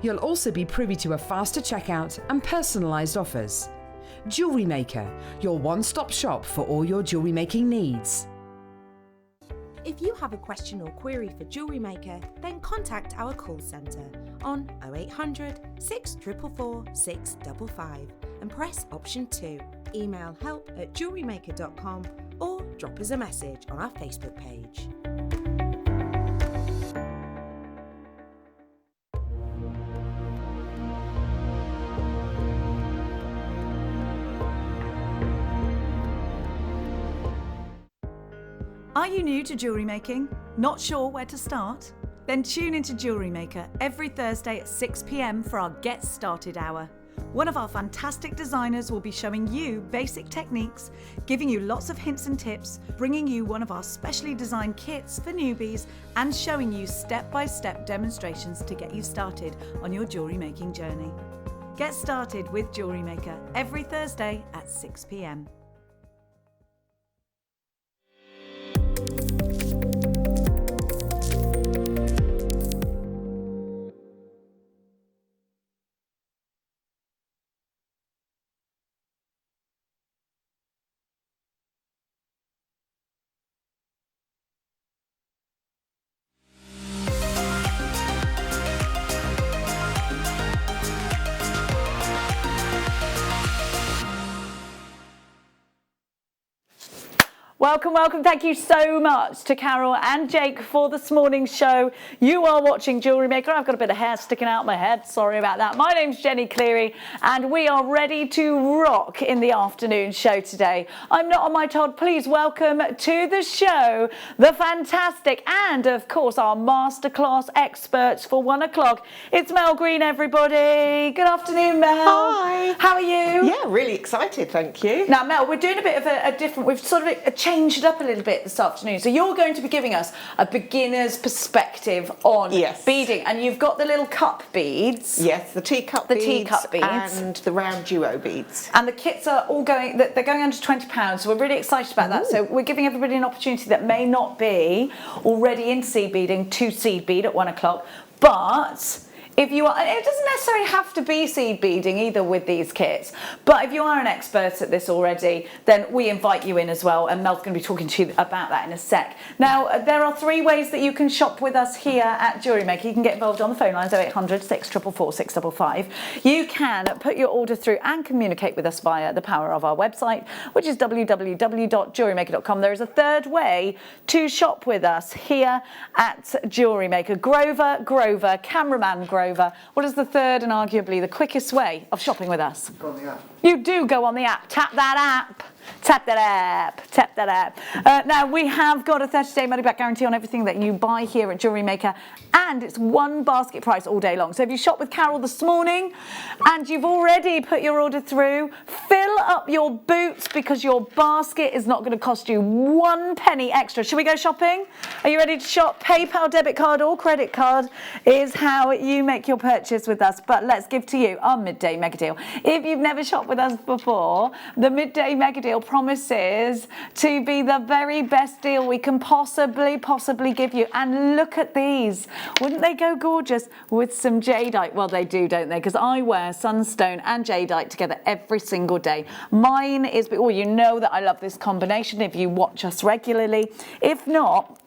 You'll also be privy to a faster checkout and personalised offers. Jewellery Maker, your one-stop shop for all your jewellery making needs. If you have a question or query for Jewellery Maker, then contact our call centre on 0800 644 655 and press option 2. Email help@jewellerymaker.com or drop us a message on our Facebook page. Are you new to jewellery making? Not sure where to start? Then tune into Jewellery Maker every Thursday at 6 p.m. for our Get Started Hour. One of our fantastic designers will be showing you basic techniques, giving you lots of hints and tips, bringing you one of our specially designed kits for newbies, and showing you step-by-step demonstrations to get you started on your jewellery making journey. Get started with Jewellery Maker every Thursday at 6 p.m. Welcome, welcome. Thank you so much to Carol and Jake for this morning's show. You are watching Jewellery Maker. I've got a bit of hair sticking out my head. Sorry about that. My name's Jenny Cleary and we are ready to rock in the afternoon show today. I'm not on my Todd. Please welcome to the show the fantastic and, of course, our masterclass experts for 1 o'clock. It's Mel Green, everybody. Good afternoon, Mel. Hi. How are you? Yeah, really excited, thank you. Now, Mel, we're doing a bit of a different, we've sort of changed it up a little bit this afternoon. So you're going to be giving us a beginner's perspective on beading. And you've got the little cup beads. Yes, the teacup beads and the round duo beads. And the kits are all going, they're going under £20. So we're really excited about that. So we're giving everybody an opportunity that may not be already into seed beading to seed bead at 1 o'clock. But if you are, it doesn't necessarily have to be seed beading either with these kits, but if you are an expert at this already, then we invite you in as well, and Mel's going to be talking to you about that in a sec. Now, there are 3 ways that you can shop with us here at Jewellery Maker. You can get involved on the phone lines 0800 644 655. You can put your order through and communicate with us via the power of our website, which is www.jewellerymaker.com. There is a 3rd way to shop with us here at Jewellery Maker. Grover, cameraman Grover. What is the 3rd and arguably the quickest way of shopping with us? Go on the app. You do go on the app. Tap that app. Tap that app. Tap that app. Now, we have got a 30-day money-back guarantee on everything that you buy here at Jewellery Maker, and it's 1 basket price all day long. So if you shop with Carol this morning and you've already put your order through, fill up your boots because your basket is not going to cost you 1 penny extra. Should we go shopping? Are you ready to shop? PayPal, debit card or credit card is how you make your purchase with us. But let's give to you our midday mega deal. If you've never shopped with us before, the midday mega deal promises to be the very best deal we can possibly give you. And look at these. Wouldn't they go gorgeous with some jadeite? Well, they do, don't they? Because I wear Sunstone and jadeite together every single day. Mine is, oh, you know that I love this combination if you watch us regularly. If not,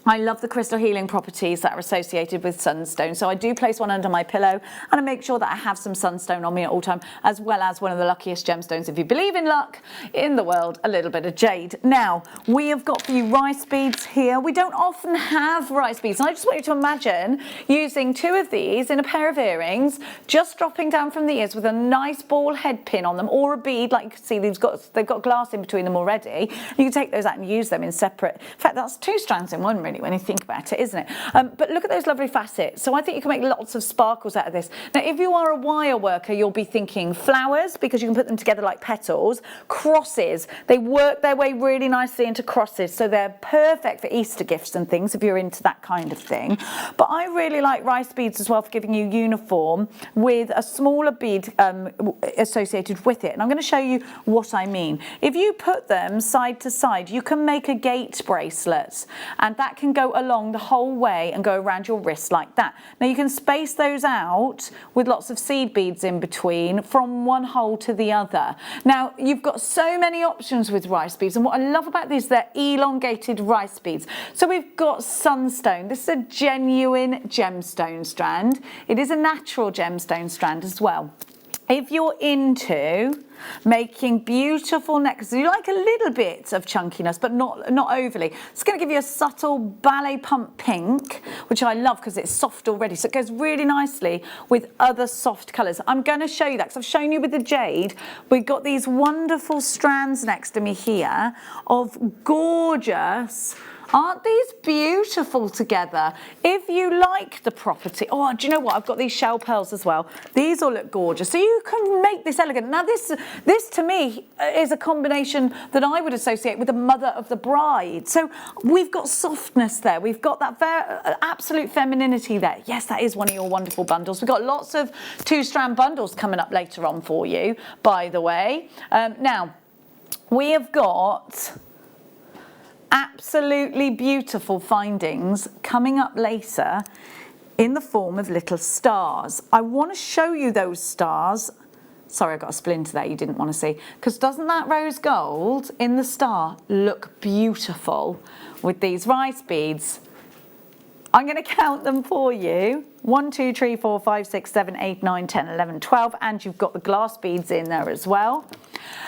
I love the crystal healing properties that are associated with Sunstone. So I do place one under my pillow and I make sure that I have some Sunstone on me at all time, as well as one of the luckiest gemstones, if you believe in luck, in the world, a little bit of jade. Now, we have got for you rice beads here. We don't often have rice beads. And I just want you to imagine using 2 of these in a pair of earrings, just dropping down from the ears with a nice ball head pin on them, or a bead, like you can see, they've got glass in between them already. You can take those out and use them in separate. In fact, that's 2 strands in one, really, when you think about it, isn't it? But look at those lovely facets. So I think you can make lots of sparkles out of this. Now, if you are a wire worker, you'll be thinking flowers, because you can put them together like petals. Crosses, they work their way really nicely into crosses, so they're perfect for Easter gifts and things if you're into that kind of thing. But I really like rice beads as well for giving you uniform with a smaller bead associated with it. And I'm going to show you what I mean. If you put them side to side, you can make Agate bracelets, and that can can go along the whole way and go around your wrist like that. Now you can space those out with lots of seed beads in between from one hole to the other. Now you've got so many options with rice beads, and what I love about these, they're elongated rice beads. So we've got Sunstone. This is a genuine gemstone strand. It is a natural gemstone strand as well. If you're into making beautiful necklaces, you like a little bit of chunkiness but not overly, it's going to give you a subtle ballet pump pink, which I love because it's soft already, so it goes really nicely with other soft colours. I'm going to show you that because I've shown you with the jade. We've got these wonderful strands next to me here of gorgeous. Aren't these beautiful together? If you like the property, oh, do you know what? I've got these shell pearls as well. These all look gorgeous. So you can make this elegant. Now this to me is a combination that I would associate with the mother of the bride. So we've got softness there. We've got that absolute femininity there. Yes, that is one of your wonderful bundles. We've got lots of 2-strand bundles coming up later on for you, by the way. Now, we have got absolutely beautiful findings coming up later in the form of little stars. I want to show you those stars. Sorry, I got a splinter there you didn't want to see. Because doesn't that rose gold in the star look beautiful with these rice beads? I'm going to count them for you. 1, 2, 3, 4, 5, 6, 7, 8, 9, 10, 11, 12, and you've got the glass beads in there as well.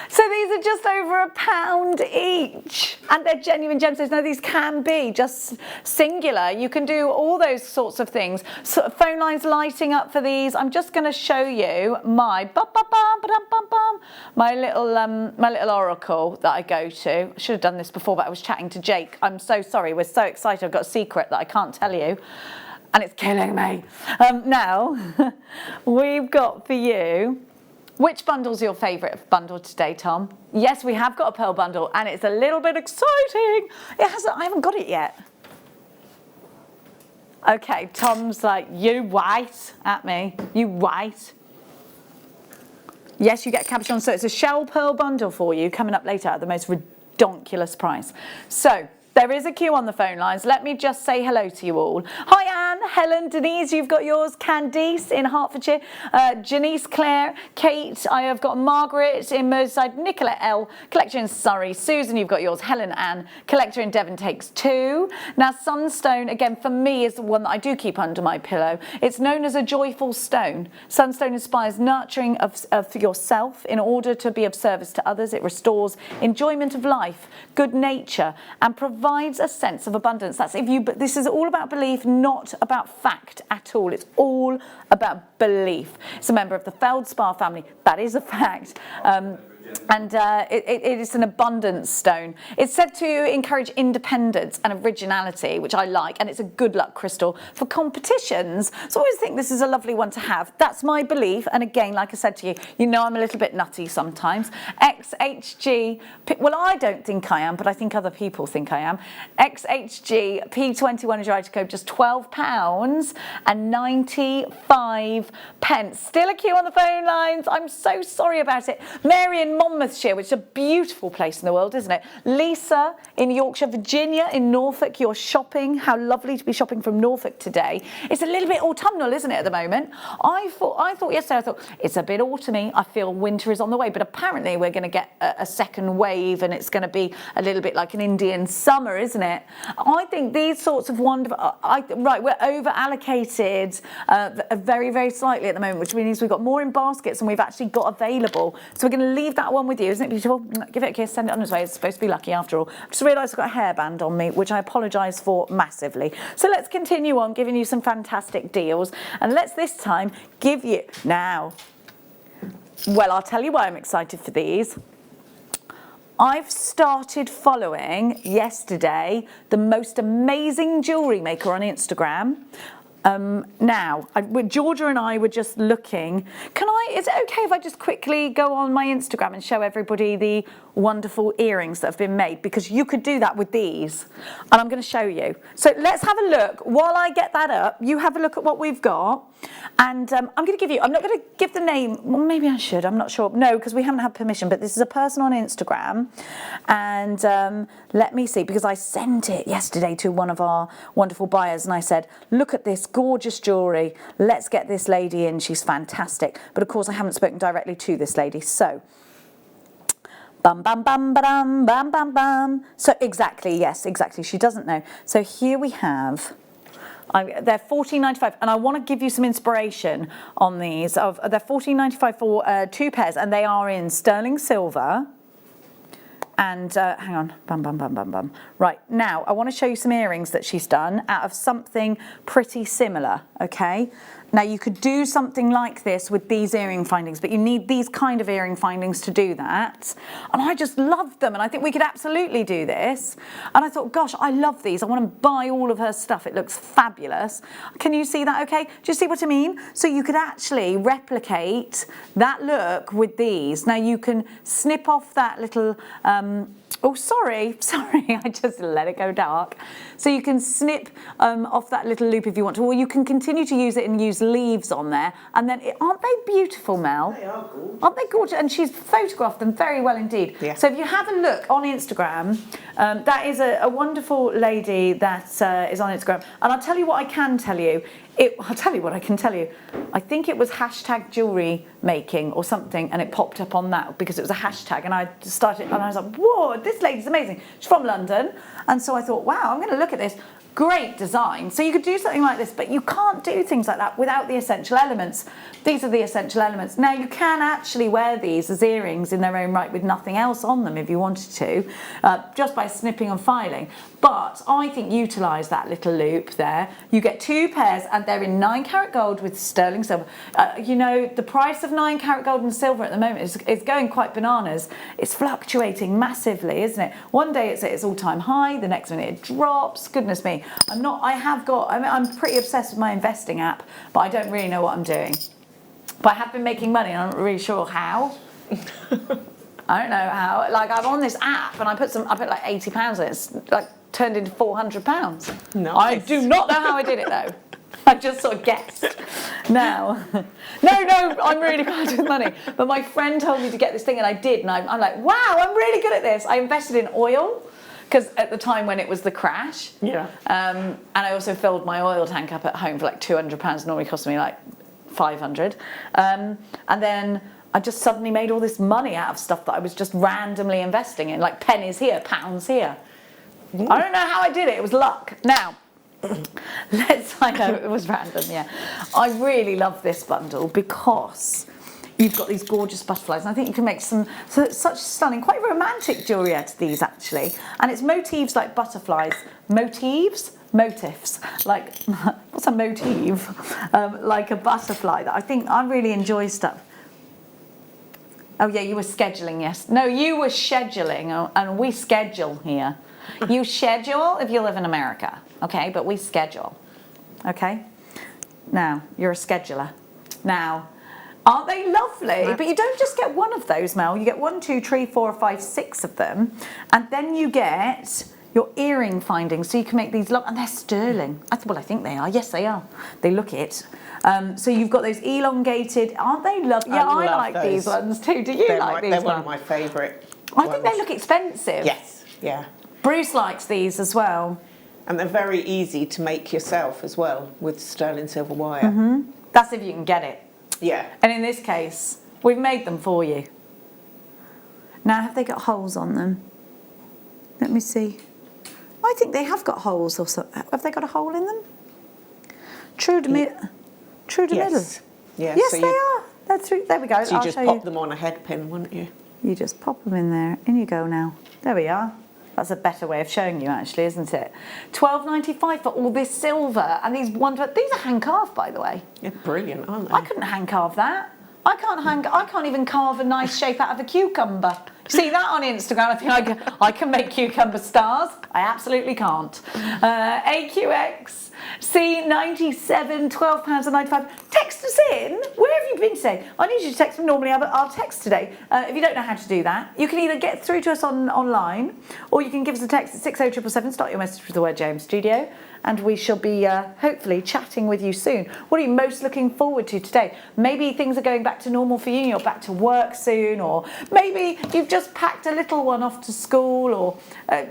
So these are just over £1 each, and they're genuine gemstones. Now these can be just singular. You can do all those sorts of things. So phone lines lighting up for these. I'm just going to show you my little oracle that I go to. I should have done this before, but I was chatting to Jake. I'm so sorry. We're so excited. I've got a secret that I can't tell you, and it's killing me. Now we've got for you. Which bundle's your favourite bundle today, Tom? Yes, we have got a pearl bundle, and it's a little bit exciting. I haven't got it yet. Okay, Tom's like, you wait at me. You wait. Yes, you get a cabochon. So it's a shell pearl bundle for you coming up later at the most ridiculous price. So there is a queue on the phone lines. Let me just say hello to you all. Hi, Anne, Helen, Denise, you've got yours. Candice in Hertfordshire. Janice, Claire, Kate. I have got Margaret in Merseyside. Nicola L. Collector in Surrey. Susan, you've got yours. Helen Ann. Collector in Devon takes 2. Now, Sunstone, again, for me, is the one that I do keep under my pillow. It's known as a joyful stone. Sunstone inspires nurturing of yourself in order to be of service to others. It restores enjoyment of life, good nature, and provides a sense of abundance. But this is all about belief, not about fact at all. It's all about belief. It's a member of the feldspar family. That is a fact. And it is an abundance stone. It's said to encourage independence and originality, which I like, and it's a good luck crystal for competitions. So I always think this is a lovely one to have. That's my belief, and again, like I said to you, you know I'm a little bit nutty sometimes. XHG, well, I don't think I am, but I think other people think I am. XHG P21 is your item code, just £12.95. Still a queue on the phone lines. I'm so sorry about it. Mary in Monmouthshire, which is a beautiful place in the world, isn't it? Lisa in Yorkshire, Virginia in Norfolk, you're shopping. How lovely to be shopping from Norfolk today. It's a little bit autumnal, isn't it, at the moment? I thought yesterday, it's a bit autumny. I feel winter is on the way, but apparently we're going to get a second wave, and it's going to be a little bit like an Indian summer, isn't it? I think these sorts of wonderful, right, we're over allocated very, very slightly at the moment, which means we've got more in baskets than we've actually got available. So we're going to leave that one with you. Isn't it beautiful? Give it a kiss, send it on its way. It's supposed to be lucky after all. I just realised I've got a hairband on me, which I apologise for massively. So let's continue on giving you some fantastic deals. And let's this time give you... Now, well, I'll tell you why I'm excited for these. I've started following yesterday the most amazing jewellery maker on Instagram. Georgia and I were just looking. Is it okay if I just quickly go on my Instagram and show everybody the wonderful earrings that have been made? Because you could do that with these, and I'm going to show you. So let's have a look. While I get that up, you have a look at what we've got. And I'm going to give you, I'm not going to give the name, well, maybe I should, I'm not sure. No, because we haven't had permission, but this is a person on Instagram. And let me see, because I sent it yesterday to one of our wonderful buyers and I said, look at this gorgeous jewellery. Let's get this lady in. She's fantastic. But of course, I haven't spoken directly to this lady. So, bum, bum, bum, ba-dum, bam, bam, bam. So exactly, yes, exactly. She doesn't know. So here we have... they're $14.95, and I want to give you some inspiration on these. They're $14.95 for 2 pairs, and they are in sterling silver. And hang on, bum, bum, bum, bum, bum. Right, now I want to show you some earrings that she's done out of something pretty similar, okay? Now you could do something like this with these earring findings, but you need these kind of earring findings to do that. And I just loved them, and I think we could absolutely do this. And I thought, gosh, I love these. I want to buy all of her stuff. It looks fabulous. Can you see that okay? Do you see what I mean? So you could actually replicate that look with these. Now you can snip off that little... oh, sorry, I just let it go dark. So you can snip off that little loop if you want to, or you can continue to use it and use leaves on there. And then, aren't they beautiful, Mel? They are gorgeous. Aren't they gorgeous? And she's photographed them very well indeed. Yeah. So if you have a look on Instagram, that is a wonderful lady that is on Instagram. And I'll tell you what I can tell you. I'll tell you what I can tell you. I think it was hashtag jewellery making or something, and it popped up on that because it was a hashtag, and I started, and I was like, whoa, this lady's amazing. She's from London, and so I thought, wow, I'm going to look at this. Great design. So you could do something like this, but you can't do things like that without the essential elements. These are the essential elements. Now you can actually wear these as earrings in their own right with nothing else on them if you wanted to, just by snipping and filing. But I think utilise that little loop there. You get 2 pairs and they're in 9-carat gold with sterling silver. You know, the price of 9-carat gold and silver at the moment is going quite bananas. It's fluctuating massively, isn't it? One day it's at its all-time high, the next minute it drops. Goodness me. I'm pretty obsessed with my investing app, but I don't really know what I'm doing. But I have been making money and I'm not really sure how. I don't know how. Like, I'm on this app and I put like £80 in it. It's like turned into £400. Nice. I do not know how I did it though. I just sort of guessed. Now, no, I'm really bad with money. But my friend told me to get this thing and I did. And I'm like, wow, I'm really good at this. I invested in oil. Because at the time when it was the crash, yeah, and I also filled my oil tank up at home for like £200. Normally cost me like 500, and then I just suddenly made all this money out of stuff that I was just randomly investing in, like pennies here, pounds here. I don't know how I did it. It was luck. Now, I know it was random. Yeah, I really love this bundle because you've got these gorgeous butterflies, and I think you can make such stunning, quite romantic jewellery out of these actually. And it's motifs like butterflies. Motifs, like, what's a motif? Like a butterfly. That I really enjoy stuff. Oh yeah, you were scheduling, yes. No, you were scheduling, and we schedule here. You schedule if you live in America, okay? But we schedule, okay? Now, you're a scheduler. Now, aren't they lovely? But you don't just get one of those, Mel. You get 1, 2, 3, 4, 5, 6 of them. And then you get your earring findings. So you can make these and they're sterling. I think they are. Yes, they are. They look it. So you've got those elongated, aren't they lovely? Yeah, I like those. These ones too. Do you like these ones? They're one of my favourite I think they look expensive. Yes, yeah. Bruce likes these as well. And they're very easy to make yourself as well with sterling silver wire. Mm-hmm. That's if you can get it. Yeah. And in this case, we've made them for you. Now, have they got holes on them? Let me see. I think they have got holes or something. Have they got a hole in them? True to middle. Yes, yes, so they are. They're through. There we go. So you just pop them on a head pin, wouldn't you? You just pop them in there. In you go now. There we are. That's a better way of showing you, actually, isn't it? $12.95 for all this silver and these these are hand carved, by the way. They're brilliant, aren't they? I couldn't hand carve that. I can't even carve a nice shape out of a cucumber. See that on Instagram? I think I can make cucumber stars. I absolutely can't. AQX C97, £12.95. Text us in. Where have you been today? I need you to text me. Normally I'll text today. If you don't know how to do that, you can either get through to us online, or you can give us a text at 60777. Start your message with the word James Studio, and we shall be hopefully chatting with you soon. What are you most looking forward to today? Maybe things are going back to normal for you, you're back to work soon, or maybe you've just packed a little one off to school, or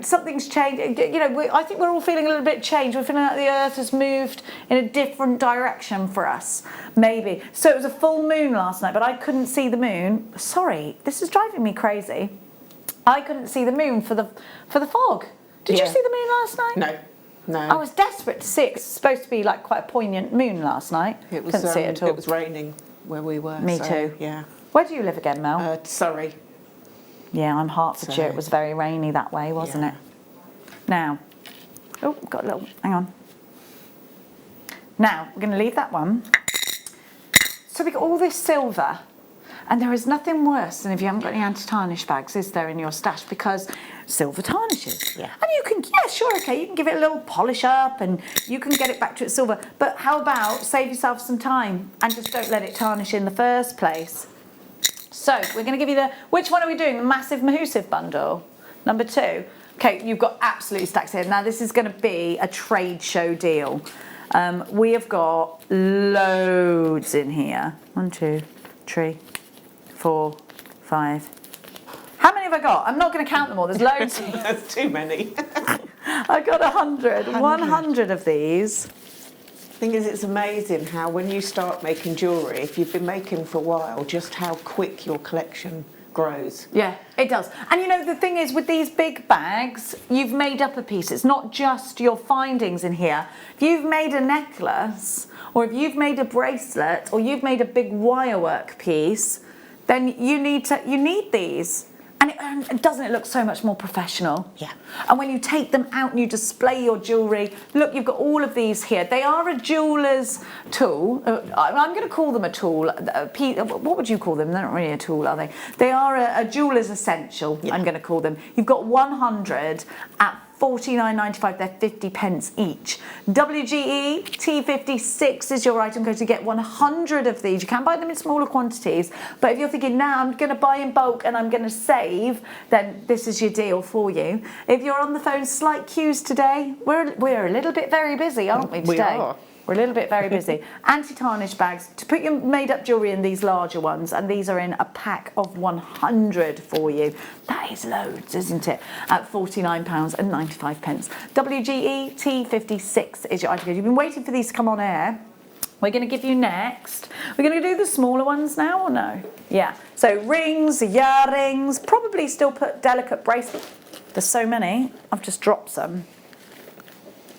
something's changed. You know, I think we're all feeling a little bit changed. We're feeling like the earth has moved in a different direction for us, maybe. So it was a full moon last night, but I couldn't see the moon. Sorry, this is driving me crazy. I couldn't see the moon for the fog. Did you see the moon last night? No. No. I was desperate to see it. It's supposed to be like quite a poignant moon last night. It was, couldn't see it at all. It was raining where we were. Me too. Yeah. Where do you live again, Mel? Surrey. Yeah, I'm Hertfordshire. So, It was very rainy that way, wasn't it? Now, oh, got a little, hang on. Now, we're going to leave that one. So we got all this silver. And there is nothing worse than if you haven't got any anti-tarnish bags, is there, in your stash? Because silver tarnishes. Yeah. And you can, yeah, sure, okay, you can give it a little polish up and you can get it back to its silver. But how about save yourself some time and just don't let it tarnish in the first place? So we're going to give you the, which one are we doing? The massive Mahusive bundle, number 2. Okay, you've got absolutely stacks here. Now this is going to be a trade show deal. We have got loads in here. 1, 2, 3, 4, 5. How many have I got? I'm not going to count them all. There's loads. That's too many. I got 100. 100 of these. Thing is, it's amazing how when you start making jewellery, if you've been making for a while, just how quick your collection grows. Yeah, it does. And you know, the thing is, with these big bags, you've made up a piece. It's not just your findings in here. If you've made a necklace, or if you've made a bracelet, or you've made a big wirework piece, then you need these. And doesn't it look so much more professional? Yeah. And when you take them out and you display your jewellery, look, you've got all of these here. They are a jeweller's tool. I'm going to call them a tool. What would you call them? They're not really a tool, are they? They are a jeweller's essential, yeah. I'm going to call them. You've got 100 at £49.95, they're 50 pence each. WGE T56 is your item code to get 100 of these. You can buy them in smaller quantities, but if you're thinking, now I'm going to buy in bulk and I'm going to save, then this is your deal for you. If you're on the phone, slight queues today. We're a little bit very busy, aren't we, today? We are. We're a little bit very busy. Anti-tarnish bags, to put your made-up jewellery in these larger ones, and these are in a pack of 100 for you. That is loads, isn't it? At £49.95. WGE T56 is your item code. You've been waiting for these to come on air. We're going to give you next. We're going to do the smaller ones now, or no? Yeah. So rings, earrings, probably still put delicate bracelets. There's so many. I've just dropped some.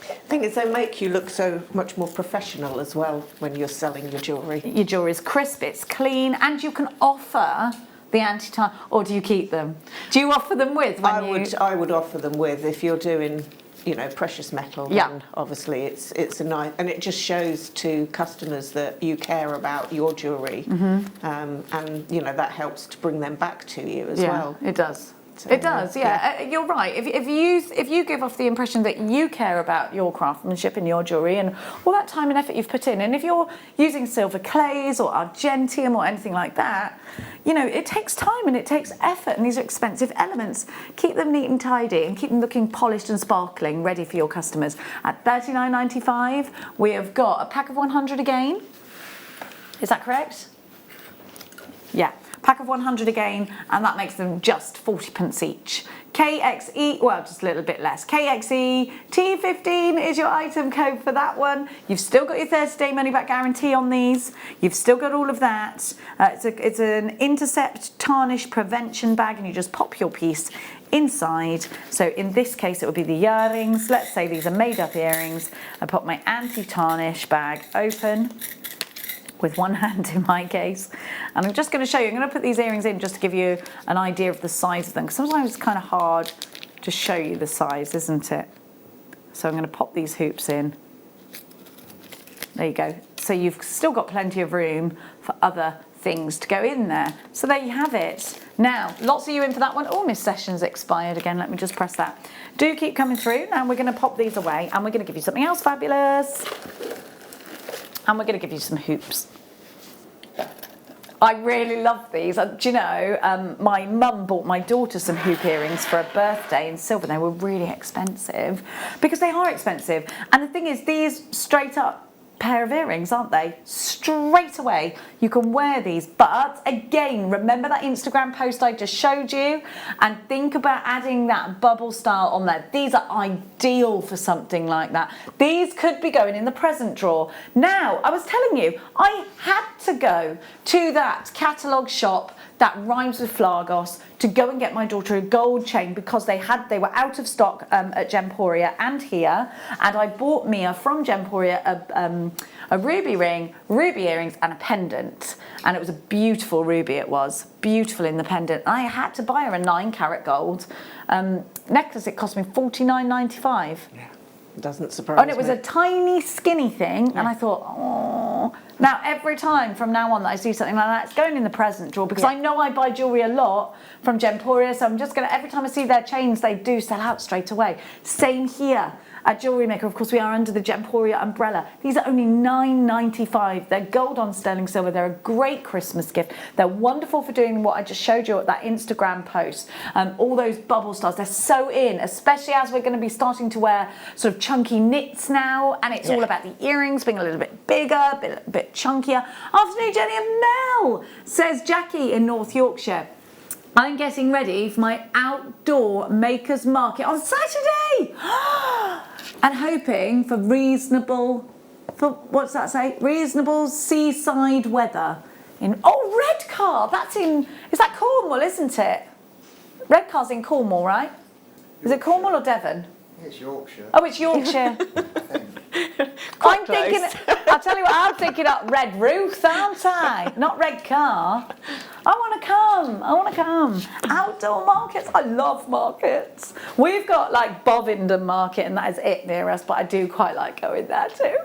The thing is, they make you look so much more professional as well when you're selling your jewellery. Your jewellery is crisp, it's clean, and you can offer the anti-tarnish, or do you keep them? Do you offer them with? I would offer them with, if you're doing, you know, precious metal. Yeah. Then obviously it's a nice, and it just shows to customers that you care about your jewellery, and you know that helps to bring them back to you as well. It does. So, it does, yeah. You're right. If you give off the impression that you care about your craftsmanship and your jewellery and all that time and effort you've put in, and if you're using silver clays or argentium or anything like that, you know, it takes time and it takes effort, and these are expensive elements. Keep them neat and tidy and keep them looking polished and sparkling, ready for your customers. At £39.95, we have got a pack of 100 again. Is that correct? Yeah. Pack of 100 again, and that makes them just 40 pence each. KXE, well, just a little bit less. KXE T15 is your item code for that one. You've still got your 30-day money-back guarantee on these. You've still got all of that. It's an intercept tarnish prevention bag, and you just pop your piece inside. So in this case, it would be the earrings. Let's say these are made-up earrings. I pop my anti-tarnish bag open with one hand in my case, and I'm just going to show you. I'm going to put these earrings in just to give you an idea of the size of them, because sometimes it's kind of hard to show you the size, isn't it? So I'm going to pop these hoops in. There you go. So you've still got plenty of room for other things to go in there. So there you have it. Now, lots of you in for that one. Oh, Miss Sessions expired again. Let me just press that. Do keep coming through. Now we're going to pop these away, and we're going to give you something else fabulous. And we're going to give you some hoops. I really love these. Do you know, my mum bought my daughter some hoop earrings for her birthday in silver. They were really expensive because they are expensive. And the thing is, these straight up pair of earrings, aren't they? Straight away you can wear these, but again, remember that Instagram post I just showed you, and think about adding that bubble style on there. These are ideal for something like that. These could be going in the present drawer. Now, I was telling you, I had to go to that catalogue shop that rhymes with Flagos to go and get my daughter a gold chain because they were out of stock at Gemporia and here, and I bought Mia from Gemporia a ruby ring, ruby earrings and a pendant, and it was a beautiful ruby. It was beautiful in the pendant. I had to buy her a 9-carat gold necklace. It cost me $49.95. Yeah, doesn't surprise me. And it was a tiny skinny thing, and I thought, oh. Now, every time from now on that I see something like that, it's going in the present drawer because I know I buy jewellery a lot from Gemporia, so I'm just going to, every time I see their chains, they do sell out straight away. Same here at Jewellery Maker. Of course, we are under the Gemporia umbrella. These are only $9.95. They're gold on sterling silver. They're a great Christmas gift. They're wonderful for doing what I just showed you at that Instagram post. All those bubble stars, they're so in, especially as we're going to be starting to wear sort of chunky knits now, and it's all about the earrings being a little bit bigger, a bit chunkier. Afternoon, Jenny and Mel, says Jackie in North Yorkshire. I'm getting ready for my outdoor makers market on Saturday and hoping for what's that say? Reasonable seaside weather in, Redcar, is that Cornwall, isn't it? Redcar's in Cornwall, right? Is it Cornwall or Devon? It's Yorkshire. Oh, it's Yorkshire. I'm thinking, I'll tell you what, I'm thinking up Red Ruth, aren't I? Not Redcar. I want to come. Outdoor markets, I love markets. We've got like Bovingdon Market and that is it near us, but I do quite like going there too.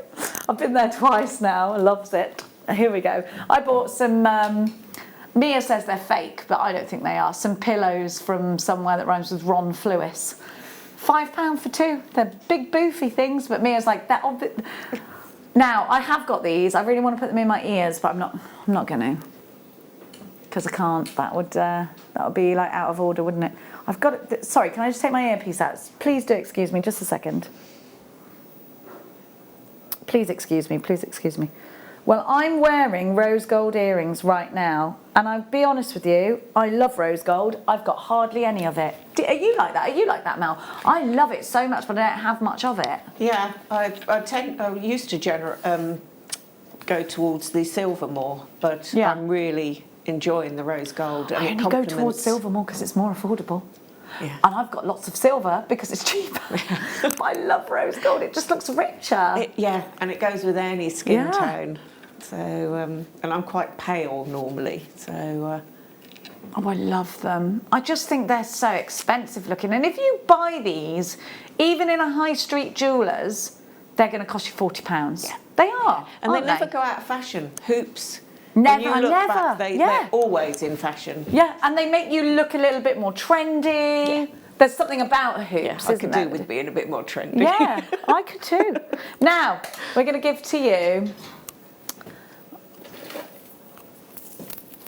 I've been there twice now, I loves it. Here we go. I bought some, Mia says they're fake, but I don't think they are. Some pillows from somewhere that rhymes with Ron Flewis. £5 for 2. They're big boofy things, but Mia's like that. Now I have got these. I really want to put them in my ears, but I'm not going to, because I can't. That would be like out of order, wouldn't it? I've got it. Sorry, can I just take my earpiece out? Please do excuse me, just a second. Please excuse me. Please excuse me. Well, I'm wearing rose gold earrings right now, and I'll be honest with you, I love rose gold. I've got hardly any of it. Are you like that? Are you like that, Mel? I love it so much, but I don't have much of it. Yeah, I used to go towards the silver more, but I'm really enjoying the rose gold. And I only go towards silver more because it's more affordable. Yeah. And I've got lots of silver because it's cheaper. But I love rose gold. It just looks richer. And it goes with any skin tone. So, and I'm quite pale normally, so... Oh, I love them. I just think they're so expensive looking. And if you buy these, even in a high street jeweller's, they're going to cost you £40. Yeah. They are, and they never go out of fashion. Hoops. Never. Back, they're always in fashion. Yeah, and they make you look a little bit more trendy. Yeah. There's something about hoops, I could do with being a bit more trendy. Yeah, I could too. Now, we're going to give to you...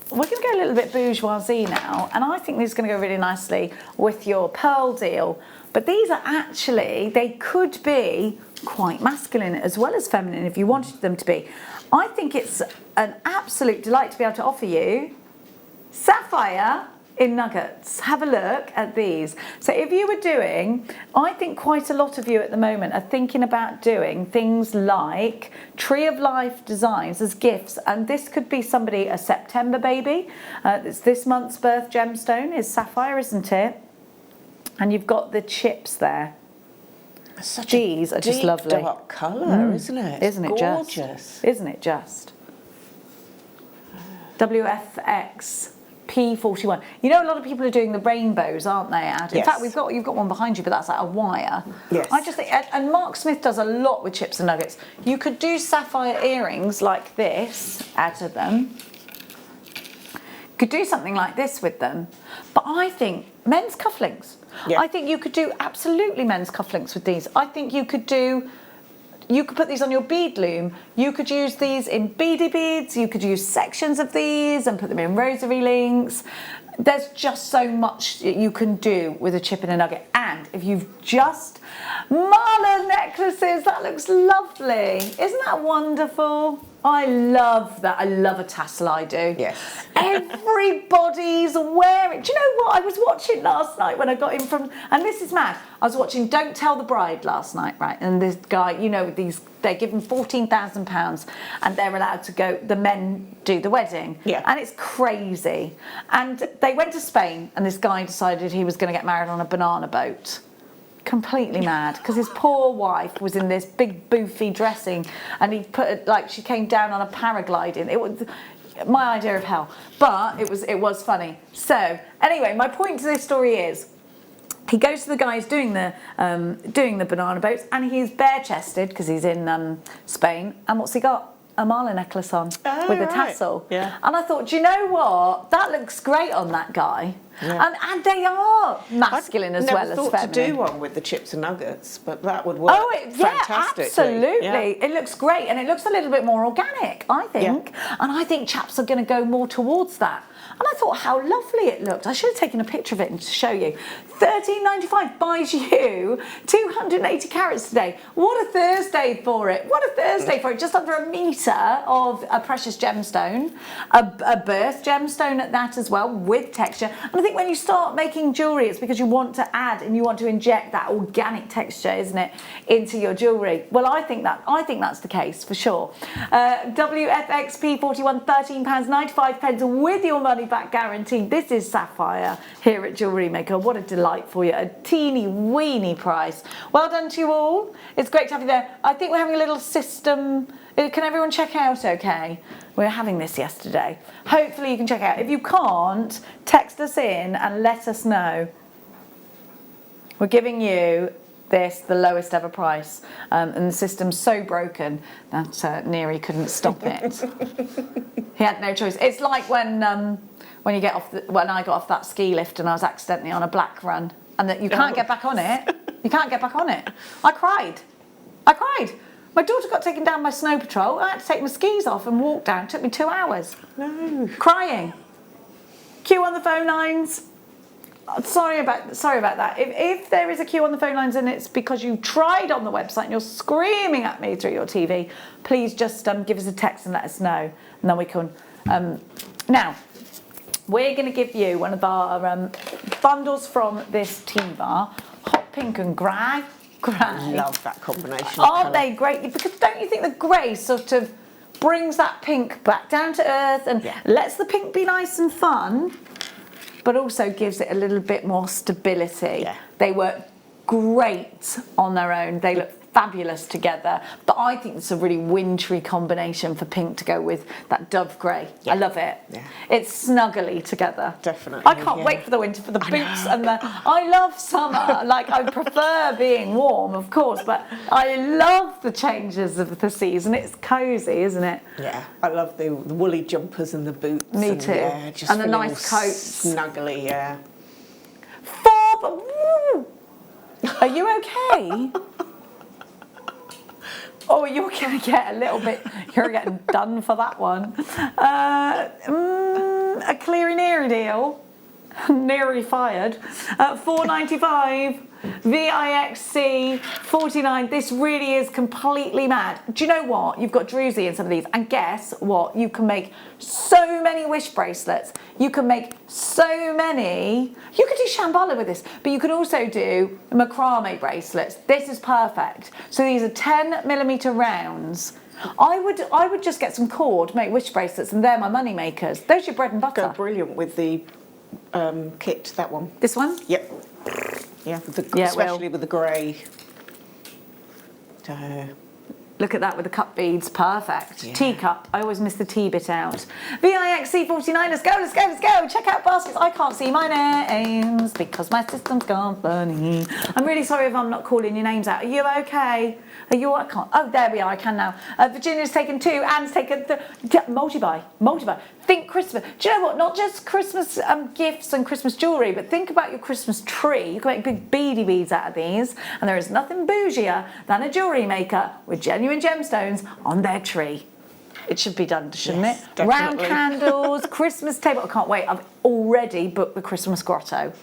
We're going to go a little bit bourgeoisie now, and I think this is going to go really nicely with your pearl deal. But these are actually, they could be quite masculine as well as feminine if you wanted them to be. I think it's an absolute delight to be able to offer you Sapphire in nuggets. Have a look at these. So if you were doing, I think quite a lot of you at the moment are thinking about doing things like Tree of Life designs as gifts, and this could be somebody, a September baby. It's this month's birth gemstone is Sapphire, isn't it? And you've got the chips there. These are just lovely. Dark colour, isn't it? Isn't it gorgeous? Just? Isn't it just? WFX P41. You know, a lot of people are doing the rainbows, aren't they, Ad? In fact, you've got one behind you, but that's like a wire. Yes. I just think, and Mark Smith does a lot with chips and nuggets. You could do sapphire earrings like this out of them. Could do something like this with them. But I think men's cufflinks. Yeah. I think you could do absolutely men's cufflinks with these. I think you could do you could put these on your bead loom. You could use these in beady beads. You could use sections of these and put them in rosary links. There's just so much you can do with a chip and a nugget. And if you've just... Marla necklaces, that looks lovely. Isn't that wonderful? I love that. I love a tassel, I do. Yes. Everybody's wearing... Do you know what? I was watching last night when I got in from... And this is mad. I was watching Don't Tell the Bride last night, right? And this guy, you know, they're given £14,000 and they're allowed to go... The men do the wedding. Yeah. And it's crazy. And they went to Spain and this guy decided he was going to get married on a banana boat. Completely mad, because his poor wife was in this big boofy dressing and he put it, like, she came down on a paragliding. It was my idea of hell, but it was funny. So anyway, my point to this story is he goes to the guys doing the banana boats and he's bare-chested because he's in Spain, and what's he got? A Marla necklace on with a tassel. Yeah. And I thought, do you know what? That looks great on that guy. Yeah. And they are masculine as well as feminine. I've thought to do one with the chips and nuggets, but that would work fantastically. Absolutely. Yeah. It looks great, and it looks a little bit more organic, I think. Yeah. And I think chaps are going to go more towards that. And I thought how lovely it looked. I should have taken a picture of it and to show you. £13.95 buys you 280 carats today. What a Thursday for it. What a Thursday for it. Just under a metre of a precious gemstone. A burst gemstone at that as well, with texture. And I think when you start making jewellery, it's because you want to add and you want to inject that organic texture, isn't it, into your jewellery. Well, I think that's the case for sure. WFXP41, £13.95 with your money back guarantee. This is Sapphire here at Jewellery Maker. What a delight for you. A teeny weeny price. Well done to you all. It's great to have you there. I think we're having a little system. Can everyone check out okay? We were having this yesterday. Hopefully you can check out. If you can't, text us in and let us know. We're giving you the lowest ever price, and the system's so broken that Neri couldn't stop it. He had no choice. It's like when you get off when I got off that ski lift and I was accidentally on a black run, and that you can't get back on it. You can't get back on it. I cried. My daughter got taken down by snow patrol. I had to take my skis off and walk down. It took me 2 hours. No. Crying. Queue on the phone lines. Sorry about that. If there is a queue on the phone lines and it's because you tried on the website and you're screaming at me through your TV, please just give us a text and let us know, and then we can. Now, we're going to give you one of our bundles from this T-bar, hot pink and grey. I love that combination. Aren't they great? Because don't you think the grey sort of brings that pink back down to earth and lets the pink be nice and fun, but also gives it a little bit more stability. Yeah. They work great on their own. They look fabulous together, but I think it's a really wintry combination for pink to go with that dove grey. Yeah. I love it. Yeah. It's snuggly together. Definitely. I can't wait for the winter, for the boots and the... I love summer. Like, I prefer being warm, of course, but I love the changes of the season. It's cosy, isn't it? Yeah. I love the woolly jumpers and the boots. Me too. Yeah, just and the nice coats. Snuggly, yeah. Are you okay? Oh, you're going to get a little bit, you're getting done for that one. A Cleary Neary deal. Neary fired. $4.95. VIXC 49. This really is completely mad. Do you know what? You've got druzy in some of these, and guess what? You can make so many wish bracelets. You can make so many. You could do shambhala with this, but you could also do macrame bracelets. This is perfect. So these are 10mm rounds. I would just get some cord, make wish bracelets, and they're my money makers. Those are your bread and butter. Go brilliant with the kit. That one. This one? Yep. Yeah, especially with the grey. Look at that with the cup beads, perfect. Yeah. Teacup, I always miss the T bit out. VIXC49, let's go, let's go, let's go. Check out baskets, I can't see my names because my system's gone funny. I'm really sorry if I'm not calling your names out. Are you okay? Are you, I can't, oh there we are, I can now. Virginia's taken 2, Anne's taken multi-buy. Think Christmas. Do you know what, not just Christmas gifts and Christmas jewellery, but think about your Christmas tree. You can make big beady beads out of these, and there is nothing bougier than a jewellery maker with genuine gemstones on their tree. It should be done, shouldn't Yes, it? definitely. Round candles, Christmas table. I can't wait. I've already booked the Christmas grotto.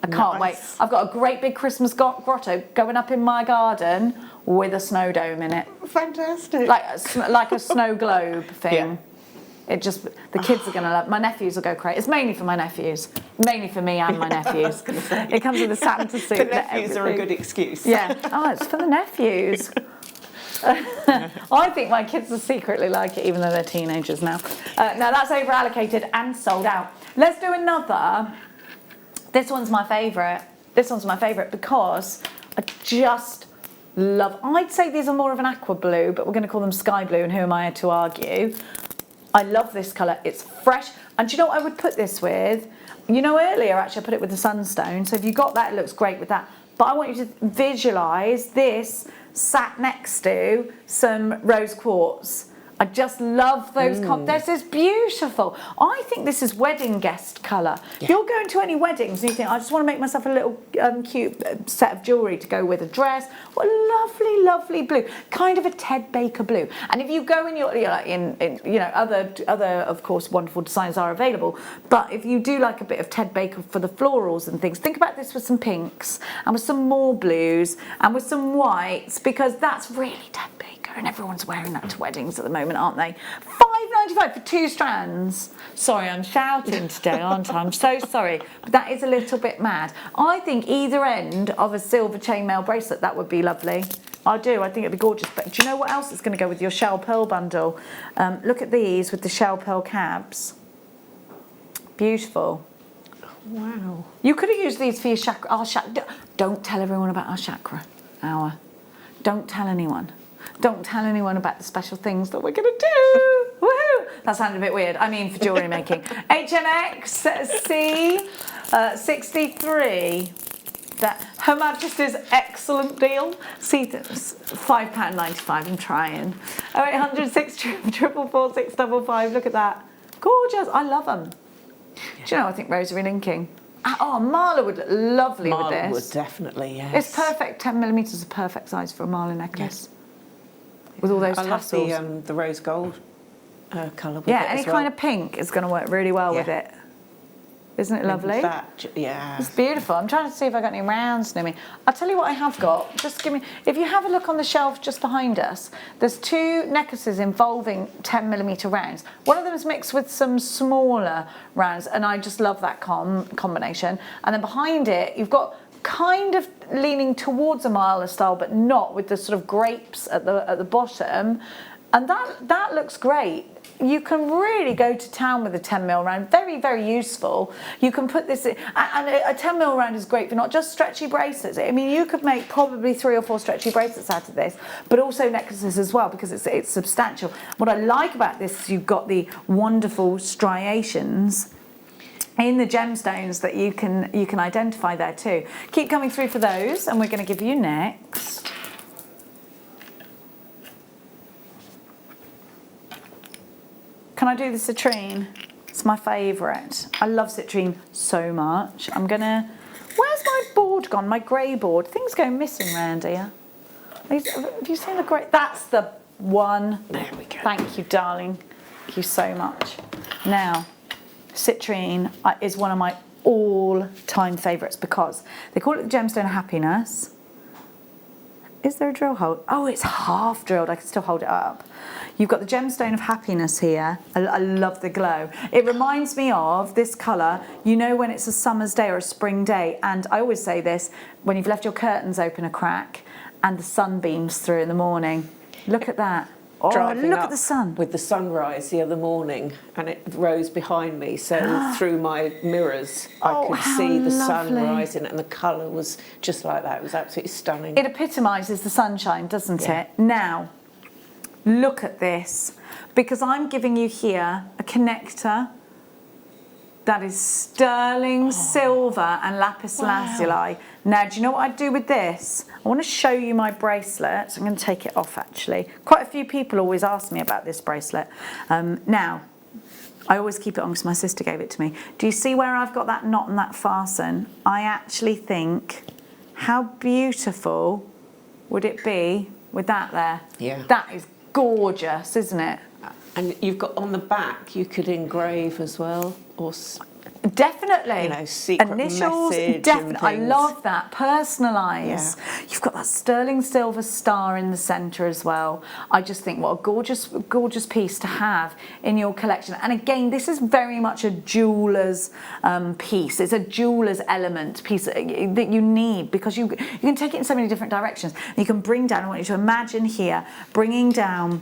I can't wait. I've got a great big Christmas grotto going up in my garden with a snow dome in it. Fantastic. Like a snow globe thing. Yeah. It just, the kids are going to love. My nephews will go crazy. It's mainly for my nephews, mainly for me and my nephews. It comes with a Santa suit. The nephews are a good excuse. Yeah. Oh, it's for the nephews. I think my kids will secretly like it, even though they're teenagers now. Now that's over allocated and sold out. Let's do another. This one's my favourite. This one's my favourite because I just love. I'd say these are more of an aqua blue, but we're going to call them sky blue. And who am I to argue? I love this colour. It's fresh. And do you know what I would put this with? You know, earlier actually I put it with the Sunstone. So if you got that, it looks great with that. But I want you to visualise this sat next to some rose quartz. I just love those. This is beautiful. I think this is wedding guest colour. If you're going to any weddings and you think, I just want to make myself a little cute set of jewellery to go with a dress, what a lovely, lovely blue. Kind of a Ted Baker blue. And if you go and you're like in you know, other of course wonderful designs are available, but if you do like a bit of Ted Baker for the florals and things, think about this with some pinks and with some more blues and with some whites, because that's really Ted Baker. And everyone's wearing that to weddings at the moment, aren't they? £5.95 for 2 strands. Sorry, I'm shouting today, aren't I? I'm so sorry, but that is a little bit mad. I think either end of a silver chainmail bracelet, that would be lovely. I do. I think it'd be gorgeous. But do you know what else is going to go with your shell pearl bundle? Look at these with the shell pearl cabs. Beautiful. Wow. You could have used these for your chakra. Don't tell everyone about our chakra hour. Don't tell anyone. Don't tell anyone about the special things that we're going to do. Woohoo! That sounded a bit weird. I mean, for jewellery making. HMXC 63. That Her Majesty's excellent deal. See, £5.95. I'm trying. 0800 644 655. Look at that. Gorgeous. I love them. Do you know, I think rosary linking. Oh, Marla would look lovely with this. Marla would definitely, yes. It's perfect. 10mm is a perfect size for a Marla necklace. Yes. With all those tassels. I love the rose gold colour with it any as well. kind of pink is going to work really well with it. Isn't it lovely? Yeah. It's beautiful. I'm trying to see if I got any rounds near me. I'll tell you what I have got. Just give me, if you have a look on the shelf just behind us, there's 2 necklaces involving 10mm rounds. One of them is mixed with some smaller rounds, and I just love that combination. And then behind it, you've got kind of leaning towards a Marla style, but not with the sort of grapes at the bottom, and that looks great. You can really go to town with a 10mm round. Very, very useful. You can put this in, and a 10mm round is great for not just stretchy bracelets. I mean, you could make probably 3 or 4 stretchy bracelets out of this, but also necklaces as well, because it's substantial. What I like about this is you've got the wonderful striations in the gemstones that you can identify there too. Keep coming through for those, and we're going to give you next. Can I do the citrine? It's my favourite. I love citrine so much. I'm gonna. Where's my board gone? My grey board. Things go missing round here. Have you seen the grey? That's the one. There we go. Thank you, darling. Thank you so much. Now, citrine is one of my all-time favourites because they call it the gemstone of happiness. Is there a drill hole? Oh, it's half drilled. I can still hold it up. You've got the gemstone of happiness here. I love the glow. It reminds me of this colour, you know, when it's a summer's day or a spring day. And I always say this, when you've left your curtains open a crack and the sun beams through in the morning. Look at that. driving look up at the sun. with the sunrise the other morning, and it rose behind me. So through my mirrors, I could how see the sun lovely. rising, and the colour was just like that. It was absolutely stunning. It epitomises the sunshine, doesn't Yeah. it? Now, look at this, because I'm giving you here a connector that is sterling silver and lapis lazuli. Now, do you know what I'd do with this? I want to show you my bracelet. I'm going to take it off, actually. Quite a few people always ask me about this bracelet. Now, I always keep it on because my sister gave it to me. Do you see where I've got that knot and that fasten? I actually think, how beautiful would it be with that there? Yeah. That is gorgeous, isn't it? And you've got on the back, you could engrave as well, or Definitely. You know, secret initials. message Definitely. and I things. love that. Personalise. Yeah. You've got that sterling silver star in the centre as well. I just think what a gorgeous, gorgeous piece to have in your collection. And again, this is very much a jeweller's piece. It's a jeweller's element piece that you need, because you can take it in so many different directions. You can bring down, I want you to imagine here, bringing down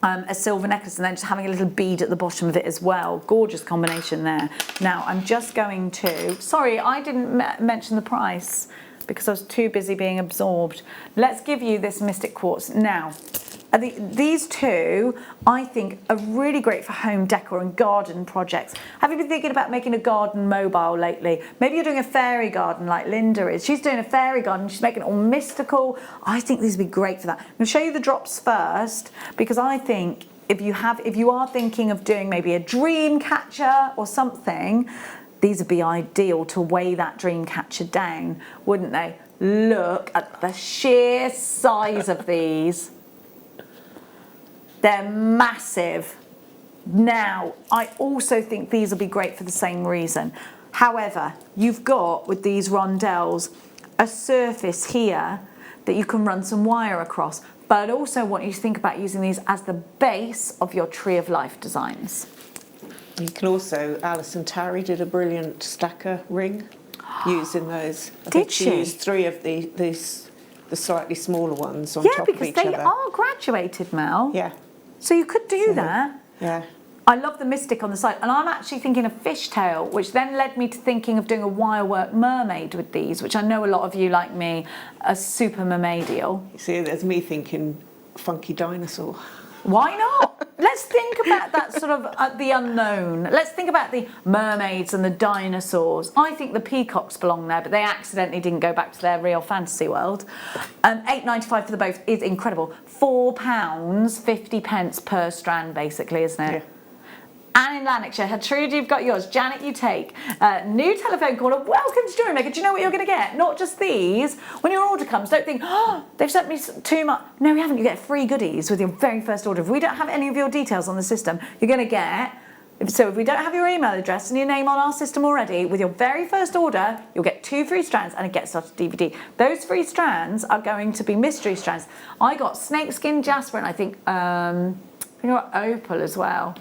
a silver necklace and then just having a little bead at the bottom of it as well. Gorgeous combination there. Now I'm just going to, sorry, I didn't mention the price because I was too busy being absorbed. Let's give you this Mystic Quartz. Now, these two, I think, are really great for home decor and garden projects. Have you been thinking about making a garden mobile lately? Maybe you're doing a fairy garden like Linda is. She's doing a fairy garden. She's making it all mystical. I think these would be great for that. I'm going to show you the drops first, because I think if you are thinking of doing maybe a dream catcher or something, these would be ideal to weigh that dream catcher down, wouldn't they? Look at the sheer size of these. They're massive. Now, I also think these will be great for the same reason. However, you've got, with these rondelles, a surface here that you can run some wire across. But I'd also want you to think about using these as the base of your Tree of Life designs. You can also, Alison Tarry did a brilliant stacker ring using those. I think she used 3 of the slightly smaller ones on top of each other. Yeah, because they are graduated, Mel. Yeah. So you could do that. Yeah. I love the mystic on the side, and I'm actually thinking of fishtail, which then led me to thinking of doing a wirework mermaid with these, which I know a lot of you, like me, are super mermaidial. You see, there's me thinking funky dinosaur. Why not? Let's think about that sort of the unknown. Let's think about the mermaids and the dinosaurs. I think the peacocks belong there, but they accidentally didn't go back to their real fantasy world. £8.95 for the both is incredible. £4, 50 pence per strand, basically, isn't it? Yeah. Anne in Lanarkshire, Hatrude, you've got yours. Janet, you take. New telephone caller. Welcome to Jewellery Maker. Do you know what you're going to get? Not just these. When your order comes, don't think, oh, they've sent me too much. No, we haven't. You get free goodies with your very first order. If we don't have any of your details on the system, you're going to get. So if we don't have your email address and your name on our system already, with your very first order, you'll get 2 free strands and a Get Started DVD. Those free strands are going to be mystery strands. I got snakeskin jasper and I think I got opal as well.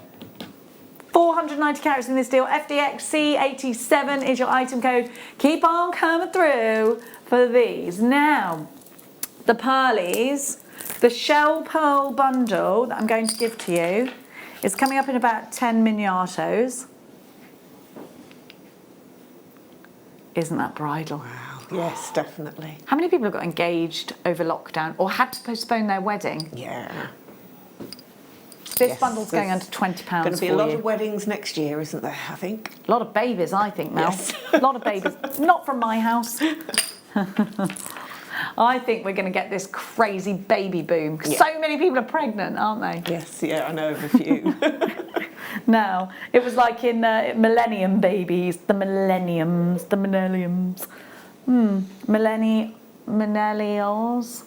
490 carats in this deal. FDXC87 is your item code. Keep on coming through for these. Now, the pearlies, the shell pearl bundle that I'm going to give to you is coming up in about 10 miniatos. Isn't that bridal? Wow. Yes, definitely. How many people have got engaged over lockdown or had to postpone their wedding? Yeah. This bundle's going under £20 for you. Going to be a lot of weddings next year, isn't there, I think? A lot of babies, I think, Mel. Yes. A lot of babies. Not from my house. I think we're going to get this crazy baby boom. Because so many people are pregnant, aren't they? Yes, yeah, I know of a few. Now, it was like in Millennium Babies, the Millenniums. Millennials.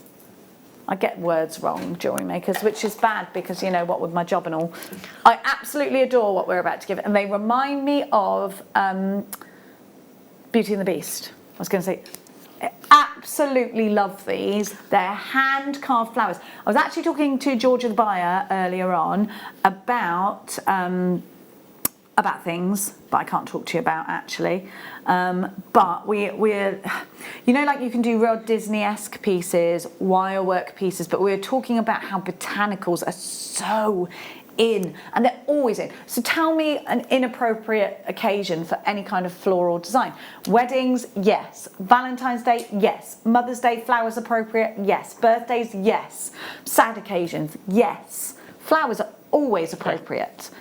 I get words wrong, Jewellery Makers, which is bad because, you know, what with my job and all. I absolutely adore what we're about to give it. And they remind me of Beauty and the Beast. I was going to say, I absolutely love these. They're hand-carved flowers. I was actually talking to Georgia the buyer earlier on about about things that I can't talk to you about actually. But we're, you know, like you can do real Disney-esque pieces, wire work pieces, but we're talking about how botanicals are so in, and they're always in. So tell me an inappropriate occasion for any kind of floral design. Weddings, yes. Valentine's Day, yes. Mother's Day, flowers appropriate, yes. Birthdays, yes. Sad occasions, yes. Flowers are always appropriate.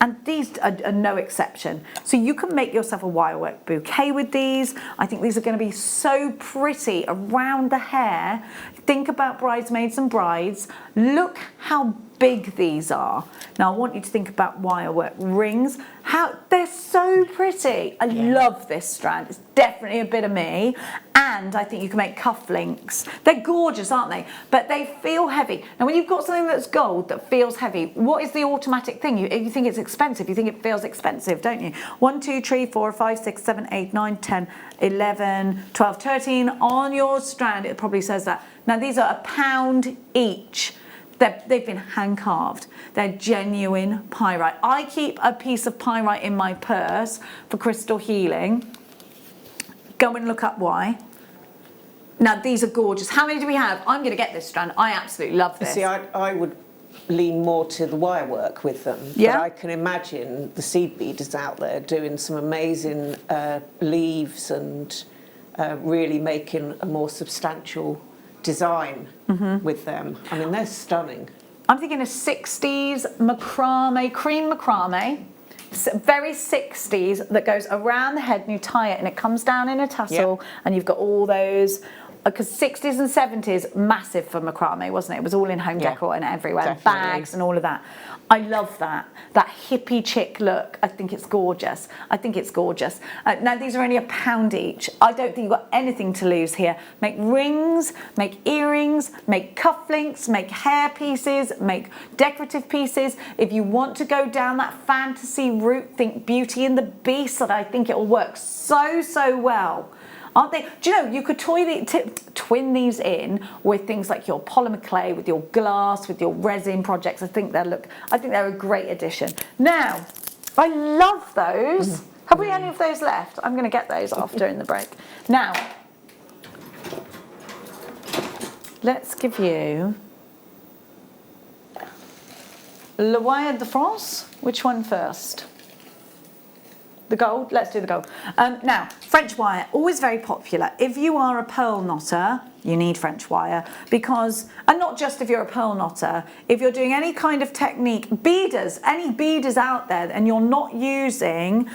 And these are no exception. So you can make yourself a wirework bouquet with these. I think these are going to be so pretty around the hair. Think about bridesmaids and brides. Look how big these are. Now I want you to think about wirework rings. How they're so pretty. I love this strand. It's definitely a bit of me. And I think you can make cufflinks. They're gorgeous, aren't they? But they feel heavy. Now when you've got something that's gold that feels heavy, what is the automatic thing? You think it's expensive. You think it feels expensive, don't you? 1, 2, 3, 4, 5, 6, 7, 8, 9, 10, 11, 12, 13. On your strand, it probably says that. Now these are £1 each. They've been hand carved. They're genuine pyrite. I keep a piece of pyrite in my purse for crystal healing. Go and look up why. Now these are gorgeous. How many do we have? I'm going to get this strand. I absolutely love this. See, I would lean more to the wire work with them. Yeah. But I can imagine the seed beaders out there doing some amazing leaves and really making a more substantial design with them. I mean, they're stunning. I'm thinking a 60s macrame, cream macrame. Very 60s that goes around the head and you tie it and it comes down in a tassel and you've got all those, because 60s and 70s, massive for macrame, wasn't it? It was all in home decor and everywhere, Definitely. bags and all of that. I love that hippie chick look. I think it's gorgeous. I think it's gorgeous. Now these are only £1 each. I don't think you've got anything to lose here. Make rings, make earrings, make cufflinks, make hair pieces, make decorative pieces. If you want to go down that fantasy route, think Beauty and the Beast, and I think it'll work so well. Aren't they? Do you know, you could twin these in with things like your polymer clay, with your glass, with your resin projects. I think they're a great addition. Now, I love those. Have we any of those left? I'm going to get those after in the break. Now, let's give you Le Wire de France. Which one first? The gold? Let's do the gold. Now, French wire, always very popular. If you are a pearl knotter, you need French wire because, and not just if you're a pearl knotter, if you're doing any kind of technique, beaders, any beaders out there and you're using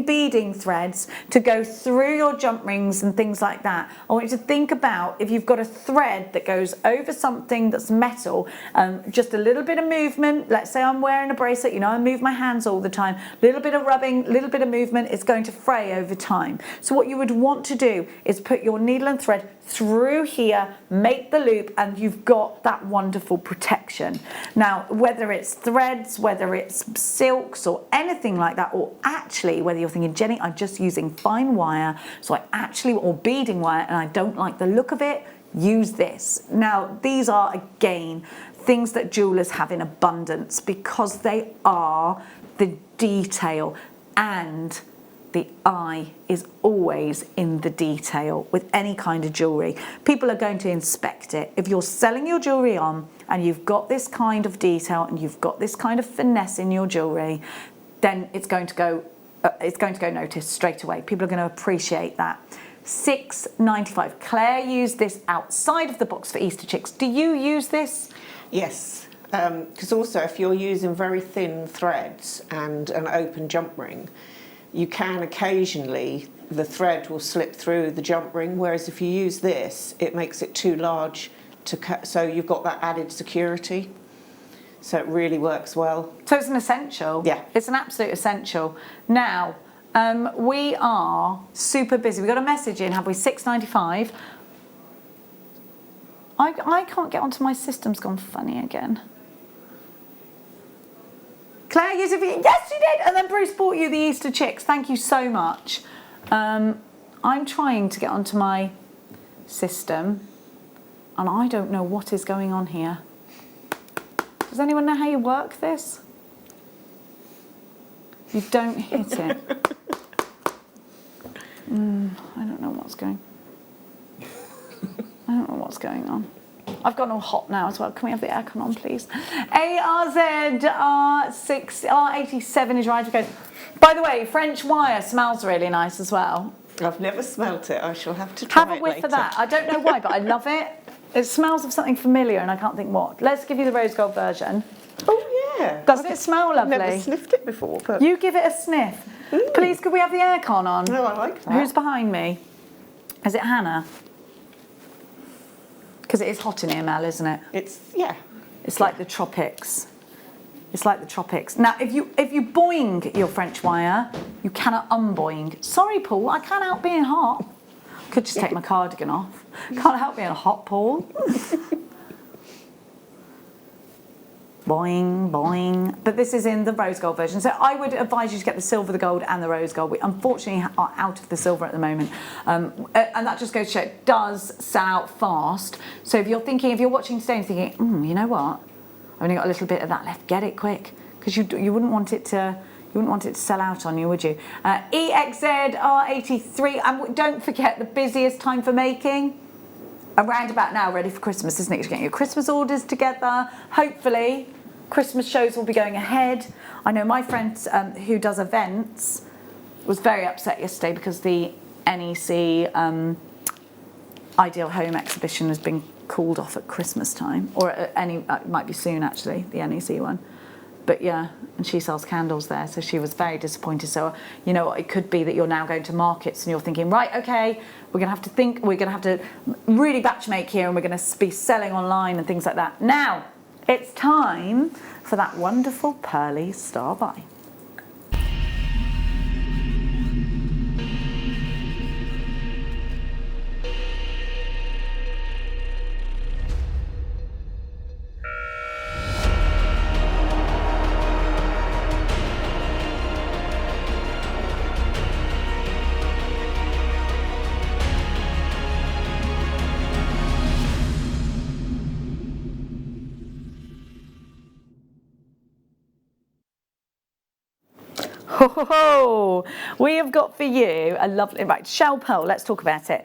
beading threads to go through your jump rings and things like that. I want you to think about if you've got a thread that goes over something that's metal, just a little bit of movement. Let's say I'm wearing a bracelet, you know, I move my hands all the time, little bit of rubbing, little bit of movement, it's going to fray over time. So what you would want to do is put your needle and thread through here, make the loop, and you've got that wonderful protection. Now, whether it's threads, whether it's silks or anything like that, or actually whether you're thinking, Jenny, I'm just using fine wire, or beading wire, and I don't like the look of it, use this. Now, these are, again, things that jewelers have in abundance because they are the detail, and the eye is always in the detail with any kind of jewellery. People are going to inspect it. If you're selling your jewellery on and you've got this kind of detail and you've got this kind of finesse in your jewellery, then it's going to go noticed straight away. People are going to appreciate that. £6.95. Claire used this outside of the box for Easter chicks. Do you use this? Yes, because also if you're using very thin threads and an open jump ring, you can occasionally, the thread will slip through the jump ring, whereas if you use this, it makes it too large to cut, so you've got that added security. So it really works well. So it's an essential. Yeah. It's an absolute essential. Now, we are super busy. We got a message in, have we? £6.95. I can't get onto my system's gone funny again. Claire, yes, you did. And then Bruce bought you the Easter chicks. Thank you so much. I'm trying to get onto my system, and I don't know what is going on here. Does anyone know how you work this? You don't hit it. I don't know what's going. I don't know what's going on. I've gone all hot now as well. Can we have the aircon on, please? ARZR87 is right. Okay. By the way, French wire smells really nice as well. I've never smelt it. I shall have to try it later. Have a whiff of that. I don't know why, but I love it. It smells of something familiar and I can't think what. Let's give you the rose gold version. Oh, yeah. Doesn't it smell lovely? I've never sniffed it before. But... You give it a sniff. Please, could we have the aircon on? No, I like that. Who's behind me? Is it Hannah? Because it is hot in here, Mel, isn't it? Yeah. It's like the tropics. It's like the tropics. Now, if you boing your French wire, you cannot unboing. Sorry, Paul, I can't help being hot. Could just take my cardigan off. Can't help being hot, Paul. Boing, boing. But this is in the rose gold version. So I would advise you to get the silver, the gold and the rose gold. We unfortunately are out of the silver at the moment. And that just goes to show it does sell out fast. So if you're watching today and thinking, you know what? I've only got a little bit of that left. Get it quick. Because you wouldn't want it to sell out on you, would you? EXZR83. And don't forget the busiest time for making. Around about now, ready for Christmas, isn't it? You're getting your Christmas orders together. Hopefully, Christmas shows will be going ahead. I know my friend who does events was very upset yesterday because the NEC Ideal Home exhibition has been called off at Christmas time, or it might be soon actually, the NEC one. But yeah, and she sells candles there, so she was very disappointed. So, you know, it could be that you're now going to markets and you're thinking, right, okay, we're going to have to really batch make here and we're going to be selling online and things like that. Now, it's time for that wonderful pearly star buy. Oh, we have got for you a lovely, right, shell pearl, let's talk about it.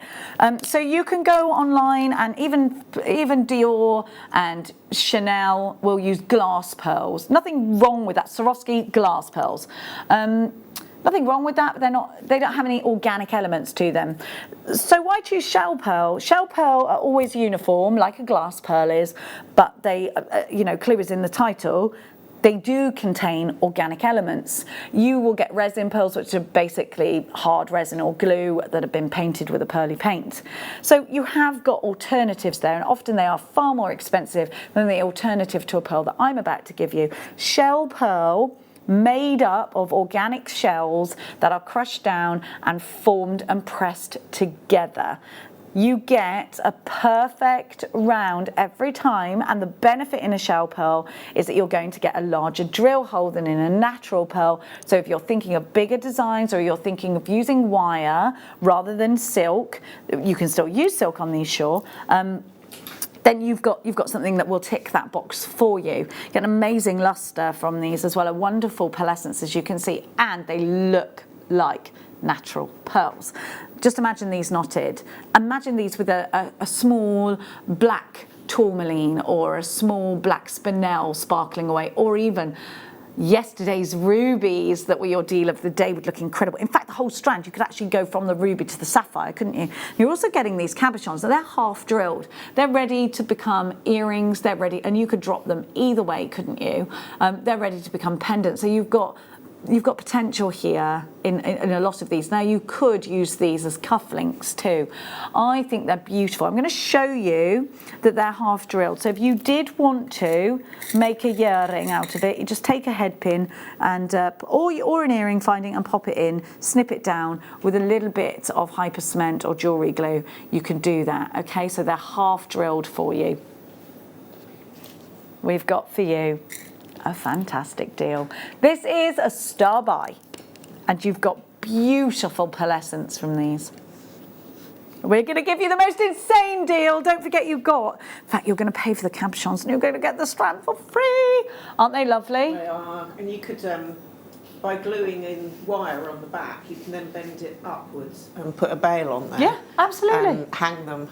So you can go online and even Dior and Chanel will use glass pearls. Nothing wrong with that, Swarovski glass pearls. Nothing wrong with that, but they don't have any organic elements to them. So why choose shell pearl? Shell pearl are always uniform, like a glass pearl is, but they, clue is in the title, they do contain organic elements. You will get resin pearls, which are basically hard resin or glue that have been painted with a pearly paint. So you have got alternatives there, and often they are far more expensive than the alternative to a pearl that I'm about to give you. Shell pearl, made up of organic shells that are crushed down and formed and pressed together. You get a perfect round every time, and the benefit in a shell pearl is that you're going to get a larger drill hole than in a natural pearl. So if you're thinking of bigger designs or you're thinking of using wire rather than silk, you can still use silk on these, sure. Then you've got something that will tick that box for you. You get an amazing luster from these as well, a wonderful pearlescence, as you can see, and they look like natural pearls. Just imagine these knotted. Imagine these with a small black tourmaline or a small black spinel sparkling away, or even yesterday's rubies that were your deal of the day would look incredible. In fact, the whole strand, you could actually go from the ruby to the sapphire, couldn't you? You're also getting these cabochons. Now, they're half drilled. They're ready to become earrings. They're ready, and you could drop them either way, couldn't you? They're ready to become pendants. So you've got potential here in a lot of these. Now, you could use these as cufflinks too. I think they're beautiful. I'm going to show you that they're half drilled. So if you did want to make a earring out of it, you just take a head pin and or an earring finding and pop it in, snip it down with a little bit of hyper cement or jewellery glue. You can do that, okay? So they're half drilled for you. We've got for you a fantastic deal. This is a star buy, and you've got beautiful pearlescence from these. We're going to give you the most insane deal. Don't forget in fact, you're going to pay for the cabochons and you're going to get the strand for free. Aren't they lovely? They are, and you could by gluing in wire on the back, you can then bend it upwards and put a bail on there. Yeah, absolutely. And hang them,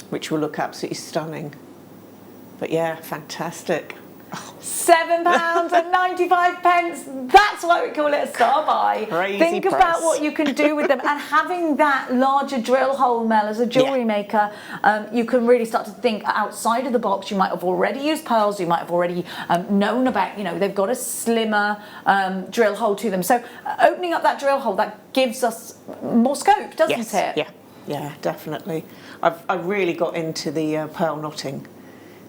which will look absolutely stunning. But yeah, fantastic. £7.95. That's why we call it a star buy. Crazy Think price. about what you can do with them, and having that larger drill hole, Mel, as a jewellery maker, you can really start to think outside of the box. You might have already used pearls. You might have already known about, they've got a slimmer drill hole to them. So opening up that drill hole, that gives us more scope, doesn't it? Yeah, definitely. I've really got into the pearl knotting.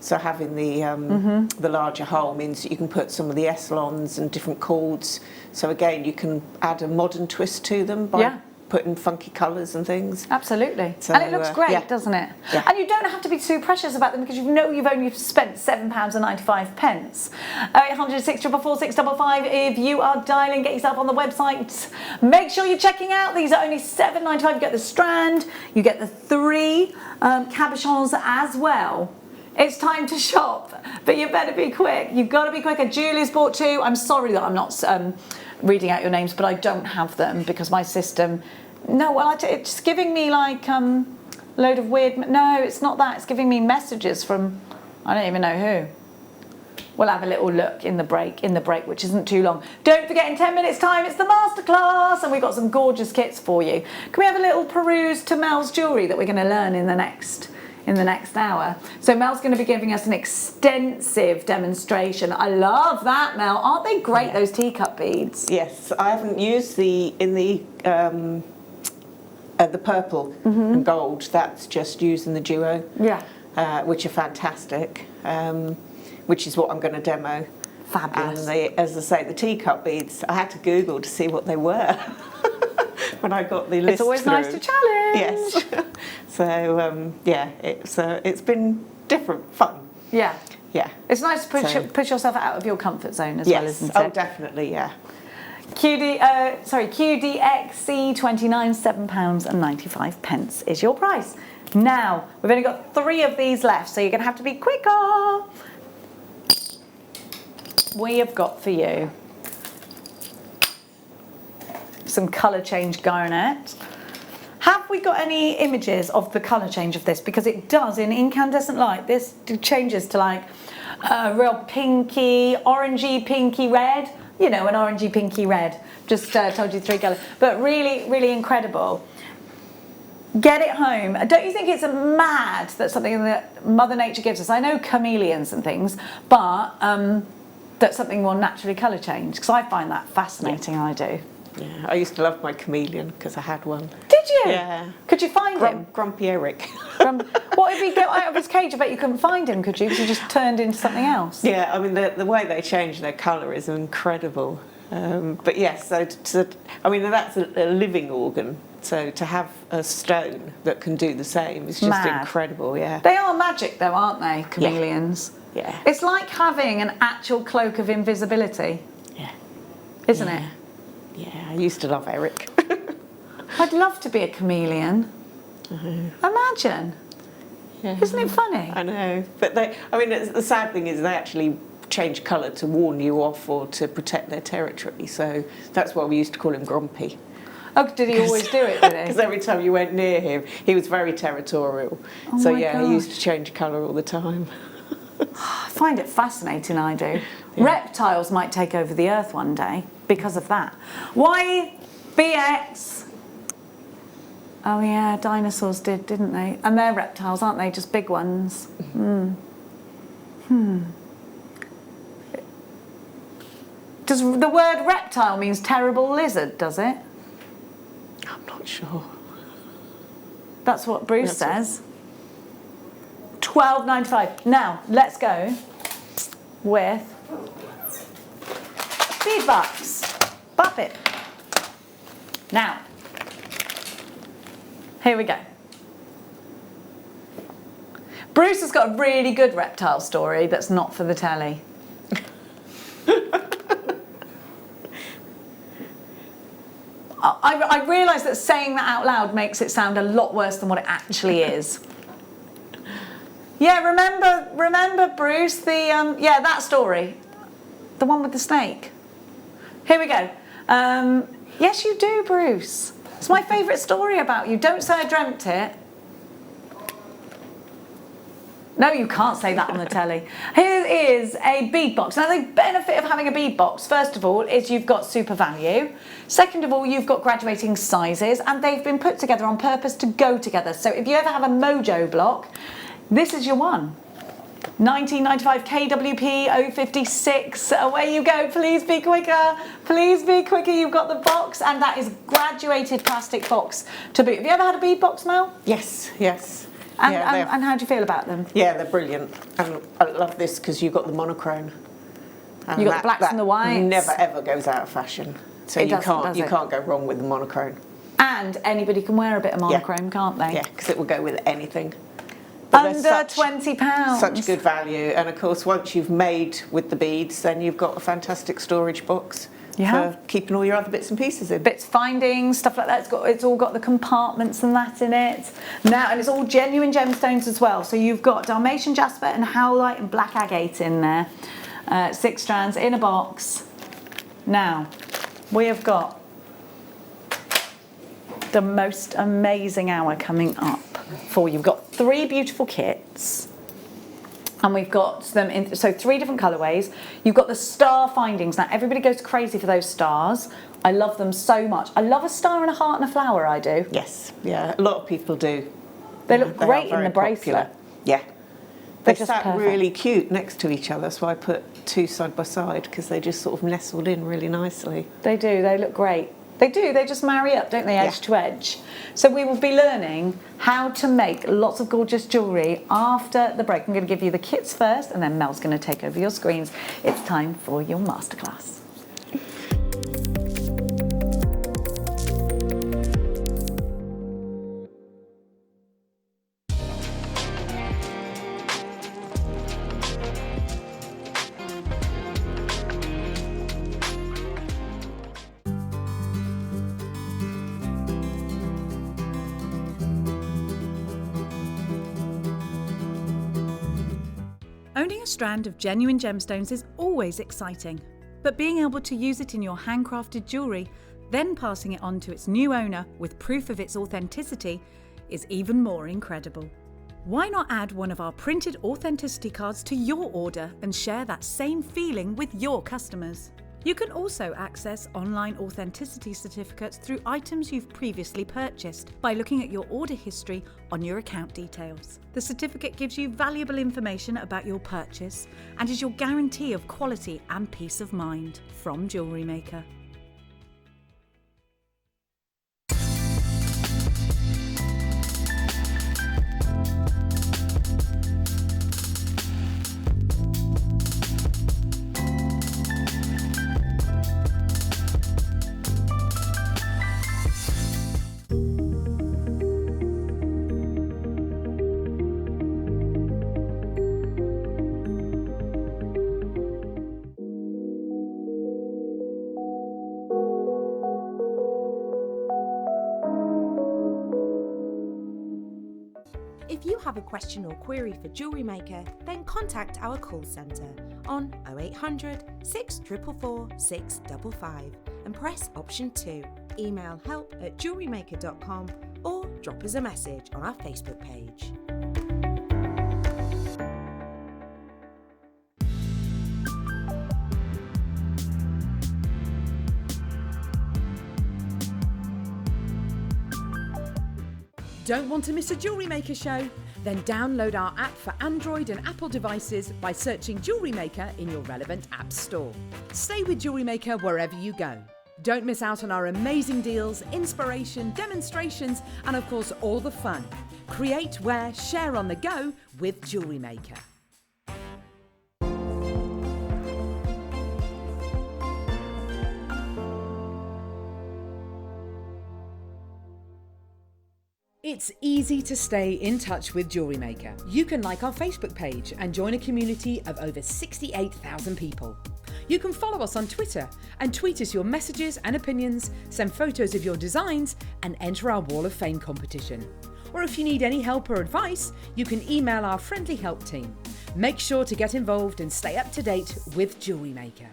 So having the larger hole means that you can put some of the S-lons and different cords. So again, you can add a modern twist to them by putting funky colours and things. Absolutely. So, and it looks great, doesn't it? Yeah. And you don't have to be too precious about them because you've only spent £7.95. 0800 644 655. If you are dialing, get yourself on the website. Make sure you're checking out. These are only £7.95. You get the strand, you get the 3 cabochons as well. It's time to shop, but you better be quick. You've got to be quick. Julie's bought 2. I'm sorry that I'm not reading out your names, but I don't have them because my system... No, well, it's giving me like load of weird... No, it's not that. It's giving me messages from... I don't even know who. We'll have a little look in the break, which isn't too long. Don't forget, in 10 minutes' time, it's the Masterclass, and we've got some gorgeous kits for you. Can we have a little peruse to Mel's jewellery that we're going to learn in the next hour? So Mel's going to be giving us an extensive demonstration. I love that, Mel. Aren't they great, those teacup beads? Yes, I haven't used the purple and gold. That's just using the duo, which are fantastic, which is what I'm going to demo. Fabulous. And as I say, the teacup beads, I had to Google to see what they were when I got the list. It's always through. nice to challenge. Yes. So it's been different, fun. Yeah. Yeah. It's nice to push yourself out of your comfort zone as well, isn't it? Oh, definitely, yeah. QDXC 29, £7.95 is your price. Now, we've only got 3 of these left, so you're going to have to be quicker. We have got for you some colour change garnet. Have we got any images of the colour change of this? Because it does, in incandescent light, this changes to like a real pinky, orangey, pinky red. An orangey, pinky red. Just told you 3 colours. But really, really incredible. Get it home. Don't you think it's mad that something that Mother Nature gives us? I know chameleons and things, but that something will naturally colour change. Because I find that fascinating, I do. Yeah, I used to love my chameleon because I had one. Did you? Yeah. Could you find him? Grumpy Eric. What if he got out of his cage? I bet you couldn't find him, could you? Because he just turned into something else. Yeah, I mean, the way they change their colour is incredible. But yes, that's a living organ. So to have a stone that can do the same is just incredible, yeah. They are magic though, aren't they, chameleons? Yeah. It's like having an actual cloak of invisibility. Yeah. Isn't it? Yeah, I used to love Eric. I'd love to be a chameleon. Imagine. Yeah. Isn't it funny? I know. But the sad thing is they actually change colour to warn you off or to protect their territory. So that's why we used to call him Grumpy. Oh, did he always do it, did he? Because every time you went near him, he was very territorial. Oh so my gosh. he used to change colour all the time. I find it fascinating, I do. Yeah. Reptiles might take over the earth one day because of that. YBX. Oh yeah, dinosaurs did, didn't they? And they're reptiles, aren't they? Just big ones. Does the word reptile means terrible lizard, does it? I'm not sure. That's what Bruce says. £12.95. Now, let's go with bead bucks. Bop it. Now, here we go. Bruce has got a really good reptile story that's not for the telly. I realise that saying that out loud makes it sound a lot worse than what it actually is. Yeah, remember Bruce, that story? The one with the snake. Here we go. Yes, you do, Bruce. It's my favourite story about you. Don't say I dreamt it. No, you can't say that on the telly. Here is a bead box. Now, the benefit of having a bead box, first of all, is you've got super value. Second of all, you've got graduating sizes, and they've been put together on purpose to go together. So if you ever have a mojo block, this is your one. 1995 KWP 056. Away you go. Please be quicker. Please be quicker. You've got the box, and that is graduated plastic box to boot. Have you ever had a bead box, Mel? Yes, yes. And how do you feel about them? Yeah, they're brilliant. And I love this because you've got the monochrome. And You've got the blacks and the whites. Never ever goes out of fashion. So you can't go wrong with the monochrome. And anybody can wear a bit of monochrome, can't they? Yeah, because it will go with anything. But under £20. Such good value. And of course, once you've made with the beads, then you've got a fantastic storage box for keeping all your other bits and pieces in. Bits finding, stuff like that. It's all got the compartments and that in it. Now, and it's all genuine gemstones as well. So you've got Dalmatian jasper and howlite and black agate in there. 6 strands in a box. Now, we have got the most amazing hour coming up for you. We've got 3 beautiful kits. And we've got them in, so 3 different colourways. You've got the star findings. Now, everybody goes crazy for those stars. I love them so much. I love a star and a heart and a flower, I do. Yes, yeah, a lot of people do. They look great in the bracelet. Yeah. They just sat perfect. really cute next to each other, so I put 2 side by side because they just sort of nestled in really nicely. They do, they look great. They do, they just marry up, don't they, edge to edge. So we will be learning how to make lots of gorgeous jewellery after the break. I'm going to give you the kits first, and then Mel's going to take over your screens. It's time for your masterclass. Owning a strand of genuine gemstones is always exciting, but being able to use it in your handcrafted jewellery, then passing it on to its new owner with proof of its authenticity, is even more incredible. Why not add one of our printed authenticity cards to your order and share that same feeling with your customers? You can also access online authenticity certificates through items you've previously purchased by looking at your order history on your account details. The certificate gives you valuable information about your purchase and is your guarantee of quality and peace of mind from Jewellery Maker. If you have a question or query for Jewellery Maker, then contact our call centre on 0800 644 655 and press option 2. Email help@jewellerymaker.com or drop us a message on our Facebook page. Don't want to miss a Jewellery Maker show? Then download our app for Android and Apple devices by searching Jewellery Maker in your relevant app store. Stay with Jewellery Maker wherever you go. Don't miss out on our amazing deals, inspiration, demonstrations, and of course all the fun. Create, wear, share on the go with Jewellery Maker. It's easy to stay in touch with Jewellery Maker. You can like our Facebook page and join a community of over 68,000 people. You can follow us on Twitter and tweet us your messages and opinions, send photos of your designs, and enter our Wall of Fame competition. Or if you need any help or advice, you can email our friendly help team. Make sure to get involved and stay up to date with Jewellery Maker.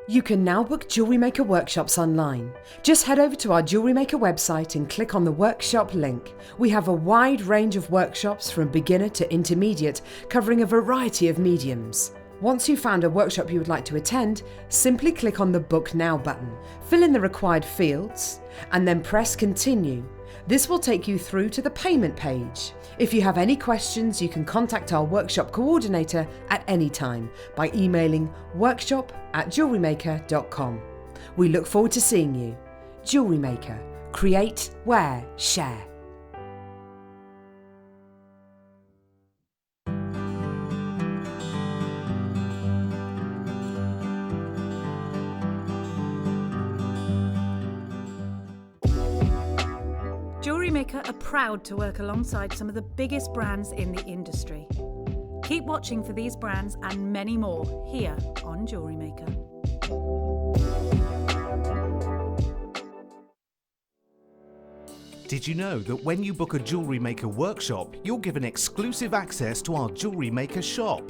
You can now book Jewellery Maker workshops online. Just head over to our Jewellery Maker website and click on the workshop link. We have a wide range of workshops from beginner to intermediate, covering a variety of mediums. Once you've found a workshop you would like to attend, simply click on the Book Now button, fill in the required fields, and then press Continue. This will take you through to the payment page. If you have any questions, you can contact our workshop coordinator at any time by emailing workshop@jewellerymaker.com. We look forward to seeing you. Jewellery Maker. Create, wear, share. Jewellery Maker are proud to work alongside some of the biggest brands in the industry. Keep watching for these brands and many more here on Jewellery Maker. Did you know that when you book a Jewellery Maker workshop, you're given exclusive access to our Jewellery Maker shop?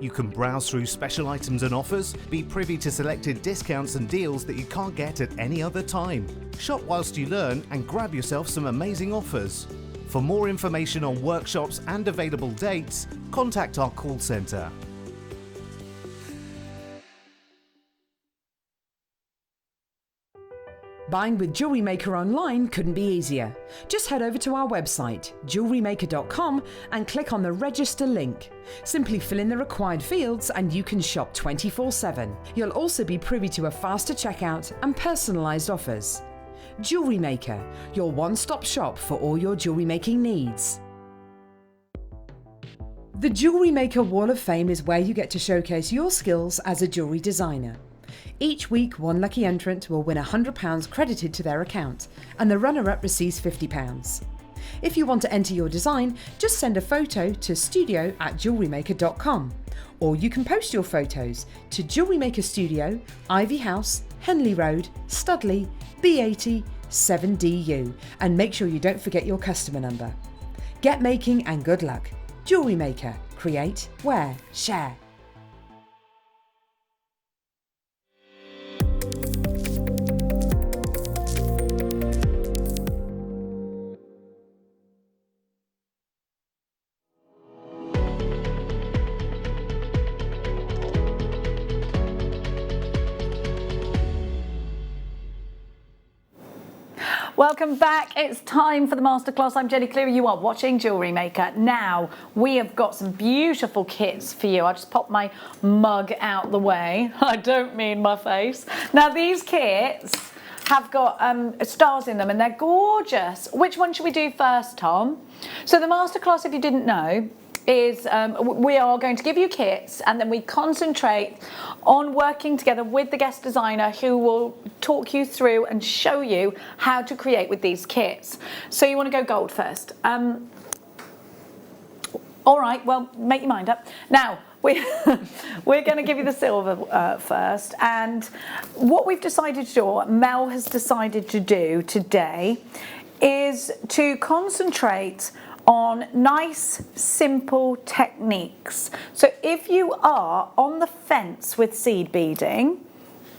You can browse through special items and offers, be privy to selected discounts and deals that you can't get at any other time. Shop whilst you learn and grab yourself some amazing offers. For more information on workshops and available dates, contact our call centre. Buying with Jewellery Maker online couldn't be easier. Just head over to our website, JewelleryMaker.com, and click on the register link. Simply fill in the required fields and you can shop 24/7. You'll also be privy to a faster checkout and personalised offers. Jewellery Maker, your one-stop shop for all your jewellery making needs. The Jewellery Maker Wall of Fame is where you get to showcase your skills as a jewellery designer. Each week, one lucky entrant will win £100 credited to their account, and the runner-up receives £50. If you want to enter your design, just send a photo to studio@jewellerymaker.com, or you can post your photos to Jewellery Maker Studio, Ivy House, Henley Road, Studley, B80 7DU, and make sure you don't forget your customer number. Get making and good luck. Jewellery Maker. Create, wear, share. Welcome back. It's time for the Masterclass. I'm Jenny Cleary. You are watching Jewellery Maker. Now, we have got some beautiful kits for you. I'll just pop my mug out the way. I don't mean my face. Now, these kits have got stars in them and they're gorgeous. Which one should we do first, Tom? So the Masterclass, if you didn't know, is we are going to give you kits and then we concentrate on working together with the guest designer who will talk you through and show you how to create with these kits. So you want to go gold first. All right, well, make your mind up. Now, we're going to give you the silver first. And what we've decided to do, what Mel has decided to do today, is to concentrate on nice, simple techniques. So if you are on the fence with seed beading,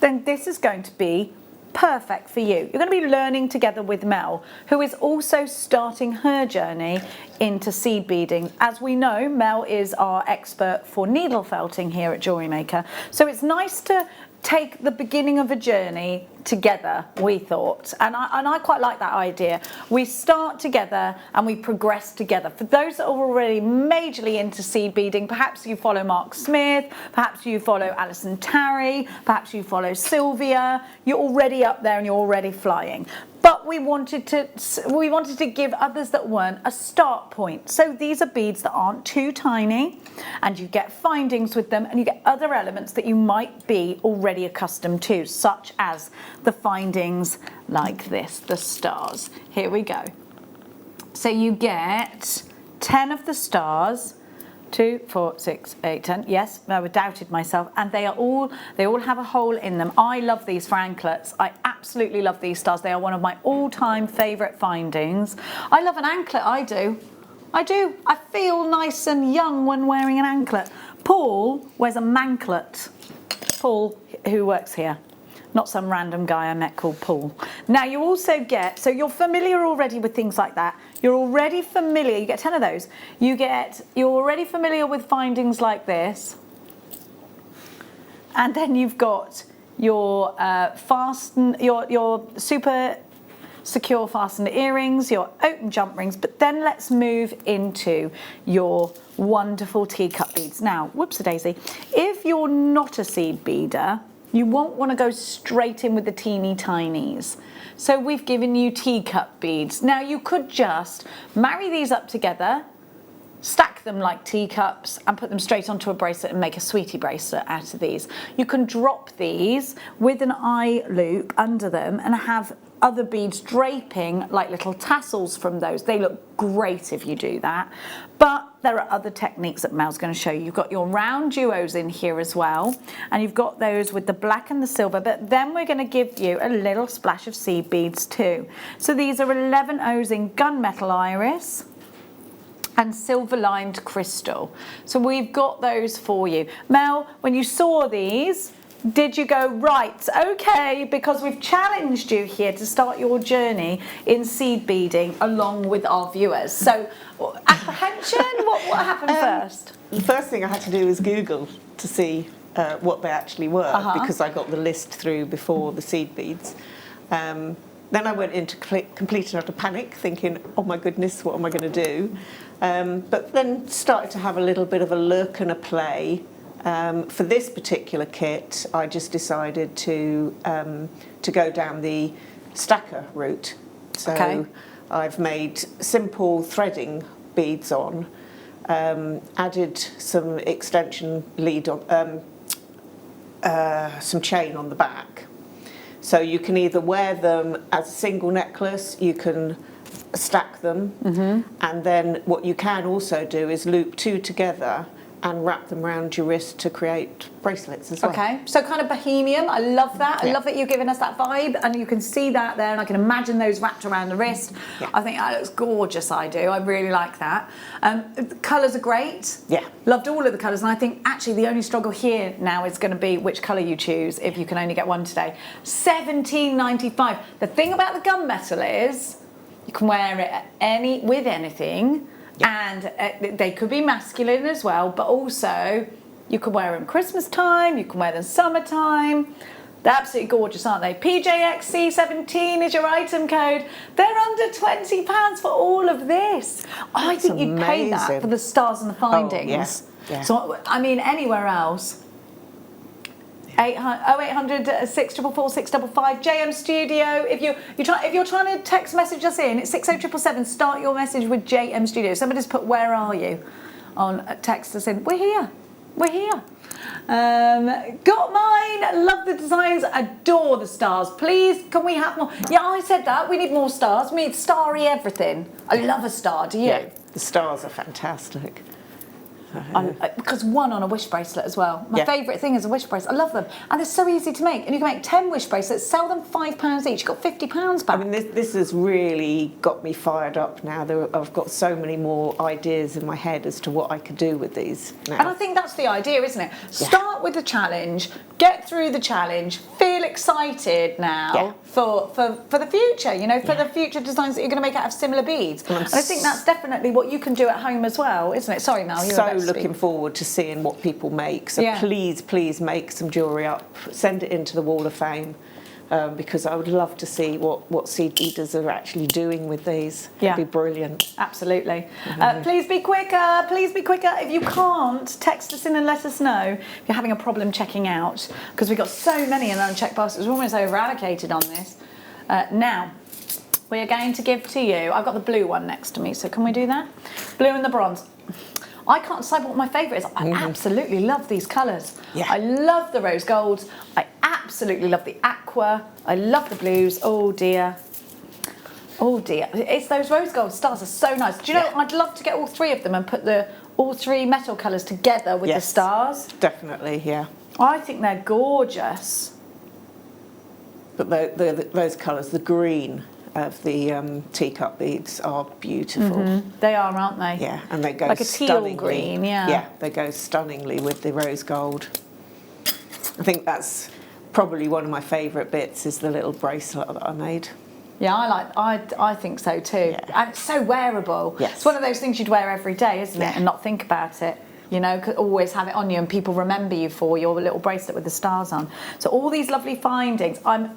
then this is going to be perfect for you. You're going to be learning together with Mel, who is also starting her journey into seed beading. As we know, Mel is our expert for needle felting here at Jewellery Maker. So it's nice to take the beginning of a journey together, we thought, and I quite like that idea. We start together and we progress together. For those that are already majorly into seed beading, perhaps you follow Mark Smith, perhaps you follow Alison Tarry, perhaps you follow Sylvia, you're already up there and you're already flying. But we wanted to give others that weren't a start point. So these are beads that aren't too tiny, and you get findings with them, and you get other elements that you might be already accustomed to, such as the findings like this, the stars. Here we go. So you get 10 of the stars. 2, 4, 6, 8, 10. Yes, I doubted myself, and they all have a hole in them. I love these for anklets. I absolutely love these stars. They are one of my all-time favourite findings. I love an anklet. I do. I feel nice and young when wearing an anklet. Paul wears a manklet. Paul who works here. Not some random guy I met called Paul. Now you also get, so you're familiar already with things like that. You're already familiar, you get 10 of those. You're already familiar with findings like this. And then you've got your your super secure fastened earrings, your open jump rings, but then let's move into your wonderful teacup beads. Now, whoops-a-daisy, if you're not a seed beader, you won't want to go straight in with the teeny tinies. So we've given you teacup beads. Now you could just marry these up together, stack them like teacups and put them straight onto a bracelet and make a sweetie bracelet out of these. You can drop these with an eye loop under them and have other beads draping like little tassels from those. They look great if you do that. But there are other techniques that Mel's going to show you. You've got your round duos in here as well, and you've got those with the black and the silver, but then we're going to give you a little splash of seed beads too. So these are 11 O's in gunmetal iris and silver lined crystal. So we've got those for you. Mel, when you saw these, did you go, right, okay, because we've challenged you here to start your journey in seed beading along with our viewers. So apprehension, what happened first? The first thing I had to do was Google to see what they actually were, because I got the list through before the seed beads. Then I went into complete and utter panic, thinking, oh my goodness, what am I going to do? But then started to have a little bit of a look and a play. For this particular kit, I just decided to go down the stacker route. So I've made simple threading beads on, added some extension lead on, some chain on the back. So you can either wear them as a single necklace, you can stack them, and then what you can also do is loop two together and wrap them around your wrist to create bracelets as well. Okay, so kind of bohemian. I love that. I love that you're giving us that vibe, and you can see that there, and I can imagine those wrapped around the wrist. I think that looks gorgeous. I do. I really like that. The colours are great. Loved all of the colours, and I think actually the only struggle here now is going to be which colour you choose if you can only get one today. $17.95. The thing about the gunmetal is you can wear it with anything. And they could be masculine as well, but also you can wear them Christmas time, you can wear them summertime. They're absolutely gorgeous, aren't they? PJXC17 is your item code. They're under £20 for all of this. I think you'd pay that for the stars and the findings. So, I mean, anywhere else. 0800 644 655 JM Studio. If you're trying to text message us in, it's 60777. Start your message with JM Studio. Somebody's put "Where are you?" on text us in. We're here. We're here. Got mine. Love the designs. Adore the stars. Please, can we have more? Yeah, I said that. We need more stars. We need starry everything. I love a star. Do you? Yeah, the stars are fantastic. Because one on a wish bracelet as well. My favourite thing is a wish bracelet. I love them. And they're so easy to make. And you can make 10 wish bracelets, sell them £5 each. You've got £50 back. I mean, this has really got me fired up now. I've got so many more ideas in my head as to what I could do with these now. And I think that's the idea, isn't it? Start with the challenge, get through the challenge, feel excited now for the future, you know, for the future designs that you're going to make out of similar beads. And I think that's definitely what you can do at home as well, isn't it? Sorry, Mel, you're looking forward to seeing what people make. So please make some jewellery up. Send it into the Wall of Fame, because I would love to see what seed beaders are actually doing with these. It'd be brilliant. Absolutely. Please be quicker. Please be quicker. If you can't, text us in and let us know if you're having a problem checking out, because we've got so many in unchecked baskets. We're almost over allocated on this. Now, we are going to give to you, I've got the blue one next to me, so can we do that? Blue and the bronze. I can't decide what my favourite is. I absolutely love these colours. I love the rose golds. I absolutely love the aqua. I love the blues. Oh dear. Oh dear. It's those rose gold stars are so nice. Do you know, I'd love to get all three of them and put all three metal colours together with the stars. Definitely, yeah. I think they're gorgeous. But those colours, the green of the teacup beads are beautiful. They are, aren't they? Yeah, and they go like a teal stunningly. green, Yeah, they go stunningly with the rose gold. I think that's probably one of my favourite bits is the little bracelet that I made. Yeah, I think so too. Yeah. And it's so wearable. Yes. It's one of those things you'd wear every day, isn't it? And not think about it. You know, could always have it on you and people remember you for your little bracelet with the stars on. So all these lovely findings. I'm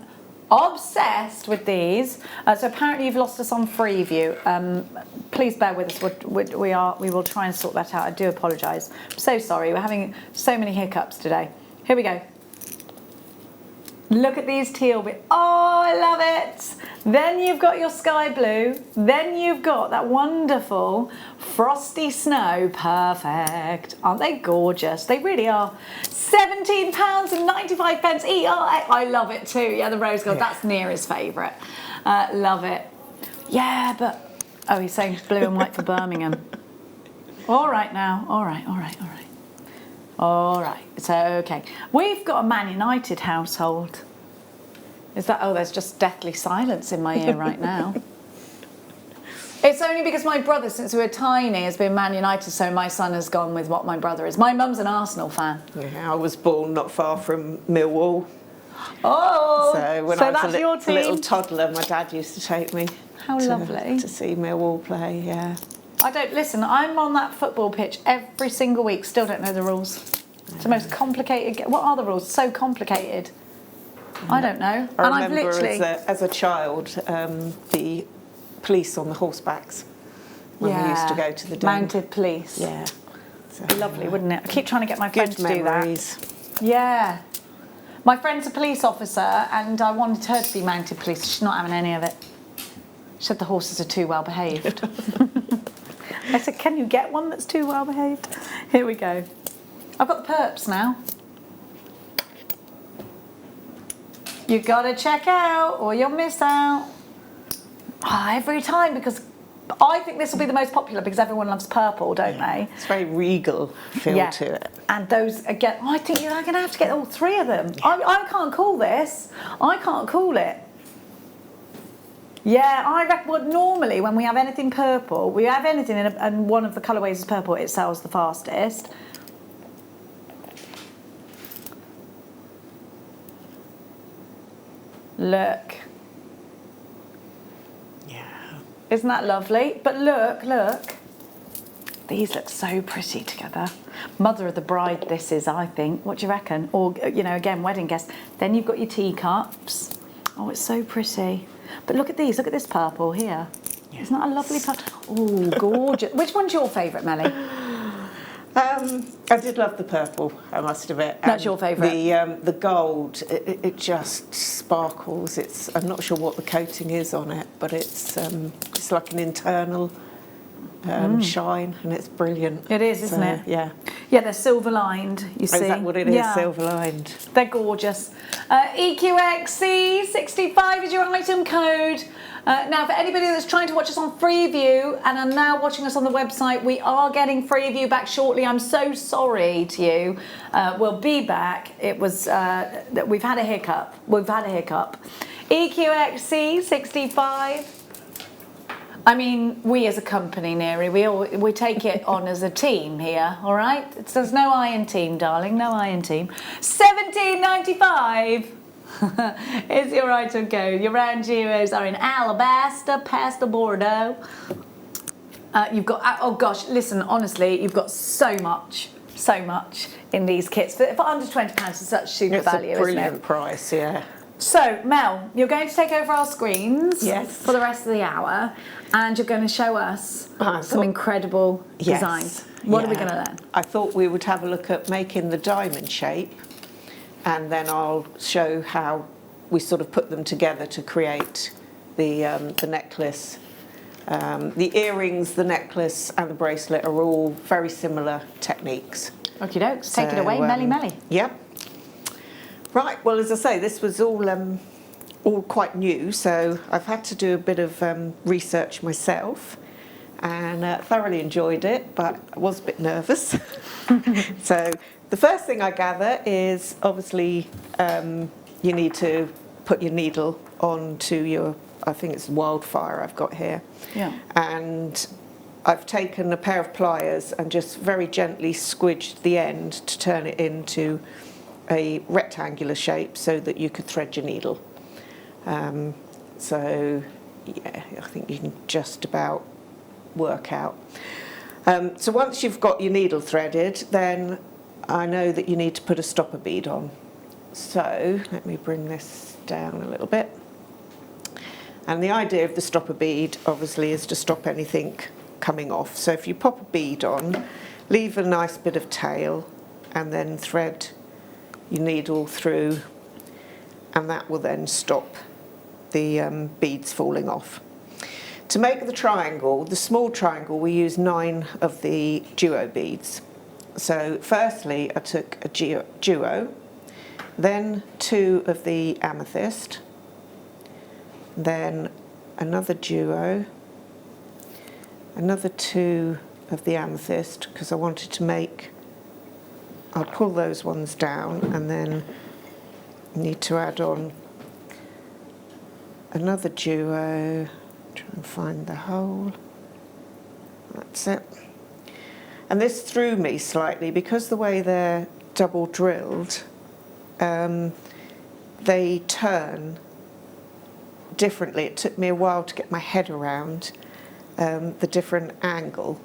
obsessed with these. So apparently you've lost us on Freeview. Please bear with us. We will try and sort that out. I do apologise. I'm so sorry. We're having so many hiccups today. Here we go. Look at these teal bits. Oh, I love it. Then you've got your sky blue. Then you've got that wonderful frosty snow. Perfect. Aren't they gorgeous? They really are. £17.95 ERA. I love it too. Yeah, the rose gold. That's Neera's favourite. Love it. Yeah, but... Oh, he's saying blue and white for Birmingham. All right now. All right. All right, it's okay. We've got a Man United household. Is that? Oh, there's just deathly silence in my ear right now. It's only because my brother, since we were tiny, has been Man United, so my son has gone with what my brother is. My mum's an Arsenal fan. Yeah, I was born not far from Millwall. Oh, so when I was that's your a team? little toddler, my dad used to take me. How lovely. To see Millwall play, yeah. I don't listen. I'm on that football pitch every single week. Still don't know the rules. It's the most complicated. What are the rules? So complicated. I don't know. I remember as a child the police on the horsebacks when we used to go to the den. Mounted police. Yeah. So, It'd be lovely, wouldn't it? I keep trying to get my friend to do memories. that. Yeah. My friend's a police officer, and I wanted her to be mounted police. She's not having any of it. She said the horses are too well behaved. I said, can you get one that's too well behaved? Here we go. I've got the perps now. You've got to check out or you'll miss out. Every time, because I think this will be the most popular because everyone loves purple, don't they? It's very regal feel to it. And those, again, I think you're going to have to get all three of them. I can't call this. I can't call it. Yeah, I reckon, well, normally when we have anything purple, we have anything and one of the colourways is purple, it sells the fastest. Look. Yeah. Isn't that lovely? But look. These look so pretty together. Mother of the bride this is, I think. What do you reckon? Or, you know, again, wedding guests. Then you've got your teacups. Oh, it's so pretty. But look at these. Look at this purple here. Yes. Isn't that a lovely purple? Oh, gorgeous. Which one's your favourite, Melly? I did love the purple, I must admit. That's your favourite? The gold, it just sparkles. I'm not sure what the coating is on it, but it's like an internal shine, and it's brilliant. It is, isn't it? Yeah. Yeah, they're silver lined, you see. Is that what it is? Silver lined. They're gorgeous. EQXC65 is your item code. Now, for anybody that's trying to watch us on Freeview and are now watching us on the website, we are getting Freeview back shortly. I'm so sorry to you. We'll be back. It was we've had a hiccup. EQXC65. I mean, we as a company, Neary, we take it on as a team here, all right? There's no I in team, darling, no I in team. $17.95 is your item code. Your round geos are in Alabaster, Pastel Bordeaux. You've got, oh gosh, listen, honestly, you've got so much in these kits. For under £20, it's such super value, isn't it? It's a brilliant price, yeah. So, Mel, you're going to take over our screens for the rest of the hour, and you're going to show us some incredible designs. What are we going to learn? I thought we would have a look at making the diamond shape, and then I'll show how we sort of put them together to create the necklace. The earrings, the necklace, and the bracelet are all very similar techniques. Okie dokes, take it away, Melly. Yep. Right, well, as I say, this was all quite new, so I've had to do a bit of research myself, and thoroughly enjoyed it, but I was a bit nervous. So the first thing I gather is obviously you need to put your needle onto your, I think it's Wildfire I've got here. Yeah. And I've taken a pair of pliers and just very gently squidged the end to turn it into a rectangular shape so that you could thread your needle. So yeah, I think you can just about work out. So once you've got your needle threaded, then I know that you need to put a stopper bead on. So let me bring this down a little bit. And the idea of the stopper bead obviously is to stop anything coming off. So if you pop a bead on, leave a nice bit of tail and then thread your needle through, and that will then stop the beads falling off. To make the triangle, the small triangle, we use 9 of the duo beads. So firstly I took a duo, then 2 of the amethyst, then another duo, another 2 of the amethyst, because I wanted to make, I'll pull those ones down and then need to add on another duo, try and find the hole, that's it. And this threw me slightly because the way they're double drilled, they turn differently. It took me a while to get my head around the different angle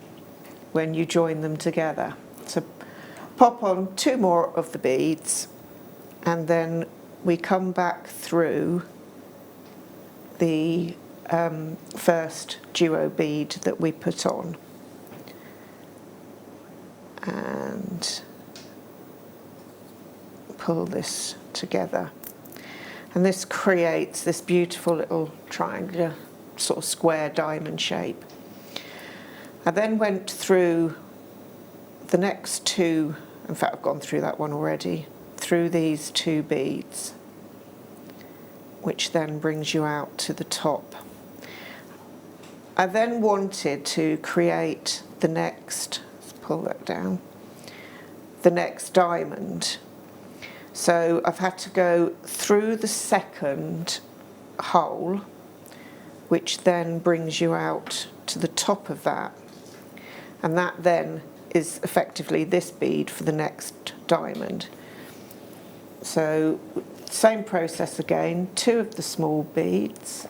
when you join them together. So pop on 2 more of the beads and then we come back through the first duo bead that we put on and pull this together, and this creates this beautiful little triangular sort of square diamond shape. I then went through the next 2, in fact I've gone through that one already, through these 2 beads, which then brings you out to the top. I then wanted to create the next, let's pull that down, the next diamond. So I've had to go through the second hole, which then brings you out to the top of that. And that then is effectively this bead for the next diamond. So same process again, 2 of the small beads,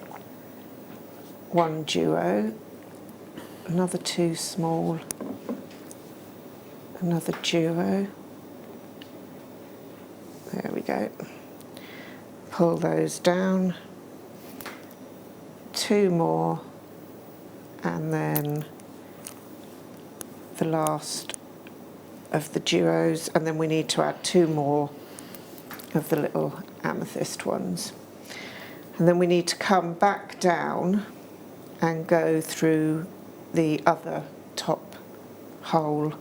1 duo, another 2 small, another duo. There we go. Pull those down, 2 more, and then the last of the duos, and then we need to add 2 more of the little amethyst ones. And then we need to come back down and go through the other top hole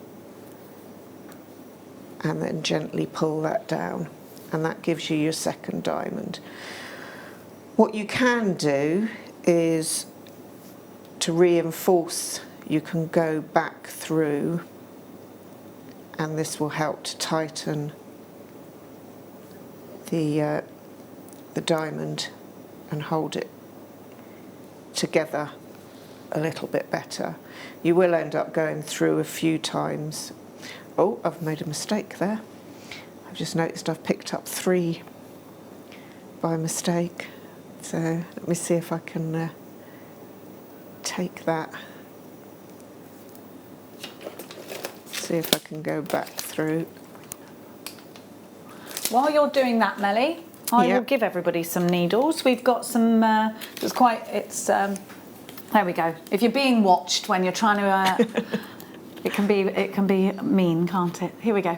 and then gently pull that down, and that gives you your second diamond. What you can do is to reinforce, you can go back through, and this will help to tighten the diamond and hold it together a little bit better. You will end up going through a few times. Oh, I've made a mistake there. I've just noticed I've picked up 3 by mistake. So let me see if I can take that. See if I can go back through. While you're doing that, Melly, I will give everybody some needles. We've got some, there we go. If you're being watched when you're trying to, it can be mean, can't it? Here we go.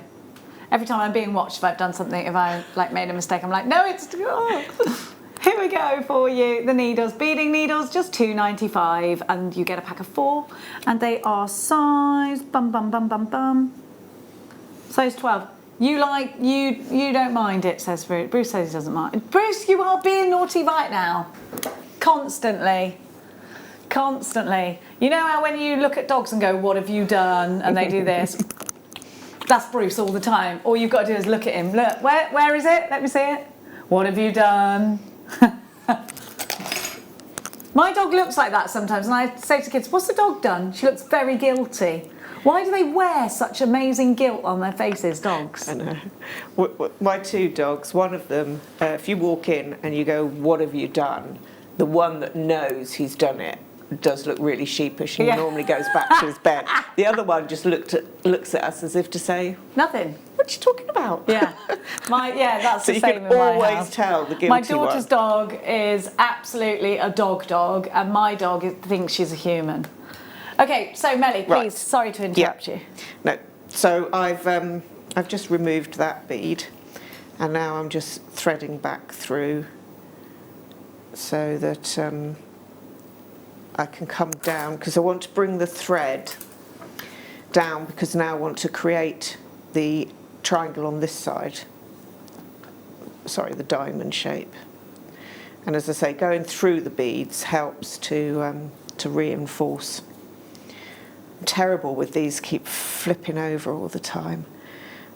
Every time I'm being watched, if I've done something, if I made a mistake, I'm like, no, it's, oh. Here we go for you, the needles. Beading needles, just £2.95, and you get a pack of 4, and they are size, size 12. You don't mind it, says Bruce. Bruce says he doesn't mind. Bruce, you are being naughty right now. Constantly. You know how when you look at dogs and go, what have you done? And they do this. That's Bruce all the time. All you've got to do is look at him. Look, where is it? Let me see it. What have you done? My dog looks like that sometimes, and I say to kids, what's the dog done? She looks very guilty. Why do they wear such amazing guilt on their faces, dogs? I know. My two dogs, one of them, if you walk in and you go, what have you done? The one that knows he's done it does look really sheepish and normally goes back to his bed. The other one just looks at us as if to say, Nothing. what are you talking about? Yeah, that's So the you same can in my always house. tell the guilty My daughter's one. dog is absolutely a dog, and my dog thinks she's a human. Okay, so Melly, please, Right. sorry to interrupt you. No, so I've just removed that bead, and now I'm just threading back through so that I can come down, because I want to bring the thread down, because now I want to create the triangle on this side. Sorry, the diamond shape. And as I say, going through the beads helps to reinforce. I'm terrible with these, keep flipping over all the time.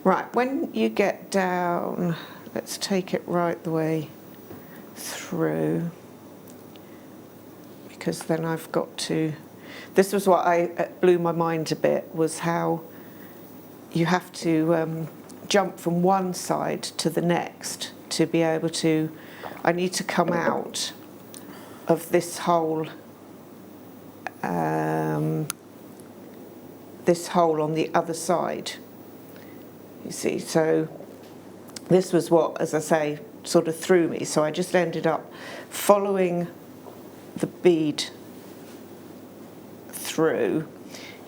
Right, when you get down, let's take it right the way through, because then I've got to, this was what blew my mind a bit, was how you have to jump from one side to the next to be able to, I need to come out of this hole on the other side, you see. So this was what, as I say, sort of threw me. So I just ended up following the bead through.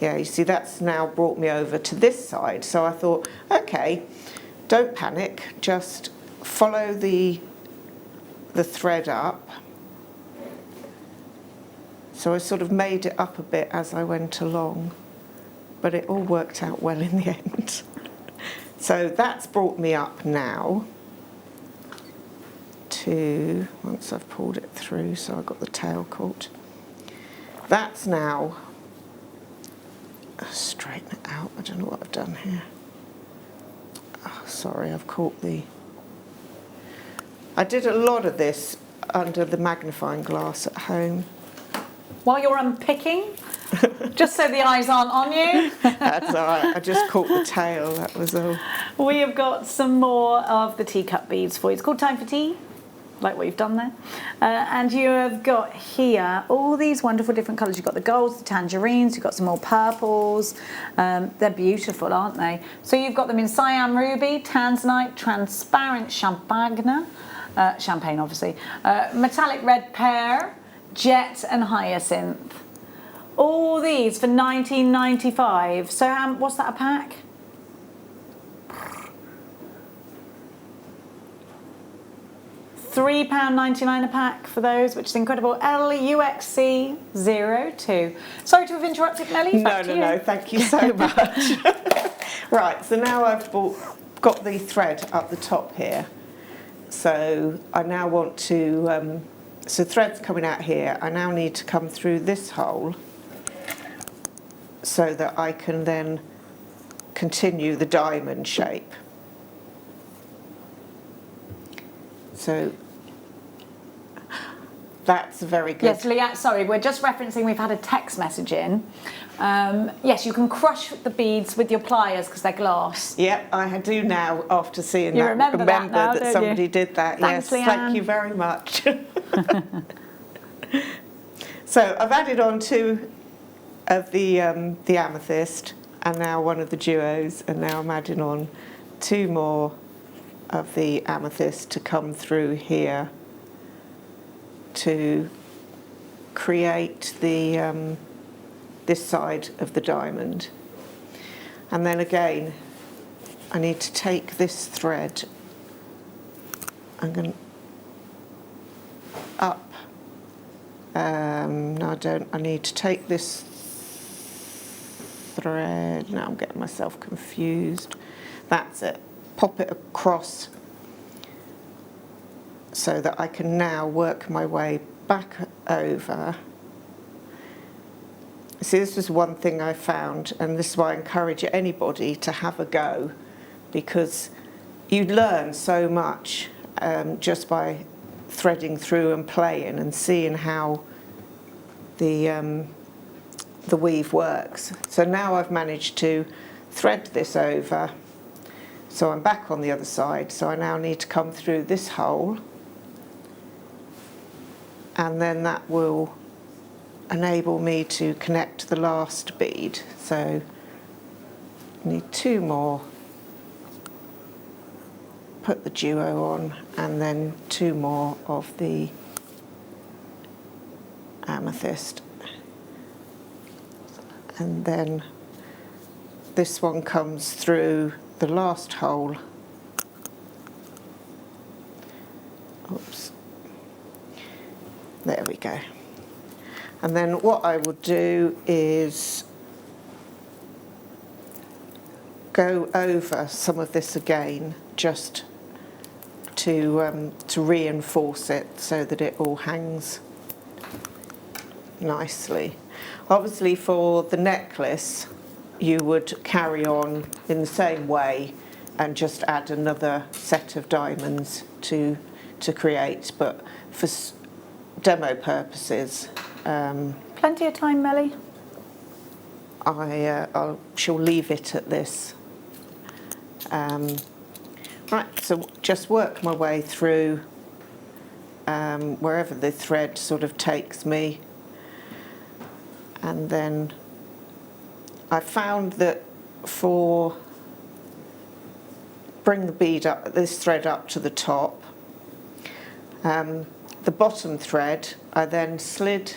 Yeah, you see, that's now brought me over to this side. So I thought, okay, don't panic, just follow the thread up. So I sort of made it up a bit as I went along, but it all worked out well in the end. So that's brought me up now to, once I've pulled it through, so I've got the tail caught. That's now, straighten it out, I don't know what I've done here. Oh, sorry, I've caught I did a lot of this under the magnifying glass at home. While you're unpicking, just so the eyes aren't on you. That's all right, I just caught the tail, that was all. We have got some more of the teacup beads for you. It's called Time for Tea, like what you've done there. And you have got here all these wonderful different colours. You've got the golds, the tangerines, you've got some more purples. They're beautiful, aren't they? So you've got them in cyan ruby, tanzanite, transparent champagne, champagne obviously, metallic red pear, jet and hyacinth. All these for $19.95. So what's that a pack? £3.99 a pack for those, which is incredible. LUXC02. Sorry to have interrupted, Melly. No, thank you so much. Right, so now I've got the thread up the top here. So I now want to, so thread's coming out here. I now need to come through this hole so that I can then continue the diamond shape. So that's very good. Yes, Leanne, sorry, we're just referencing, we've had a text message in. Yes, you can crush the beads with your pliers because they're glass. Yep, I do now after seeing You that. remember that now, don't somebody you? did that. Thanks, yes, Leanne. thank you very much. So I've added on two of the amethyst and now one of the duos, and now I'm adding on two more of the amethyst to come through here to create the this side of the diamond. And then again, I need to take this thread, I'm going up, no I don't, I need to take this thread, now I'm getting myself confused, that's it, pop it across so that I can now work my way back over. See, this was one thing I found, and this is why I encourage anybody to have a go, because you learn so much just by threading through and playing and seeing how the weave works. So now I've managed to thread this over, so I'm back on the other side. So I now need to come through this hole, and then that will enable me to connect the last bead. So I need 2 more, put the duo on, and then 2 more of the amethyst. And then this one comes through the last hole. Oops. There we go. And then what I will do is go over some of this again, just to reinforce it so that it all hangs nicely. Obviously for the necklace you would carry on in the same way and just add another set of diamonds to create, but for demo purposes Plenty of time, Melly? I shall leave it at this. Right, so just work my way through wherever the thread sort of takes me, and then I found that bring the bead up, this thread up to the top, the bottom thread I then slid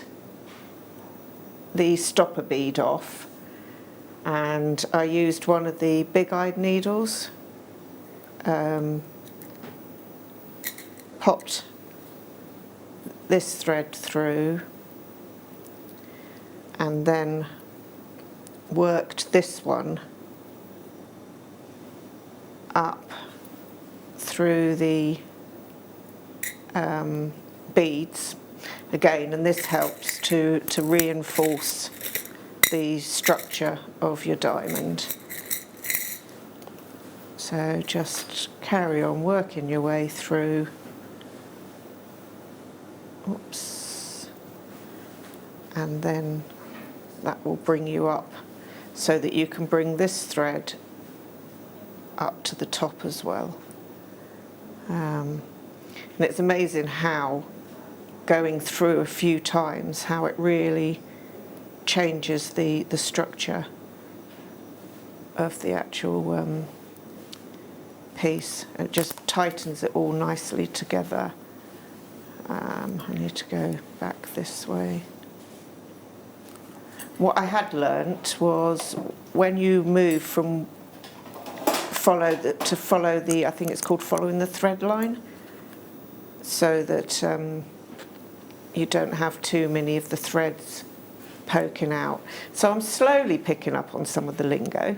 the stopper bead off, and I used one of the big-eyed needles, popped this thread through, and then worked this one up through the beads again, and this helps to reinforce the structure of your diamond. So just carry on working your way through. Oops. And then that will bring you up so that you can bring this thread up to the top as well. And it's amazing how going through a few times, how it really changes the structure of the actual piece. It just tightens it all nicely together. I need to go back this way. What I had learnt was when you move from follow the, I think it's called following the thread line, so that you don't have too many of the threads poking out. So I'm slowly picking up on some of the lingo.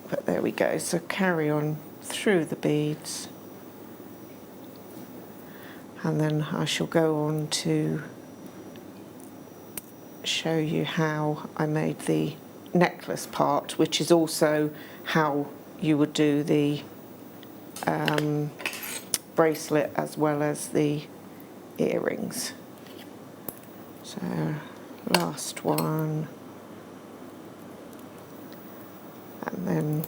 But there we go, so carry on through the beads. And then I shall go on to show you how I made the necklace part, which is also how you would do the bracelet as well as the earrings. So last one, and then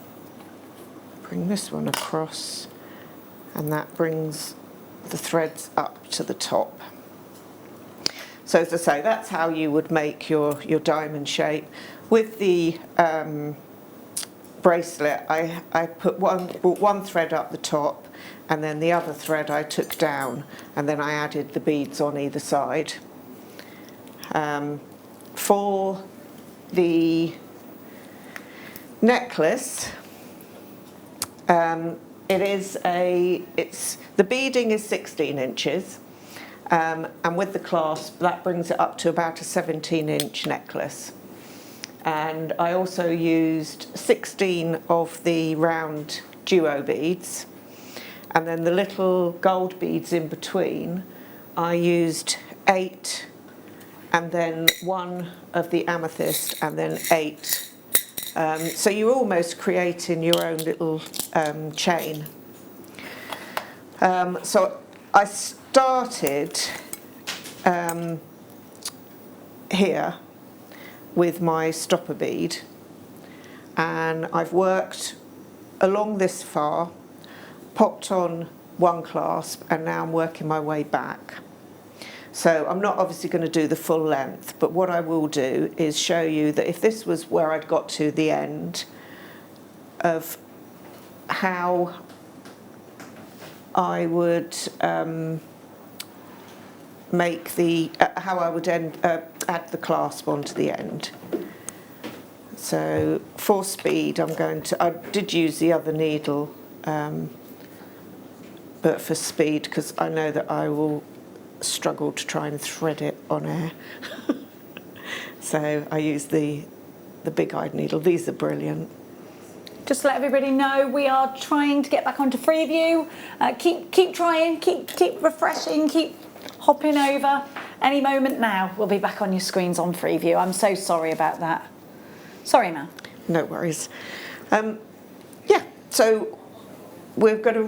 bring this one across, and that brings the threads up to the top. So as I say, that's how you would make your diamond shape. With the bracelet, I put brought one thread up the top, and then the other thread I took down, and then I added the beads on either side. For the necklace, the beading is 16 inches, and with the clasp that brings it up to about a 17-inch necklace. And I also used 16 of the round duo beads, and then the little gold beads in between I used 8, and then 1 of the amethyst, and then 8. So you're almost creating your own little chain. So I started here with my stopper bead, and I've worked along this far, popped on one clasp, and now I'm working my way back. So I'm not obviously going to do the full length, but what I will do is show you that if this was where I'd got to the end of how I would make the how I would add the clasp onto the end. So for speed, I did use the other needle, but for speed, because I know that I will struggle to try and thread it on air. So I use the big-eyed needle. These are brilliant. Just to let everybody know, we are trying to get back onto Freeview. Keep trying, keep refreshing, keep hopping over. Any moment now, we'll be back on your screens on Freeview. I'm so sorry about that. Sorry, ma'am. No worries. Yeah, so we're going to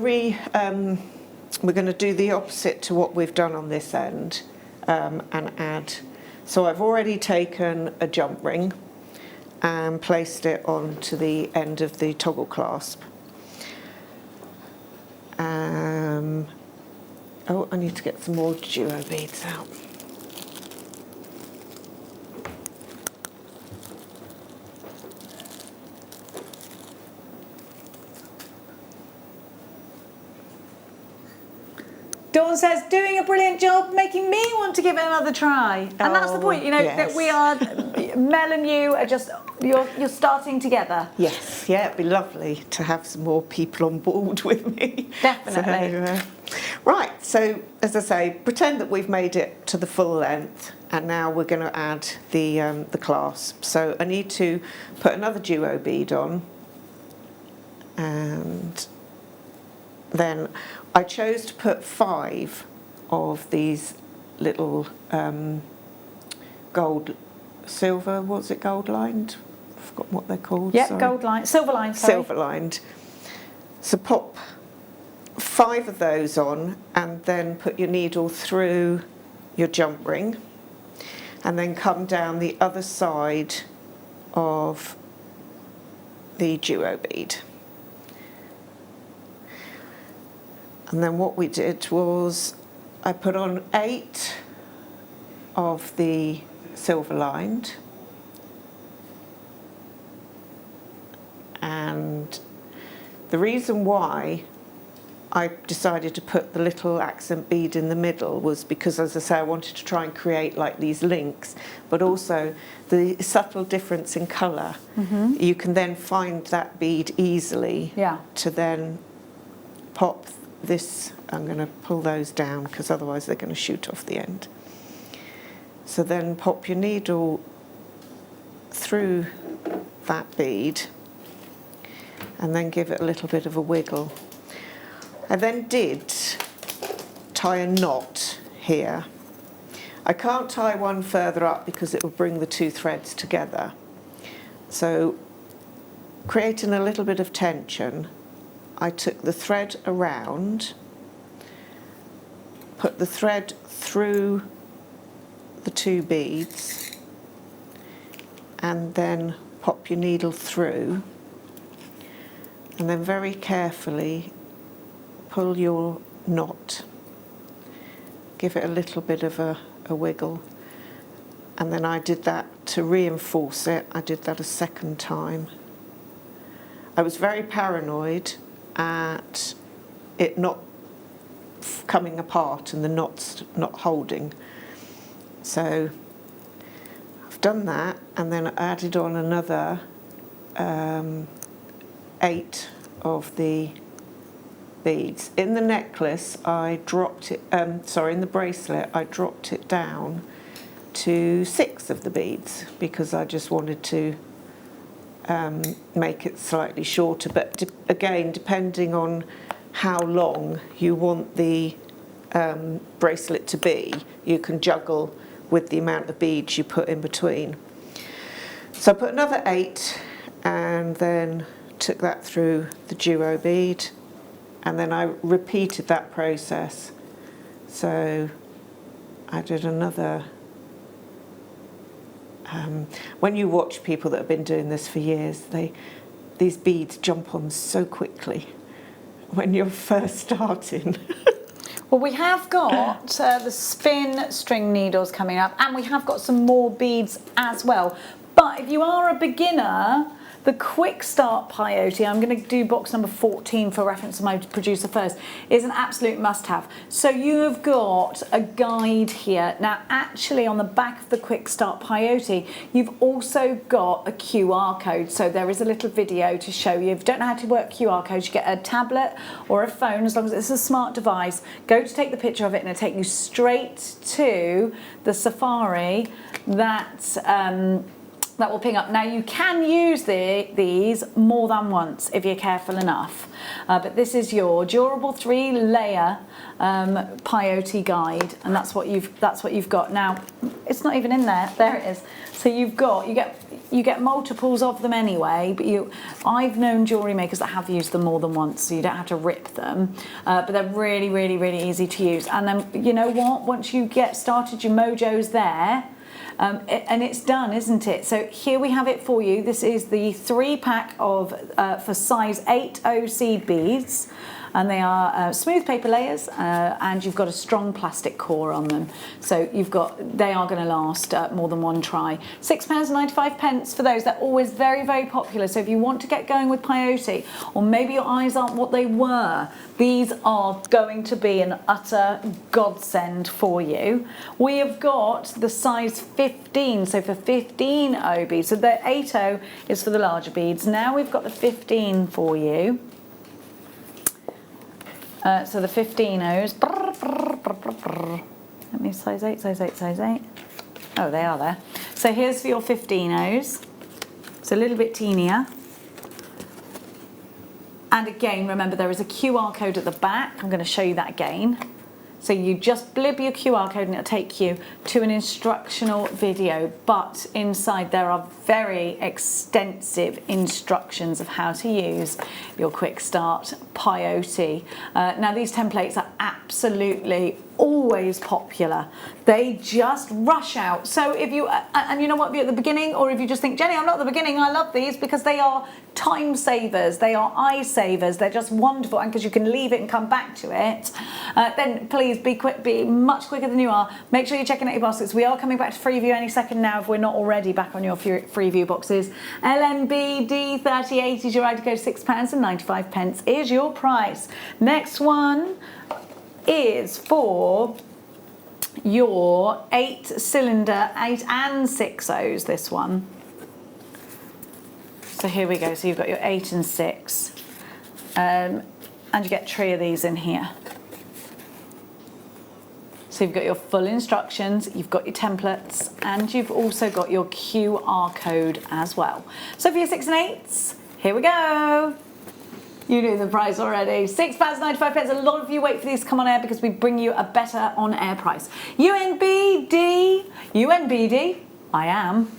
do the opposite to what we've done on this end, and add. So I've already taken a jump ring and placed it onto the end of the toggle clasp. Oh, I need to get some more duo beads out. Dawn says, doing a brilliant job, making me want to give it another try. And that's the point, you know, yes. that we are, Mel and you are just, you're starting together. Yes, yeah, it'd be lovely to have some more people on board with me. Definitely. So, right, so as I say, pretend that we've made it to the full length, and now we're going to add the clasp. So I need to put another duo bead on, and then I chose to put 5 of these little silver, what's it, gold lined? I've forgotten what they're called. Yeah, sorry. gold line, silver line, sorry. Silver lined. So pop 5 of those on, and then put your needle through your jump ring, and then come down the other side of the duo bead. And then what we did was I put on 8 of the silver lined, and the reason why I decided to put the little accent bead in the middle was because, as I say, I wanted to try and create like these links, but also the subtle difference in colour. Mm-hmm. You can then find that bead easily, yeah, to then pop this. I'm going to pull those down because otherwise they're going to shoot off the end. So then pop your needle through that bead and then give it a little bit of a wiggle. I then did tie a knot here. I can't tie one further up because it will bring the 2 threads together. So, creating a little bit of tension, I took the thread around, put the thread through the 2 beads, and then pop your needle through, and then very carefully pull your knot, give it a little bit of a wiggle, and then I did that to reinforce it. I did that a second time. I was very paranoid at it not coming apart and the knots not holding. So I've done that, and then I added on another 8 of the beads. In the necklace, I dropped it, in the bracelet, I dropped it down to 6 of the beads because I just wanted to make it slightly shorter. But again, depending on how long you want the bracelet to be, you can juggle with the amount of beads you put in between. So I put another 8 and then took that through the duo bead, and then I repeated that process So I did another. When you watch people that have been doing this for years, these beads jump on so quickly when you're first starting. Well, we have got the spin string needles coming up, and we have got some more beads as well. But if you are a beginner, the Quick Start Peyote, I'm going to do box number 14 for reference to my producer first, is an absolute must-have. So you have got a guide here. Now, actually, on the back of the Quick Start Peyote, you've also got a QR code. So there is a little video to show you. If you don't know how to work QR codes, you get a tablet or a phone, as long as it's a smart device. Go to take the picture of it, and it'll take you straight to the Safari that will ping up. Now, you can use these more than once if you're careful enough. But this is your durable 3-layer peyote guide, and that's what you've got. Now, it's not even in there. There it is. So you get multiples of them anyway. But I've known jewellery makers that have used them more than once, so you don't have to rip them. But they're really, really, really easy to use. And then you know what? Once you get started, your mojo's there. And it's done, isn't it? So here we have it for you. This is the 3-pack of for size 8 OC beads, and they are smooth paper layers, and you've got a strong plastic core on them. So they are going to last more than one try. £6.95 for those. They're always very, very popular. So if you want to get going with peyote, or maybe your eyes aren't what they were, these are going to be an utter godsend for you. We have got the size 15, so for 15 O beads. So the 8O is for the larger beads. Now we've got the 15 for you. So the 15Os. Let me size 8, size 8, size 8. Oh, they are there. So here's for your 15Os. It's a little bit teenier. And again, remember, there is a QR code at the back. I'm going to show you that again. So you just blib your QR code and it'll take you to an instructional video, but inside there are very extensive instructions of how to use your Quick Start Peyote. Now, these templates are absolutely always popular. They just rush out. So if you, and you know what, if you're at the beginning, or if you just think, Jenny, I'm not at the beginning, I love these because they are time savers, they are eye savers, they're just wonderful, and because you can leave it and come back to it, then please be quick, be much quicker than you are. Make sure you're checking out your baskets. We are coming back to Freeview any second now if we're not already back on your Freeview boxes. LMBD 3080 is your item code, £6.95 is your price. Next one is for your 8-cylinder 8 and 6Os, this one. So here we go. So you've got your 8 and 6, and you get 3 of these in here. So you've got your full instructions, you've got your templates, and you've also got your QR code as well. So for your 6 and 8s, here we go. You knew the price already. £6.95. A lot of you wait for these to come on air because we bring you a better on-air price. UNBD, I am.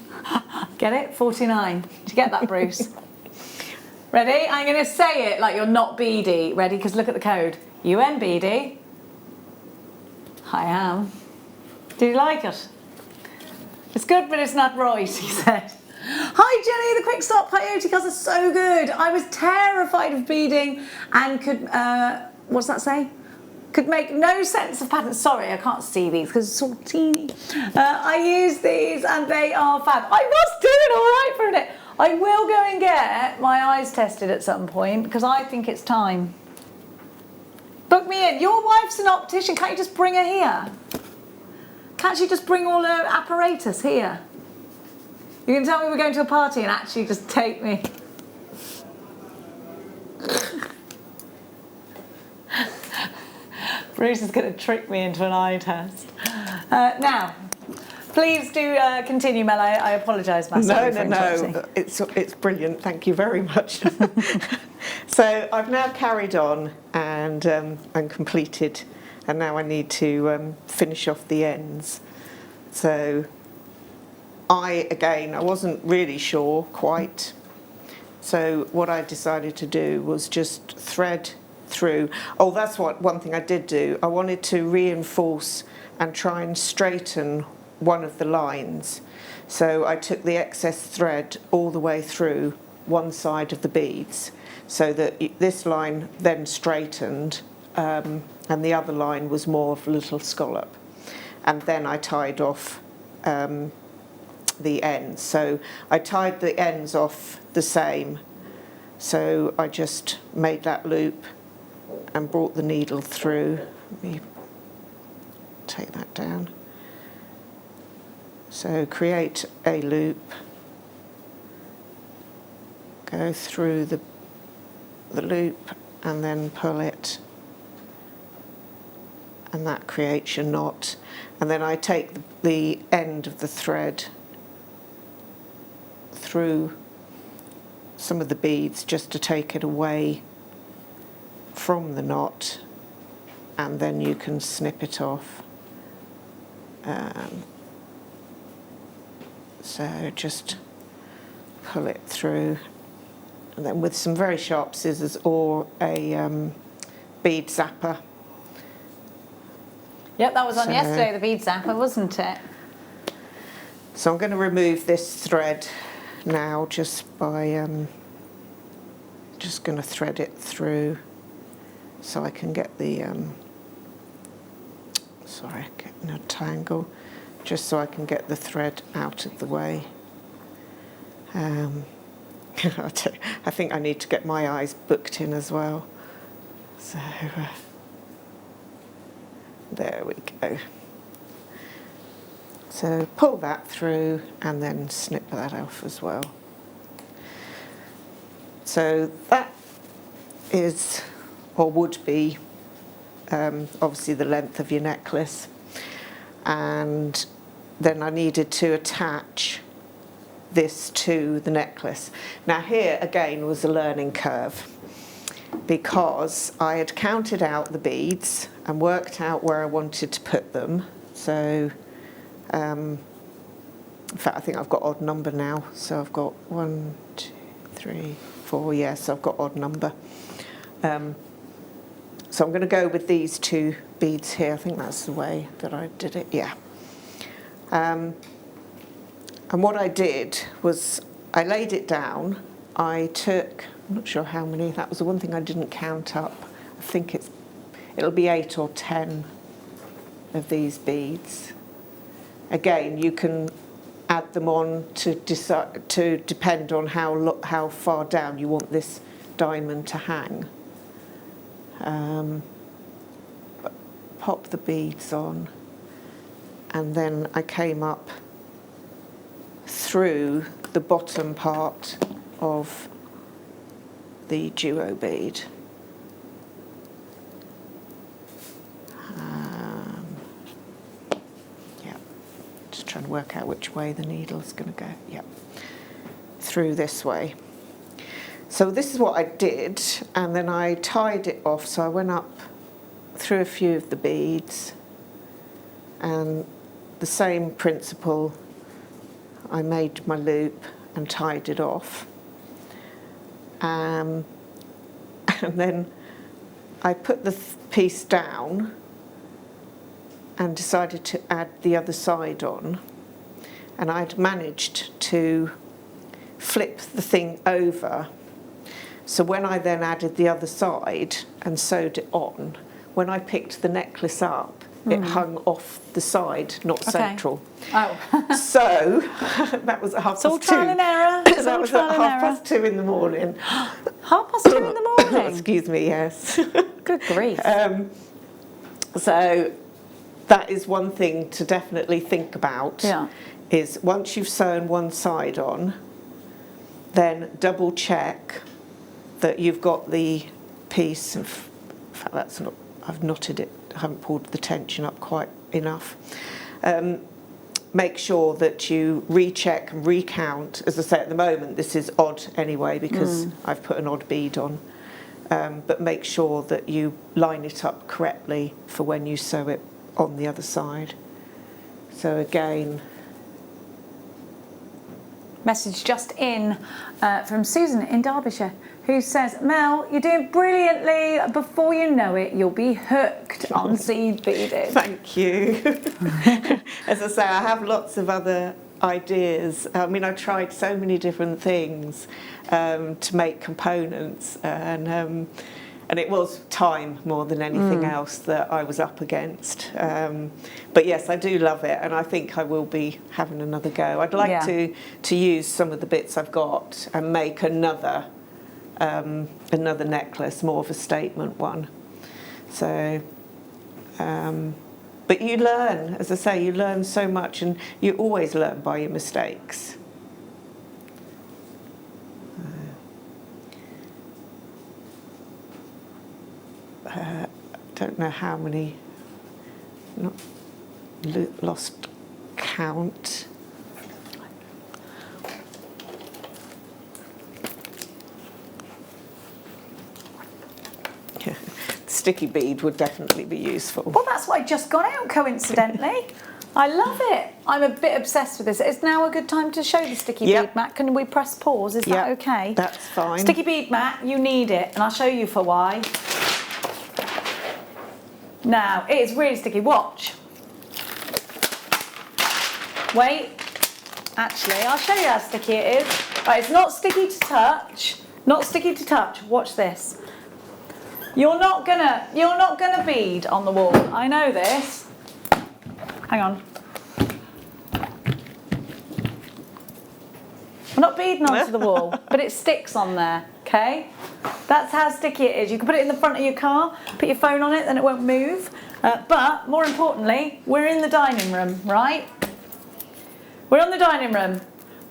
Get it? 49. Did you get that, Bruce? Ready? I'm going to say it like you're not beady. Ready? Because look at the code. UNBD, I am. Did you like it? It's good, but it's not right, he said. Hi Jenny, the Quick Start Peyote cards are so good. I was terrified of beading and could, what's that say? Could make no sense of patterns. Sorry, I can't see these because it's so teeny. I use these and they are fab. I was doing all right for a minute. I will go and get my eyes tested at some point because I think it's time. Book me in. Your wife's an optician. Can't you just bring her here? Can't she just bring all her apparatus here? You can tell me we're going to a party and actually just take me. Bruce is going to trick me into an eye test. Now, please do continue, Mel. I apologise, Master. No. It's brilliant. Thank you very much. So I've now carried on and completed, and now I need to finish off the ends. So I wasn't really sure quite. So what I decided to do was just thread through. Oh, that's one thing I did do. I wanted to reinforce and try and straighten one of the lines. So I took the excess thread all the way through one side of the beads, so that this line then straightened, and the other line was more of a little scallop. And then I tied off the ends. So I tied the ends off the same. So I just made that loop and brought the needle through. Let me take that down. So create a loop, go through the loop and then pull it, and that creates your knot. And then I take the end of the thread through some of the beads just to take it away from the knot, and then you can snip it off. So just pull it through, and then with some very sharp scissors or a bead zapper. Yep, that was on yesterday, the bead zapper, wasn't it? So I'm going to remove this thread now just by just going to thread it through so I can get the sorry, getting a tangle, just so I can get the thread out of the way. I think I need to get my eyes booked in as well. So there we go. So pull that through and then snip that off as well. So that is, or would be, obviously the length of your necklace. And then I needed to attach this to the necklace. Now here again was a learning curve, because I had counted out the beads and worked out where I wanted to put them. So in fact, I think I've got odd number now. So I've got 1, 2, 3, 4. Yes, I've got odd number. So I'm going to go with these 2 beads here. I think that's the way that I did it. Yeah. And what I did was I laid it down. I took, I'm not sure how many. That was the one thing I didn't count up. I think it'll be 8 or 10 of these beads. Again, you can add them on to depend on how far down you want this diamond to hang. Pop the beads on, and then I came up through the bottom part of the duo bead. Yeah, just trying to work out which way the needle's going to go. Yeah, through this way. So this is what I did, and then I tied it off. So I went up through a few of the beads, and the same principle, I made my loop and tied it off. And then I put the piece down and decided to add the other side on, and I'd managed to flip the thing over. So when I then added the other side and sewed it on, when I picked the necklace up, it hung off the side, not central. Oh. So that was at 2:30. It's all trial and error. That was at 2:30 in the morning. 2:30 in the morning? Excuse me, yes. Good grief. So that is one thing to definitely think about. Yeah. Is once you've sewn one side on, then double check that you've got the piece. In fact, that's not. I've knotted it. I haven't pulled the tension up quite enough. Make sure that you recheck and recount. As I say, at the moment this is odd anyway because I've put an odd bead on. But make sure that you line it up correctly for when you sew it on the other side. So again, message just in from Susan in Derbyshire, who says, Mel, you're doing brilliantly. Before you know it, you'll be hooked on seed beading. Thank you. As I say, I have lots of other ideas. I mean, I tried so many different things to make components, and it was time more than anything else that I was up against. But yes, I do love it, and I think I will be having another go. I'd like to use some of the bits I've got and make another necklace, more of a statement one. So, but you learn, as I say, you learn so much, and you always learn by your mistakes. Don't know how many, not lost count. Yeah. Sticky bead would definitely be useful. Well, that's what I just got out, coincidentally. I love it. I'm a bit obsessed with this. Is now a good time to show the sticky bead mat? Can we press pause? Is that okay? That's fine. Sticky bead mat, you need it, and I'll show you for why. Now, it is really sticky. Watch. Wait. Actually, I'll show you how sticky it is. Right, it's not sticky to touch. Not sticky to touch. Watch this. You're not gonna bead on the wall. I know this. Hang on. I'm not beading onto the wall, but it sticks on there, okay? That's how sticky it is. You can put it in the front of your car, put your phone on it, then it won't move. But more importantly, we're in the dining room, right? We're on the dining room.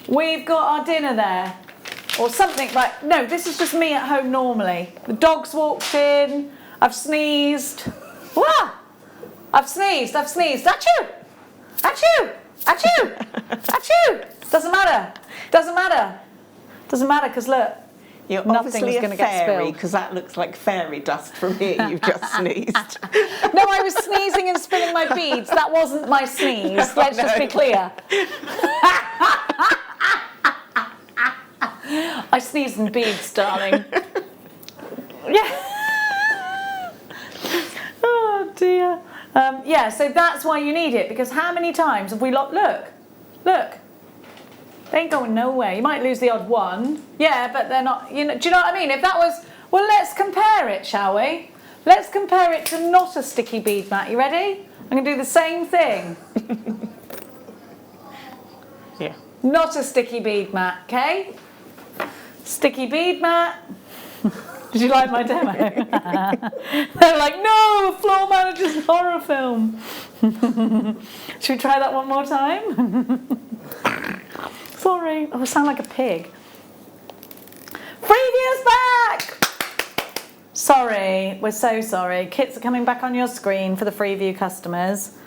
We've got our dinner there. Or something like, no, this is just me at home normally. The dog's walked in, I've sneezed. Wah! I've sneezed. Achoo! Achoo! Achoo! Achoo! Doesn't matter. Doesn't because look, you're nothing's obviously a going to get fairy, spilled. because that looks like fairy dust from here you've just sneezed. No, I was sneezing and spilling my beads. That wasn't my sneeze. Let's just be clear. I sneezed in beads, darling. Yeah. Oh dear. Yeah, so that's why you need it, because how many times have we look, they ain't going nowhere. You might lose the odd one. Yeah, but they're not, you know, do you know what I mean? If that was, well, let's compare it, shall we? Let's compare it to not a sticky bead mat. You ready? I'm going to do the same thing. Yeah. Not a sticky bead mat, okay? Sticky bead mat. Did you like my demo? They were like, no, floor manager's horror film. Should we try that one more time? Sorry. Oh, I sound like a pig. Freeview's back! Sorry, we're so sorry. Kits are coming back on your screen for the Freeview customers.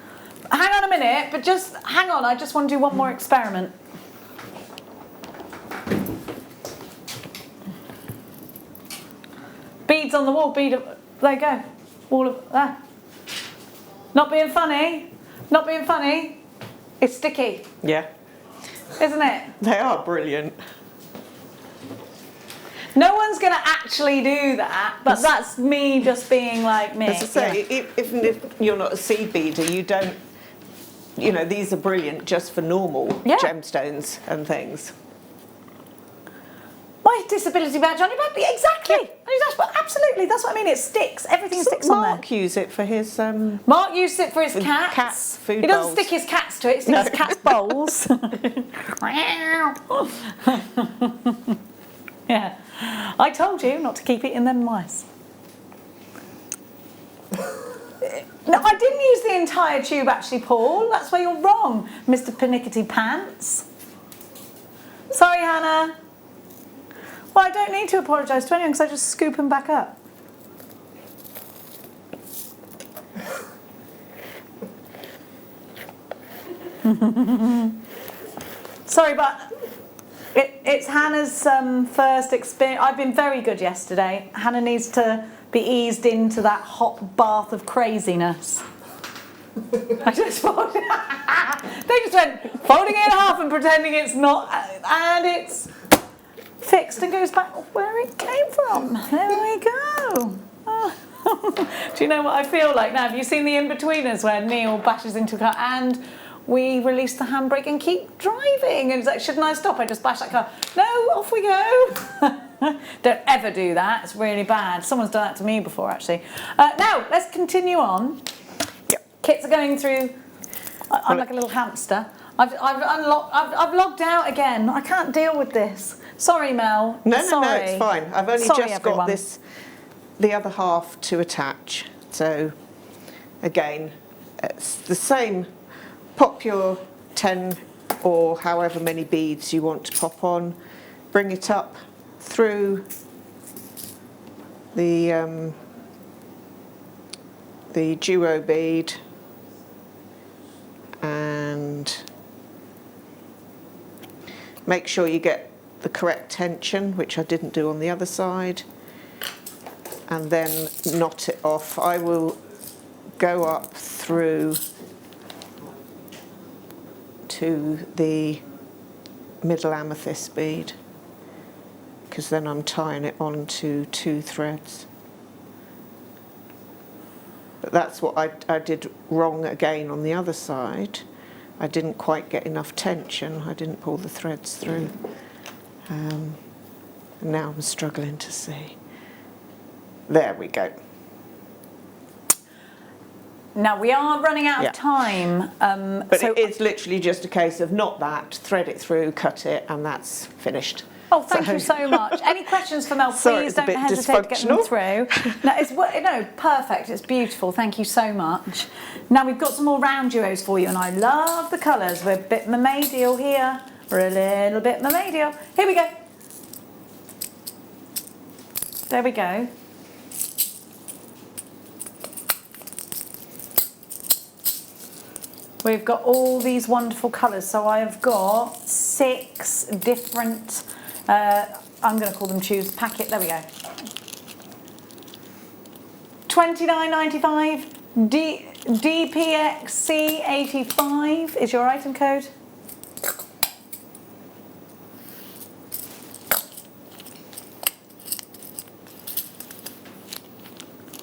Hang on a minute, but just hang on. I just want to do one more experiment. Beads on the wall, there you go. All of that. Not being funny. It's sticky. Yeah. Isn't it? They are brilliant. No one's going to actually do that, but that's me just being like me. As I say, if you're not a seed beader, you don't, you know, these are brilliant just for normal gemstones and things. My disability badge on your back. Exactly. Absolutely. That's what I mean. It sticks. Everything sticks on there. Mark use it for his... Mark used it for his cats. Cats' food He doesn't bowls. stick his cats to it. He sticks his cat's bowls. Yeah. I told you not to keep eating them mice. No, I didn't use the entire tube actually, Paul. That's where you're wrong, Mr. Pernickety Pants. Sorry, Hannah. Well, I don't need to apologise to anyone because I just scoop them back up. Sorry, but it's Hannah's first experience. I've been very good yesterday. Hannah needs to be eased into that hot bath of craziness. I just thought, They just went folding it in half and pretending it's not, and it's fixed and goes back where it came from. There we go. Oh. Do you know what I feel like now? Have you seen the In-Betweeners where Neil bashes into a car and we release the handbrake and keep driving? And it's like, shouldn't I stop? I just bash that car. No, off we go. Don't ever do that. It's really bad. Someone's done that to me before, actually. Now, let's continue on. Yep. Kits are going through. I'm like a little hamster. I've logged out again. I can't deal with this. Sorry, Mel. No, Sorry. it's fine. I've only Sorry, just everyone. got the other half to attach. So again, it's the same. Pop your 10 or however many beads you want to pop on. Bring it up through the duo bead and make sure you get the correct tension, which I didn't do on the other side, and then knot it off. I will go up through to the middle amethyst bead, because then I'm tying it onto 2 threads. But that's what I did wrong again on the other side. I didn't quite get enough tension. I didn't pull the threads through. And now I'm struggling to see. There we go. Now we are running out of time. But so it's literally just a case of knot that, thread it through, cut it, and that's finished. Oh, thank you so much. Any questions for Mel, please don't hesitate to get them through. No, perfect. It's beautiful. Thank you so much. Now we've got some more round duos for you, and I love the colours. We're a bit mermaidial here. We're a little bit mermaidial. Here we go. There we go. We've got all these wonderful colours. So I've got 6 different, I'm going to call them tubes, packet, there we go. $29.95, DPXC85 is your item code.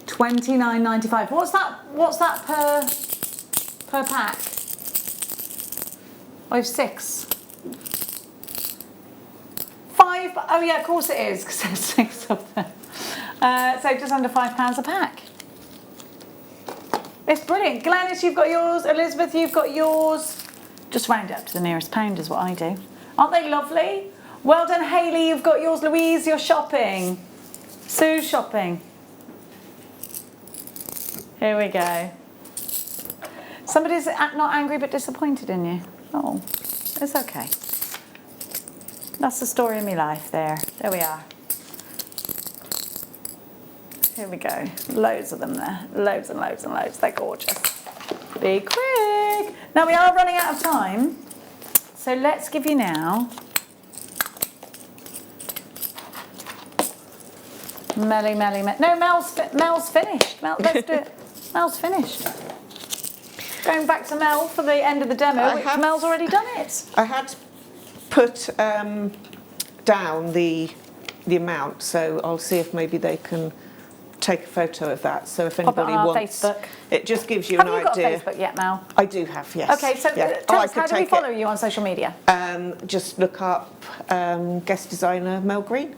$29.95. What's that per pack? I have 6. 5, oh yeah, of course it is, because there's 6 of them. So just under £5 a pack. It's brilliant. Glenys, you've got yours. Elizabeth, you've got yours. Just round it up to the nearest pound is what I do. Aren't they lovely? Well done, Hayley, you've got yours. Louise, you're shopping. Sue's shopping. Here we go. Somebody's not angry but disappointed in you. Oh, it's okay. That's the story of my life there. There we are. Here we go. Loads of them there. Loads and loads and loads. They're gorgeous. Be quick. Now we are running out of time. So let's give you now Melly. No, Mel's finished. Let's do it. Mel's finished. Going back to Mel for the end of the demo, which Mel's already done it. I had put down the amount, so I'll see if maybe they can take a photo of that. So if anybody wants, Facebook. It just gives you an idea. Have you got Facebook yet, Mel? I do have, yes. Okay, so tell us, how do we follow you on social media? Just look up guest designer Mel Green.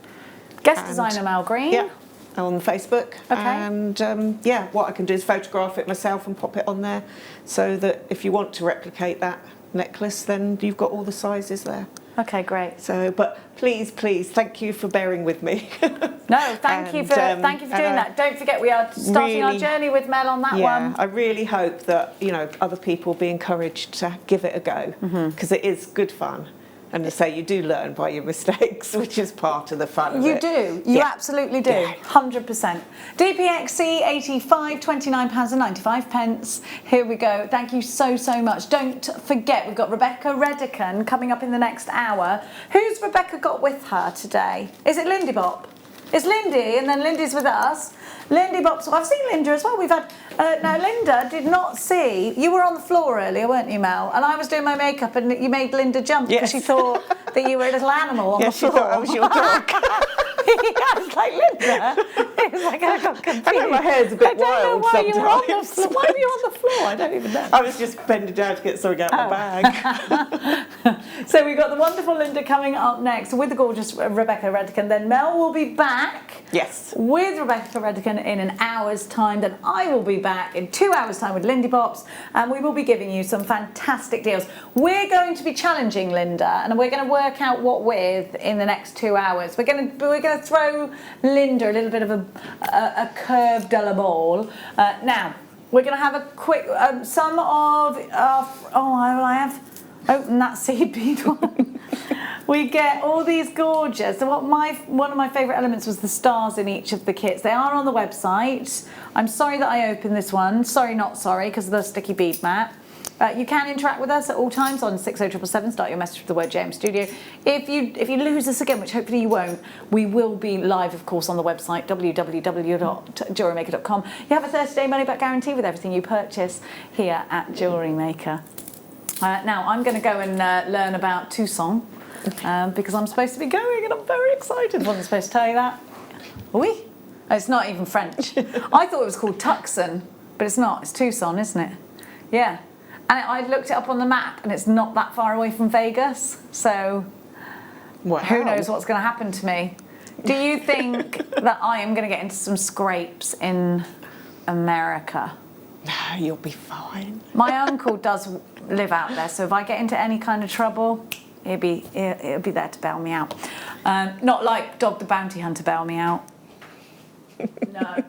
Designer Mel Green. Yeah. On Facebook. Okay. And yeah, what I can do is photograph it myself and pop it on there, so that if you want to replicate that necklace, then you've got all the sizes there. Okay, great. So, but please, thank you for bearing with me. No, thank you for doing that. Don't forget, we are starting our journey with Mel on that one. Yeah, I really hope that other people will be encouraged to give it a go, because it is good fun. And to say you do learn by your mistakes, which is part of the fun of it. You do. You absolutely do. Yeah. 100%. DPXC 85, £29.95. Here we go. Thank you so much. Don't forget, we've got Rebecca Redican coming up in the next hour. Who's Rebecca got with her today? Is it Lindy Bop? It's Lindy, and then Lindy's with us. Lindy Bops. I've seen Linda as well. We've had. Now, Linda did not see. You were on the floor earlier, weren't you, Mel? And I was doing my makeup, and you made Linda jump because she thought that you were a little animal on the floor. She thought I was your dog. I was like, Linda. It was like, I got confused. I know my hair's a bit wild Why sometimes. you were on the floor? Why were you on the floor? I don't even know. I was just bending down to get something out of my bag. So we've got the wonderful Linda coming up next with the gorgeous Rebecca Redican. Then Mel will be back. Yes. With Rebecca Redican in an hour's time. Then I will be back in 2 hours' time with Lindy Pops, and we will be giving you some fantastic deals. We're going to be challenging Linda, and we're going to work out what with in the next 2 hours. We're going to throw Linda a little bit of a curve de la ball. Now we're going to have a quick some of I have opened that seed bead one. We get all these gorgeous. So one of my favourite elements was the stars in each of the kits. They are on the website. I'm sorry that I opened this one. Sorry, not sorry, because of the sticky bead mat. You can interact with us at all times on 60777. Start your message with the word JM Studio. If you lose us again, which hopefully you won't, we will be live, of course, on the website www.JewelleryMaker.com. You have a 30-day money-back guarantee with everything you purchase here at Jewellery Maker. Now I'm going to go and learn about Tucson because I'm supposed to be going, and I'm very excited. Wasn't supposed to tell you that. Oui? Oh, it's not even French. I thought it was called Tucson, but it's not. It's Tucson, isn't it? Yeah. And I looked it up on the map, and it's not that far away from Vegas. So who knows what's going to happen to me? Do you think that I am going to get into some scrapes in America? No, you'll be fine. My uncle does live out there, so if I get into any kind of trouble, he'll be there to bail me out. Not like Dog the Bounty Hunter bail me out. No.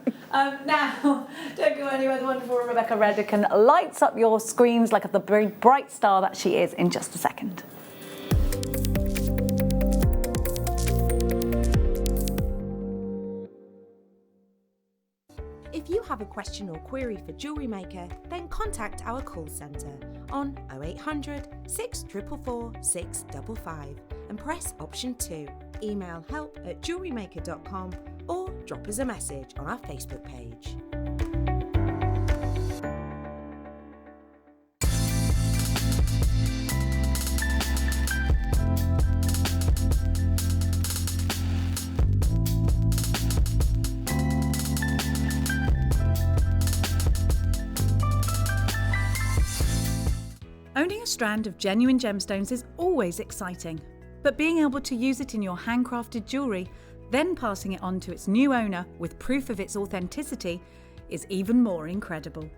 Now, don't go anywhere. The wonderful Rebecca Redican lights up your screens like the very bright star that she is in just a second. If you have a question or query for Jewellery Maker, then contact our call centre on 0800 644 655 and press option 2. Email help@jewellerymaker.com or drop us a message on our Facebook page. Owning a strand of genuine gemstones is always exciting, but being able to use it in your handcrafted jewellery, then passing it on to its new owner with proof of its authenticity, is even more incredible.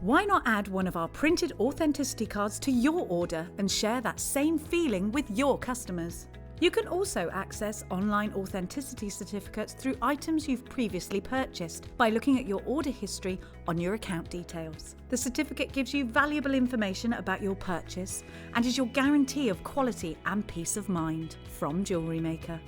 Why not add one of our printed authenticity cards to your order and share that same feeling with your customers? You can also access online authenticity certificates through items you've previously purchased by looking at your order history on your account details. The certificate gives you valuable information about your purchase and is your guarantee of quality and peace of mind from Jewellery Maker.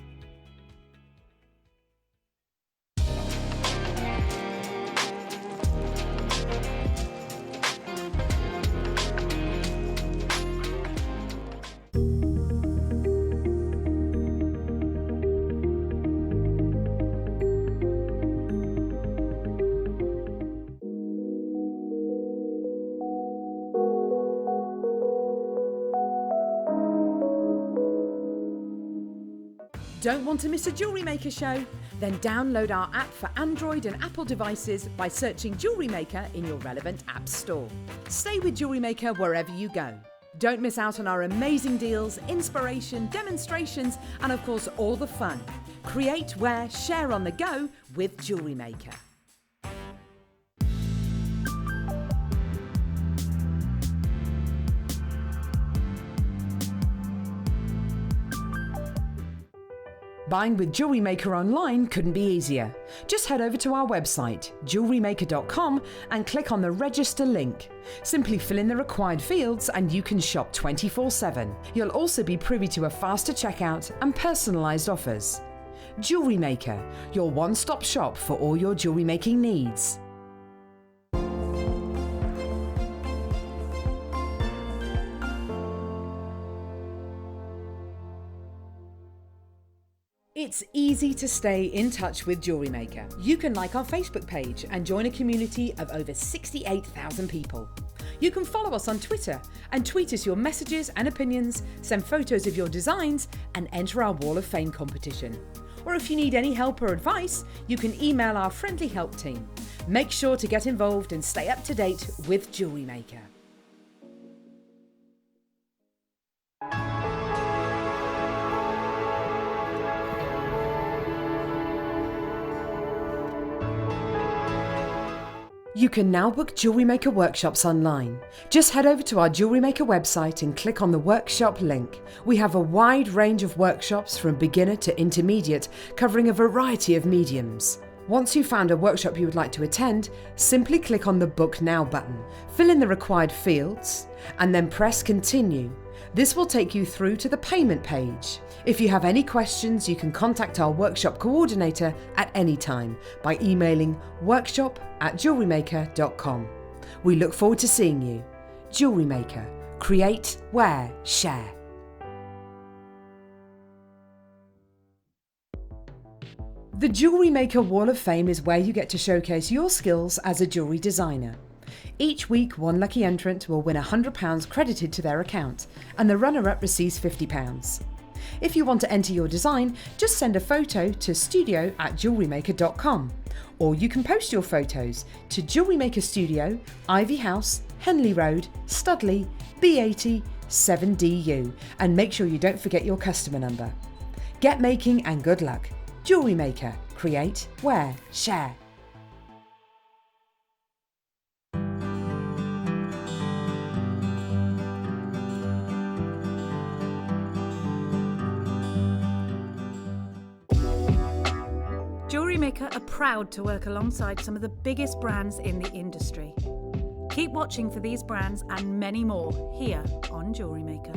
Don't want to miss a Jewellery Maker show? Then download our app for Android and Apple devices by searching Jewellery Maker in your relevant app store. Stay with Jewellery Maker wherever you go. Don't miss out on our amazing deals, inspiration, demonstrations, and of course all the fun. Create, wear, share on the go with Jewellery Maker. Buying with Jewellery Maker online couldn't be easier. Just head over to our website, JewelleryMaker.com, and click on the register link. Simply fill in the required fields and you can shop 24/7. You'll also be privy to a faster checkout and personalised offers. Jewellery Maker, your one-stop shop for all your jewellery making needs. It's easy to stay in touch with Jewellery Maker. You can like our Facebook page and join a community of over 68,000 people. You can follow us on Twitter and tweet us your messages and opinions, send photos of your designs and enter our Wall of Fame competition. Or if you need any help or advice, you can email our friendly help team. Make sure to get involved and stay up to date with Jewellery Maker. You can now book Jewellery Maker workshops online. Just head over to our Jewellery Maker website and click on the workshop link. We have a wide range of workshops from beginner to intermediate, covering a variety of mediums. Once you've found a workshop you would like to attend, simply click on the Book Now button, fill in the required fields, and then press Continue. This will take you through to the payment page. If you have any questions, you can contact our workshop coordinator at any time by emailing workshop@jewellerymaker.com. We look forward to seeing you. Jewellery Maker. Create, wear, share. The Jewellery Maker Wall of Fame is where you get to showcase your skills as a jewellery designer. Each week, one lucky entrant will win £100 credited to their account, and the runner-up receives £50. If you want to enter your design, just send a photo to studio@jewellerymaker.com, or you can post your photos to Jewellery Maker Studio, Ivy House, Henley Road, Studley, B80 7DU, and make sure you don't forget your customer number. Get making and good luck. Jewellery Maker. Create, wear, share. Jewellery Maker are proud to work alongside some of the biggest brands in the industry. Keep watching for these brands and many more here on Jewellery Maker.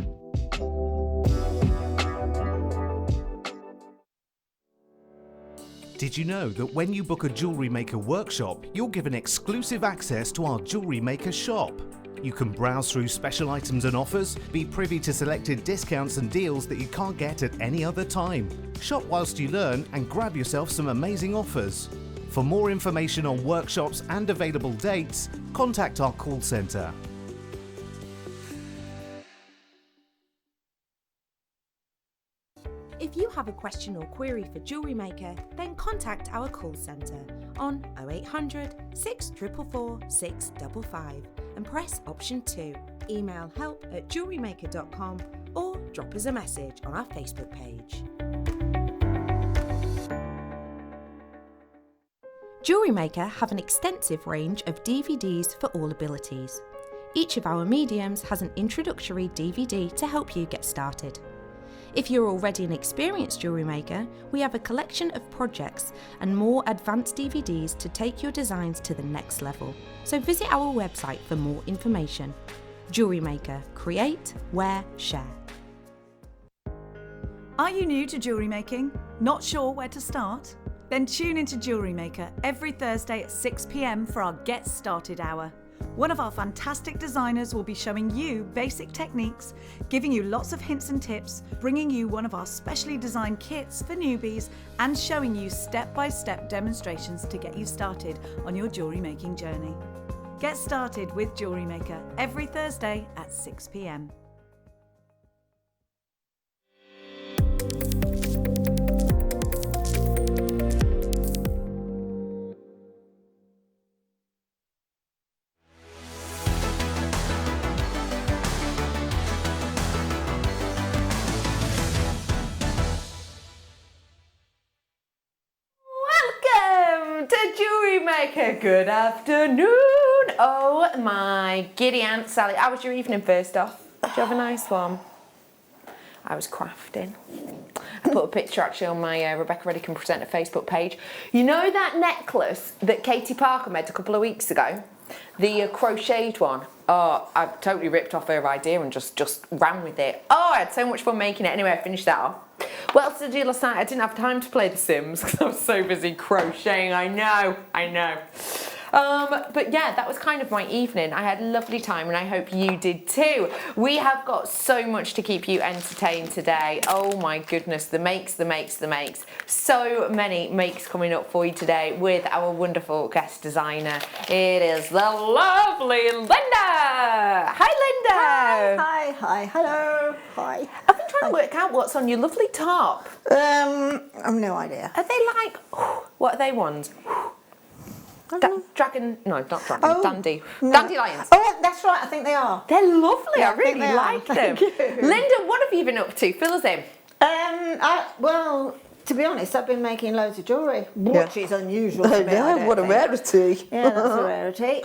Did you know that when you book a Jewellery Maker workshop, you're given exclusive access to our Jewellery Maker shop? You can browse through special items and offers, be privy to selected discounts and deals that you can't get at any other time. Shop whilst you learn and grab yourself some amazing offers. For more information on workshops and available dates, contact our call centre. If you have a question or query for Jewellery Maker, then contact our call centre on 0800 644 655 and press option 2. Email help@jewellerymaker.com or drop us a message on our Facebook page. Jewellery Maker have an extensive range of DVDs for all abilities. Each of our mediums has an introductory DVD to help you get started. If you're already an experienced jewellery maker, we have a collection of projects and more advanced DVDs to take your designs to the next level. So visit our website for more information. Jewellery Maker. Create, wear, share. Are you new to jewellery making? Not sure where to start? Then tune into Jewellery Maker every Thursday at 6 p.m. for our Get Started Hour. One of our fantastic designers will be showing you basic techniques, giving you lots of hints and tips, bringing you one of our specially designed kits for newbies, and showing you step-by-step demonstrations to get you started on your jewellery making journey. Get started with Jewellery Maker every Thursday at 6 p.m. Welcome to Jewellery Maker. Good afternoon. Oh my giddy Aunt Sally. How was your evening first off? Did you have a nice one? I was crafting. I put a picture actually on my Rebecca Ready Can Present a Facebook page. You know that necklace that Katie Parker made a couple of weeks ago? The crocheted one. Oh, I totally ripped off her idea and just ran with it. Oh, I had so much fun making it. Anyway, I finished that off. What else did I do last night? I didn't have time to play The Sims because I was so busy crocheting. I know. But yeah, that was kind of my evening. I had a lovely time and I hope you did too. We have got so much to keep you entertained today. Oh my goodness, the makes. So many makes coming up for you today with our wonderful guest designer. It is the lovely Linda. Hi, Linda. Hi, hello, hi. I've been trying to work out what's on your lovely top. I've no idea. Are they like, what are they ones? Dragon, no, not dragon, dandelions. Oh, that's right, I think they are. They're lovely, Yeah, I really like them. Linda, what have you been up to? Fill us in. Well, to be honest, I've been making loads of jewellery, which is unusual for me. What a rarity. Yeah, that's a rarity.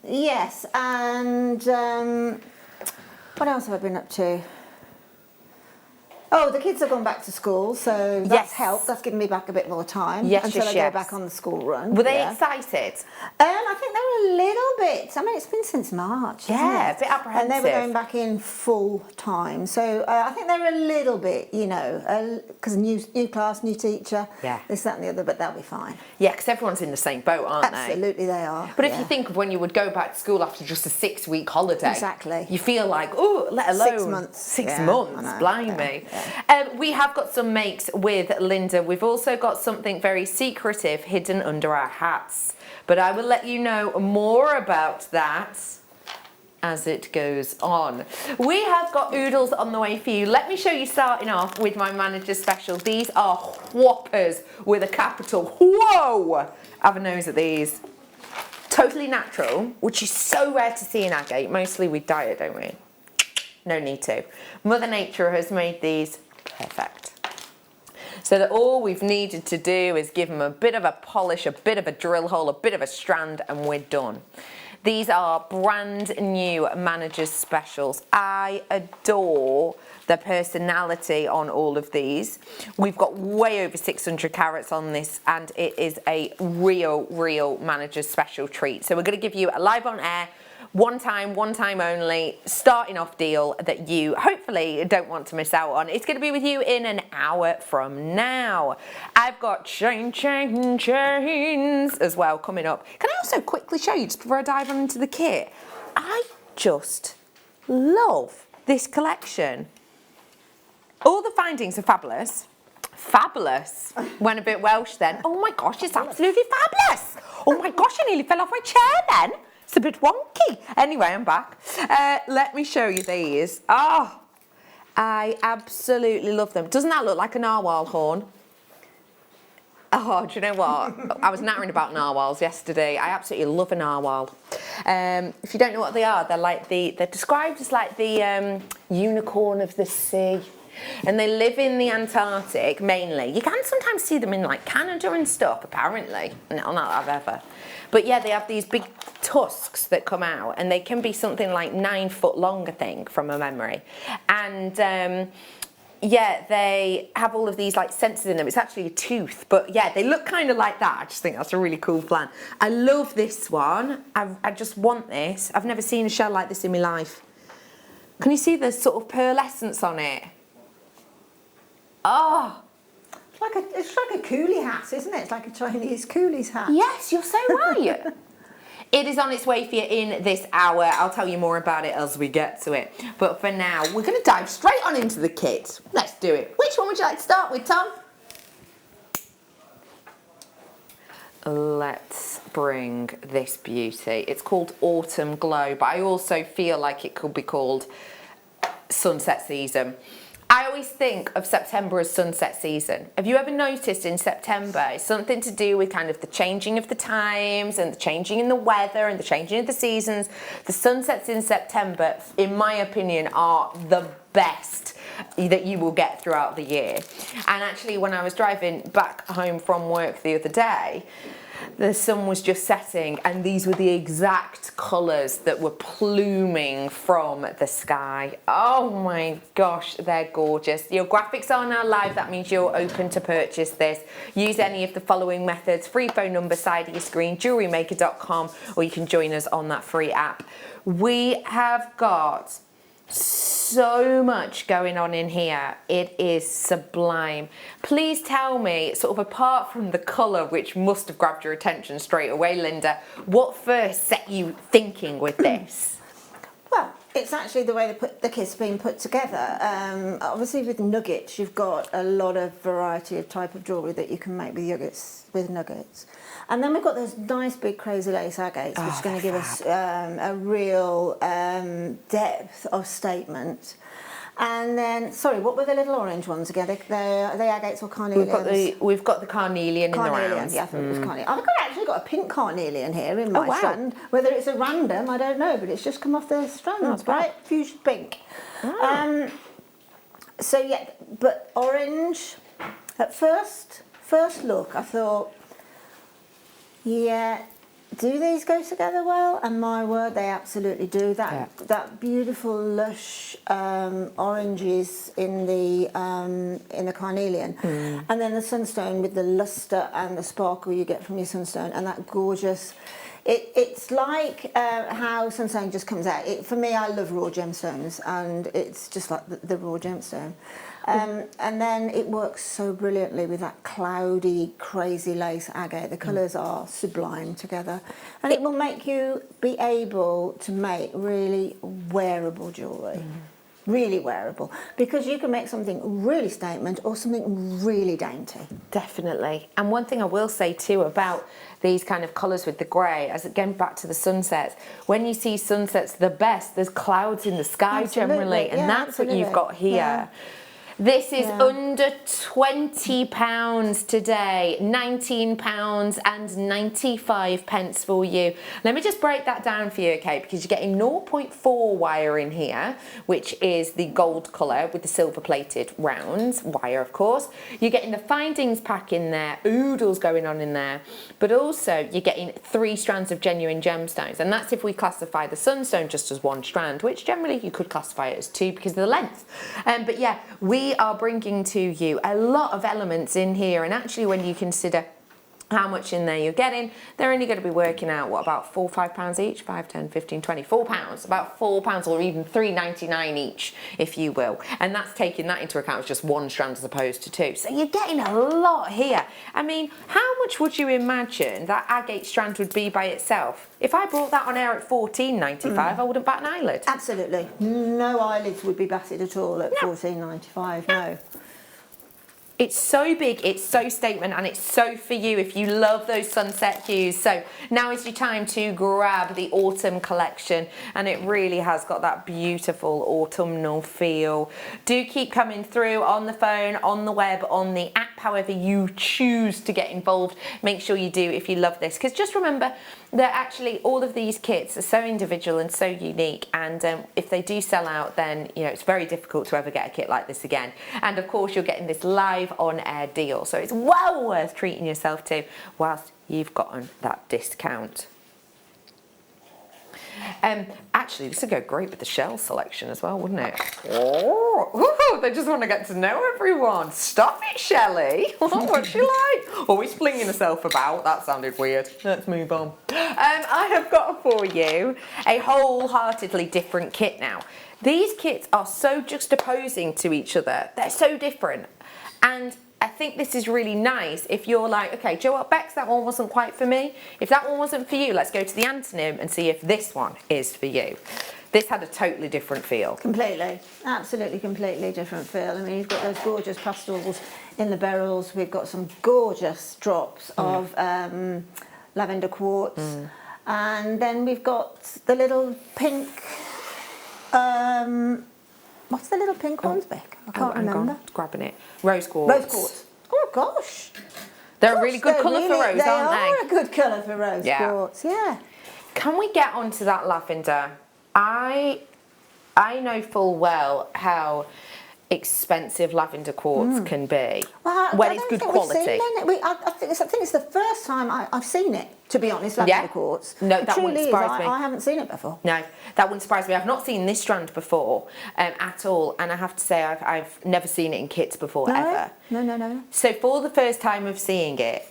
Yes, and what else have I been up to? Oh, the kids have gone back to school, so that's helped. That's given me back a bit more time until I go back on the school run. Were they excited? I think they were a little bit. I mean, it's been since March. Yeah, a bit apprehensive. And they were going back in full time, so I think they were a little bit, you know, because new class, new teacher, this, that, and the other. But they'll be fine. Yeah, because everyone's in the same boat, aren't they? Absolutely, they are. But if you think of when you would go back to school after just a 6-week holiday, exactly, you feel like, oh, let alone 6 months. 6 months, blimey. We have got some makes with Linda. We've also got something very secretive hidden under our hats. But I will let you know more about that as it goes on. We have got oodles on the way for you. Let me show you, starting off with my manager's special. These are whoppers with a capital. Whoa! Have a nose at these. Totally natural, which is so rare to see in Agate. Mostly we dye it, don't we? No need to. Mother Nature has made these perfect. So that all we've needed to do is give them a bit of a polish, a bit of a drill hole, a bit of a strand, and we're done. These are brand new manager's specials. I adore the personality on all of these. We've got way over 600 carats on this, and it is a real manager's special treat. So we're going to give you a live on air, one time only, starting off deal that you hopefully don't want to miss out on. It's going to be with you in an hour from now. I've got chains as well coming up. Can I also quickly show you, just before I dive on into the kit, I just love this collection. All the findings are fabulous. Fabulous. Went a bit Welsh then. Oh my gosh, it's absolutely fabulous. Oh my gosh, I nearly fell off my chair then. It's a bit wonky. Anyway, I'm back. Let me show you these. Oh, I absolutely love them. Doesn't that look like a narwhal horn? Oh, do you know what? I was nattering about narwhals yesterday. I absolutely love a narwhal. If you don't know what they are, they're described as like the unicorn of the sea. And they live in the Antarctic mainly. You can sometimes see them in like Canada and stuff, apparently. No, not that I've ever. But yeah, they have these big tusks that come out, and they can be something like 9 foot long, I think, from a memory. And yeah, they have all of these like sensors in them. It's actually a tooth, but yeah, they look kind of like that. I just think that's a really cool plan. I love this one. I just want this. I've never seen a shell like this in my life. Can you see the sort of pearlescence on it? Oh, it's like a coolie hat, isn't it? It's like a Chinese coolie's hat. yes, you're so right. It is on its way for you in this hour. I'll tell you more about it as we get to it. But for now, we're going to dive straight on into the kit. Let's do it. Which one would you like to start with, Tom? Let's bring this beauty. It's called Autumn Glow, but I also feel like it could be called Sunset Season. I always think of September as sunset season. Have you ever noticed in September it's something to do with kind of the changing of the times and the changing in the weather and the changing of the seasons? The sunsets in September, in my opinion, are the best that you will get throughout the year. And actually, when I was driving back home from work the other day, the sun was just setting, and these were the exact colours that were pluming from the sky. Oh my gosh, they're gorgeous. Your graphics are now live. That means you're open to purchase this. Use any of the following methods. Free phone number side of your screen, JewelleryMaker.com, or you can join us on that free app. We have got So much going on in here. It is sublime. Please tell me, sort of apart from the colour, which must have grabbed your attention straight away, Linda, what first set you thinking with this? Well, it's actually the way the kit's been put together. Obviously with nuggets, you've got a lot of variety of type of jewellery that you can make with nuggets. And then we've got those nice big crazy lace agates, which is going to give us a real depth of statement. And then, sorry, what were the little orange ones again? Are they agates or carnelians? We've got the carnelian in the round. Yeah, I thought it was carnelian. I've actually got a pink carnelian here in my strand. Whether it's a random, I don't know, but it's just come off the strands, right? Fusion pink. Oh. So yeah, but orange, at first look, I thought, yeah, do these go together well? And my word, they absolutely do. That beautiful lush oranges in the carnelian, and then the sunstone with the luster and the sparkle you get from your sunstone, and that gorgeous. It's like how sunstone just comes out. For me, I love raw gemstones, and it's just like the raw gemstone. And then it works so brilliantly with that cloudy, crazy lace agate. The colours are sublime together. And it will make you be able to make really wearable jewellery. Really wearable. Because you can make something really statement or something really dainty. Definitely. And one thing I will say too about these kind of colours with the grey, as again back to the sunsets, when you see sunsets the best, there's clouds in the sky generally, and that's what you've got here. Yeah. This is under £20 today, £19.95 for you. Let me just break that down for you, okay, because you're getting 0.4 wire in here, which is the gold colour with the silver plated rounds wire, of course. You're getting the findings pack in there, oodles going on in there, but also you're getting 3 strands of genuine gemstones, and that's if we classify the sunstone just as 1 strand, which generally you could classify it as 2 because of the length. But yeah, we are bringing to you a lot of elements in here, and actually when you consider how much in there you're getting, they're only going to be working out, what, about £4 or £5 each? 5, 10, 15, 20, £4, about £4 or even £3.99 each, if you will. And that's taking that into account as just 1 strand as opposed to 2. So you're getting a lot here. I mean, how much would you imagine that agate strand would be by itself? If I brought that on air at £14.95, I wouldn't bat an eyelid. Absolutely. No eyelids would be batted at all at £14.95, no. It's so big, it's so statement, and it's so for you if you love those sunset hues. So now is your time to grab the autumn collection, and it really has got that beautiful autumnal feel. Do keep coming through on the phone, on the web, on the app, however you choose to get involved. Make sure you do if you love this, because just remember that actually all of these kits are so individual and so unique, and if they do sell out, then you know it's very difficult to ever get a kit like this again. And of course you're getting this live on air deal, so it's well worth treating yourself to whilst you've gotten that discount. Actually, this would go great with the shell selection as well, wouldn't it? Oh, they just want to get to know everyone. Stop it, Shelley. What's she like? Always flinging herself about. That sounded weird. Let's move on. I have got for you a wholeheartedly different kit now. These kits are so juxtaposing to each other. They're so different. And I think this is really nice if you're like, okay, Joe, what, Bex, that one wasn't quite for me. If that one wasn't for you, let's go to the antonym and see if this one is for you. This had a totally different feel. Completely, absolutely completely different feel. I mean, you've got those gorgeous pastels in the beryls. We've got some gorgeous drops of lavender quartz. And then we've got the little pink, what's the little pink ones, Beck? I can't remember. Grabbing it. Rose quartz. Rose quartz. Oh gosh. They're a really good colour for rose, aren't they? They are a good colour for rose quartz, yeah. Can we get onto that lavender? I know full well how expensive lavender quartz can be when it's good quality. I think it's the first time I've seen it, to be honest, lavender quartz. No, that wouldn't surprise me. I haven't seen it before. No, that wouldn't surprise me. I've not seen this strand before at all, and I have to say I've never seen it in kits before, ever. No. So for the first time of seeing it,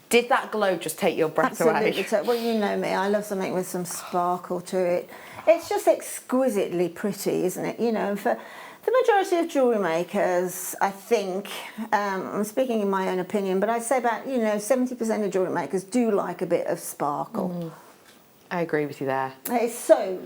did that glow just take your breath away? Absolutely. Well, you know me, I love something with some sparkle to it. It's just exquisitely pretty, isn't it? You know, for the majority of jewellery makers, I think, I'm speaking in my own opinion, but I'd say about, 70% of jewellery makers do like a bit of sparkle. I agree with you there. It's so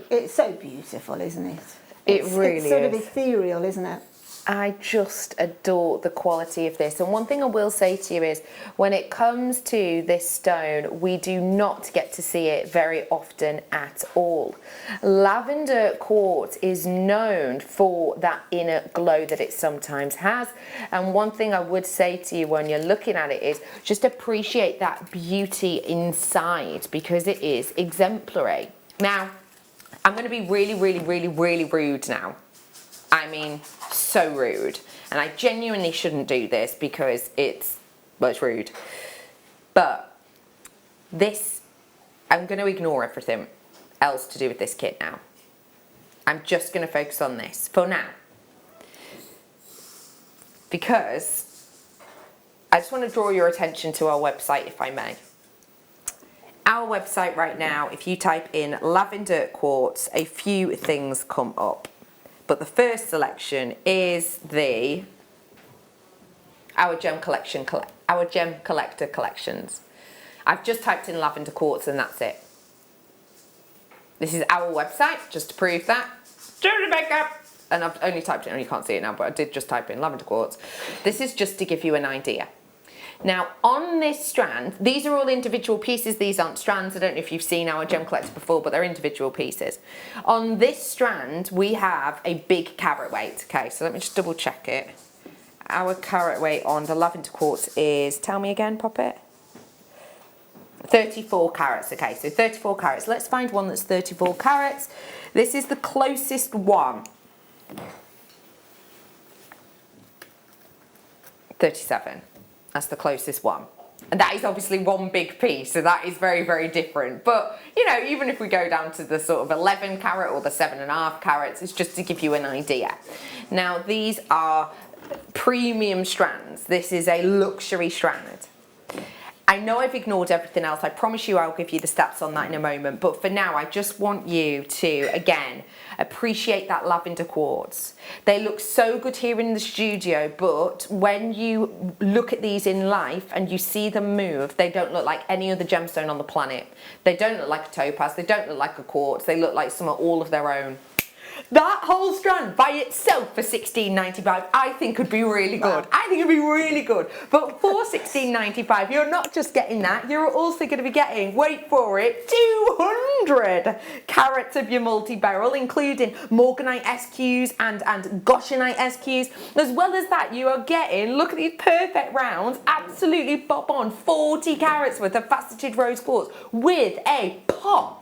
beautiful, isn't it? It's sort of ethereal, isn't it? I just adore the quality of this. And one thing I will say to you is, when it comes to this stone, we do not get to see it very often at all. Lavender quartz is known for that inner glow that it sometimes has. And one thing I would say to you when you're looking at it is just appreciate that beauty inside, because it is exemplary. Now, I'm going to be really, really, really, really rude now. I mean, so rude. And I genuinely shouldn't do this because it's rude. But this, I'm going to ignore everything else to do with this kit now. I'm just going to focus on this for now. Because I just want to draw your attention to our website, if I may. Our website right now, if you type in lavender quartz, a few things come up. But the first selection is our gem collector collections. I've just typed in lavender quartz and that's it. This is our website, just to prove that. Jewellery Maker! And I've only typed it, and you can't see it now, but I did just type in lavender quartz. This is just to give you an idea. Now, on this strand, these are all individual pieces. These aren't strands. I don't know if you've seen our gem collector before, but they're individual pieces. On this strand, we have a big carat weight. Okay, so let me just double check it. Our carat weight on the lavender quartz is, tell me again, Poppet. 34 carats. Okay, so 34 carats. Let's find one that's 34 carats. This is the closest one. 37. That's the closest one. And that is obviously one big piece, so that is very, very different. But, even if we go down to the sort of 11 carat or the 7.5 carats, it's just to give you an idea. Now, these are premium strands. This is a luxury strand. I know I've ignored everything else. I promise you I'll give you the stats on that in a moment. But for now, I just want you to, again, appreciate that lavender quartz. They look so good here in the studio, but when you look at these in life and you see them move, they don't look like any other gemstone on the planet. They don't look like a topaz. They don't look like a quartz. They look like some all of their own. That whole strand by itself for $16.95 I think could be really good. I think it'd be really good. But for $16.95 you're not just getting that, you're also going to be getting, wait for it, 200 carats of your multi-beryl, including morganite SQs and goshenite SQs. As well as that, you are getting, look at these perfect rounds, absolutely bob on, 40 carats worth of faceted rose quartz with a pop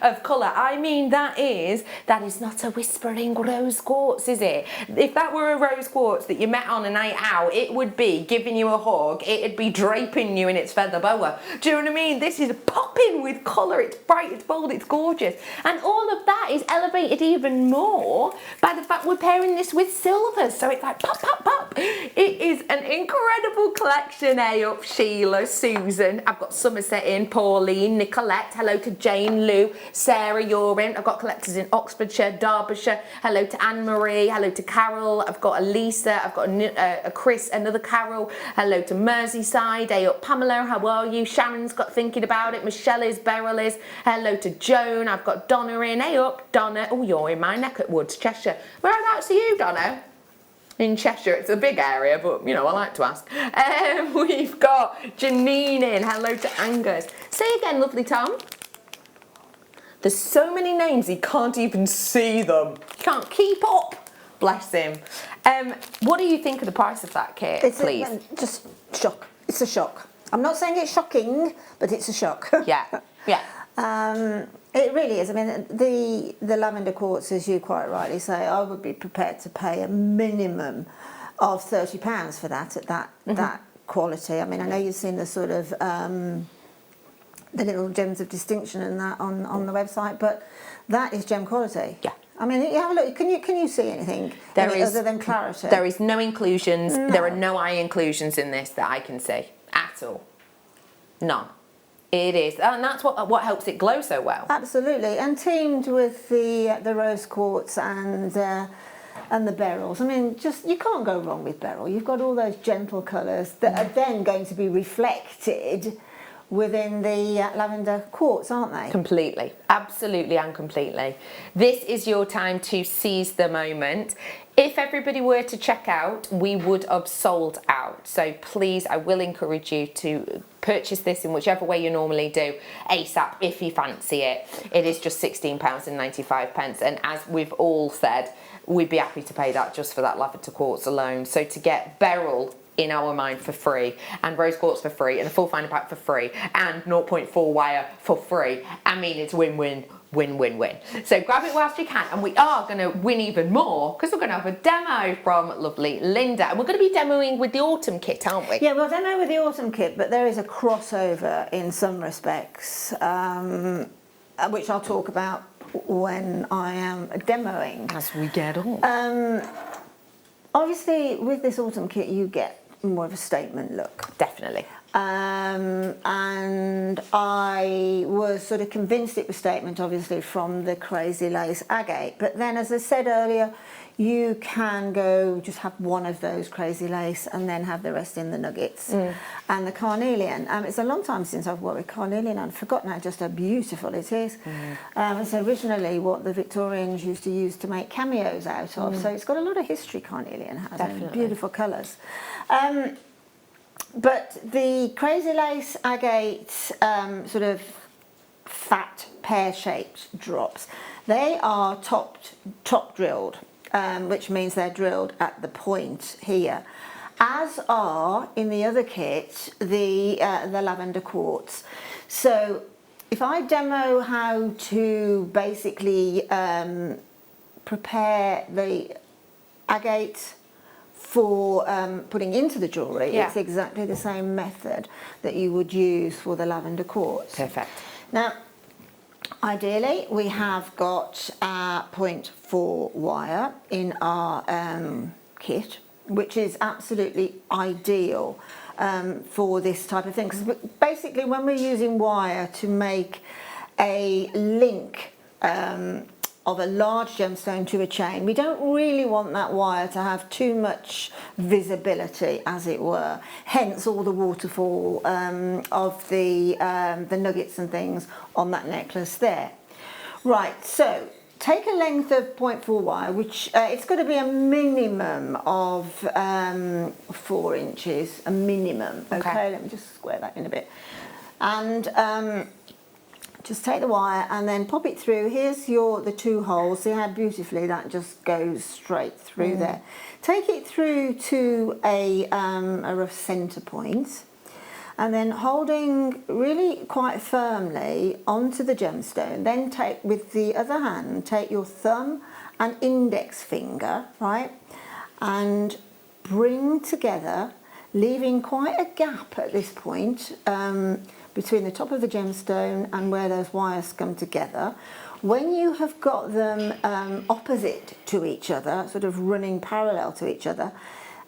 of colour. I mean, that is not a whispering rose quartz, is it? If that were a rose quartz that you met on a night out, it would be giving you a hug, it'd be draping you in its feather boa. Do you know what I mean? This is popping with colour, it's bright, it's bold, it's gorgeous. And all of that is elevated even more by the fact we're pairing this with silver, so it's like pop, pop, pop. It is an incredible collection. Hey up, Sheila, Susan, I've got Somerset in, Pauline, Nicolette, hello to Jane, Lou, Sarah, you're in. I've got collectors in Oxfordshire, Derbyshire. Hello to Anne-Marie. Hello to Carol. I've got a Lisa. I've got a Chris, another Carol. Hello to Merseyside. Hey up, Pamela. How are you? Sharon's got thinking about it. Michelle is. Beryl is. Hello to Joan. I've got Donna in. Hey up, Donna. Oh, you're in my neck at Woods, Cheshire. Whereabouts are you, Donna? In Cheshire. It's a big area, but I like to ask. We've got Janine in. Hello to Angus. Say again, lovely Tom. There's so many names he can't even see them. He can't keep up. Bless him. What do you think of the price of that kit, please? Just shock. It's a shock. I'm not saying it's shocking, but it's a shock. Yeah, yeah. It really is. I mean, the lavender quartz, as you quite rightly say, I would be prepared to pay a minimum of £30 for that at that quality. I mean, I know you've seen the sort of the little gems of distinction and that on the website, but that is gem quality. Yeah. I mean, you have a look. Can you see anything other than clarity? There is no inclusions. No. There are no eye inclusions in this that I can see at all. None. It is, and that's what helps it glow so well. Absolutely, and teamed with the rose quartz and the beryls. I mean, just you can't go wrong with beryl. You've got all those gentle colours that are then going to be reflected within the lavender quartz, aren't they? Completely, absolutely and completely. This is your time to seize the moment. If everybody were to check out, we would have sold out. So please, I will encourage you to purchase this in whichever way you normally do, ASAP, if you fancy it. It is just £16.95, and as we've all said, we'd be happy to pay that just for that lavender quartz alone. So to get beryl in our mind for free, and rose quartz for free, and a full finder pack for free, and 0.4 wire for free, I mean, it's win-win. Win-win-win. So grab it whilst you can, and we are going to win even more because we're going to have a demo from lovely Linda, and we're going to be demoing with the autumn kit, aren't we? Yeah, we'll demo with the autumn kit, but there is a crossover in some respects, which I'll talk about when I am demoing. As we get on. Obviously, with this autumn kit, you get more of a statement look. Definitely. And I was sort of convinced it was statement, obviously, from the Crazy Lace Agate. But then, as I said earlier, you can go just have one of those Crazy Lace and then have the rest in the nuggets. And the carnelian. It's a long time since I've worked with carnelian. I've forgotten just how beautiful it is. It's originally what the Victorians used to use to make cameos out of. So it's got a lot of history, carnelian has. Definitely. Beautiful colours. But the Crazy Lace Agate sort of fat pear-shaped drops, they are top drilled, which means they're drilled at the point here, as are in the other kit the lavender quartz. So if I demo how to basically prepare the agate for putting into the jewellery, it's exactly the same method that you would use for the lavender quartz. Perfect. Now, ideally, we have got our 0.4 wire in our kit, which is absolutely ideal for this type of thing. Because basically, when we're using wire to make a link of a large gemstone to a chain, we don't really want that wire to have too much visibility, as it were. Hence all the waterfall of the nuggets and things on that necklace there. Right, so take a length of 0.4 wire, which it's got to be a minimum of 4 inches, a minimum. Okay, let me just square that in a bit. And just take the wire and then pop it through. Here's the 2 holes. See how beautifully that just goes straight through there. Take it through to a rough centre point, and then holding really quite firmly onto the gemstone. Then take, with the other hand, take your thumb and index finger, right, and bring together, leaving quite a gap at this point between the top of the gemstone and where those wires come together. When you have got them opposite to each other, sort of running parallel to each other,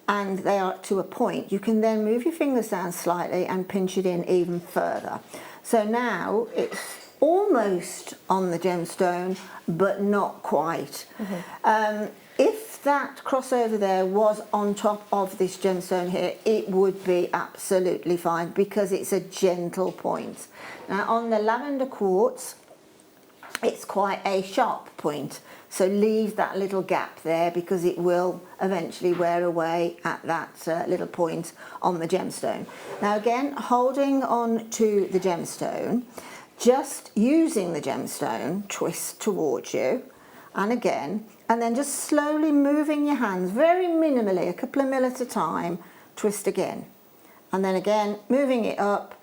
and they are to a point, you can then move your fingers down slightly and pinch it in even further. So now it's almost on the gemstone, but not quite. If that crossover there was on top of this gemstone here, it would be absolutely fine because it's a gentle point. Now on the lavender quartz, it's quite a sharp point, so leave that little gap there because it will eventually wear away at that little point on the gemstone. Now again, holding on to the gemstone, just using the gemstone, twist towards you, and again, and then just slowly moving your hands very minimally, a couple of mil at a time, twist again, and then again moving it up,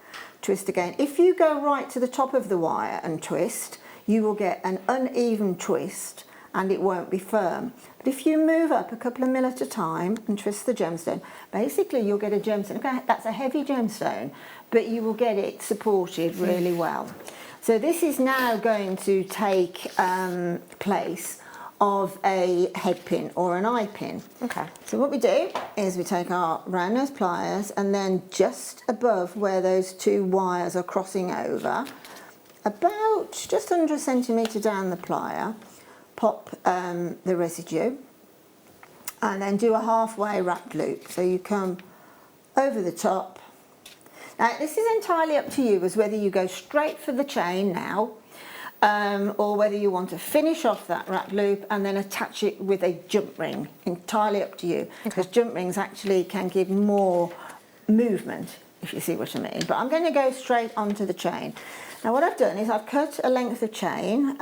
twist again. If you go right to the top of the wire and twist, you will get an uneven twist and it won't be firm. But if you move up a couple of mil at a time and twist the gemstone, basically you'll get a gemstone. Okay, that's a heavy gemstone, but you will get it supported really well. So this is now going to take place of a head pin or an eye pin. Okay. So what we do is we take our round nose pliers, and then just above where those two wires are crossing over, about just under a centimetre down the plier, pop the residue, and then do a halfway wrap loop. So you come over the top. Now this is entirely up to you as whether you go straight for the chain now, or whether you want to finish off that wrap loop and then attach it with a jump ring. Entirely up to you, because jump rings actually can give more movement, if you see what I mean. But I'm going to go straight onto the chain. Now what I've done is I've cut a length of chain.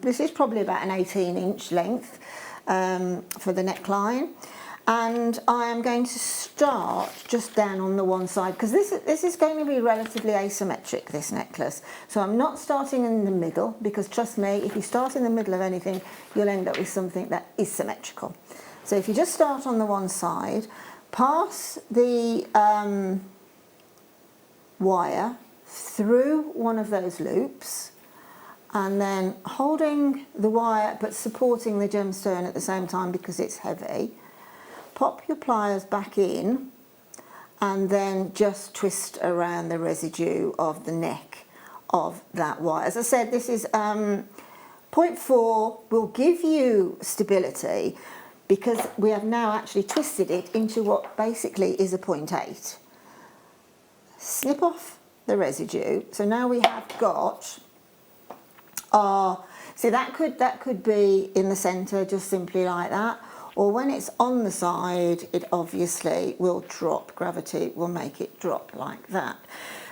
This is probably about an 18-inch length for the neckline. And I am going to start just down on the one side, because this is going to be relatively asymmetric, this necklace. So I'm not starting in the middle, because trust me, if you start in the middle of anything, you'll end up with something that is symmetrical. So if you just start on the one side, pass the wire through one of those loops, and then holding the wire but supporting the gemstone at the same time because it's heavy, pop your pliers back in and then just twist around the residue of the neck of that wire. As I said, this is 0.4 will give you stability because we have now actually twisted it into what basically is a 0.8. Snip off the residue. So now we have got our, see that could be in the centre just simply like that. Or when it's on the side, it obviously will drop. Gravity will make it drop like that.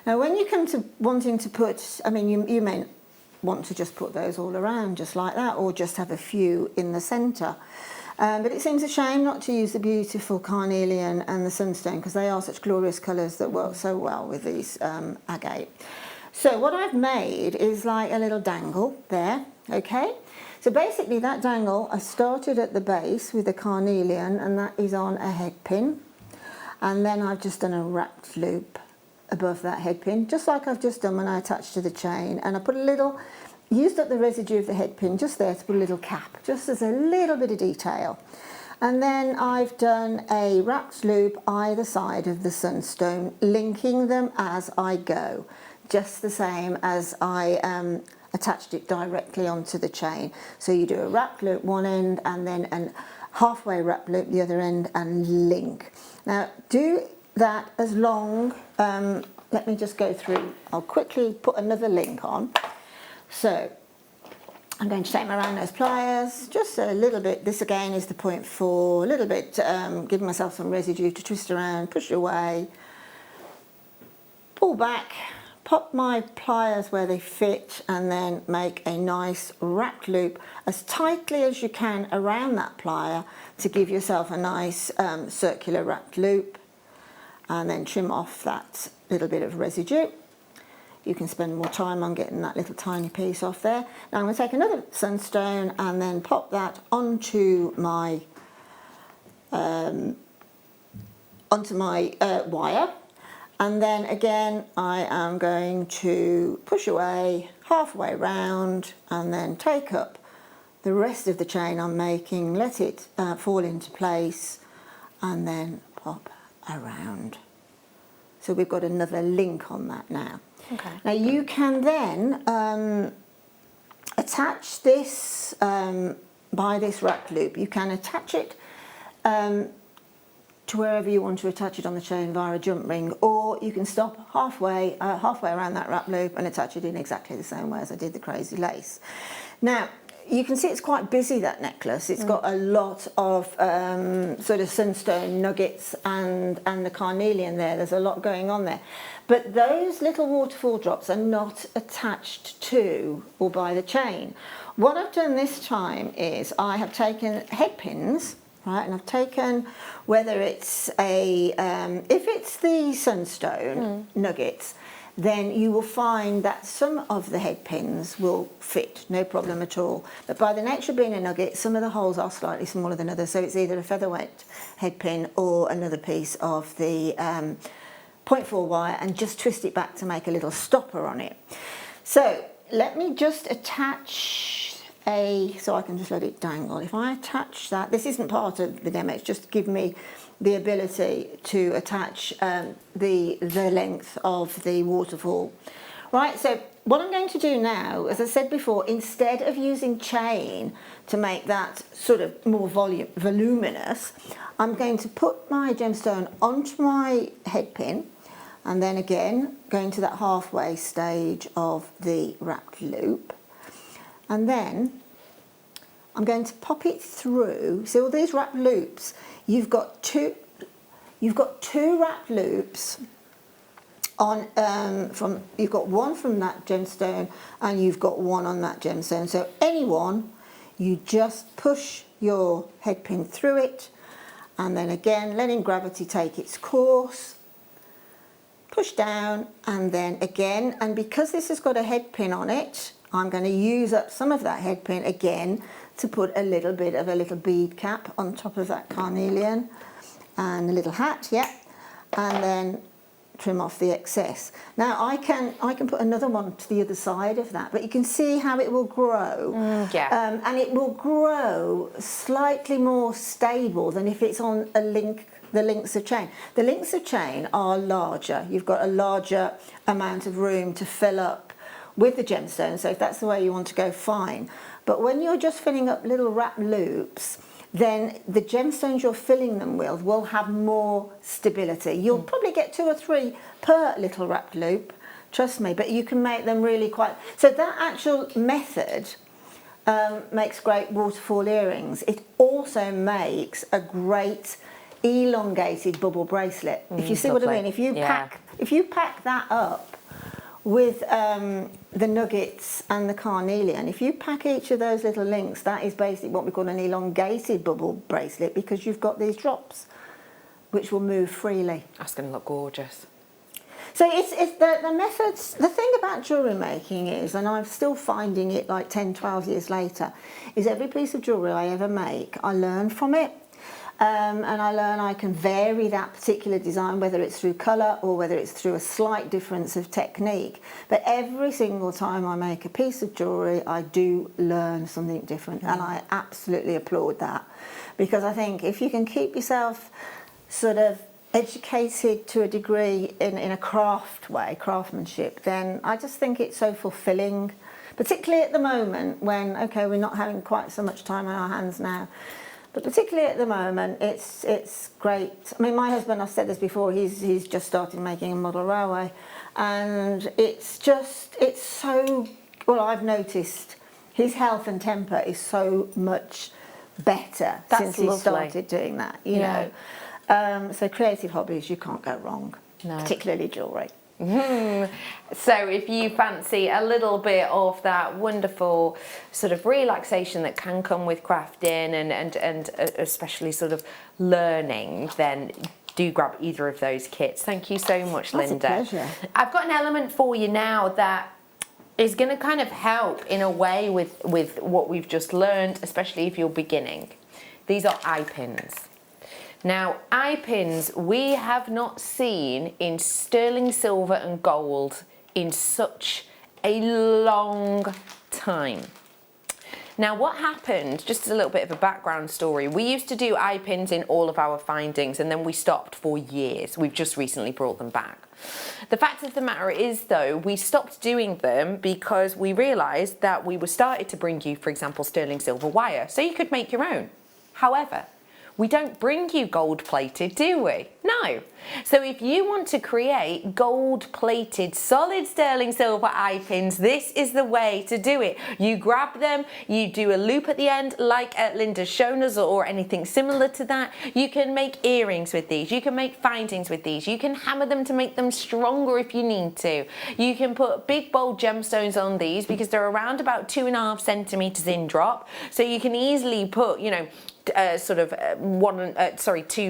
Now, when you come to wanting to put, I mean, you may want to just put those all around just like that, or just have a few in the centre. But it seems a shame not to use the beautiful carnelian and the sunstone, because they are such glorious colours that work so well with these agate. So what I've made is like a little dangle there, okay? So basically that dangle, I started at the base with the carnelian, and that is on a head pin. And then I've just done a wrapped loop above that head pin, just like I've just done when I attached to the chain. And I put a little, used up the residue of the head pin just there to put a little cap, just as a little bit of detail. And then I've done a wrapped loop either side of the sunstone, linking them as I go, just the same as I attached it directly onto the chain. So you do a wrap loop one end and then a halfway wrap loop the other end and link. Now do that as long, let me just go through, I'll quickly put another link on. So I'm going to take my round nose pliers, just a little bit, this again is the 0.4, a little bit, giving myself some residue to twist around, push away, pull back, pop my pliers where they fit, and then make a nice wrapped loop as tightly as you can around that plier to give yourself a nice circular wrapped loop, and then trim off that little bit of residue. You can spend more time on getting that little tiny piece off there. Now I'm going to take another sunstone and then pop that onto my wire. And then again, I am going to push away halfway round and then take up the rest of the chain I'm making, let it fall into place, and then pop around. So we've got another link on that now. Okay. Now you can then attach this by this wrap loop. You can attach it to wherever you want to attach it on the chain via a jump ring, or you can stop halfway around that wrap loop and attach it in exactly the same way as I did the crazy lace. Now you can see it's quite busy, that necklace. It's got a lot of sort of sunstone nuggets and the carnelian there. There's a lot going on there. But those little waterfall drops are not attached to or by the chain. What I've done this time is I have taken head pins, right, and I've taken, whether it's a, if it's the sunstone nuggets, then you will find that some of the head pins will fit, no problem at all. But by the nature of being a nugget, some of the holes are slightly smaller than others, so it's either a featherweight head pin or another piece of the 0.4 wire, and just twist it back to make a little stopper on it. So let me just attach so I can just let it dangle. If I attach that, this isn't part of the demo, it's just to give me the ability to attach the length of the waterfall. Right, so what I'm going to do now, as I said before, instead of using chain to make that sort of more voluminous, I'm going to put my gemstone onto my head pin, and then again going to that halfway stage of the wrapped loop, and then I'm going to pop it through. See all these wrapped loops? You've got two wrapped loops on you've got one from that gemstone and you've got one on that gemstone. So any one, you just push your head pin through it, and then again letting gravity take its course, push down, and then again, and because this has got a head pin on it, I'm going to use up some of that head pin again to put a little bit of a little bead cap on top of that carnelian, and a little hat, yeah, and then trim off the excess. Now I can put another one to the other side of that, but you can see how it will grow, and it will grow slightly more stable than if it's on a link. The links of chain. The links of chain are larger. You've got a larger amount of room to fill up with the gemstone, so if that's the way you want to go, fine. But when you're just filling up little wrap loops, then the gemstones you're filling them with will have more stability. You'll probably get 2 or 3 per little wrapped loop, trust me, but you can make them really quite... So that actual method makes great waterfall earrings. It also makes a great elongated bubble bracelet. If you see what I mean, if you pack that up with the nuggets and the carnelian, if you pack each of those little links, that is basically what we call an elongated bubble bracelet, because you've got these drops which will move freely. That's going to look gorgeous. So it's the methods. The thing about jewellery making is, and I'm still finding it like 10, 12 years later, is every piece of jewellery I ever make, I learn from it. And I learn I can vary that particular design, whether it's through colour or whether it's through a slight difference of technique. But every single time I make a piece of jewellery, I do learn something different, and I absolutely applaud that, because I think if you can keep yourself sort of educated to a degree in a craft way, craftsmanship, then I just think it's so fulfilling, particularly at the moment when, okay, we're not having quite so much time on our hands now. But particularly at the moment, it's great. I mean, my husband, I've said this before, he's just started making a model railway, and it's so, well, I've noticed his health and temper is so much better since he started doing that, you know. So creative hobbies, you can't go wrong, particularly jewellery. So if you fancy a little bit of that wonderful sort of relaxation that can come with crafting and especially sort of learning, then do grab either of those kits. Thank you so much, Linda. That's a pleasure. I've got an element for you now that is going to kind of help in a way with what we've just learned, especially if you're beginning. These are eye pins. Now, eye pins we have not seen in sterling silver and gold in such a long time. Now, what happened, just a little bit of a background story, we used to do eye pins in all of our findings, and then we stopped for years. We've just recently brought them back. The fact of the matter is, though, we stopped doing them because we realised that we were started to bring you, for example, sterling silver wire, so you could make your own. However, we don't bring you gold plated, do we? No. So if you want to create gold plated solid sterling silver eye pins, this is the way to do it. You grab them, you do a loop at the end like Linda's shown us, or anything similar to that. You can make earrings with these, you can make findings with these, you can hammer them to make them stronger if you need to. You can put big bold gemstones on these because they're around about 2.5 centimetres in drop. So you can easily put, you know, 2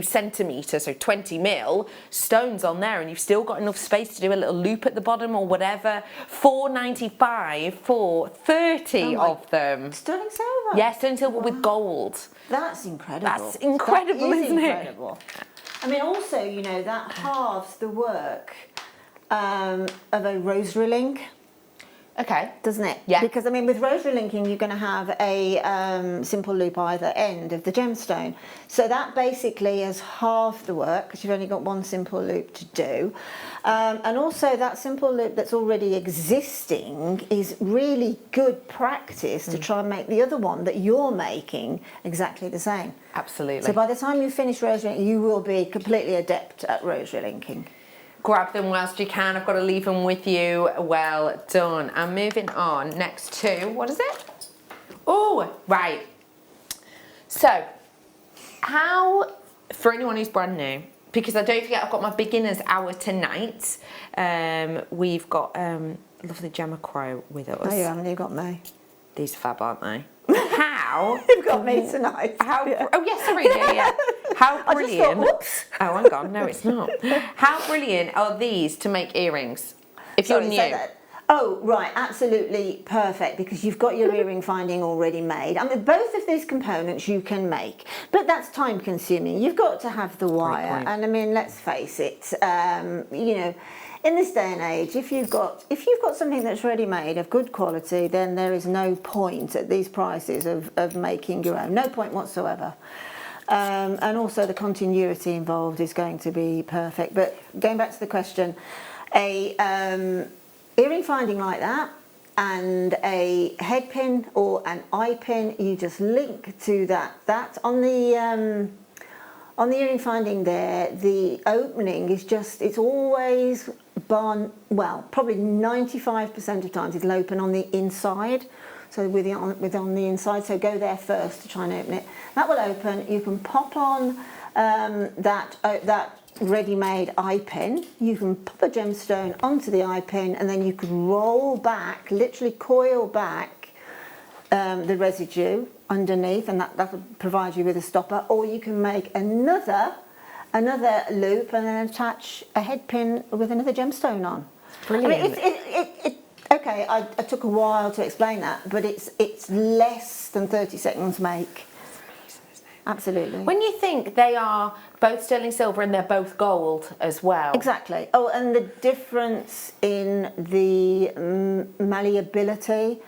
centimetres, so 20 mil stones on there, and you've still got enough space to do a little loop at the bottom or whatever. $4.95 for 30 of them. Sterling silver? Yes, sterling silver with gold. That's incredible. That's incredible, isn't incredible. I mean, also, you know, that halves the work of a rosary link. Okay. Doesn't it? Yeah. Because I mean, with rosary linking, you're going to have a simple loop either end of the gemstone. So that basically is half the work because you've only got one simple loop to do. And also that simple loop that's already existing is really good practice to try and make the other one that you're making exactly the same. Absolutely. So by the time you finish rosary linking, you will be completely adept at rosary linking. Grab them whilst you can. I've got to leave them with you. Well done. I'm moving on next to, what is it? Oh, right. So, how, for anyone who's brand new, because I don't forget I've got my beginner's hour tonight. We've got lovely Gemma Crow with us. Oh, you haven't, you've got me. These are fab, aren't they? How? You've got me tonight. How? Yeah. Oh yes, sorry. Yeah. How brilliant! I just thought, oops. Oh, hang on. No, it's not. How brilliant are these to make earrings? If Sorry, you're new. say that. Oh, right, absolutely perfect, because you've got your earring finding already made. I mean, both of these components you can make, but that's time consuming. You've got to have the wire, and I mean, let's face it, you know, in this day and age, if you've got something that's ready made of good quality, then there is no point at these prices of making your own. No point whatsoever. And also the continuity involved is going to be perfect. But going back to the question, a earring finding like that and a head pin or an eye pin, you just link to that on the earring finding there, the opening is just, it's always well, probably 95% of times it'll open on the inside. So with on the inside, so go there first to try and open it. That will open. You can pop on that ready-made eye pin. You can pop a gemstone onto the eye pin, and then you can roll back, literally coil back the residue underneath, and that will provide you with a stopper. Or you can make another loop and then attach a head pin with another gemstone on. Brilliant. I mean, okay, I took a while to explain that, but it's less than 30 seconds make. Absolutely. When you think they are both sterling silver and they're both gold as well. Exactly. Oh, and the difference in the malleability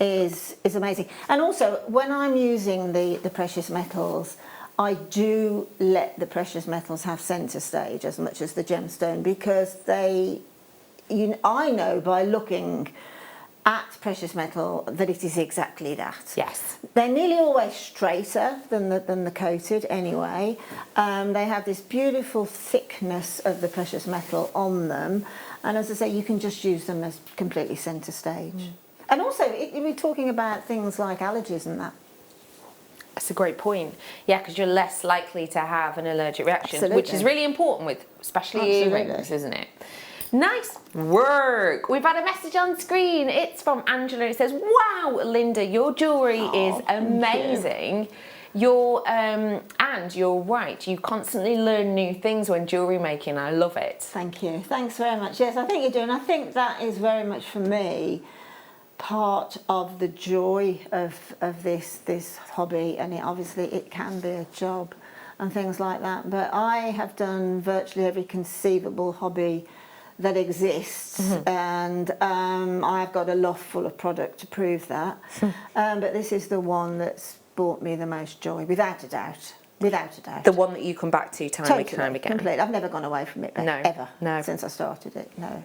is amazing. And also, when I'm using the precious metals, I do let the precious metals have centre stage as much as the gemstone, because I know by looking at precious metal that it is exactly that. Yes. They're nearly always straighter than the coated anyway. They have this beautiful thickness of the precious metal on them, and as I say, you can just use them as completely centre stage. And also, we're talking about things like allergies and that. That's a great point. Yeah, because you're less likely to have an allergic reaction, Absolutely. which is really important with especially earrings, isn't it? Nice work. We've had a message on screen. It's from Angela. It says, "Wow, Linda, your jewellery is amazing. And you're right. You constantly learn new things when jewellery making. I love it." Thank you. Thanks very much. Yes, I think you do, and I think that is very much for me part of the joy of this hobby. And obviously it can be a job and things like that. But I have done virtually every conceivable hobby that exists, and I've got a loft full of product to prove that. But this is the one that's brought me the most joy, without a doubt. Without a doubt. The one that you come back to time and time again. Completely. I've never gone away from it ever. No. Since I started it. No.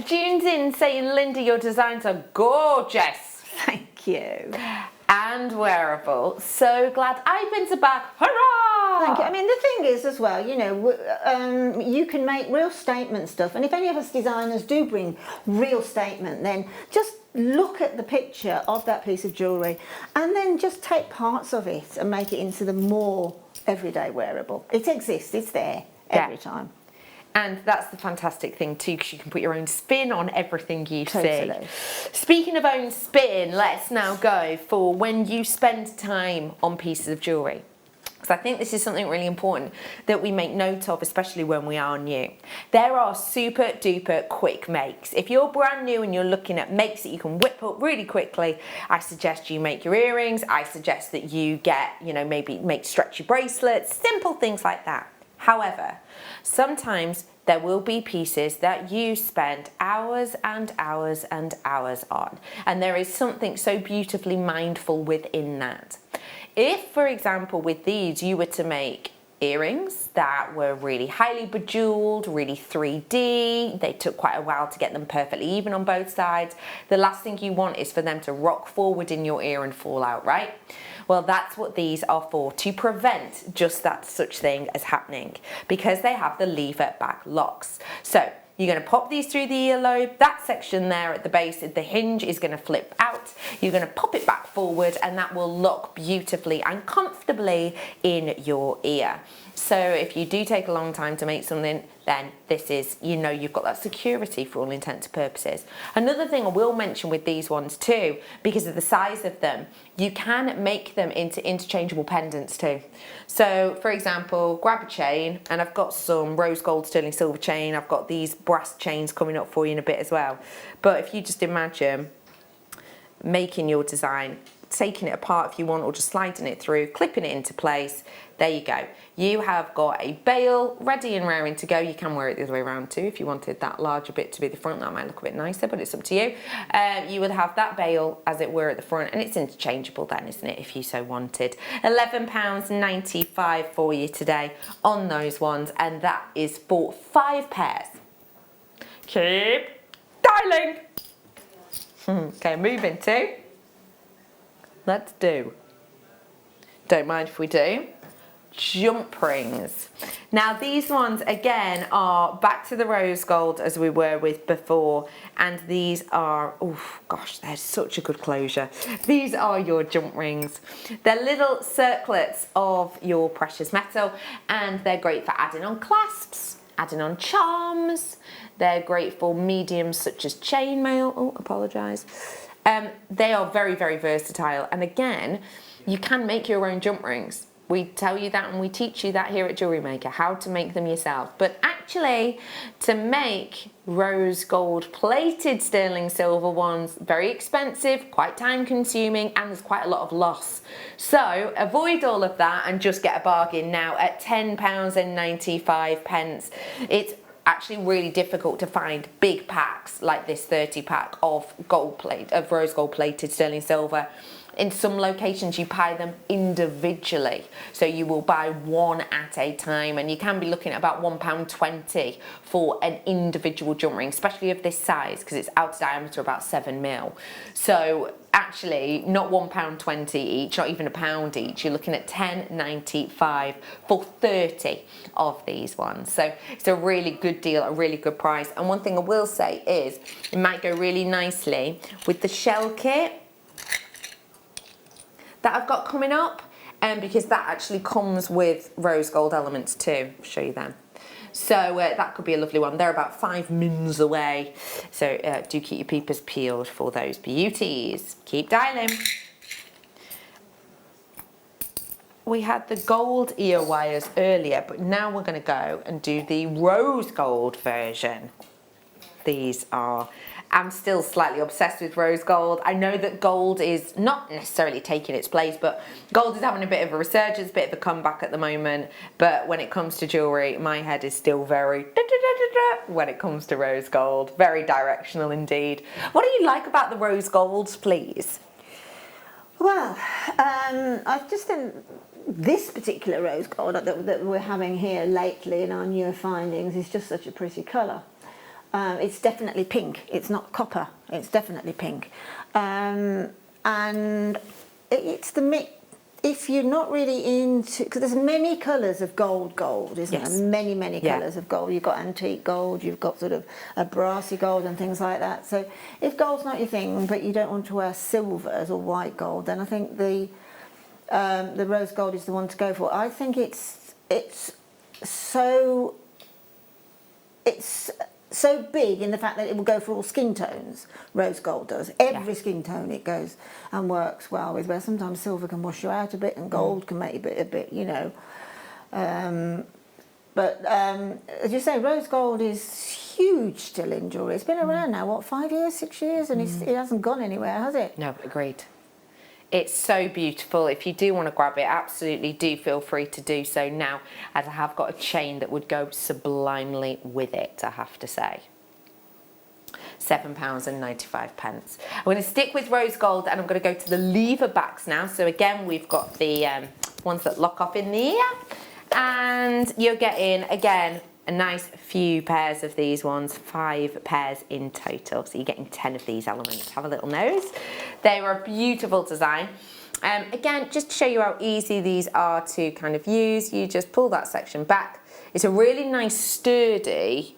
June's in saying, "Linda, your designs are gorgeous." Thank you. And wearable. So glad iPins are back. Hurrah! Thank you. I mean, the thing is as well, you know, you can make real statement stuff, and if any of us designers do bring real statement, then just look at the picture of that piece of jewellery and then just take parts of it and make it into the more everyday wearable. It exists, it's there every time. And that's the fantastic thing too, because you can put your own spin on everything you see. Speaking of own spin, let's now go for when you spend time on pieces of jewellery. Because I think this is something really important that we make note of, especially when we are new. There are super duper quick makes. If you're brand new and you're looking at makes that you can whip up really quickly, I suggest you make your earrings. I suggest that you get, you know, maybe make stretchy bracelets, simple things like that. However, sometimes there will be pieces that you spend hours and hours and hours on, and there is something so beautifully mindful within that. If, for example, with these you were to make earrings that were really highly bejeweled, really 3D, they took quite a while to get them perfectly even on both sides, the last thing you want is for them to rock forward in your ear and fall out, right? Well, that's what these are for, to prevent just that such thing as happening, because they have the lever back locks. So you're going to pop these through the earlobe. That section there at the base, the hinge is going to flip out. You're going to pop it back forward, and that will lock beautifully and comfortably in your ear. So if you do take a long time to make something, then this is, you know, you've got that security for all intents and purposes. Another thing I will mention with these ones too, because of the size of them, you can make them into interchangeable pendants too. So for example, grab a chain, and I've got some rose gold sterling silver chain. I've got these brass chains coming up for you in a bit as well. But if you just imagine making your design, taking it apart if you want, or just sliding it through, clipping it into place, there you go. You have got a bail ready and raring to go. You can wear it the other way around too if you wanted that larger bit to be the front. That might look a bit nicer, but it's up to you. You would have that bail as it were at the front, and it's interchangeable then, isn't it, if you so wanted. £11.95 for you today on those ones, and that is for 5 pairs. Keep dialing. Okay, moving to, let's do, don't mind if we do, jump rings. Now these ones again are back to the rose gold as we were with before, and these are, oh gosh, they're such a good closure. These are your jump rings. They're little circlets of your precious metal, and they're great for adding on clasps, adding on charms. They're great for mediums such as chainmail. Oh, apologise. They are very, very versatile, and again, you can make your own jump rings. We tell you that and we teach you that here at Jewellery Maker, how to make them yourself. But actually, to make rose gold plated sterling silver ones, very expensive, quite time consuming, and there's quite a lot of loss. So avoid all of that and just get a bargain now at £10.95. It's actually really difficult to find big packs like this 30 pack of rose gold plated sterling silver. In some locations you buy them individually, so you will buy one at a time, and you can be looking at about £1.20 for an individual jump ring, especially of this size, because it's out to diameter about 7mm. So actually not £1.20 each, not even £1 each, you're looking at £10.95 for 30 of these ones. So it's a really good deal, a really good price. And one thing I will say is it might go really nicely with the shell kit that I've got coming up, because that actually comes with rose gold elements too. I'll show you them. So that could be a lovely one. They're about 5 mins away, so do keep your peepers peeled for those beauties. Keep dialing. We had the gold ear wires earlier, but now we're going to go and do the rose gold version. These are, I'm still slightly obsessed with rose gold. I know that gold is not necessarily taking its place, but gold is having a bit of a resurgence, a bit of a comeback at the moment. But when it comes to jewellery, my head is still very when it comes to rose gold. Very directional indeed. What do you like about the rose golds, please? Well, I just think this particular rose gold that we're having here lately in our newer findings is just such a pretty colour. It's definitely pink. It's not copper. It's definitely pink, and it's the mix. If you're not really into, because there's many colours of gold, isn't yes. there? Many colours of gold. You've got antique gold. You've got sort of a brassy gold and things like that. So if gold's not your thing, but you don't want to wear silvers or white gold, then I think the rose gold is the one to go for. I think it's so big in the fact that it will go for all skin tones. Rose gold does. Every skin tone it goes and works well with, where sometimes silver can wash you out a bit and gold can make you a bit, you know. But as you say, rose gold is huge still in jewellery. It's been around now, what, 5 years, 6 years? And it hasn't gone anywhere, has it? No, agreed. It's so beautiful. If you do want to grab it, absolutely do feel free to do so now, as I have got a chain that would go sublimely with it, I have to say. £7.95. I'm going to stick with rose gold, and I'm going to go to the lever backs now. So again, we've got the ones that lock off in the ear, and you're getting, again, a nice few pairs of these ones, 5 pairs in total. So you're getting 10 of these elements. Have a little nose. They are a beautiful design. Again, just to show you how easy these are to kind of use, you just pull that section back. It's a really nice sturdy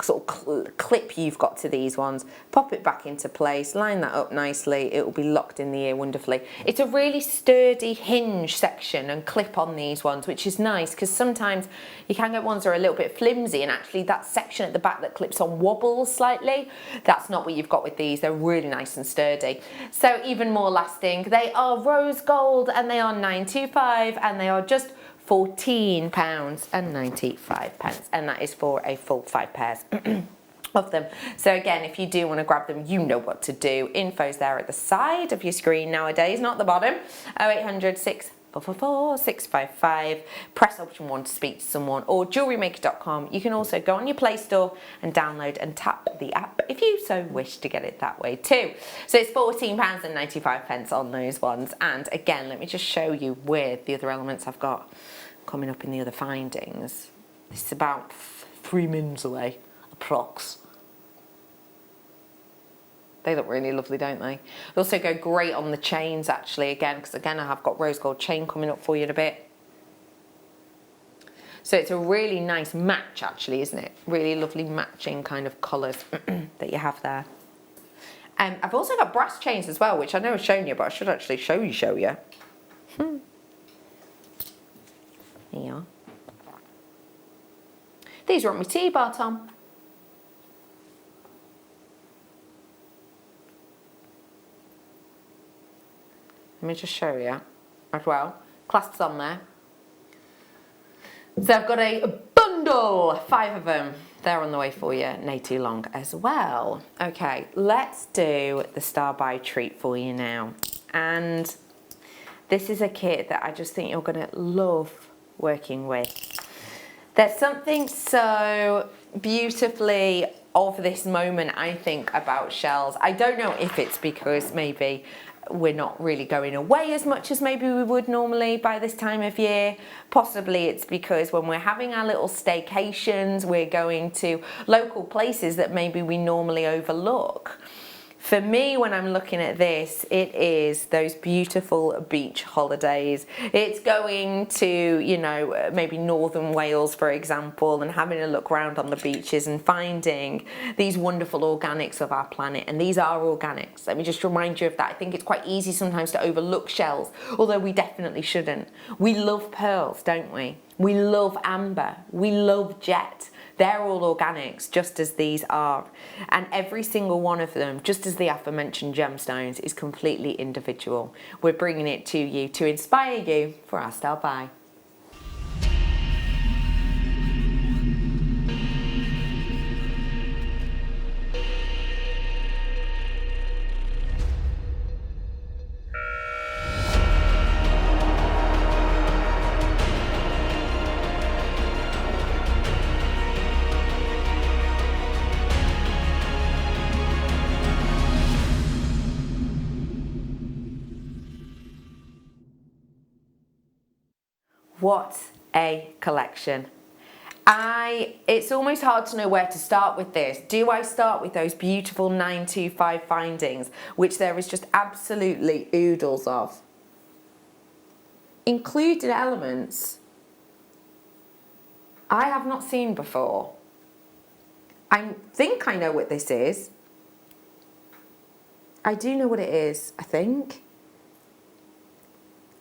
sort of clip you've got to these ones. Pop it back into place, line that up nicely, it will be locked in the ear wonderfully. It's a really sturdy hinge section and clip on these ones, which is nice, because sometimes you can get ones that are a little bit flimsy, and actually that section at the back that clips on wobbles slightly. That's not what you've got with these. They're really nice and sturdy, so even more lasting. They are rose gold, and they are £9.25, and they are just £14.95, and that is for a full 5 pairs of them. So again, if you do want to grab them, you know what to do. Info's there at the side of your screen nowadays, not the bottom. 0800 644 655. Press option 1 to speak to someone, or JewelleryMaker.com. You can also go on your Play Store and download and tap the app if you so wish to get it that way too. So it's £14.95 on those ones. And again, let me just show you where the other elements I've got coming up in the other findings. This is about 3 minutes away, approx. They look really lovely, don't they? They also go great on the chains, actually, again, because again, I have got rose gold chain coming up for you in a bit. So it's a really nice match, actually, isn't it? Really lovely matching kind of colours that you have there. I've also got brass chains as well, which I know I've shown you, but I should actually show you. Here you are. These are on my T-bar, Tom. Let me just show you as well. Clasps on there. So I've got a bundle, 5 of them. They're on the way for you, nay too long as well. Okay, let's do the Star Buy treat for you now. And this is a kit that I just think you're gonna love working with. There's something so beautifully of this moment, I think, about shells. I don't know if it's because maybe we're not really going away as much as maybe we would normally by this time of year. Possibly it's because when we're having our little staycations, we're going to local places that maybe we normally overlook. For me, when I'm looking at this, it is those beautiful beach holidays. It's going to, you know, maybe Northern Wales, for example, and having a look around on the beaches and finding these wonderful organics of our planet. And these are organics. Let me just remind you of that. I think it's quite easy sometimes to overlook shells, although we definitely shouldn't. We love pearls, don't we? We love amber. We love jet. They're all organics, just as these are. And every single one of them, just as the aforementioned gemstones, is completely individual. We're bringing it to you to inspire you for our Style Buy. What a collection. It's almost hard to know where to start with this. Do I start with those beautiful 925 findings, which there is just absolutely oodles of? Included elements I have not seen before. I think I know what this is. I do know what it is, I think.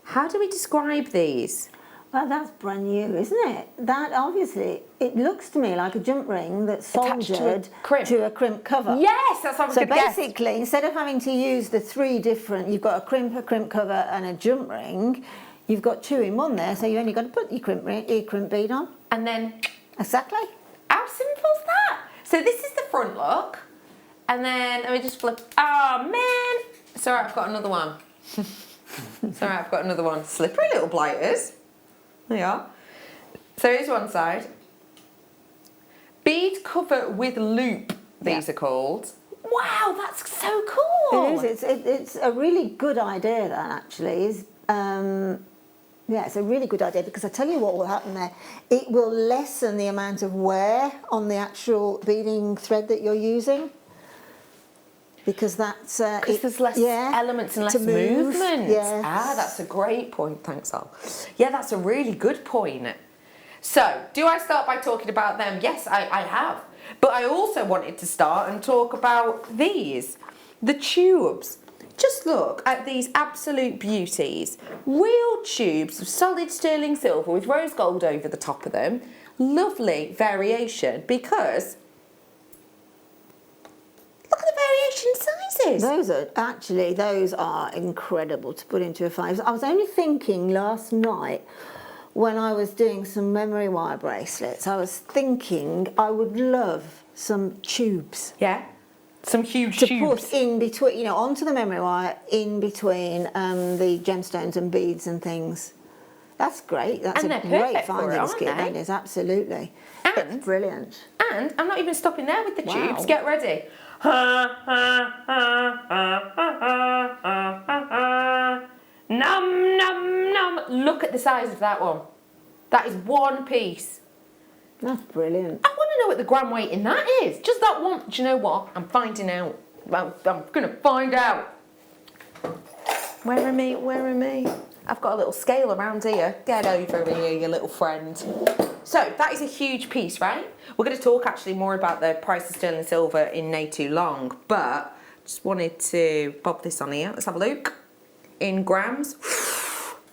How do we describe these? Well, that's brand new, isn't it? That obviously, it looks to me like a jump ring that's soldered to a crimp cover. Yes, that's what I was going to guess. So basically, instead of having to use the 3 different, you've got a crimp cover and a jump ring, you've got 2 in one there, so you only got to put your crimp bead on. And then... Exactly. How simple is that? So this is the front look. And then, let me just flip. Oh, man. Sorry, I've got another one. Sorry, I've got another one. Slippery little blighters. There you are. So here's one side. Bead cover with loop, these are called. Wow, that's so cool. It is. It's a really good idea, that actually is. Yeah, it's a really good idea, because I tell you what will happen there. It will lessen the amount of wear on the actual beading thread that you're using. Because that's... Because there's less elements and less movement. Yes. Ah, that's a great point. Thanks, Al. Yeah, that's a really good point. So, do I start by talking about them? Yes, I have. But I also wanted to start and talk about these. The tubes. Just look at these absolute beauties. Real tubes of solid sterling silver with rose gold over the top of them. Lovely variation, because look at the variation sizes. Those are incredible to put into a five. I was only thinking last night when I was doing some memory wire bracelets, I was thinking I would love some tubes. Yeah. Some huge to tubes. Put in between, you know, onto the memory wire, in between the gemstones and beads and things. That's great. That's and a great finding scheme. That is, absolutely. And it's brilliant. And I'm not even stopping there with the tubes. Get ready. Num num num. Look at the size of that one. That is one piece. That's brilliant. I want to know what the gram weight in that is. Just that one. Do you know what? I'm finding out. I'm going to find out. Where are me? Where are me? I've got a little scale around here. Get over here, you little friend. So that is a huge piece, right? We're going to talk actually more about the price of sterling silver in nay too long, but just wanted to pop this on here. Let's have a look. In grams,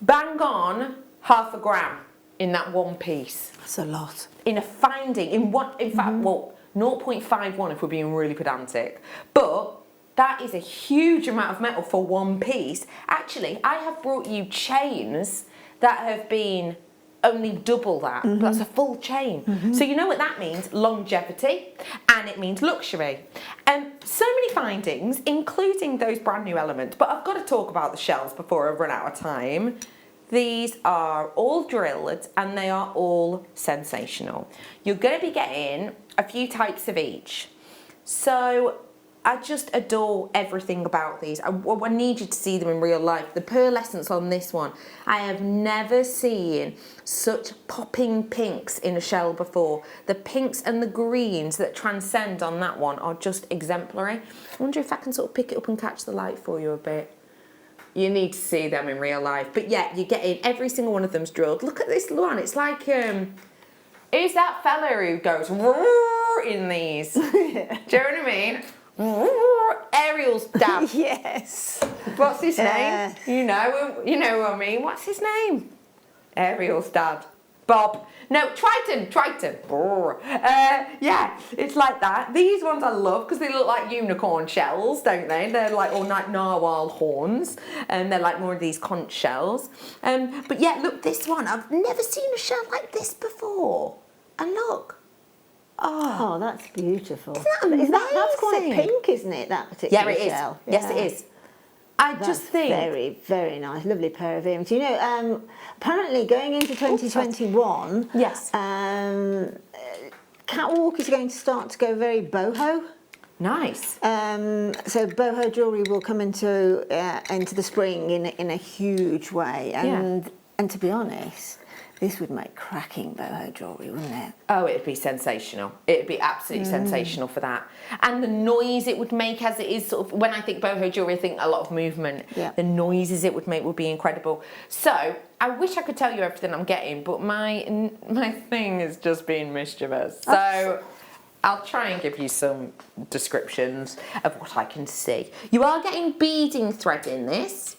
bang on 1/2 gram in that one piece. That's a lot. In a finding, in fact, well, 0.51 if we're being really pedantic. But that is a huge amount of metal for one piece. Actually, I have brought you chains that have been only double that. That's a full chain. So you know what that means? Longevity, and it means luxury. So many findings, including those brand new elements. But I've got to talk about the shells before I run out of time. These are all drilled and they are all sensational. You're going to be getting a few types of each. So I just adore everything about these. I need you to see them in real life. The pearlescence on this one, I have never seen such popping pinks in a shell before. The pinks and the greens that transcend on that one are just exemplary. I wonder if I can sort of pick it up and catch the light for you a bit. You need to see them in real life. But yeah, you're getting every single one of them's drilled. Look at this one. It's like, who's that fella who goes in these? Do you know what I mean? Ariel's dad. Yes. What's his name? You know what I mean. What's his name? Ariel's dad. Bob. No, Triton. Yeah, it's like that. These ones I love because they look like unicorn shells, don't they? They're like all like narwhal horns, and they're like more of these conch shells. But yeah, look, this one. I've never seen a shell like this before. And look. Oh, that's beautiful. Isn't that amazing? That's quite pink, isn't it, that particular shell? Yeah, it is. Yes, it is. I just think... very, very nice. Lovely pair of earrings. You know, apparently going into 2021... yes. Catwalk is going to start to go very boho. Nice. So boho jewellery will come into the spring in a huge way. And to be honest... this would make cracking boho jewellery, wouldn't it? Oh, it'd be sensational. It'd be absolutely sensational for that. And the noise it would make as it is sort of, when I think boho jewellery, I think a lot of movement. Yeah. The noises it would make would be incredible. So, I wish I could tell you everything I'm getting, but my thing is just being mischievous. So, I'll try and give you some descriptions of what I can see. You are getting beading thread in this.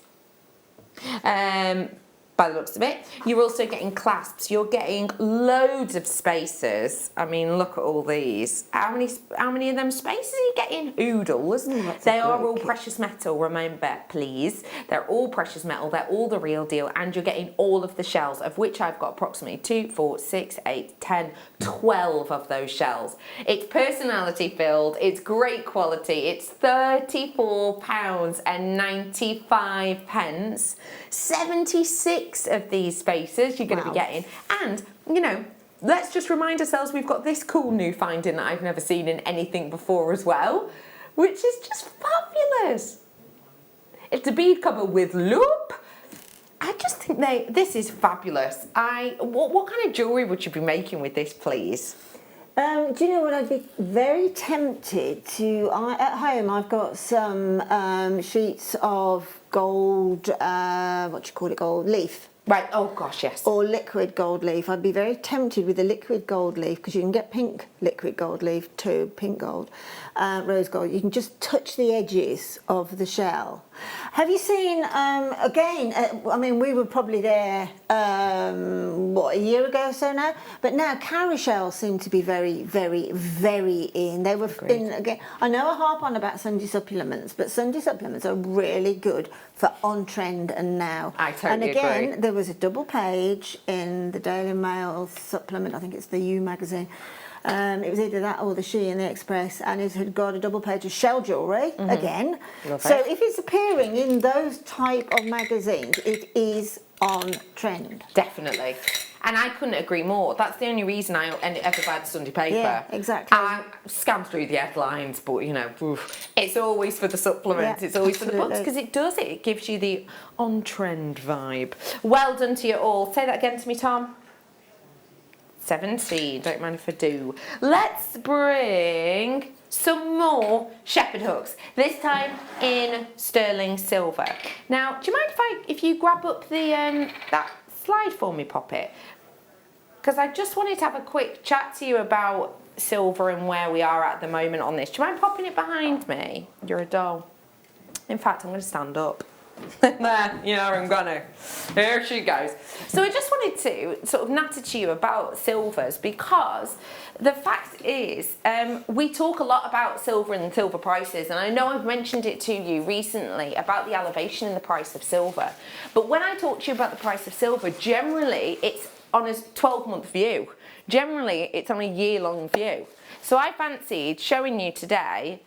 by the looks of it. You're also getting clasps. You're getting loads of spacers. I mean, look at all these. How many of them spacers are you getting? Oodles. They are all precious metal, remember, please. They're all precious metal. They're all the real deal. And you're getting all of the shells, of which I've got approximately 2, 4, 6, 8, 10, 12 of those shells. It's personality filled. It's great quality. It's £34.95. 76 of these spacers you're going to be getting. And, you know, let's just remind ourselves we've got this cool new finding that I've never seen in anything before as well, which is just fabulous. It's a bead cover with loop. I just think this is fabulous. What kind of jewellery would you be making with this, please? Do you know what? I'd be very tempted to. At home, I've got some sheets of gold. What do you call it? Gold leaf. Right. Oh gosh, yes. Or liquid gold leaf. I'd be very tempted with the liquid gold leaf because you can get pink liquid gold leaf too, pink gold, rose gold. You can just touch the edges of the shell. Have you seen, again, I mean, we were probably there, what, a year ago or so now? But now cowrie shells seem to be very, very, very in. They were in, again, I know I harp on about Sunday supplements, but Sunday supplements are really good for on trend and now. I totally agree. And again, agree. there was a double page in the Daily Mail supplement, I think it's the You magazine. It was either that or the She and the Express, and it had got a double page of shell jewellery again. Love so it. if it's appearing in those type of magazines, it is on trend. Definitely. And I couldn't agree more. That's the only reason I ever buy the Sunday paper. Yeah, exactly. I scan through the headlines, but you know, it's always for the supplements. Yeah, it's always for the books because it gives you the on-trend vibe. Well done to you all. Say that again to me, Tom. 17, don't mind if I do. Let's bring some more shepherd hooks, this time in sterling silver. Now, do you mind if you grab up the that slide for me, Poppet? Because I just wanted to have a quick chat to you about silver and where we are at the moment on this. Do you mind popping it behind me? You're a doll. In fact, I'm going to stand up. There, you know I'm gonna. Here she goes. So I just wanted to sort of natter to you about silvers because the fact is we talk a lot about silver and silver prices, and I know I've mentioned it to you recently about the elevation in the price of silver. But when I talk to you about the price of silver, generally it's on a 12-month view. Generally it's on a year-long view. So I fancied showing you today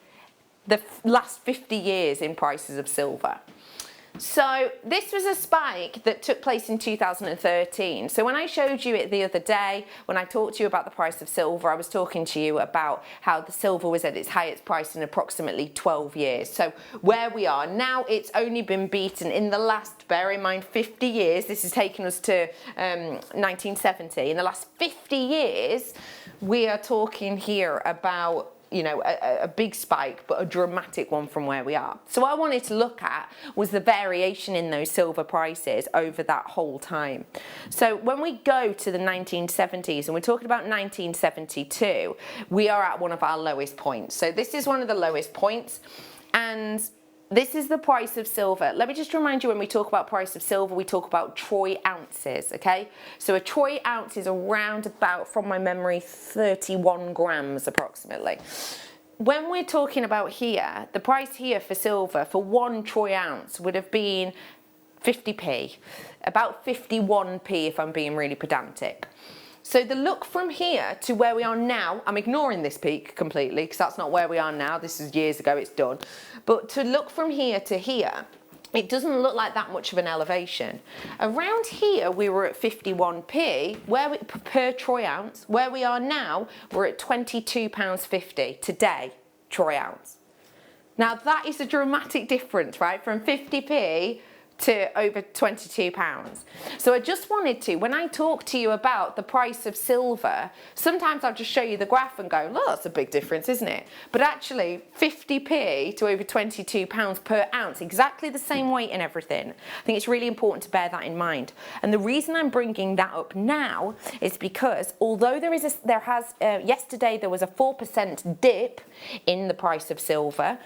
the last 50 years in prices of silver. So this was a spike that took place in 2013. So when I showed you it the other day, when I talked to you about the price of silver, I was talking to you about how the silver was at its highest price in approximately 12 years. So where we are now, it's only been beaten in the last, bear in mind, 50 years. This has taken us to 1970. In the last 50 years, we are talking here about, you know, a big spike, but a dramatic one from where we are. So what I wanted to look at was the variation in those silver prices over that whole time. So when we go to the 1970s, and we're talking about 1972, we are at one of our lowest points. So this is one of the lowest points, and this is the price of silver. Let me just remind you, when we talk about price of silver, we talk about troy ounces, okay? So a troy ounce is around about, from my memory, 31 grams approximately. When we're talking about here, the price here for silver for 1 troy ounce would have been 50p, about 51p if I'm being really pedantic. So the look from here to where we are now, I'm ignoring this peak completely because that's not where we are now. This is years ago, it's done. But to look from here to here, it doesn't look like that much of an elevation. Around here, we were at 51p per troy ounce. Where we are now, we're at £22.50 today, troy ounce. Now that is a dramatic difference, right? From 50p to over £22. So I just wanted to, when I talk to you about the price of silver, sometimes I'll just show you the graph and go, look, that's a big difference, isn't it? But actually 50p to over £22 per ounce, exactly the same weight and everything. I think it's really important to bear that in mind. And the reason I'm bringing that up now is because although yesterday there was a 4% dip in the price of silver,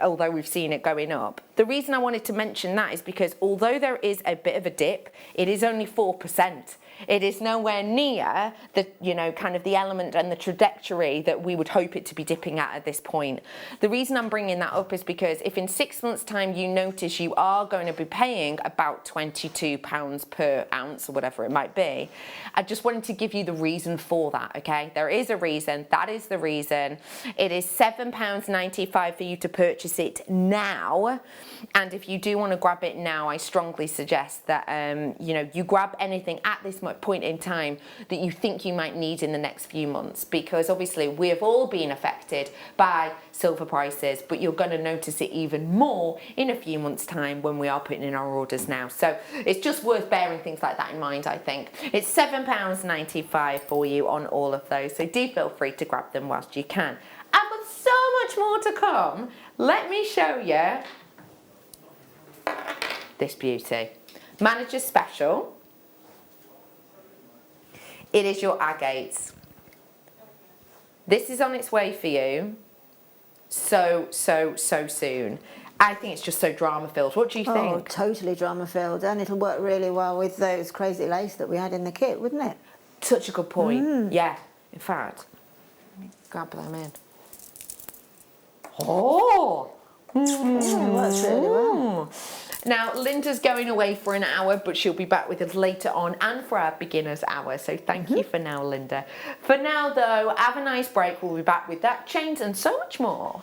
although we've seen it going up. The reason I wanted to mention that is because although there is a bit of a dip, it is only 4%. It is nowhere near the, you know, kind of the element and the trajectory that we would hope it to be dipping at this point. The reason I'm bringing that up is because if in 6 months' time you notice you are going to be paying about £22 per ounce or whatever it might be, I just wanted to give you the reason for that, okay? There is a reason. That is the reason. It is £7.95 for you to purchase it now. And if you do want to grab it now, I strongly suggest that, you know, you grab anything at this point in time that you think you might need in the next few months, because obviously we have all been affected by silver prices, but you're going to notice it even more in a few months' time when we are putting in our orders now. So it's just worth bearing things like that in mind, I think. It's £7.95 for you on all of those, so do feel free to grab them whilst you can. I've got so much more to come. Let me show you this beauty. Manager's Special. It is your agates. This is on its way for you so soon. I think it's just so drama filled. What do you think? Oh, totally drama filled, and it'll work really well with those crazy lace that we had in the kit, wouldn't it? Such a good point. Yeah, in fact, let me grab them in. Oh! It works really well. Now, Linda's going away for an hour, but she'll be back with us later on and for our beginner's hour. So thank you for now, Linda. For now, though, have a nice break. We'll be back with that, chains and so much more.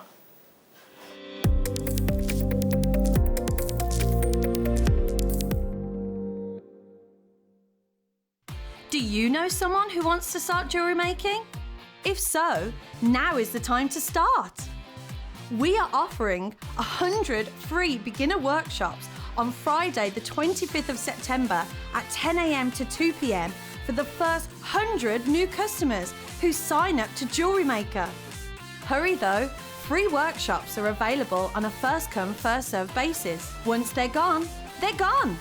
Do you know someone who wants to start jewellery making? If so, now is the time to start. We are offering 100 free beginner workshops on Friday the 25th of September at 10 a.m. to 2 p.m. for the first 100 new customers who sign up to Jewellery Maker. Hurry though, free workshops are available on a first come first served basis. Once they're gone, they're gone.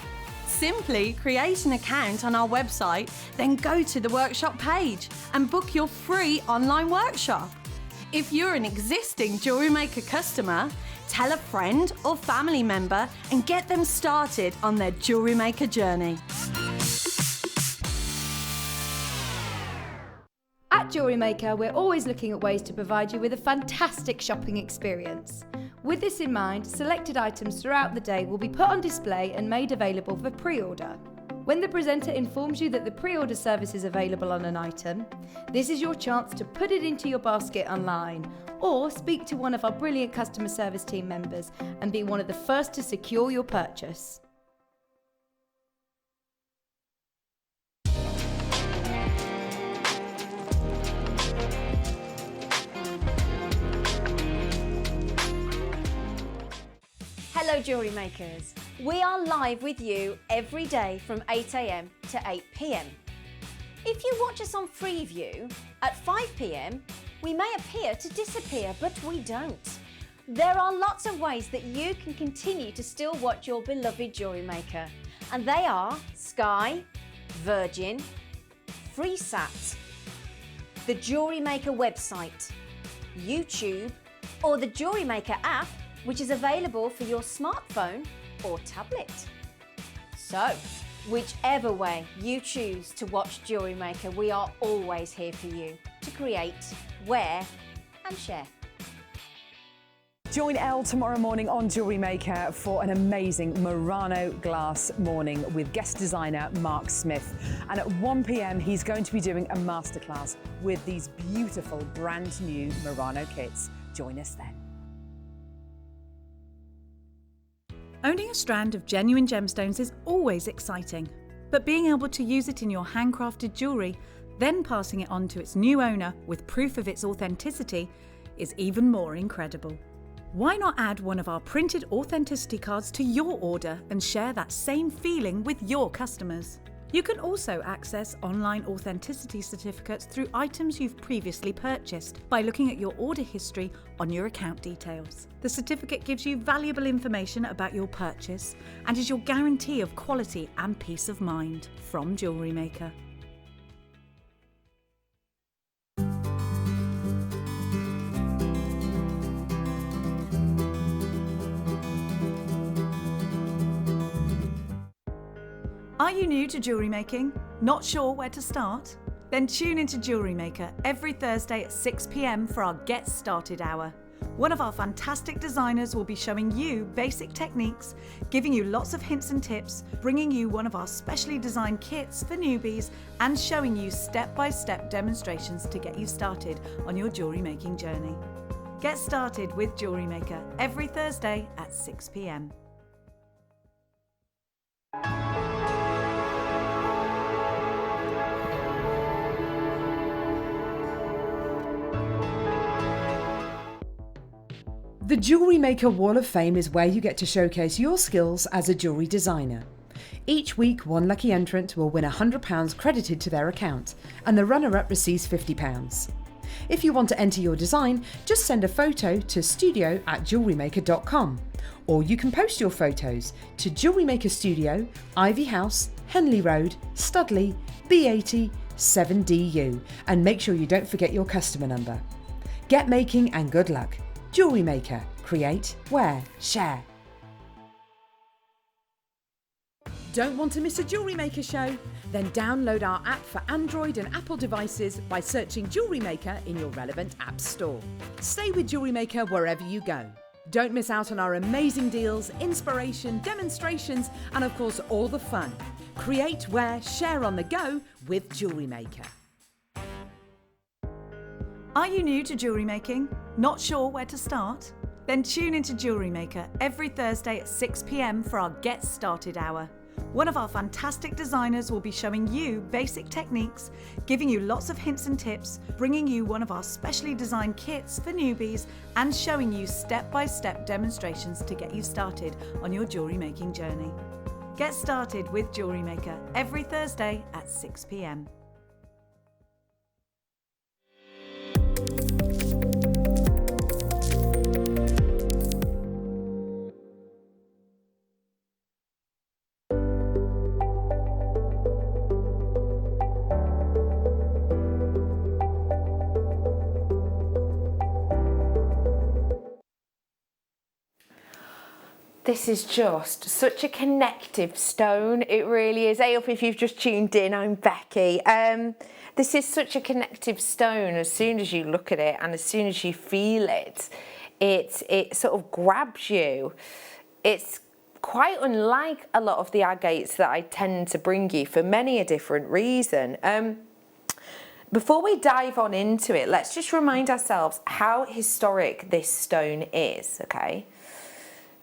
Simply create an account on our website, then go to the workshop page and book your free online workshop. If you're an existing Jewellery Maker customer, tell a friend or family member and get them started on their Jewellery Maker journey. At Jewellery Maker, we're always looking at ways to provide you with a fantastic shopping experience. With this in mind, selected items throughout the day will be put on display and made available for pre-order. When the presenter informs you that the pre-order service is available on an item, this is your chance to put it into your basket online or speak to one of our brilliant customer service team members and be one of the first to secure your purchase. Hello Jewellery Makers. We are live with you every day from 8 a.m. to 8 p.m. If you watch us on Freeview at 5 p.m, we may appear to disappear, but we don't. There are lots of ways that you can continue to still watch your beloved Jewellery Maker, and they are Sky, Virgin, FreeSat, the Jewellery Maker website, YouTube, or the Jewellery Maker app, which is available for your smartphone or tablet. So, whichever way you choose to watch Jewellery Maker, we are always here for you to create, wear and share. Join Elle tomorrow morning on Jewellery Maker for an amazing Murano glass morning with guest designer Mark Smith. And at 1 p.m, he's going to be doing a masterclass with these beautiful brand new Murano kits. Join us then. Owning a strand of genuine gemstones is always exciting, but being able to use it in your handcrafted jewellery, then passing it on to its new owner with proof of its authenticity, is even more incredible. Why not add one of our printed authenticity cards to your order and share that same feeling with your customers? You can also access online authenticity certificates through items you've previously purchased by looking at your order history on your account details. The certificate gives you valuable information about your purchase and is your guarantee of quality and peace of mind from Jewellery Maker. Are you new to jewellery making? Not sure where to start? Then tune into Jewellery Maker every Thursday at 6 p.m. for our Get Started Hour. One of our fantastic designers will be showing you basic techniques, giving you lots of hints and tips, bringing you one of our specially designed kits for newbies, and showing you step-by-step demonstrations to get you started on your jewellery making journey. Get started with Jewellery Maker every Thursday at 6 p.m. The Jewellery Maker Wall of Fame is where you get to showcase your skills as a jewellery designer. Each week, one lucky entrant will win £100 credited to their account, and the runner-up receives £50. If you want to enter your design, just send a photo to studio@jewellerymaker.com, or you can post your photos to Jewellery Maker Studio, Ivy House, Henley Road, Studley, B80 7DU, and make sure you don't forget your customer number. Get making and good luck. Jewellery Maker. Create, wear, share. Don't want to miss a Jewellery Maker show? Then download our app for Android and Apple devices by searching Jewellery Maker in your relevant app store. Stay with Jewellery Maker wherever you go. Don't miss out on our amazing deals, inspiration, demonstrations, and of course all the fun. Create, wear, share on the go with Jewellery Maker. Are you new to jewellery making? Not sure where to start? Then tune into Jewellery Maker every Thursday at 6 p.m. for our Get Started Hour. One of our fantastic designers will be showing you basic techniques, giving you lots of hints and tips, bringing you one of our specially designed kits for newbies, and showing you step-by-step demonstrations to get you started on your jewellery making journey. Get started with Jewellery Maker every Thursday at 6 p.m. This is just such a connective stone. It really is. Hey up if you've just tuned in, I'm Becky. This is such a connective stone. As soon as you look at it and as soon as you feel it, it sort of grabs you. It's quite unlike a lot of the agates that I tend to bring you for many a different reason. Before we dive on into it, let's just remind ourselves how historic this stone is, okay?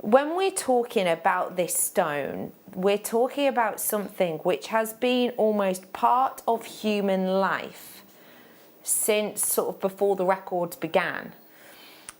When we're talking about this stone, we're talking about something which has been almost part of human life since sort of before the records began.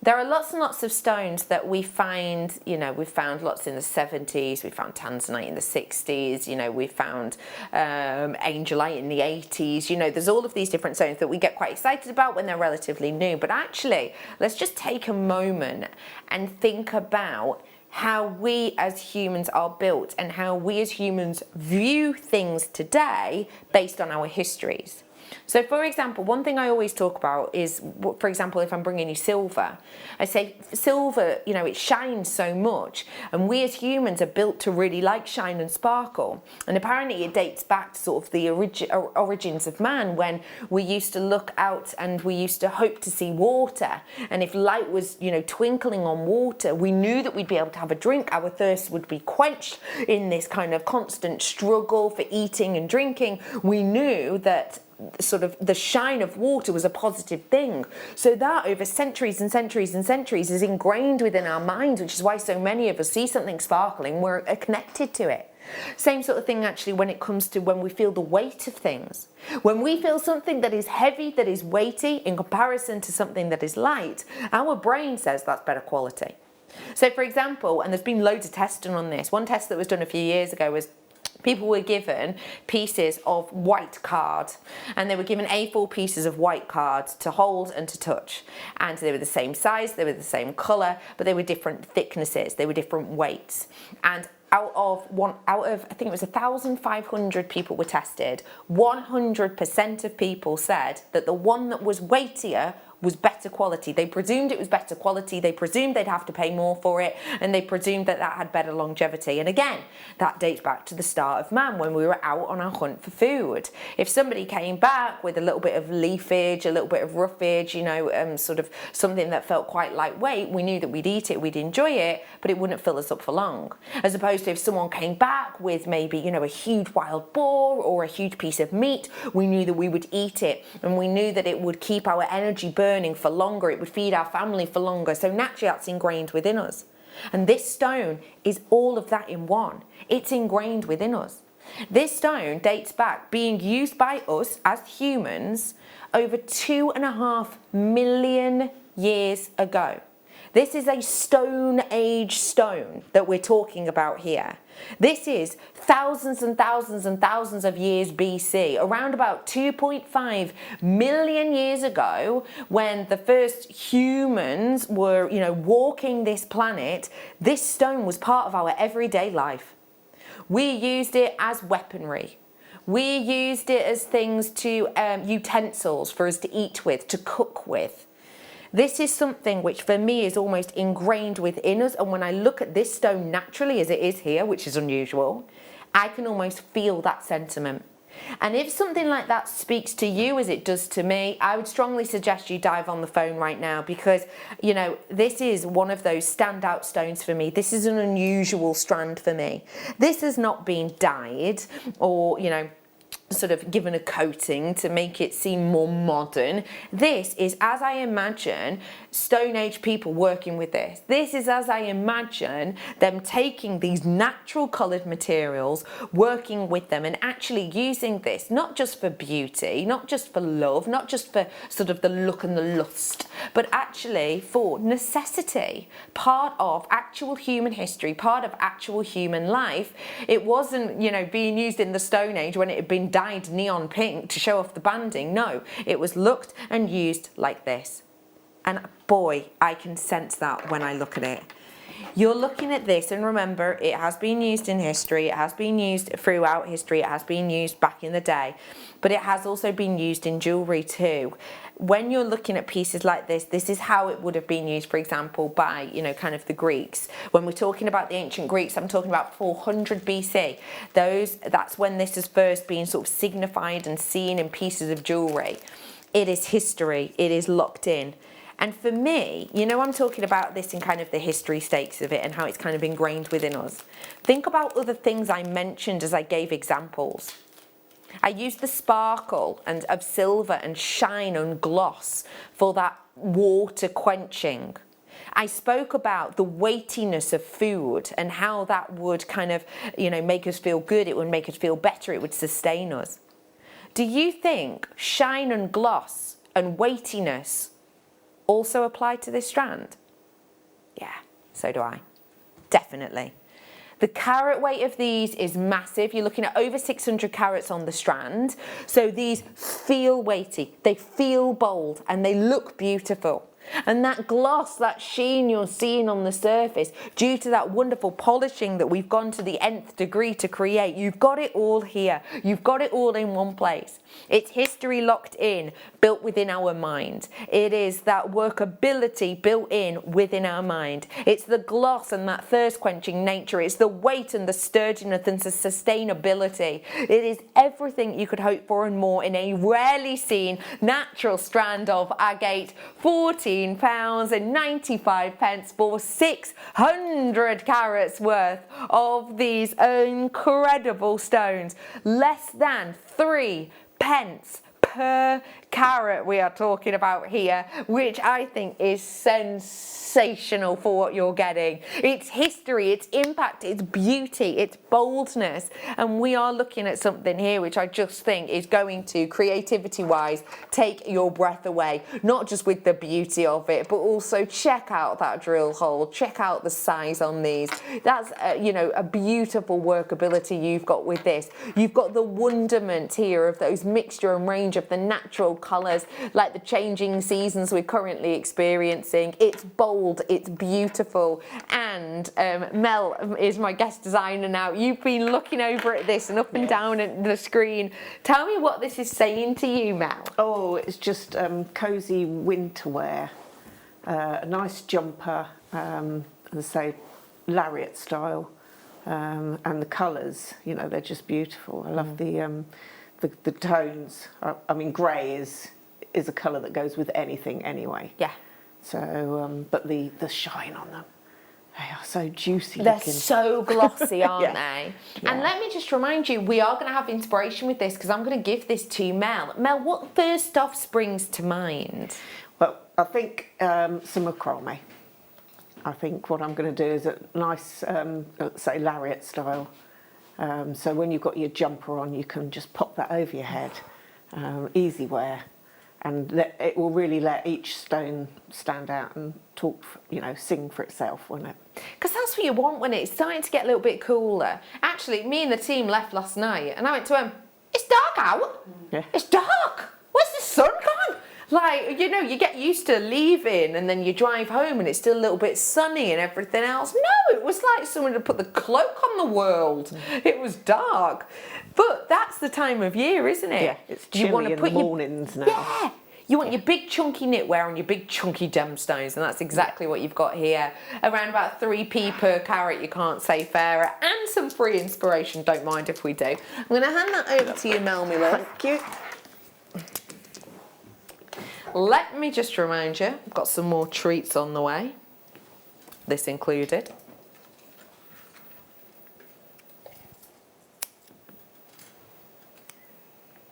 There are lots and lots of stones that we find, you know, we've found lots in the 70s, we found tanzanite in the 60s, you know, we found angelite in the 80s, you know, there's all of these different stones that we get quite excited about when they're relatively new. But actually, let's just take a moment and think about how we as humans are built and how we as humans view things today based on our histories. So for example, one thing I always talk about is, for example, if I'm bringing you silver, I say silver, you know, it shines so much, and we as humans are built to really like shine and sparkle. And apparently it dates back to sort of the origins of man, when we used to look out and we used to hope to see water. And if light was, you know, twinkling on water, we knew that we'd be able to have a drink. Our thirst would be quenched in this kind of constant struggle for eating and drinking. We knew that sort of the shine of water was a positive thing. So that over centuries and centuries and centuries is ingrained within our minds, which is why so many of us see something sparkling, we're connected to it. Same sort of thing actually when it comes to when we feel the weight of things. When we feel something that is heavy, that is weighty in comparison to something that is light, our brain says that's better quality. So for example, and there's been loads of testing on this, one test that was done a few years ago was people were given pieces of white card, and they were given A4 pieces of white card to hold and to touch, and they were the same size, they were the same colour, but they were different thicknesses, they were different weights. And out of I think it was 1,500 people were tested, 100% of people said that the one that was weightier was better quality. They presumed it was better quality, they presumed they'd have to pay more for it, and they presumed that that had better longevity. And again, that dates back to the start of man, when we were out on our hunt for food. If somebody came back with a little bit of leafage, a little bit of roughage, you know, sort of something that felt quite lightweight, we knew that we'd eat it, we'd enjoy it, but it wouldn't fill us up for long. As opposed to if someone came back with maybe, you know, a huge wild boar or a huge piece of meat, we knew that we would eat it, and we knew that it would keep our energy burning for longer, it would feed our family for longer. So naturally that's ingrained within us. And this stone is all of that in one. It's ingrained within us. This stone dates back, being used by us as humans, over 2.5 million years ago. This is a Stone Age stone that we're talking about here. This is thousands and thousands and thousands of years BC, around about 2.5 million years ago, when the first humans were, you know, walking this planet. This stone was part of our everyday life. We used it as weaponry. We used it as things to, utensils for us to eat with, to cook with. This is something which for me is almost ingrained within us, and when I look at this stone naturally as it is here, which is unusual, I can almost feel that sentiment. And if something like that speaks to you as it does to me, I would strongly suggest you dive on the phone right now, because, you know, this is one of those standout stones for me. This is an unusual strand for me. This has not been dyed or, you know, sort of given a coating to make it seem more modern. This is as I imagine Stone Age people working with this. This is as I imagine them taking these natural coloured materials, working with them and actually using this not just for beauty, not just for love, not just for sort of the look and the lust, but actually for necessity, part of actual human history, part of actual human life. It wasn't, you know, being used in the Stone Age when it had been dyed neon pink to show off the banding. No, it was looked and used like this. And boy, I can sense that when I look at it. You're looking at this, and remember, it has been used in history, it has been used throughout history, it has been used back in the day, but it has also been used in jewellery too. When you're looking at pieces like this is how it would have been used, for example, by, you know, kind of the Greeks. When we're talking about the ancient Greeks, I'm talking about 400 BC. That's when this has first been sort of signified and seen in pieces of jewellery. It is history, it is locked in. And for me, you know, I'm talking about this in kind of the history stakes of it and how it's kind of ingrained within us. Think about other things I mentioned as I gave examples. I used the sparkle and of silver and shine and gloss for that water quenching. I spoke about the weightiness of food and how that would kind of, you know, make us feel good, it would make us feel better, it would sustain us. Do you think shine and gloss and weightiness also apply to this strand? Yeah, so do I. Definitely. The carat weight of these is massive. You're looking at over 600 carats on the strand. So these feel weighty, they feel bold, and they look beautiful. And that gloss, that sheen you're seeing on the surface, due to that wonderful polishing that we've gone to the nth degree to create, you've got it all here. You've got it all in one place. It's history locked in, built within our mind. It is that workability built in within our mind. It's the gloss and that thirst quenching nature. It's the weight and the sturdiness and the sustainability. It is everything you could hope for and more in a rarely seen natural strand of agate. £14.95 for 600 carats worth of these incredible stones. Less than 3 pence per carat we are talking about here, which I think is sensational for what you're getting. It's history, it's impact, it's beauty, it's boldness, and we are looking at something here which I just think is going to, creativity wise, take your breath away. Not just with the beauty of it, but also check out that drill hole, check out the size on these. That's you know, a beautiful workability you've got with this. You've got the wonderment here of those mixture and range of the natural colours, like the changing seasons we're currently experiencing. It's bold, it's beautiful, and Mel is my guest designer now. You've been looking over at this and up and down at the screen. Tell me what this is saying to you, Mel. Oh, it's just cosy winter wear, a nice jumper, as I say, lariat style, and the colours, you know, they're just beautiful. I love the tones. I mean, grey is a colour that goes with anything anyway. Yeah. So, but the shine on them, they are so juicy They're looking. so glossy, aren't they? Yeah. And let me just remind you, we are going to have inspiration with this because I'm going to give this to Mel. Mel, what first off springs to mind? Well, I think some macrame. I think what I'm going to do is a nice, say, lariat style. So when you've got your jumper on, you can just pop that over your head. Easy wear. And it will really let each stone stand out and talk, you know, sing for itself, won't it? Because that's what you want when it's starting to get a little bit cooler. Actually, me and the team left last night and I went to him, it's dark out. Yeah. It's dark. Where's the sun gone? Like, you know, you get used to leaving and then you drive home and it's still a little bit sunny and everything else. No, it was like someone had put the cloak on the world. It was dark. But that's the time of year, isn't it? Yeah, it's chilly in the mornings now. Yeah. You want your big chunky knitwear and your big chunky gemstones, and that's exactly what you've got here. Around about 3p per carat, you can't say fairer, and some free inspiration, don't mind if we do. I'm going to hand that over to you, Mel, my love. Thank you. Let me just remind you, I've got some more treats on the way, this included.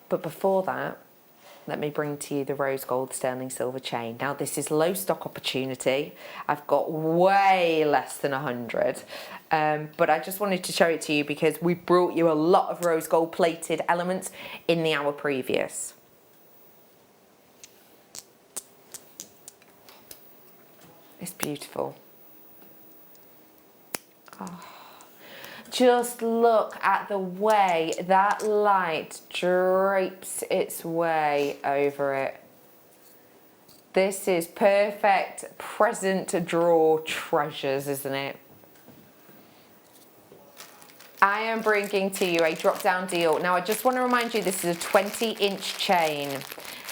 But before that, let me bring to you the rose gold sterling silver chain. Now this is low stock opportunity. I've got way less than 100, but I just wanted to show it to you because we brought you a lot of rose gold plated elements in the hour previous. It's beautiful. Oh. Just look at the way that light drapes its way over it. This is perfect present draw treasures, isn't it? I am bringing to you a drop-down deal. Now, I just want to remind you, this is a 20-inch chain.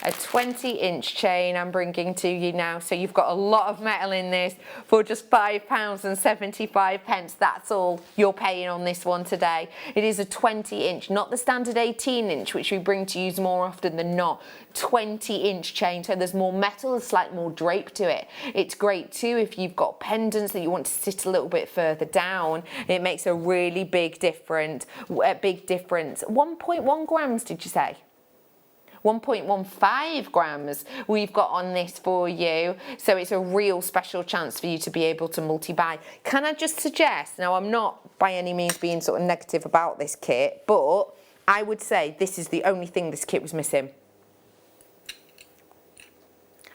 A 20-inch chain I'm bringing to you now. So you've got a lot of metal in this for just £5.75. That's all you're paying on this one today. It is a 20-inch, not the standard 18-inch, which we bring to you more often than not. 20-inch chain, so there's more metal, there's slightly more drape to it. It's great too if you've got pendants that you want to sit a little bit further down. It makes a really big difference. 1.1 grams, did you say? 1.15 grams we've got on this for you, so it's a real special chance for you to be able to multi-buy. Can I just suggest, now I'm not by any means being sort of negative about this kit, but I would say this is the only thing this kit was missing.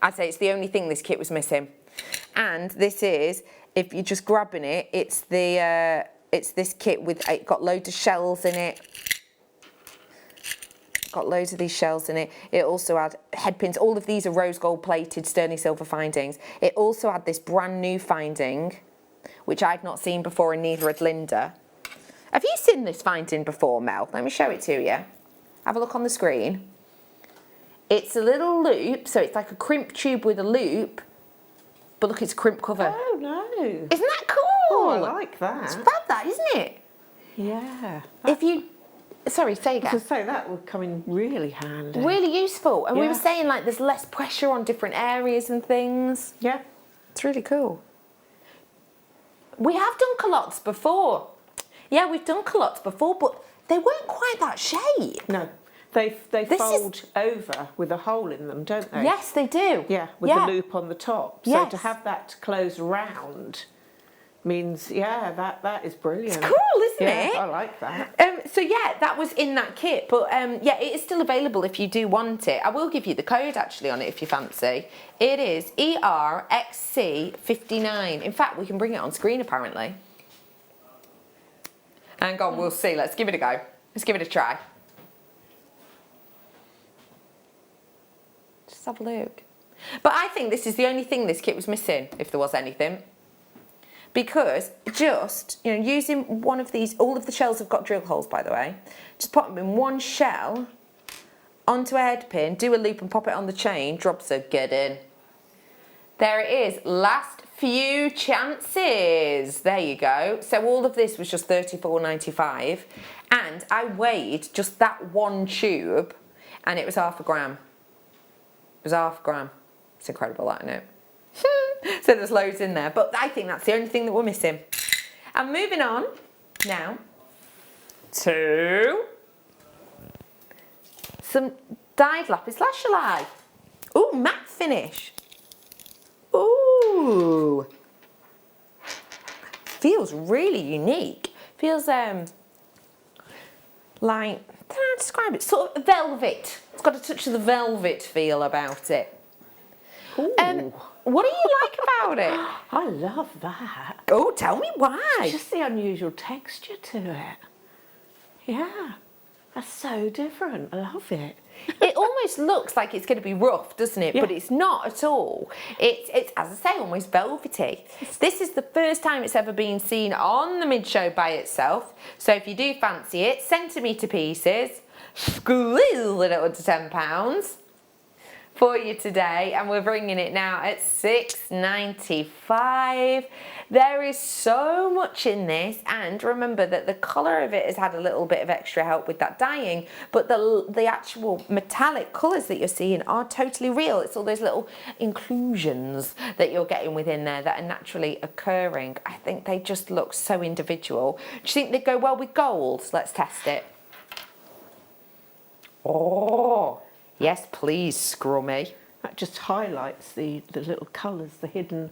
I'd say it's the only thing this kit was missing. And this is, if you're just grabbing it, it's this kit with, it got loads of shells in it. Got loads of these shells in it. It also had head pins. All of these are rose gold plated sterling silver findings. It also had this brand new finding, which I'd not seen before, and neither had Linda. Have you seen this finding before, Mel? Let me show it to you. Have a look on the screen. It's a little loop, so it's like a crimp tube with a loop, but look, it's a crimp cover. Oh no! Isn't that cool? Oh, I like that. It's fab, that, isn't it? Yeah. If you, sorry, say again. To say that would come in really handy. Really useful. And we Yeah. were saying like there's less pressure on different areas and things. Yeah. It's really cool. We have done culottes before. Yeah, we've done culottes before, but they weren't quite that shape. No. They fold over with a hole in them, don't they? Yes, they do. Yeah, with the loop on the top. So Yes. to have that close round means, yeah, that is brilliant. It's cool, isn't it? I like that. So yeah, that was in that kit, but yeah, it is still available if you do want it. I will give you the code actually on it if you fancy. It is ERXC59. In fact, we can bring it on screen apparently. Hang on, we'll see. Let's give it a go. Let's give it a try. have a look. But I think this is the only thing this kit was missing, if there was anything. Because just, you know, using one of these, all of the shells have got drill holes, by the way. Just put them in one shell onto a head pin, do a loop and pop it on the chain, drops are good in. There it is, last few chances. There you go. So all of this was just $34.95, and I weighed just that one tube and it was half a gram. It was half a gram. It's incredible, that, isn't it? So there's loads in there, but I think that's the only thing that we're missing. And moving on now to some dyed lapis lazuli. Ooh, matte finish. Ooh. Feels really unique. Feels like, I don't know how to describe it, sort of velvet. It's got a touch of the velvet feel about it. Ooh. What do you like about it? I love that. Oh, tell me why. Just the unusual texture to it. Yeah, that's so different. I love it. It almost looks like it's going to be rough, doesn't it? Yeah. But it's not at all. It's, as I say, almost velvety. This is the first time it's ever been seen on the mid-show by itself. So if you do fancy it, centimetre pieces, squeeze it up to £10 for you today, and we're bringing it now at $6.95. There is so much in this, and remember that the colour of it has had a little bit of extra help with that dyeing, but the actual metallic colours that you're seeing are totally real. It's all those little inclusions that you're getting within there that are naturally occurring. I think they just look so individual. Do you think they go well with gold? Let's test it. Oh, yes, please, Scrummy. That just highlights the little colours, the hidden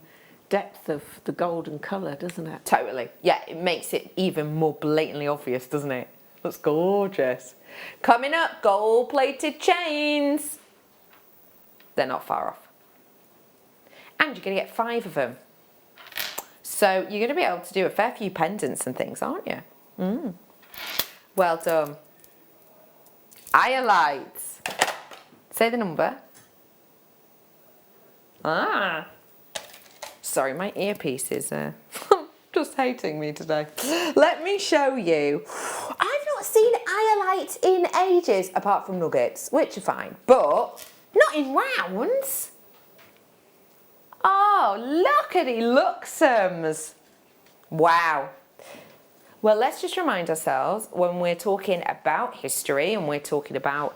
depth of the golden colour, doesn't it? Totally. Yeah, it makes it even more blatantly obvious, doesn't it? Looks gorgeous. Coming up, gold-plated chains. They're not far off. And you're going to get 5 of them. So you're going to be able to do a fair few pendants and things, aren't you? Well done. Iolites. Say the number. Ah. Sorry, my earpiece is just hating me today. Let me show you. I've not seen iolite in ages, apart from nuggets, which are fine, but not in rounds. Oh, lookity looksums. Wow. Well, let's just remind ourselves when we're talking about history and we're talking about,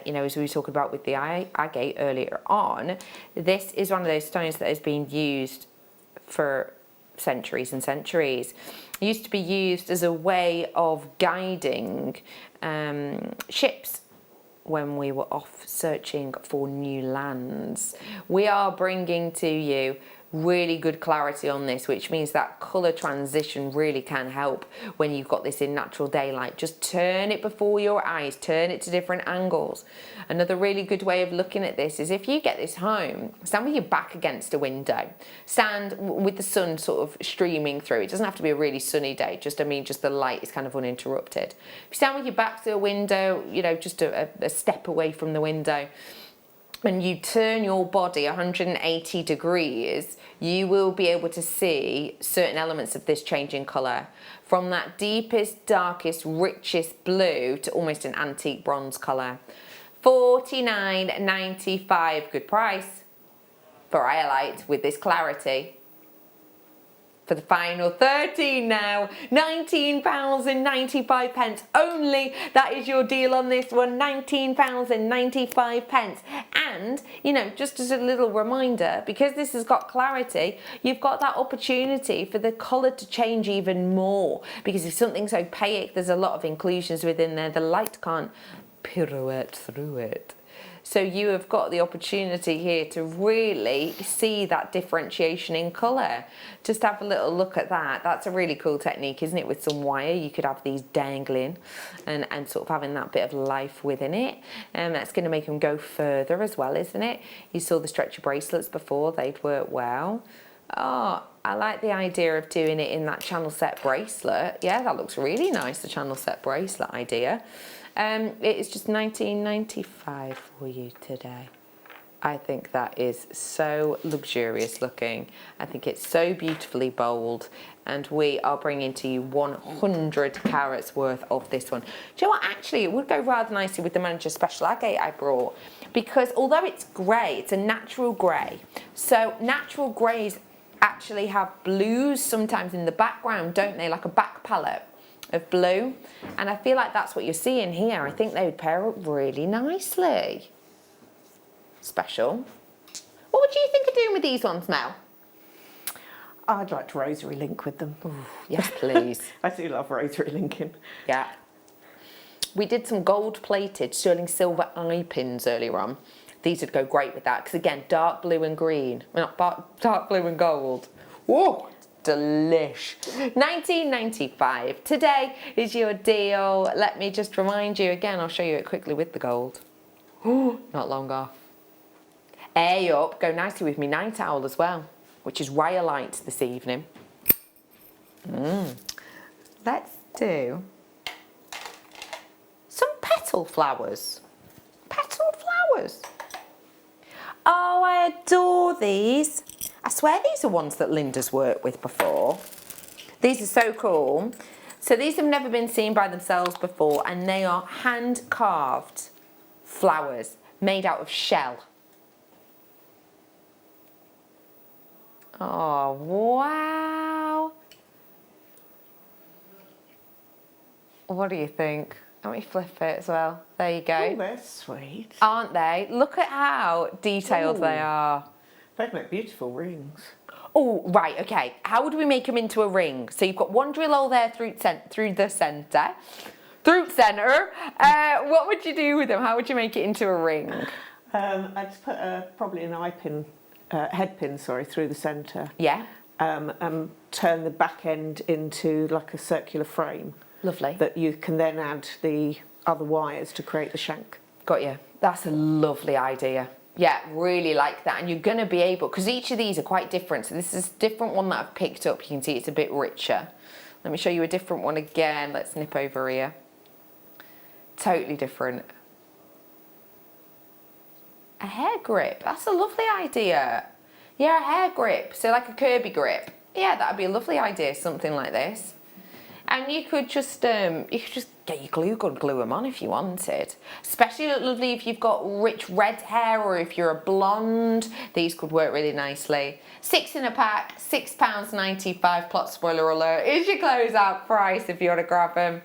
you know, as we were talking about with the agate earlier on, this is one of those stones that has been used for centuries and centuries. It used to be used as a way of guiding ships when we were off searching for new lands. We are bringing to you really good clarity on this, which means that colour transition really can help when you've got this in natural daylight. Just turn it before your eyes, turn it to different angles. Another really good way of looking at this is if you get this home, stand with your back against a window, stand with the sun sort of streaming through. It doesn't have to be a really sunny day, just the light is kind of uninterrupted. If you stand with your back to a window, you know, just a step away from the window, and you turn your body 180 degrees, you will be able to see certain elements of this changing colour. From that deepest, darkest, richest blue to almost an antique bronze colour. $49.95, good price for iolite with this clarity. For the final 13 now, £19.95 only. That is your deal on this one, £19.95. And, you know, just as a little reminder, because this has got clarity, you've got that opportunity for the colour to change even more. Because if something's opaque, there's a lot of inclusions within there. The light can't pirouette through it. So you have got the opportunity here to really see that differentiation in colour. Just have a little look at that. That's a really cool technique, isn't it? With some wire, you could have these dangling and sort of having that bit of life within it. And that's going to make them go further as well, isn't it? You saw the stretchy bracelets before, they'd work well. Oh, I like the idea of doing it in that channel set bracelet. Yeah, that looks really nice, the channel set bracelet idea. It is just $19.95 for you today. I think that is so luxurious looking. I think it's so beautifully bold, and we are bringing to you 100 carats worth of this one. Do you know what, actually it would go rather nicely with the Manager Special Agate I brought, because although it's grey, it's a natural grey. So natural greys actually have blues sometimes in the background, don't they? Like a back palette of blue. And I feel like that's what you're seeing here. I think they would pair up really nicely. Special. What would you think of doing with these ones, Mel? I'd like to rosary link with them. Ooh, yes, please. I do love rosary linking. Yeah. We did some gold-plated sterling silver eye pins earlier on. These would go great with that, because again, dark blue and green. Well, not dark blue and gold. Whoa, delish. $19.95. Today is your deal. Let me just remind you again, I'll show you it quickly with the gold. Not long off. A up, go nicely with me night owl as well, which is rhyolite this evening. Let's do some petal flowers. Petal flowers. Oh, I adore these. I swear these are ones that Linda's worked with before. These are so cool. So these have never been seen by themselves before, and they are hand carved flowers made out of shell. Oh, wow. What do you think? Let me flip it as well. There you go. Oh, they're sweet. Aren't they? Look at how detailed they are. They'd make beautiful rings. Oh, right, okay. How would we make them into a ring? So you've got one drill hole there through the centre. What would you do with them? How would you make it into a ring? I'd just put probably an eye pin, head pin, sorry, through the centre. Yeah. And turn the back end into like a circular frame. Lovely. That you can then add the other wires to create the shank. Got you. That's a lovely idea. Yeah, really like that. And you're going to be able, because each of these are quite different. So this is a different one that I've picked up. You can see it's a bit richer. Let me show you a different one again. Let's nip over here. Totally different. A hair grip. That's a lovely idea. Yeah, a hair grip. So like a Kirby grip. Yeah, that would be a lovely idea, something like this. And you could just get your glue gun, glue them on if you wanted. Especially look lovely if you've got rich red hair or if you're a blonde. These could work really nicely. 6 in a pack, £6.95. Plot spoiler alert is your closeout price if you want to grab them.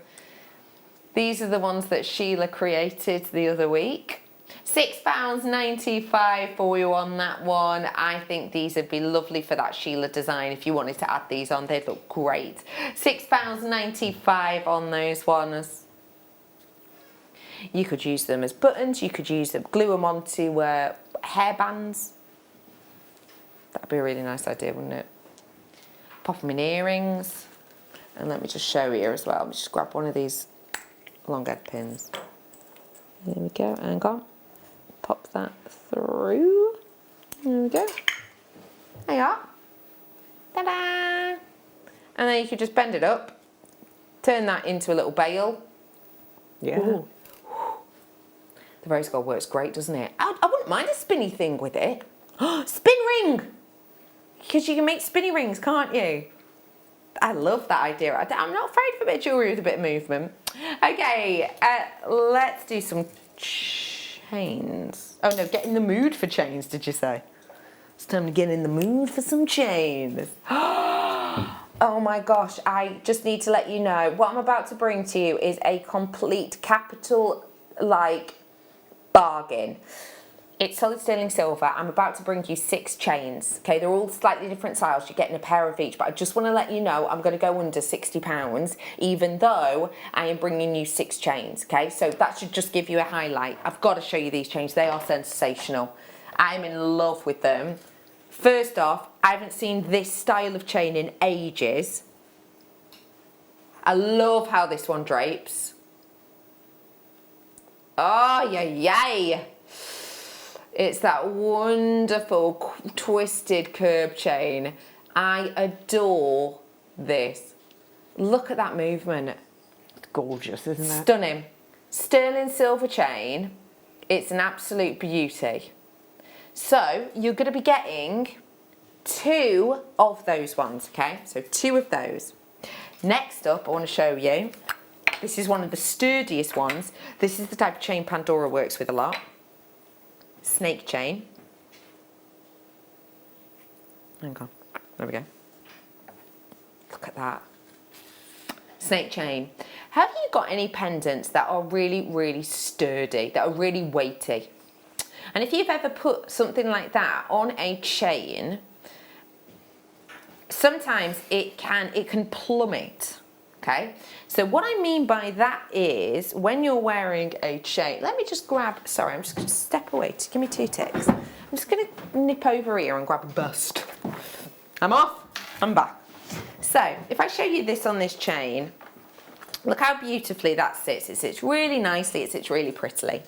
These are the ones that Sheila created the other week. £6.95 for you on that one. I think these would be lovely for that Sheila design if you wanted to add these on. They'd look great. £6.95 on those ones. You could use them as buttons. You could use them, glue them onto hairbands. That'd be a really nice idea, wouldn't it? Pop them in earrings. And let me just show you as well. Let me just grab one of these long head pins. There we go, hang on. Pop that through. There we go. There you are. Ta-da! And then you could just bend it up, turn that into a little bail. Yeah. Ooh. The rose gold works great, doesn't it? I wouldn't mind a spinny thing with it. Spin ring! Because you can make spinny rings, can't you? I love that idea. I'm not afraid of a bit of jewellery with a bit of movement. Okay, let's do some chains. Oh no, get in the mood for chains, did you say? It's time to get in the mood for some chains. Oh my gosh, I just need to let you know, what I'm about to bring to you is a complete capital, bargain. It's solid sterling silver. I'm about to bring you 6 chains. Okay, they're all slightly different styles. You're getting a pair of each, but I just want to let you know I'm going to go under £60, even though I am bringing you 6 chains. Okay, so that should just give you a highlight. I've got to show you these chains. They are sensational. I'm in love with them. First off, I haven't seen this style of chain in ages. I love how this one drapes. Oh, yay. It's that wonderful twisted curb chain. I adore this. Look at that movement. It's gorgeous, isn't it? Stunning. Sterling silver chain. It's an absolute beauty. So you're going to be getting 2 of those ones, okay? So 2 of those. Next up, I want to show you, this is one of the sturdiest ones. This is the type of chain Pandora works with a lot. Snake chain. Hang on, there we go. Look at that. Snake chain. Have you got any pendants that are really, really sturdy, that are really weighty? And if you've ever put something like that on a chain, sometimes it can plummet, okay? So what I mean by that is when you're wearing a chain, let me just grab, sorry, I'm just going to step away, just give me 2 ticks. I'm just going to nip over here and grab a bust. I'm off, I'm back. So if I show you this on this chain, look how beautifully that sits. It sits really nicely, it sits really prettily.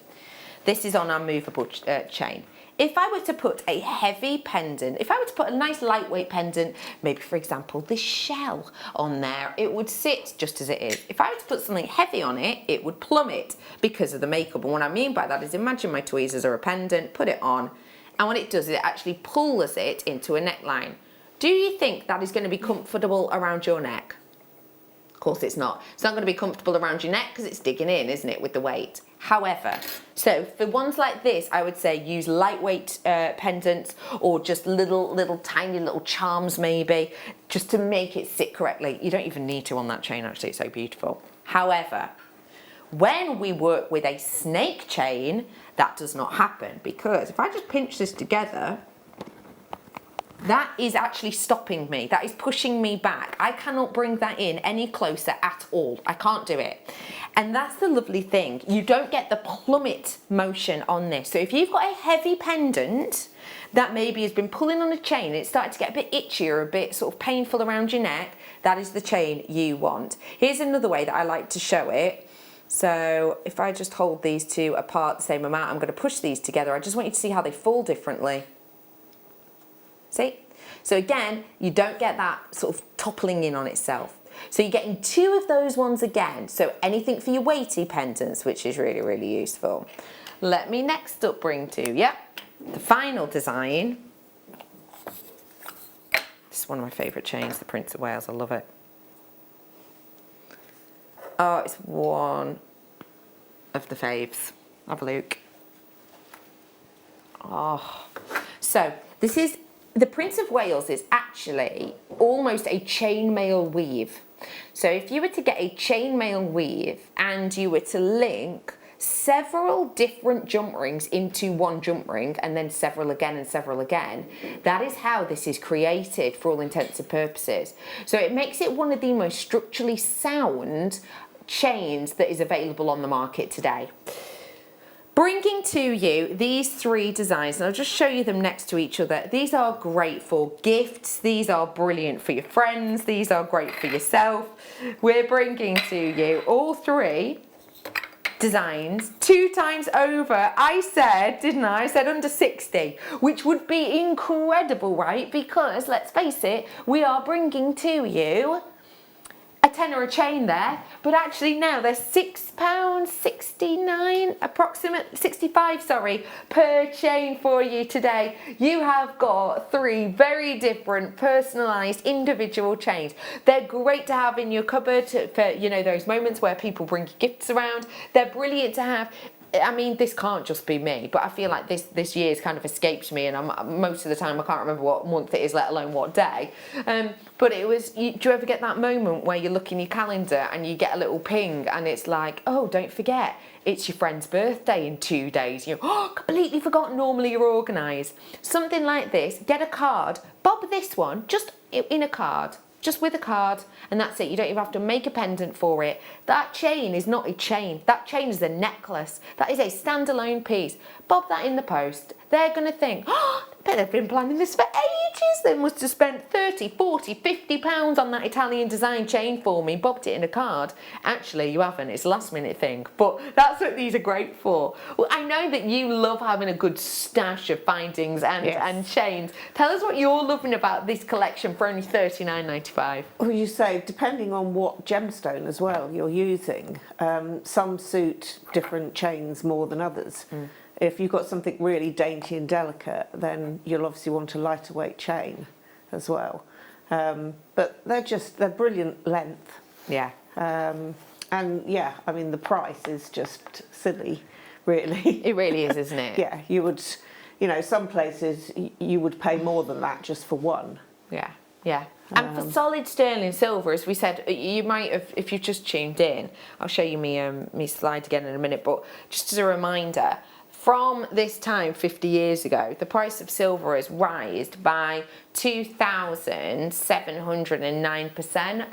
This is on our movable chain. If I were to put a heavy pendant, if I were to put a nice lightweight pendant, maybe for example this shell on there, it would sit just as it is. If I were to put something heavy on it, it would plummet because of the makeup. And what I mean by that is imagine my tweezers are a pendant, put it on, and what it does is it actually pulls it into a neckline. Do you think that is going to be comfortable around your neck? Of course it's not. It's not going to be comfortable around your neck because it's digging in, isn't it, with the weight? However, so for ones like this, I would say use lightweight pendants or just little tiny little charms maybe, just to make it sit correctly. You don't even need to on that chain, actually, it's so beautiful. However, when we work with a snake chain, that does not happen, because if I just pinch this together, that is actually stopping me. That is pushing me back. I cannot bring that in any closer at all. I can't do it. And that's the lovely thing. You don't get the plummet motion on this. So if you've got a heavy pendant that maybe has been pulling on a chain, it's started to get a bit itchy or a bit sort of painful around your neck, that is the chain you want. Here's another way that I like to show it. So if I just hold these 2 apart the same amount, I'm going to push these together. I just want you to see how they fall differently. See? So again, you don't get that sort of toppling in on itself. So you're getting 2 of those ones again. So anything for your weighty pendants, which is really, really useful. Let me next up bring to you the final design. This is one of my favourite chains, the Prince of Wales. I love it. Oh, it's one of the faves. Have a look. Oh, so this is, the Prince of Wales is actually almost a chainmail weave. So if you were to get a chainmail weave and you were to link several different jump rings into one jump ring and then several again and several again, that is how this is created for all intents and purposes. So it makes it one of the most structurally sound chains that is available on the market today. Bringing to you these 3 designs, and I'll just show you them next to each other. These are great for gifts, these are brilliant for your friends, these are great for yourself. We're bringing to you all 3 designs 2 times over. I said, didn't I? I said under 60, which would be incredible, right? Because let's face it, we are bringing to you a tenner a chain there, but actually now they're £6.69, approximately 65, sorry, per chain for you today. You have got 3 very different, personalised, individual chains. They're great to have in your cupboard for, you know, those moments where people bring gifts around. They're brilliant to have. I mean, this can't just be me, but I feel like this year's kind of escaped me, and most of the time I can't remember what month it is, let alone what day. But it was, do you ever get that moment where you look in your calendar and you get a little ping and it's like, oh, don't forget, it's your friend's birthday in 2 days. You're, oh, completely forgotten, normally you're organised. Something like this, get a card, bob this one, just in a card. Just with a card, and that's it. You don't even have to make a pendant for it. That chain is not a chain. That chain is a necklace. That is a standalone piece. Bob that in the post. They're going to think, oh, I bet they've been planning this for ages. They must have spent 30, 40, 50 pounds on that Italian design chain for me, bobbed it in a card. Actually, you haven't. It's a last minute thing, but that's what these are great for. Well, I know that you love having a good stash of bindings and chains. Tell us what you're loving about this collection for only £39.95. Well, you say, depending on what gemstone as well you're using, some suit different chains more than others. If you've got something really dainty and delicate, then you'll obviously want a lighter weight chain as well. But they're brilliant length. Yeah. And yeah, I mean, the price is just silly, really. It really is, isn't it? Yeah, you would, you know, some places you would pay more than that just for one. Yeah, yeah. And for solid sterling silver, as we said, you might have, if you've just tuned in, I'll show you me slide again in a minute, but just as a reminder, from this time 50 years ago, the price of silver has risen by 2,709%.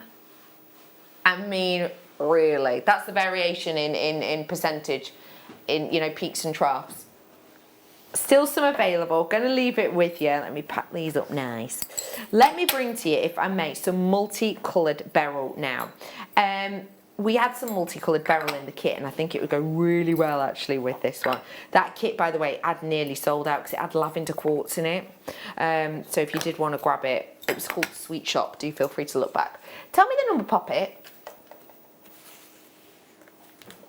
I mean, really, that's the variation in percentage, in, you know, peaks and troughs. Still some available. Going to leave it with you. Let me pack these up nice. Let me bring to you, if I may, some multicoloured beryl now. We had some multicoloured beryl in the kit, and I think it would go really well actually with this one. That kit, by the way, had nearly sold out because it had lavender quartz in it. So if you did want to grab it, it was called Sweet Shop. Do feel free to look back. Tell me the number, Poppet.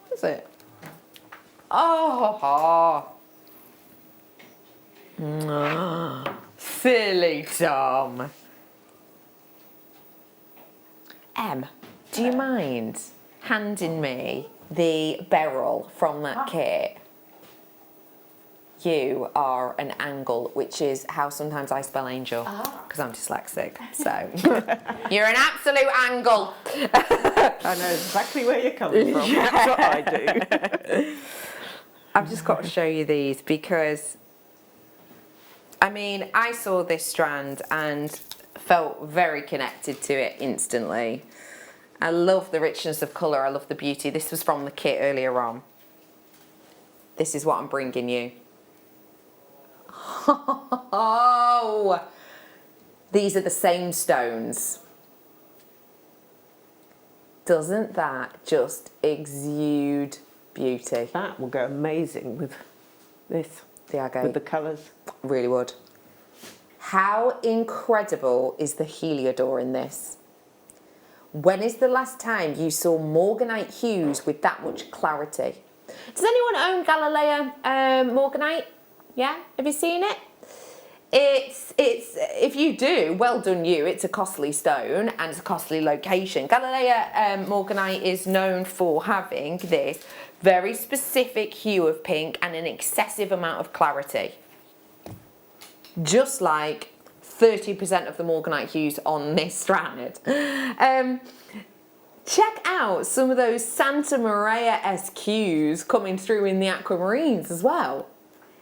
What is it? Oh, silly Tom. Em, do you mind handing me the beryl from that kit? You are an angle, which is how sometimes I spell angel, because I'm dyslexic. So you're an absolute angle. I know exactly where you're coming from. That's what I do. I've just got to show you these because, I mean, I saw this strand and felt very connected to it instantly. I love the richness of colour. I love the beauty. This was from the kit earlier on. This is what I'm bringing you. Oh, these are the same stones. Doesn't that just exude beauty? That will go amazing with this, the agate. with the colours. Really would. How incredible is the Heliodor in this? When is the last time you saw morganite hues with that much clarity? Does anyone own Galilea morganite? Yeah, have you seen it? It's if you do, well done you. It's a costly stone and it's a costly location. Galilea morganite is known for having this very specific hue of pink and an excessive amount of clarity. Just like 30% of the morganite hues on this strand. Check out some of those Santa Maria-esque hues coming through in the aquamarines as well.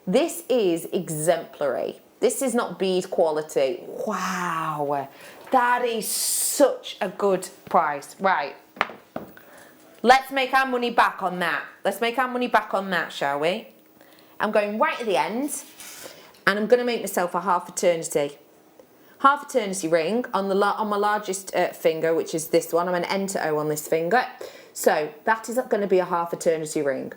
This is exemplary. This is not bead quality. Wow, that is such a good price. Right, let's make our money back on that. Let's make our money back on that, shall we? I'm going right at the end, and I'm going to make myself a half eternity. Half eternity ring on my largest finger, which is this one. I'm an N to O on this finger. So that is going to be a half eternity ring.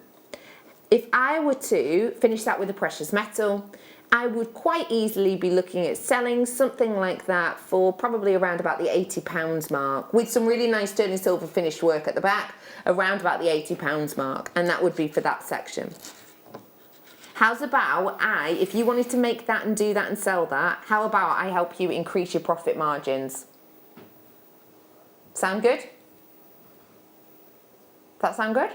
If I were to finish that with a precious metal, I would quite easily be looking at selling something like that for probably around about the £80 mark, with some really nice sterling silver finished work at the back, around about the £80 mark, and that would be for that section. How's about if you wanted to make that and do that and sell that, how about I help you increase your profit margins? Sound good? Does that sound good?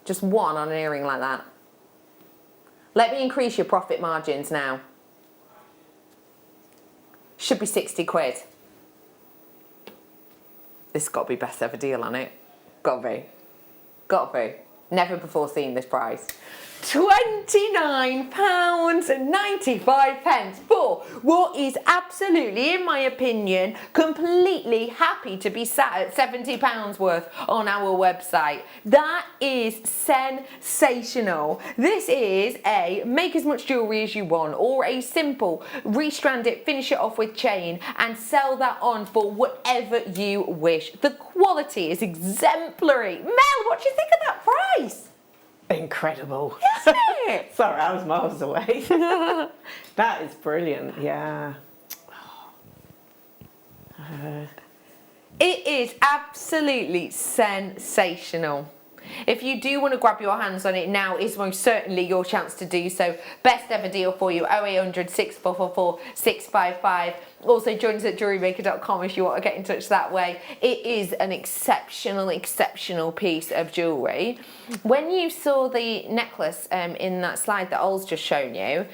Just one on an earring like that. Let me increase your profit margins now. Should be 60 quid. This has got to be best ever deal on it. Got to be. Got to be. Never before seen this price. £29.95 for what is absolutely, in my opinion, completely happy to be sat at £70 worth on our website. That is sensational. This is a make as much jewellery as you want, or a simple restrand it, finish it off with chain and sell that on for whatever you wish. The quality is exemplary. Mel, what do you think of that price? Incredible. Isn't it? Sorry, I was miles away. That is brilliant, yeah. It is absolutely sensational. If you do want to grab your hands on it, now is most certainly your chance to do so. Best ever deal for you, 0800 6444 655. Also join us at JewelleryMaker.com if you want to get in touch that way. It is an exceptional piece of jewellery. When you saw the necklace in that slide that Ol's just shown you,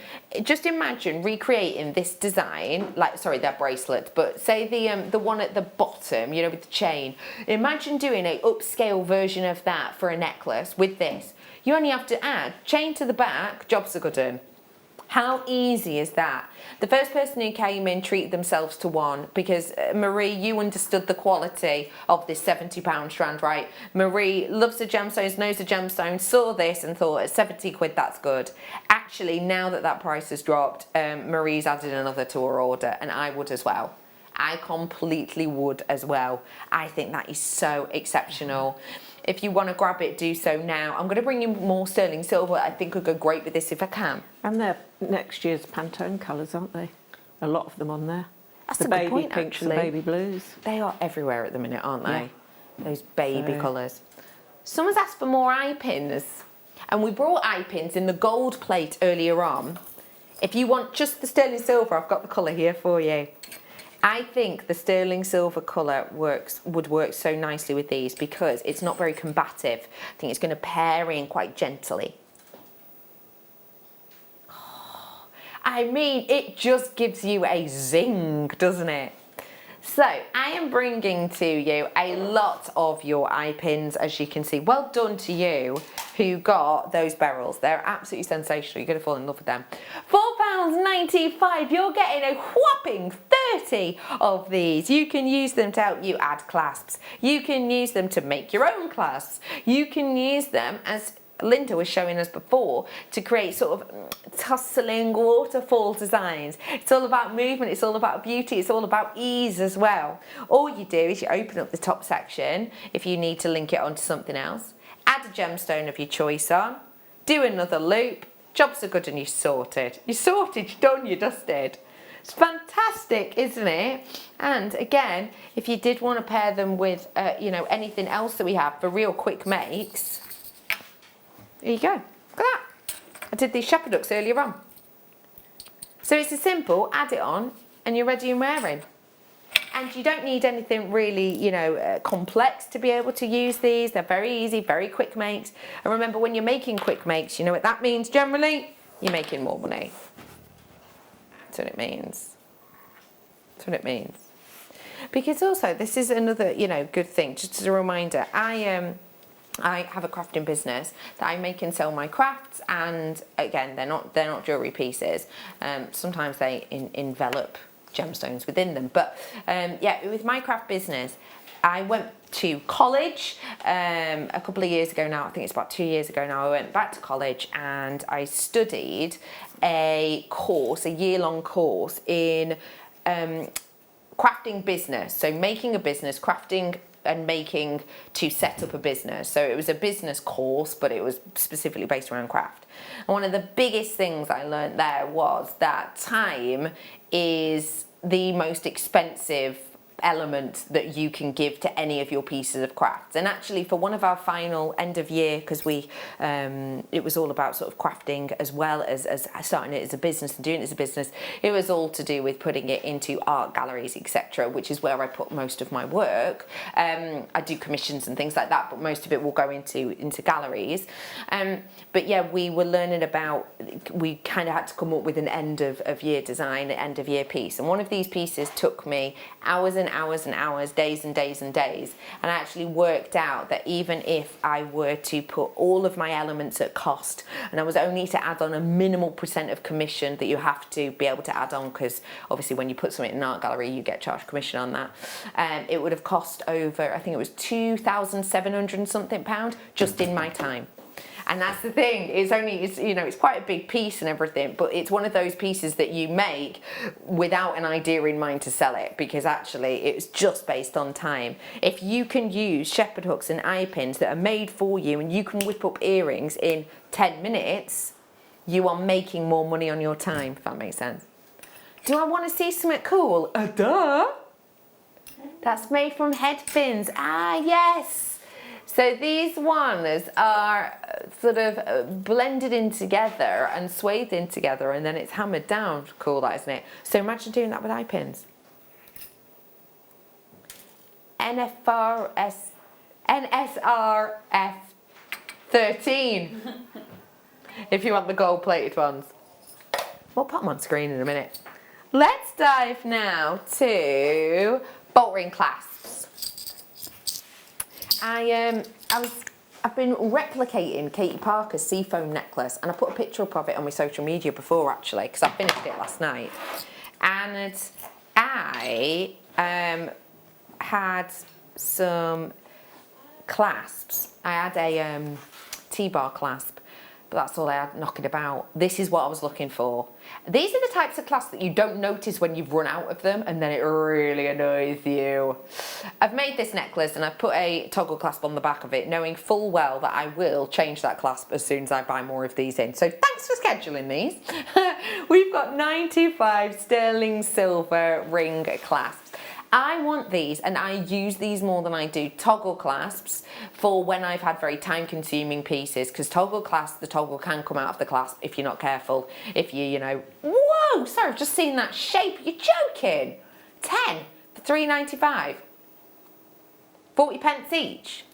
just imagine recreating this design, like, sorry, their bracelet, but say the one at the bottom, you know, with the chain. Imagine doing an upscale version of that for a necklace with this. You only have to add chain to the back, jobs are good done. How easy is that? The first person who came in treated themselves to one, because Marie, you understood the quality of this £70 strand, right? Marie loves the gemstones, knows the gemstones, saw this and thought at 70 quid, that's good. Actually, now that that price has dropped, Marie's added another to her order, and I would as well. I completely would as well. I think that is so exceptional. If you want to grab it, do so now. I'm going to bring you more sterling silver. I think would go great with this if I can. And they're next year's Pantone colours, aren't they? A lot of them on there. That's the a good baby point, pinks actually. and baby blues. They are everywhere at the minute, aren't they? Yeah. Those baby colours. Someone's asked for more eye pins. And we brought eye pins in the gold plate earlier on. If you want just the sterling silver, I've got the colour here for you. I think the sterling silver colour would work so nicely with these because it's not very combative. I think it's going to pair in quite gently. Oh, I mean, it just gives you a zing, doesn't it? So I am bringing to you a lot of your eye pins, as you can see. Well done to you who got those beryls. They're absolutely sensational. You're going to fall in love with them. £4.95. You're getting a whopping 30 of these. You can use them to help you add clasps. You can use them to make your own clasps. You can use them, as Linda was showing us before, to create sort of tussling waterfall designs. It's all about movement, it's all about beauty, it's all about ease as well. All you do is you open up the top section if you need to link it onto something else, add a gemstone of your choice on, do another loop, jobs are good and you're sorted. You're sorted, you're done, you're dusted. It's fantastic, isn't it? And again, if you did want to pair them with you know, anything else that we have for real quick makes, there you go. Look at that. I did these shepherd hooks earlier on. So it's as simple, add it on, and you're ready and wearing. And you don't need anything really, you know, complex to be able to use these. They're very easy, very quick makes. And remember, when you're making quick makes, you know what that means generally? You're making more money. That's what it means. That's what it means. Because also, this is another, you know, good thing. Just as a reminder, I have a crafting business that I make and sell my crafts, and again, they're not jewellery pieces. Sometimes they envelop gemstones within them. But yeah, with my craft business, I went to college a couple of years ago now. I think it's about 2 years ago now. I went back to college and I studied a course, a year-long course in crafting business. So making a business, crafting and making to set up a business. So it was a business course, but it was specifically based around craft. And one of the biggest things I learned there was that time is the most expensive element that you can give to any of your pieces of crafts. And actually, for one of our final end of year, because we it was all about sort of crafting as well as starting it as a business and doing it as a business, it was all to do with putting it into art galleries, etc., which is where I put most of my work. I do commissions and things like that, but most of it will go into galleries. But yeah, we were learning about, we kind of had to come up with an end of year design, an end of year piece, and one of these pieces took me hours and hours and hours, days and days and days, and I actually worked out that even if I were to put all of my elements at cost, and I was only to add on a minimal % of commission that you have to be able to add on, because obviously when you put something in an art gallery you get charged commission on that, it would have cost over, I think it was £2,700 and something just in my time. And that's the thing, it's you know, it's quite a big piece and everything, but it's one of those pieces that you make without an idea in mind to sell it, because actually it's just based on time. If you can use shepherd hooks and eye pins that are made for you, and you can whip up earrings in 10 minutes, you are making more money on your time, if that makes sense. Do I want to see something cool? Duh! That's made from head pins. Ah, yes! So these ones are sort of blended in together and swathed in together, and then it's hammered down. Cool, that, isn't it? So imagine doing that with eye pins. NSRF 13. If you want the gold-plated ones. We'll put them on screen in a minute. Let's dive now to bolt ring clasps. I've been replicating Katie Parker's seafoam necklace, and I put a picture up of it on my social media before, actually, because I finished it last night. And I had some clasps. I had a T-bar clasp, but that's all I had knocking about. This is what I was looking for. These are the types of clasps that you don't notice when you've run out of them, and then it really annoys you. I've made this necklace and I've put a toggle clasp on the back of it, knowing full well that I will change that clasp as soon as I buy more of these in. So thanks for scheduling these. We've got 95 sterling silver ring clasps. I want these, and I use these more than I do toggle clasps for when I've had very time-consuming pieces, because toggle clasp, the toggle can come out of the clasp if you're not careful. If you know, whoa, sorry, I've just seen that shape. You're joking. 10 for £3.95. 40 pence each.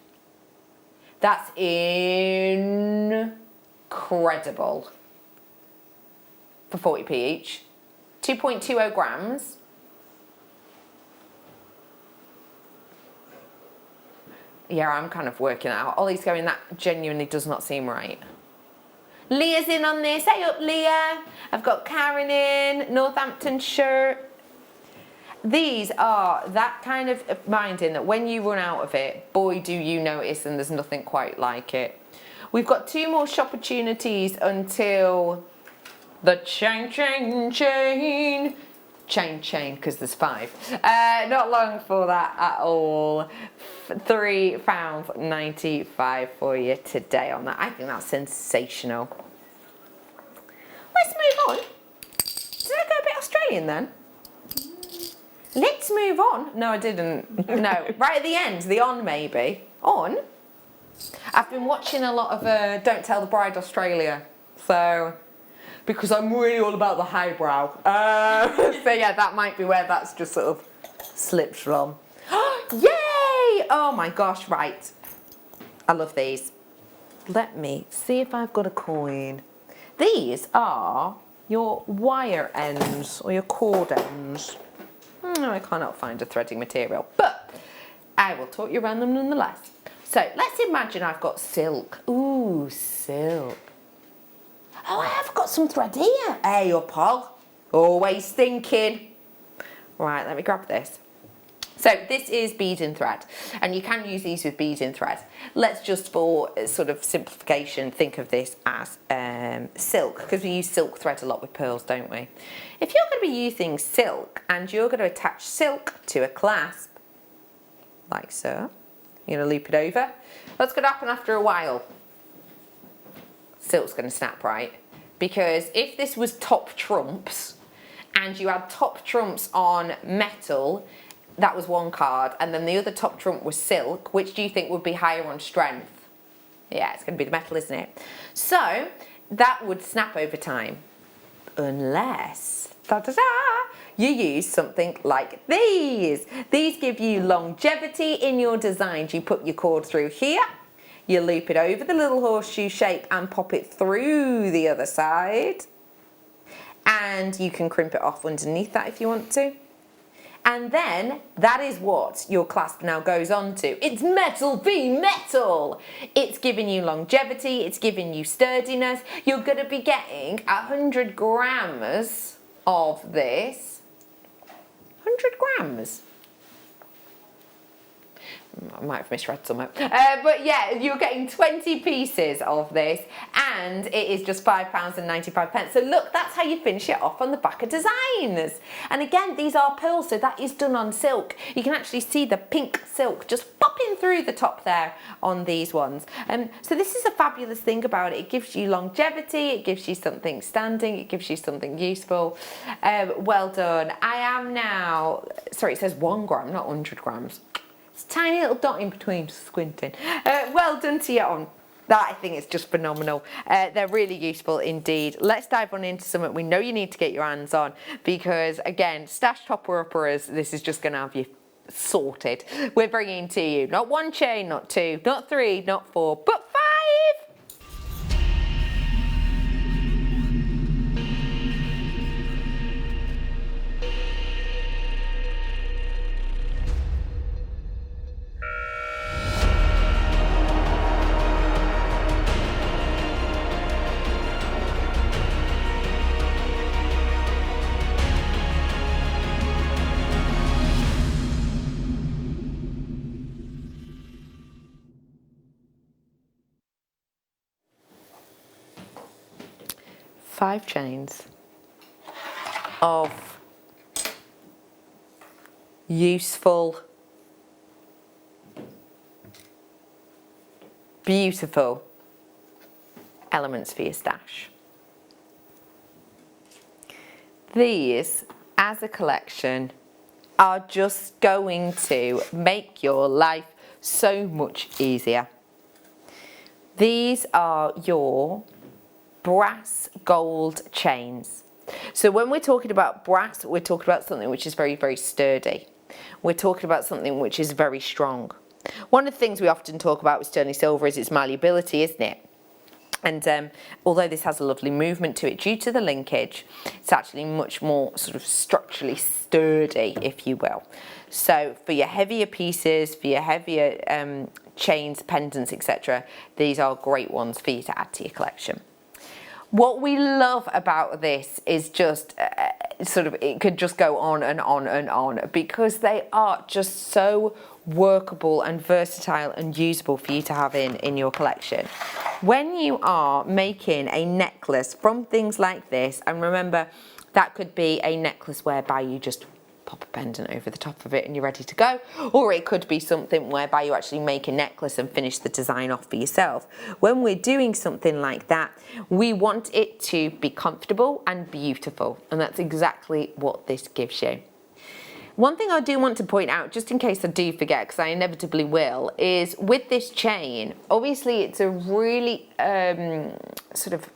That's incredible. For 40p each. 2.20 grams. Yeah, I'm kind of working it out. Ollie's going, that genuinely does not seem right. Leah's in on this. Hey up, Leah. I've got Karen in, Northamptonshire. These are that kind of minding that when you run out of it, boy, do you notice, and there's nothing quite like it. We've got 2 more shop opportunities until the chain, because there's 5. Not long for that at all. £3.95 for you today on that. I think that's sensational. Let's move on. Did I go a bit Australian then? Let's move on. No, I didn't. No, right at the end, the on maybe. On. I've been watching a lot of Don't Tell the Bride Australia, so because I'm really all about the highbrow. So yeah, that might be where that's just sort of slipped from. Yay! Oh my gosh, right. I love these. Let me see if I've got a coin. These are your wire ends or your cord ends. I cannot find a threading material, but I will talk you around them nonetheless. So let's imagine I've got silk. Ooh, silk. Oh, I have got some thread here. Hey, up, Paul. Always thinking. Right, let me grab this. So this is bead and thread, and you can use these with bead and thread. Let's just, for sort of simplification, think of this as silk, because we use silk thread a lot with pearls, don't we? If you're going to be using silk and you're going to attach silk to a clasp, like so, you're going to loop it over. What's going to happen after a while? Silk's going to snap, right? Because if this was top trumps and you had top trumps on metal, that was one card, and then the other top trump was silk, which do you think would be higher on strength? Yeah, it's going to be the metal, isn't it? So that would snap over time, unless you use something like these. These give you longevity in your designs. You put your cord through here, you loop it over the little horseshoe shape and pop it through the other side, and you can crimp it off underneath that if you want to. And then that is what your clasp now goes on to. It's metal v metal. It's giving you longevity, it's giving you sturdiness. You're going to be getting 100 grams of this. 100 grams. I might have misread somewhere. But yeah, you're getting 20 pieces of this, and it is just £5.95. So look, that's how you finish it off on the back of designs. And again, these are pearls, so that is done on silk. You can actually see the pink silk just popping through the top there on these ones. So this is a fabulous thing about it. It gives you longevity, it gives you something standing, it gives you something useful. Well done. I am now, sorry, it says 1 gram, not 100 grams. It's a tiny little dot in between, just squinting. Well done to you on that. I think it's just phenomenal. They're really useful indeed. Let's dive on into something we know you need to get your hands on, because again, stash topper-uppers, this is just going to have you sorted. We're bringing to you not one chain, not two, not three, not four, but 5. Five chains of useful, beautiful elements for your stash. These, as a collection, are just going to make your life so much easier. These are your brass gold chains. So when we're talking about brass, we're talking about something which is very, very sturdy. We're talking about something which is very strong. One of the things we often talk about with sterling silver is its malleability, isn't it? And although this has a lovely movement to it due to the linkage, it's actually much more sort of structurally sturdy, if you will. So for your heavier pieces, for your heavier chains, pendants, etc., these are great ones for you to add to your collection. What we love about this is just sort of, it could just go on and on and on, because they are just so workable and versatile and usable for you to have in your collection. When you are making a necklace from things like this, and remember, that could be a necklace whereby you just pop a pendant over the top of it and you're ready to go, or it could be something whereby you actually make a necklace and finish the design off for yourself. When we're doing something like that, we want it to be comfortable and beautiful, and that's exactly what this gives you. One thing I do want to point out, just in case I do forget, because I inevitably will, is with this chain, obviously it's a really sort of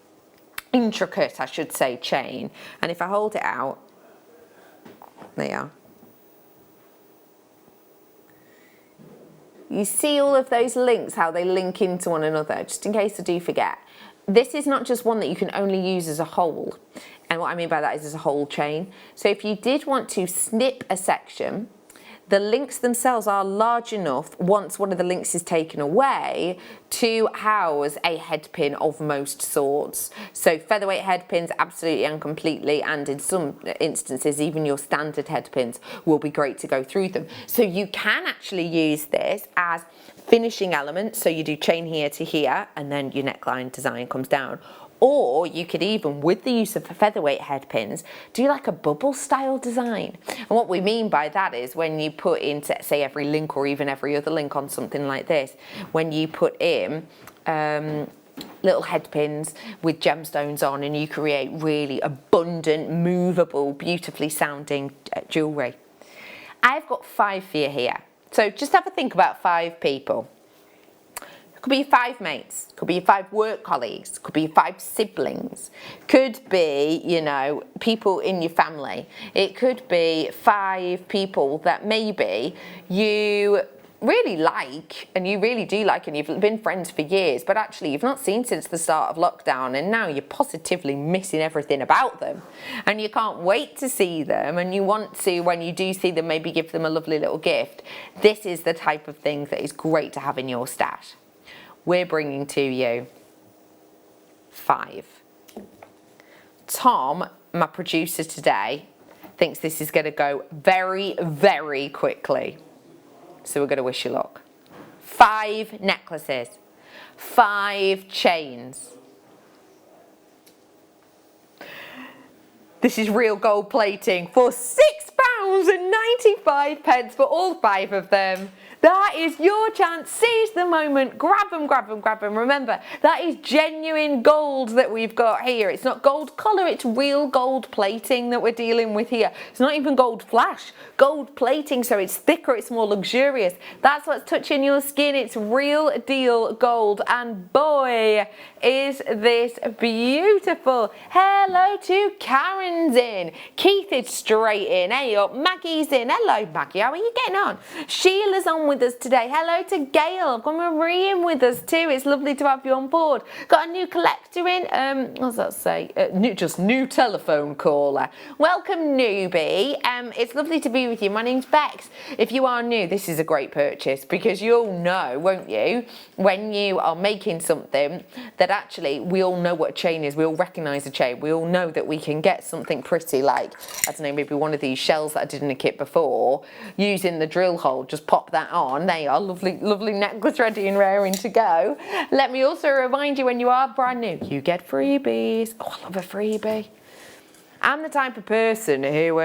intricate, I should say, chain, and if I hold it out, they are. You see all of those links, how they link into one another, just in case I do forget. This is not just one that you can only use as a whole. And what I mean by that is as a whole chain. So if you did want to snip a section, the links themselves are large enough, once one of the links is taken away, to house a head pin of most sorts. So featherweight head pins, absolutely and completely, and in some instances, even your standard head pins will be great to go through them. So you can actually use this as finishing elements. So you do chain here to here, and then your neckline design comes down. Or you could even, with the use of featherweight head pins, do like a bubble style design. And what we mean by that is when you put in, say, every link or even every other link on something like this, when you put in little head pins with gemstones on, and you create really abundant, movable, beautifully sounding jewellery. I've got 5 for you here. So just have a think about 5 people. Could be 5 mates, could be 5 work colleagues, could be 5 siblings, could be, you know, people in your family. It could be 5 people that maybe you really like, and you really do like, and you've been friends for years, but actually you've not seen since the start of lockdown, and now you're positively missing everything about them, and you can't wait to see them, and you want to, when you do see them, maybe give them a lovely little gift. This is the type of thing that is great to have in your stash. We're bringing to you 5. Tom, my producer today, thinks this is going to go very, very quickly. So we're going to wish you luck. 5 necklaces, 5 chains. This is real gold plating for £6.99. 95 pence for all 5 of them. That is your chance. Seize the moment. Grab them, grab them, grab them. Remember, that is genuine gold that we've got here. It's not gold colour, it's real gold plating that we're dealing with here. It's not even gold flash. Gold plating, so it's thicker, it's more luxurious. That's what's touching your skin. It's real deal gold. And boy, is this beautiful. Hello to Karen's in. Keith is straight in. Hey up, Maggie's in. Hello, Maggie. How are you getting on? Sheila's on with us today. Hello to Gail. I've got Marie in with us too. It's lovely to have you on board. Got a new collector in. What does that say? Just new telephone caller. Welcome, newbie. It's lovely to be with you. My name's Bex. If you are new, this is a great purchase because you'll know, won't you, when you are making something that actually we all know what a chain is. We all recognise a chain. We all know that we can get something pretty like, I don't know, maybe one of these shells that I did in a kit before, using the drill hole, just pop that on. There you are, lovely, lovely necklace ready and raring to go. Let me also remind you, when you are brand new, you get freebies. Oh, I love a freebie. I'm the type of person who,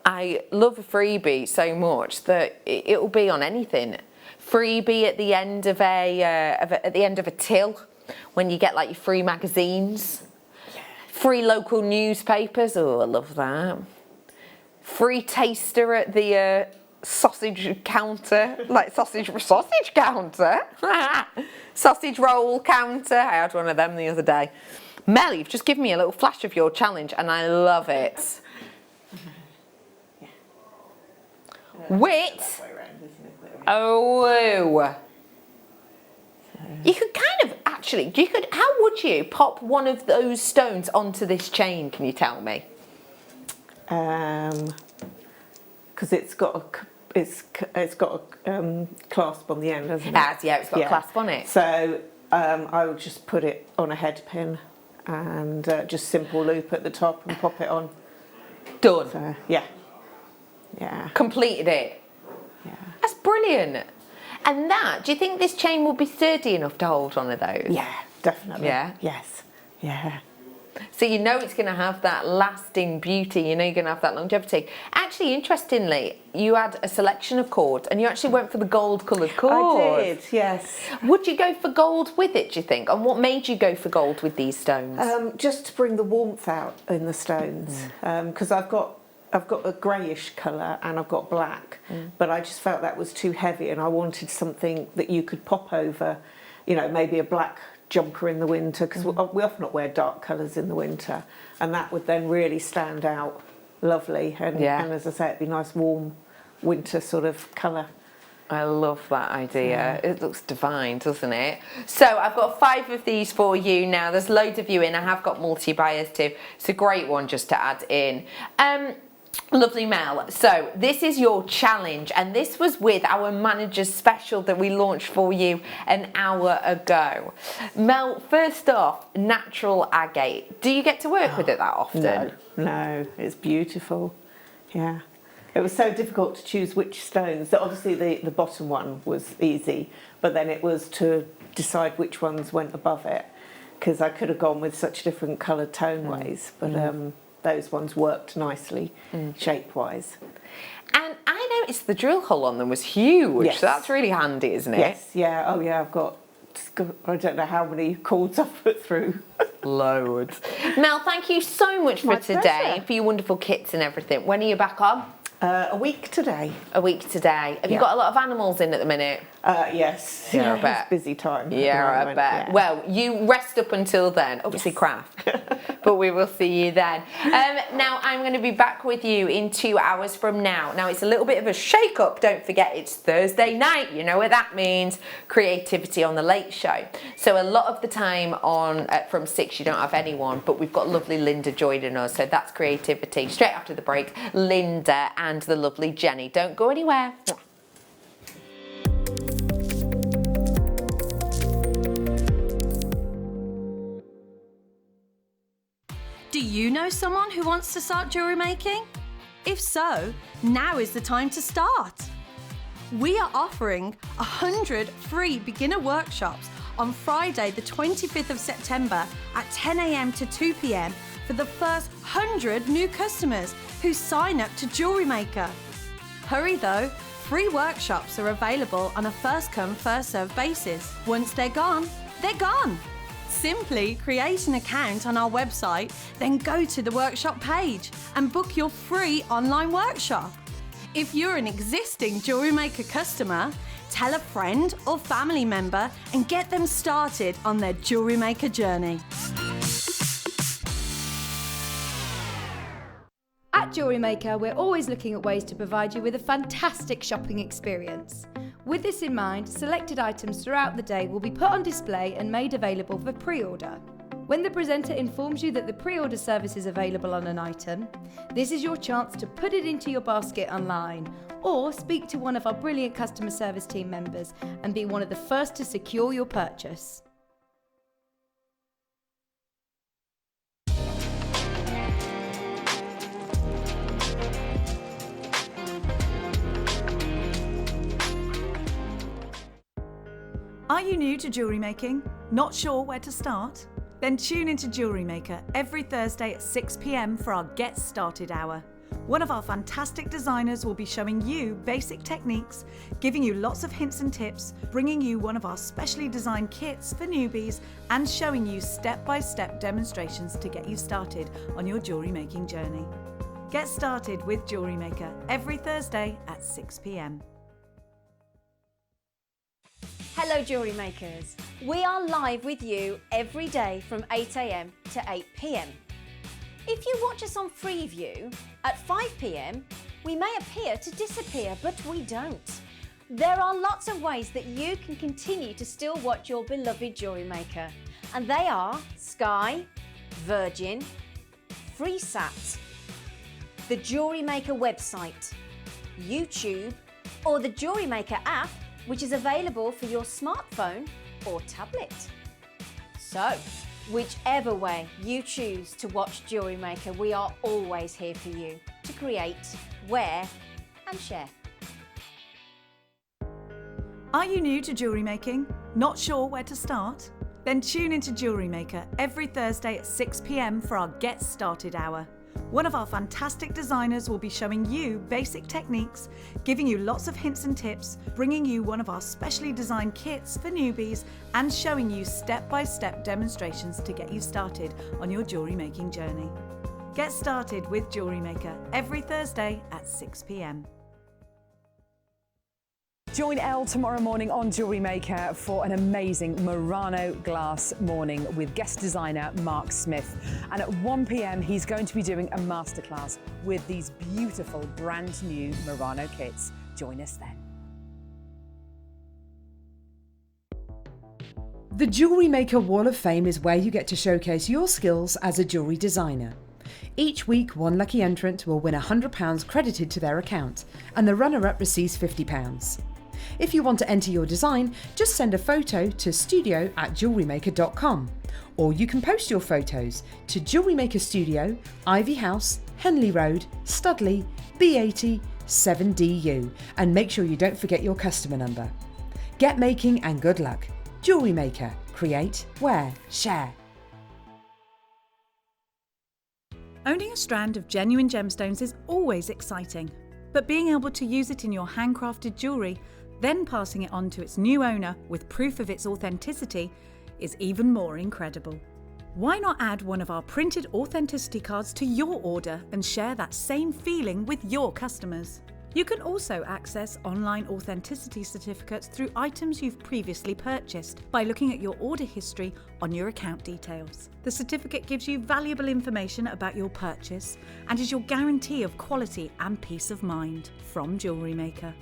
I love a freebie so much that it will be on anything. Freebie at the end of a till, when you get like your free magazines, free local newspapers. Oh, I love that. Free taster at the sausage counter, like sausage counter, sausage roll counter. I had one of them the other day. Mel, you've just given me a little flash of your challenge, and I love it. Wit. Oh. You could kind of actually. How would you pop one of those stones onto this chain? Can you tell me? Because it's got a clasp on the end, hasn't it? Yeah, it's got a clasp on it. So I would just put it on a head pin and just simple loop at the top and pop it on. Done. So, yeah. Completed it. Yeah. That's brilliant. And do you think this chain will be sturdy enough to hold one of those? Yeah, definitely. Yeah? Yes. Yeah. So you know it's going to have that lasting beauty, you know you're going to have that longevity. Actually, interestingly, you had a selection of cords and you actually went for the gold coloured cords. I did, yes. Would you go for gold with it, do you think? And what made you go for gold with these stones? Just to bring the warmth out in the stones. Because I've got a greyish colour and I've got black, but I just felt that was too heavy and I wanted something that you could pop over, you know, maybe a black jumper in the winter, because we often not wear dark colours in the winter, and that would then really stand out lovely. And as I say, it'd be nice warm winter sort of colour. I love that idea. It looks divine, doesn't it? So I've got 5 of these for you now. There's loads of you in. I have got multi-buyers too. It's a great one just to add in. Lovely Mel, so this is your challenge, and this was with our manager's special that we launched for you an hour ago. Mel, first off, natural agate. Do you get to work with it that often? No, it's beautiful. Yeah. It was so difficult to choose which stones. So obviously the bottom one was easy, but then it was to decide which ones went above it, because I could have gone with such different coloured toneways, but those ones worked nicely shape-wise. And I noticed the drill hole on them was huge. Yes. So that's really handy, isn't it? Yes, yeah. Oh, yeah, I've got, I don't know how many cords I've put through. Loads. Mel, thank you so much for today, for your wonderful kits and everything. When are you back on? A week today. A week today. Have you got a lot of animals in at the minute? Yes. Yeah, I bet. It's busy time. Yeah, I bet. Yeah. Well, you rest up until then. Obviously craft. But we will see you then. Now, I'm going to be back with you in 2 hours from now. Now, it's a little bit of a shake-up. Don't forget, it's Thursday night. You know what that means. Creativity on the Late Show. So a lot of the time on from 6, you don't have anyone. But we've got lovely Linda joining us. So that's creativity. Straight after the break, Linda and the lovely Jenny. Don't go anywhere. Do you know someone who wants to start jewellery making? If so, now is the time to start. We are offering 100 free beginner workshops on Friday the 25th of September at 10 AM to 2 PM for the first 100 new customers who sign up to Jewellery Maker. Hurry though, free workshops are available on a first-come, first-served basis. Once they're gone, they're gone. Simply create an account on our website, then go to the workshop page and book your free online workshop. If you're an existing Jewellery Maker customer, tell a friend or family member and get them started on their Jewellery Maker journey. At Jewellery Maker, we're always looking at ways to provide you with a fantastic shopping experience. With this in mind, selected items throughout the day will be put on display and made available for pre-order. When the presenter informs you that the pre-order service is available on an item, this is your chance to put it into your basket online or speak to one of our brilliant customer service team members and be one of the first to secure your purchase. Are you new to jewellery making? Not sure where to start? Then tune into Jewellery Maker every Thursday at 6 p.m. for our Get Started Hour. One of our fantastic designers will be showing you basic techniques, giving you lots of hints and tips, bringing you one of our specially designed kits for newbies, and showing you step-by-step demonstrations to get you started on your jewellery making journey. Get started with Jewellery Maker every Thursday at 6 p.m. Hello Jewellery Makers. We are live with you every day from 8 a.m. to 8 p.m. If you watch us on Freeview at 5 p.m, we may appear to disappear, but we don't. There are lots of ways that you can continue to still watch your beloved Jewellery Maker, and they are Sky, Virgin, FreeSat, the Jewellery Maker website, YouTube, or the Jewellery Maker app, which is available for your smartphone or tablet. So, whichever way you choose to watch Jewellery Maker, we are always here for you to create, wear, and share. Are you new to jewellery making? Not sure where to start? Then tune into Jewellery Maker every Thursday at 6 p.m. for our Get Started Hour. One of our fantastic designers will be showing you basic techniques, giving you lots of hints and tips, bringing you one of our specially designed kits for newbies, and showing you step-by-step demonstrations to get you started on your jewellery making journey. Get started with Jewellery Maker every Thursday at 6 p.m. Join Elle tomorrow morning on Jewellery Maker for an amazing Murano glass morning with guest designer Mark Smith. And at 1 p.m, he's going to be doing a masterclass with these beautiful brand new Murano kits. Join us then. The Jewellery Maker Wall of Fame is where you get to showcase your skills as a jewellery designer. Each week, one lucky entrant will win £100 credited to their account, and the runner-up receives £50. If you want to enter your design, just send a photo to studio@jewellerymaker.com, or you can post your photos to Jewellery Maker Studio, Ivy House, Henley Road, Studley, B80 7DU, and make sure you don't forget your customer number. Get making and good luck. Jewellery Maker. Create, wear, share. Owning a strand of genuine gemstones is always exciting, but being able to use it in your handcrafted jewellery, then passing it on to its new owner with proof of its authenticity, is even more incredible. Why not add one of our printed authenticity cards to your order and share that same feeling with your customers? You can also access online authenticity certificates through items you've previously purchased by looking at your order history on your account details. The certificate gives you valuable information about your purchase and is your guarantee of quality and peace of mind from Jewellery Maker.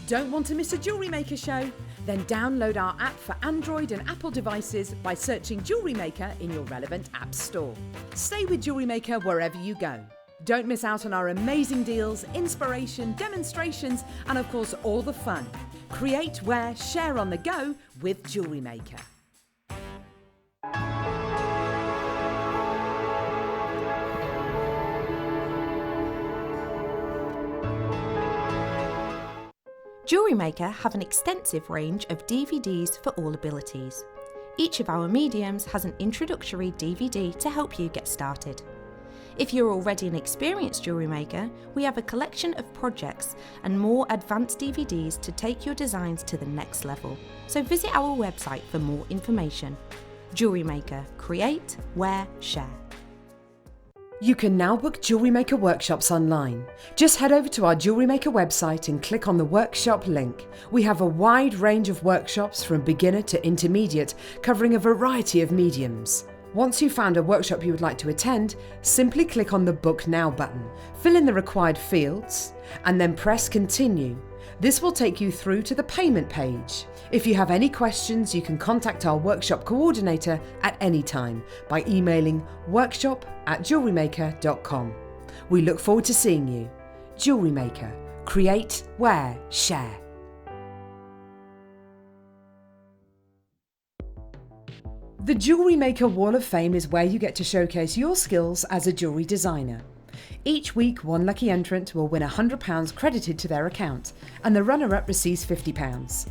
Don't want to miss a Jewellery Maker show? Then download our app for Android and Apple devices by searching Jewellery Maker in your relevant app store. Stay with Jewellery Maker wherever you go. Don't miss out on our amazing deals, inspiration, demonstrations, and of course all the fun. Create, wear, share on the go with Jewellery Maker. Jewellery Jewellery Maker have an extensive range of DVDs for all abilities. Each of our mediums has an introductory DVD to help you get started. If you're already an experienced jewellery maker, we have a collection of projects and more advanced DVDs to take your designs to the next level. So visit our website for more information. Jewellery Maker, create, wear, share. You can now book Jewellery Maker workshops online. Just head over to our Jewellery Maker website and click on the workshop link. We have a wide range of workshops from beginner to intermediate, covering a variety of mediums. Once you've found a workshop you would like to attend, simply click on the Book Now button, fill in the required fields, and then press Continue. This will take you through to the payment page. If you have any questions, you can contact our workshop coordinator at any time by emailing workshop@jewellerymaker.com. We look forward to seeing you. Jewellery Maker. Create, wear, share. The Jewellery Maker Wall of Fame is where you get to showcase your skills as a jewellery designer. Each week, one lucky entrant will win £100 credited to their account, and the runner-up receives £50.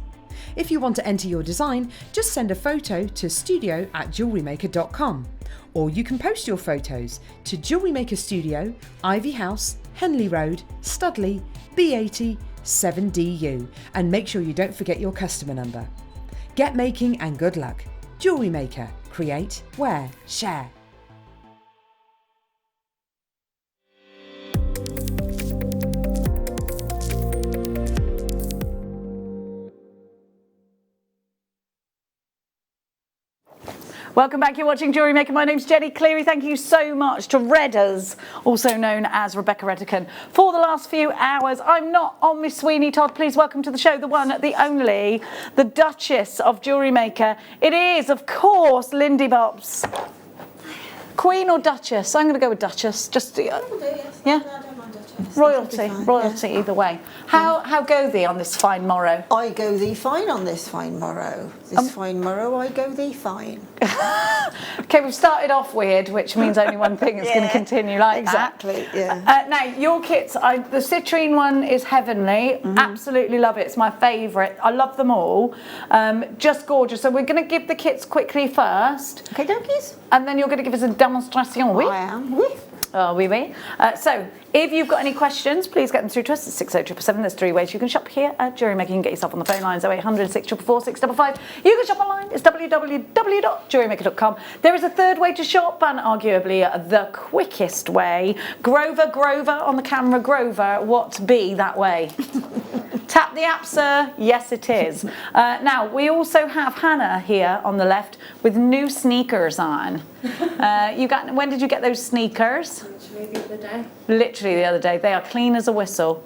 If you want to enter your design, just send a photo to studio@jewellerymaker.com, or you can post your photos to Jewellery Maker Studio, Ivy House, Henley Road, Studley, B80 7DU, and make sure you don't forget your customer number. Get making and good luck. Jewellery Maker. Create, wear, share. Welcome back, you're watching Jewellery Maker. My name's Jenny Cleary. Thank you so much to Redders, also known as Rebecca Redican, for the last few hours. I'm not on Miss Sweeney Todd. Please welcome to the show the one, the only, the Duchess of Jewellery Maker. It is, of course, Lindy Bobs. Queen or Duchess? I'm going to go with Duchess. Just yeah. Royalty, either way. How go thee on this fine morrow? I go thee fine on this fine morrow. This fine morrow, I go thee fine. Okay, we've started off weird, which means only one thing is going to continue like exactly, that. Yeah. Now, your kits, the citrine one is heavenly. Absolutely love it. It's my favourite. I love them all. Just gorgeous. So we're going to give the kits quickly first. Okay, donkeys. And then you're going to give us a demonstration, oui? I am, oui. Oh, oui. So, if you've got any questions, please get them through to us at 60777. There's 3 ways you can shop here at Jewellery Maker. You can get yourself on the phone lines 0800 644 655. You can shop online. It's www.jewellerymaker.com. There is a third way to shop, and arguably the quickest way. Grover on the camera. Grover, what be that way? Tap the app, sir. Yes, it is. Now, we also have Hannah here on the left with new sneakers on. When did you get those sneakers? Literally the other day. Literally the other day. They are clean as a whistle.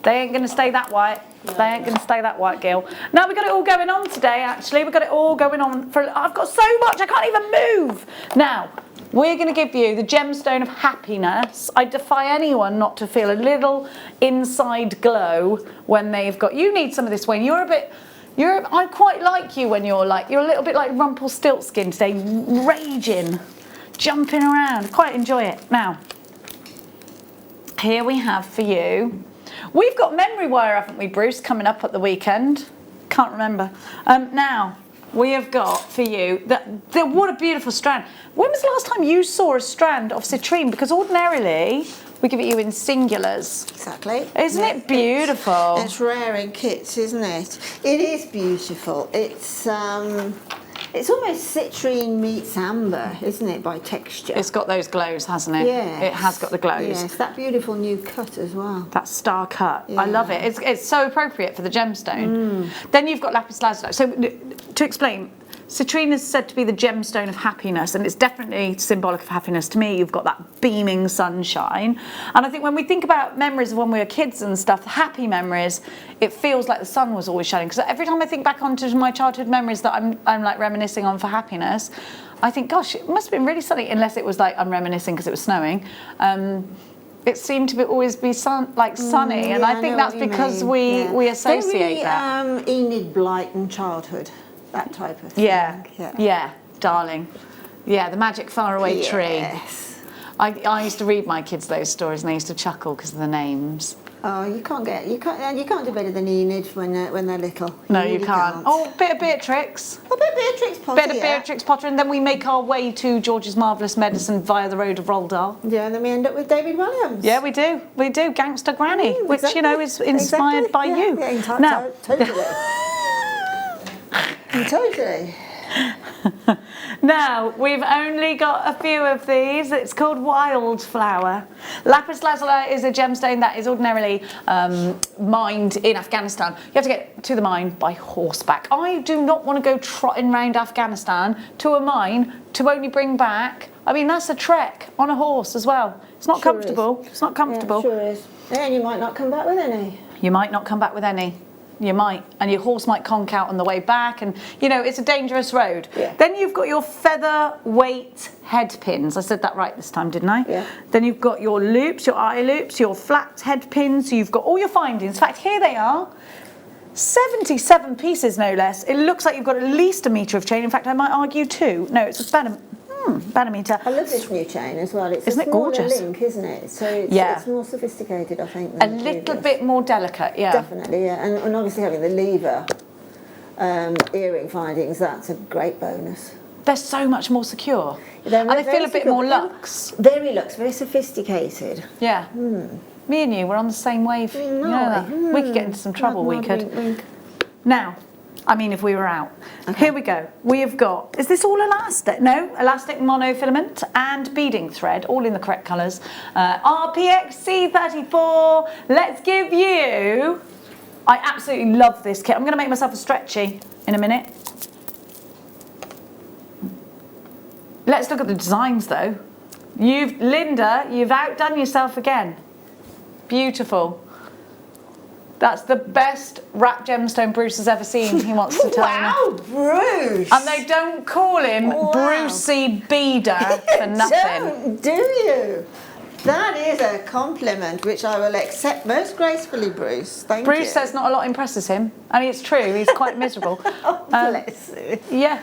They ain't going to stay that white. No. They ain't going to stay that white, Gil. Now, we've got it all going on today, actually. We've got it all going on. I've got so much, I can't even move. Now, we're going to give you the Gemstone of Happiness. I defy anyone not to feel a little inside glow when they've got... You need some of this, Wayne. I quite like you when you're a little bit like Rumpelstiltskin today, raging, jumping around. Quite enjoy it. Now, here we have for you. We've got memory wire, haven't we, Bruce, coming up at the weekend? Can't remember. Now, we have got for you what a beautiful strand. When was the last time you saw a strand of citrine? Because ordinarily we give it you in singulars. Exactly. Isn't it beautiful? It's rare in kits, isn't it? It is beautiful. It's almost citrine meets amber, isn't it, by texture? It's got those glows, hasn't it? Yeah. It has got the glows. Yes, that beautiful new cut as well. That star cut. Yeah. I love it. It's so appropriate for the gemstone. Then you've got lapis lazuli. So to explain, citrine is said to be the gemstone of happiness, and it's definitely symbolic of happiness. To me, you've got that beaming sunshine. And I think when we think about memories of when we were kids and stuff, happy memories, it feels like the sun was always shining. Because every time I think back onto my childhood memories that I'm like reminiscing on for happiness, I think, gosh, it must have been really sunny, unless it was like I'm reminiscing because it was snowing. It seemed to always be sunny, and I think that's because we associate that. Very Enid Blyton childhood. That type of thing. Yeah, darling. Yeah, the magic faraway tree. Yes. I used to read my kids those stories, and they used to chuckle because of the names. Oh, you can't do better than Enid when they're little. No, you can't. Oh, bit of Beatrix. A bit of Beatrix Potter. Bit of Beatrix Potter, and then we make our way to George's Marvellous Medicine via the road of Roald Dahl. Yeah, and then we end up with David Williams. Yeah, we do. We do. Gangster Granny, which, exactly. you know, is inspired by you. Yeah, now, totally. Totally. Now, we've only got a few of these. It's called Wildflower. Lapis lazuli is a gemstone that is ordinarily mined in Afghanistan. You have to get to the mine by horseback. I do not want to go trotting around Afghanistan to a mine to only bring back, I mean, that's a trek on a horse as well. It's not comfortable. It's not comfortable. Yeah, sure is. And you might not come back with any. You might not come back with any. You might, and your horse might conk out on the way back, and you know, it's a dangerous road. Yeah. Then you've got your featherweight head pins. I said that right this time, didn't I? Yeah. Then you've got your loops, your eye loops, your flat head pins. So you've got all your findings. In fact, here they are. 77 pieces, no less. It looks like you've got at least a metre of chain. In fact, I might argue 2. No, it's about a metre. I love this new chain as well. It's Isn't a it smaller gorgeous? link, isn't it? So it's more sophisticated, I think, A than the little previous. bit more delicate, yeah. Definitely, yeah. And obviously having the lever earring findings, that's a great bonus. They're so much more secure. They're And they very feel a bit secure. more luxe. Very luxe, very sophisticated. Yeah. Me and you, we're on the same wave. You know that? We could get into some trouble, we could. Wink, wink. Now, I mean, if we were out. Okay. Here we go. We have got, is this all elastic? No, elastic monofilament and beading thread, all in the correct colours. RPXC34. Let's give you, I absolutely love this kit. I'm going to make myself a stretchy in a minute. Let's look at the designs though. Linda, you've outdone yourself again. Beautiful. That's the best wrap gemstone Bruce has ever seen, he wants to tell me. Wow, Bruce! And they don't call him Brucey Beader for nothing. Don't, do you? That is a compliment which I will accept most gracefully, Bruce. Thank you. Bruce says not a lot impresses him, and it's true, he's quite miserable. Bless you. Yeah.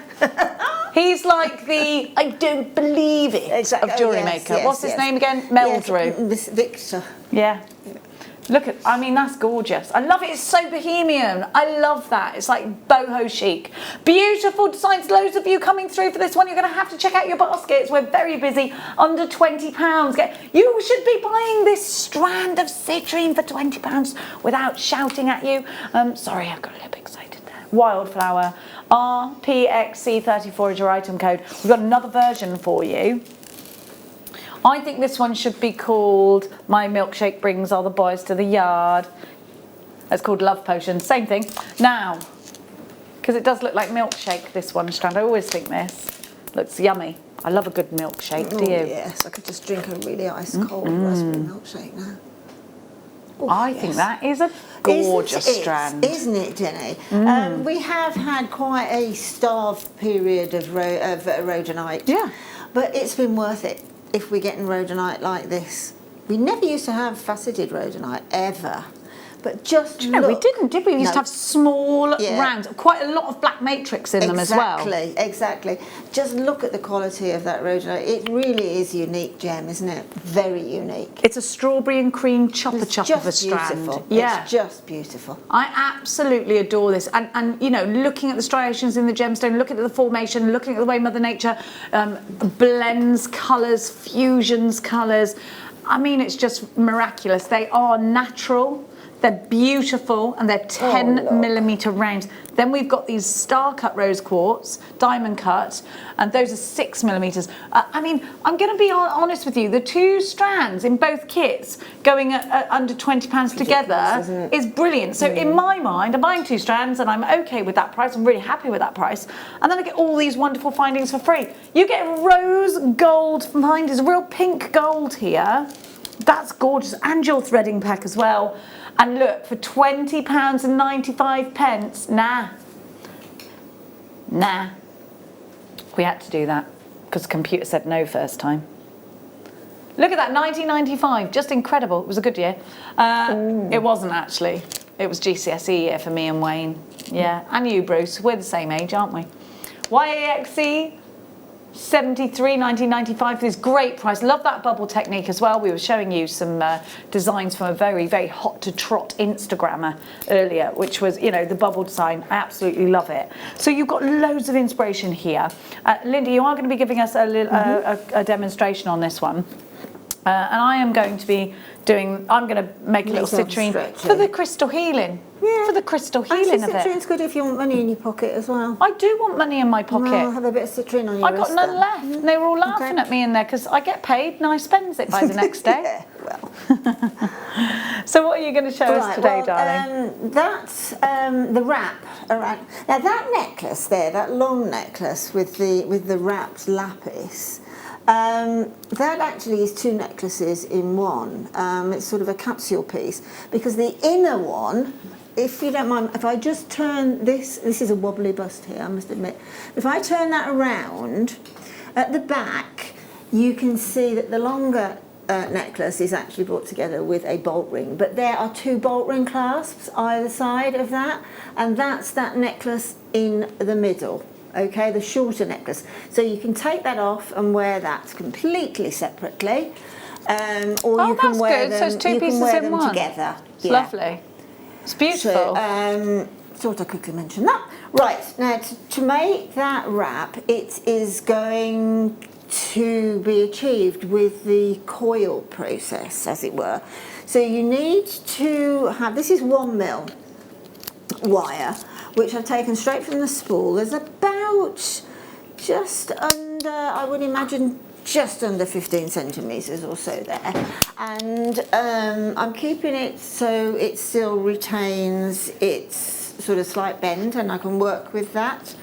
He's like the I don't believe it of Jewellery Maker. What's his name again? Meldrew. Yes, Victor. Yeah. Look at, I mean, that's gorgeous. I love it, it's so bohemian. I love that. It's like boho chic. Beautiful designs, loads of you coming through for this one. You're gonna have to check out your baskets. We're very busy, under £20. You should be buying this strand of citrine for £20 without shouting at you. Sorry, I got a little bit excited there. Wildflower, RPXC34 is your item code. We've got another version for you. I think this one should be called My Milkshake Brings All the Boys to the Yard. It's called Love Potion, same thing. Now, because it does look like milkshake, this one strand. I always think this looks yummy. I love a good milkshake, do you? Yes, I could just drink a really ice cold raspberry milkshake now. Oh, I think that is a gorgeous strand. Isn't it, Jenny? We have had quite a starved period of rhodonite. Yeah. But it's been worth it. If we're getting rhodonite like this. We never used to have faceted rhodonite, ever. But just look. No, we didn't, did we? We used to have small rounds, quite a lot of black matrix in them as well. Exactly. Just look at the quality of that rhodonite. It really is unique gem, isn't it? Very unique. It's a strawberry and cream chopper of a strand. Beautiful. Yeah. It's just beautiful. I absolutely adore this. And you know, looking at the striations in the gemstone, looking at the formation, looking at the way Mother Nature blends colours, fusions colours. I mean, it's just miraculous. They are natural. They're beautiful, and they're 10mm rounds. Then we've got these star cut rose quartz, diamond cut, and those are 6mm. I mean, I'm going to be honest with you. The two strands in both kits going at under £20 together is brilliant. So in my mind, I'm buying two strands, and I'm okay with that price. I'm really happy with that price. And then I get all these wonderful findings for free. You get rose gold findings, real pink gold here. That's gorgeous, and your threading pack as well. And look, for £20.95, nah. We had to do that because the computer said no first time. Look at that, 1995, just incredible. It was a good year. It wasn't actually. It was GCSE year for me and Wayne. Yeah, and you, Bruce. We're the same age, aren't we? YAXC 73, 1995 for this great price. Love that bubble technique as well. We were showing you some designs from a very, very hot to trot Instagrammer earlier, which was, you know, the bubble design. I absolutely love it. So you've got loads of inspiration here. Linda, you are going to be giving us a demonstration on this one. And I am going to be doing, I'm going to make a little citrine for the crystal healing. Yeah. For the crystal healing of it. Citrine's good if you want money in your pocket as well. I do want money in my pocket. Well, have a bit of citrine on your I got wrist none then. left. And they were all laughing at me in there because I get paid and I spend it by the next day. Yeah, well. So what are you going to show us today, darling? That's the wrap around. Now that necklace there, that long necklace with the wrapped lapis, that actually is two necklaces in one. It's sort of a capsule piece because the inner one, if you don't mind, if I just turn this is a wobbly bust here, I must admit. If I turn that around, at the back, you can see that the longer necklace is actually brought together with a bolt ring, but there are two bolt ring clasps either side of that, and that's that necklace in the middle. Okay, the shorter necklace. So you can take that off and wear that completely separately, or you can wear them. So it's two pieces in one together. It's lovely. It's beautiful. So, thought I quickly mention that. Right, now to make that wrap, it is going to be achieved with the coil process, as it were. So you need to have, this is 1 mil wire, which I've taken straight from the spool. There's about just under, I would imagine, just under 15 centimetres or so there, and I'm keeping it so it still retains its sort of slight bend, and I can work with that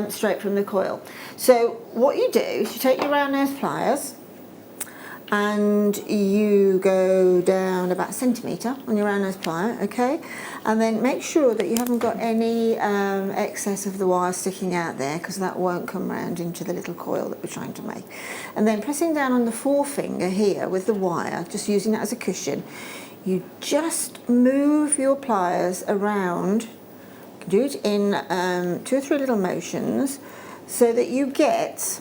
straight from the coil. So what you do is you take your round nose pliers and you go down about a centimetre on your round nose plier, okay, and then make sure that you haven't got any excess of the wire sticking out there, because that won't come round into the little coil that we're trying to make. And then pressing down on the forefinger here with the wire, just using that as a cushion, you just move your pliers around, do it in 2 or 3 little motions, so that you get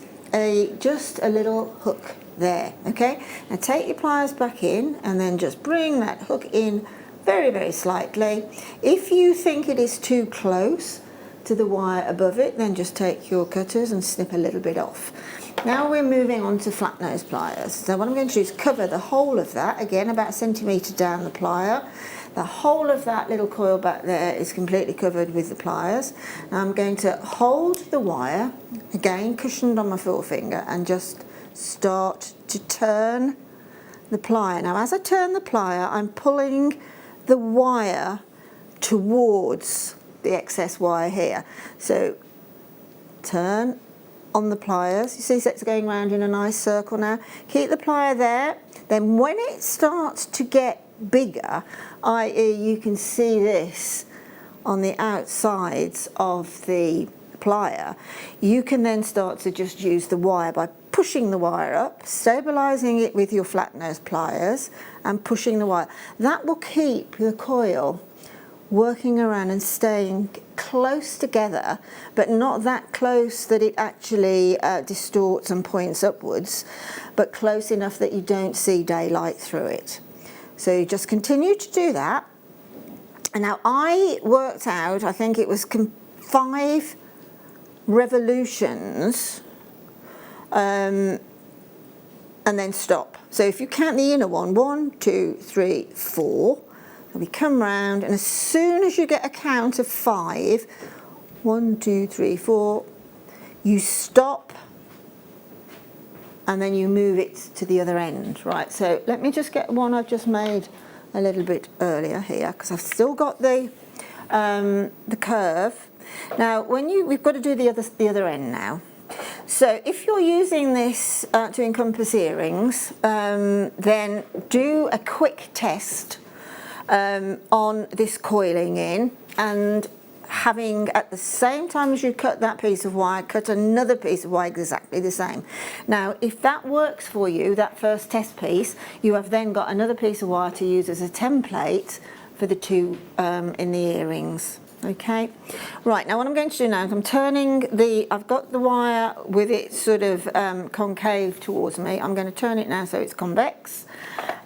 just a little hook there, okay? Now take your pliers back in and then just bring that hook in very, very slightly. If you think it is too close to the wire above it, then just take your cutters and snip a little bit off. Now we're moving on to flat nose pliers. So what I'm going to do is cover the whole of that, again about a centimetre down the plier. The whole of that little coil back there is completely covered with the pliers. Now I'm going to hold the wire, again cushioned on my forefinger, and just start to turn the plier. Now as I turn the plier, I'm pulling the wire towards the excess wire here. So turn on the pliers. You see it's going round in a nice circle now. Keep the plier there. Then when it starts to get bigger, i.e. you can see this on the outsides of the plier, you can then start to just use the wire by pushing the wire up, stabilising it with your flat nose pliers and pushing the wire. That will keep the coil working around and staying close together, but not that close that it actually distorts and points upwards, but close enough that you don't see daylight through it. So you just continue to do that. And now I worked out, I think it was 5 revolutions, and then stop. So if you count the inner one, 1, 2, 3, 4, and we come round, and as soon as you get a count of 5, 1, 2, 3, 4, you stop, and then you move it to the other end. Right, so let me just get one I've just made a little bit earlier here, because I've still got the curve. Now, we've got to do the other end now. So if you're using this to encompass earrings, then do a quick test on this coiling in, and having at the same time as you cut that piece of wire, cut another piece of wire exactly the same. Now if that works for you, that first test piece, you have then got another piece of wire to use as a template for the 2 in the earrings. Okay, right, now what I'm going to do now is I'm turning I've got the wire with it sort of concave towards me. I'm going to turn it now so it's convex,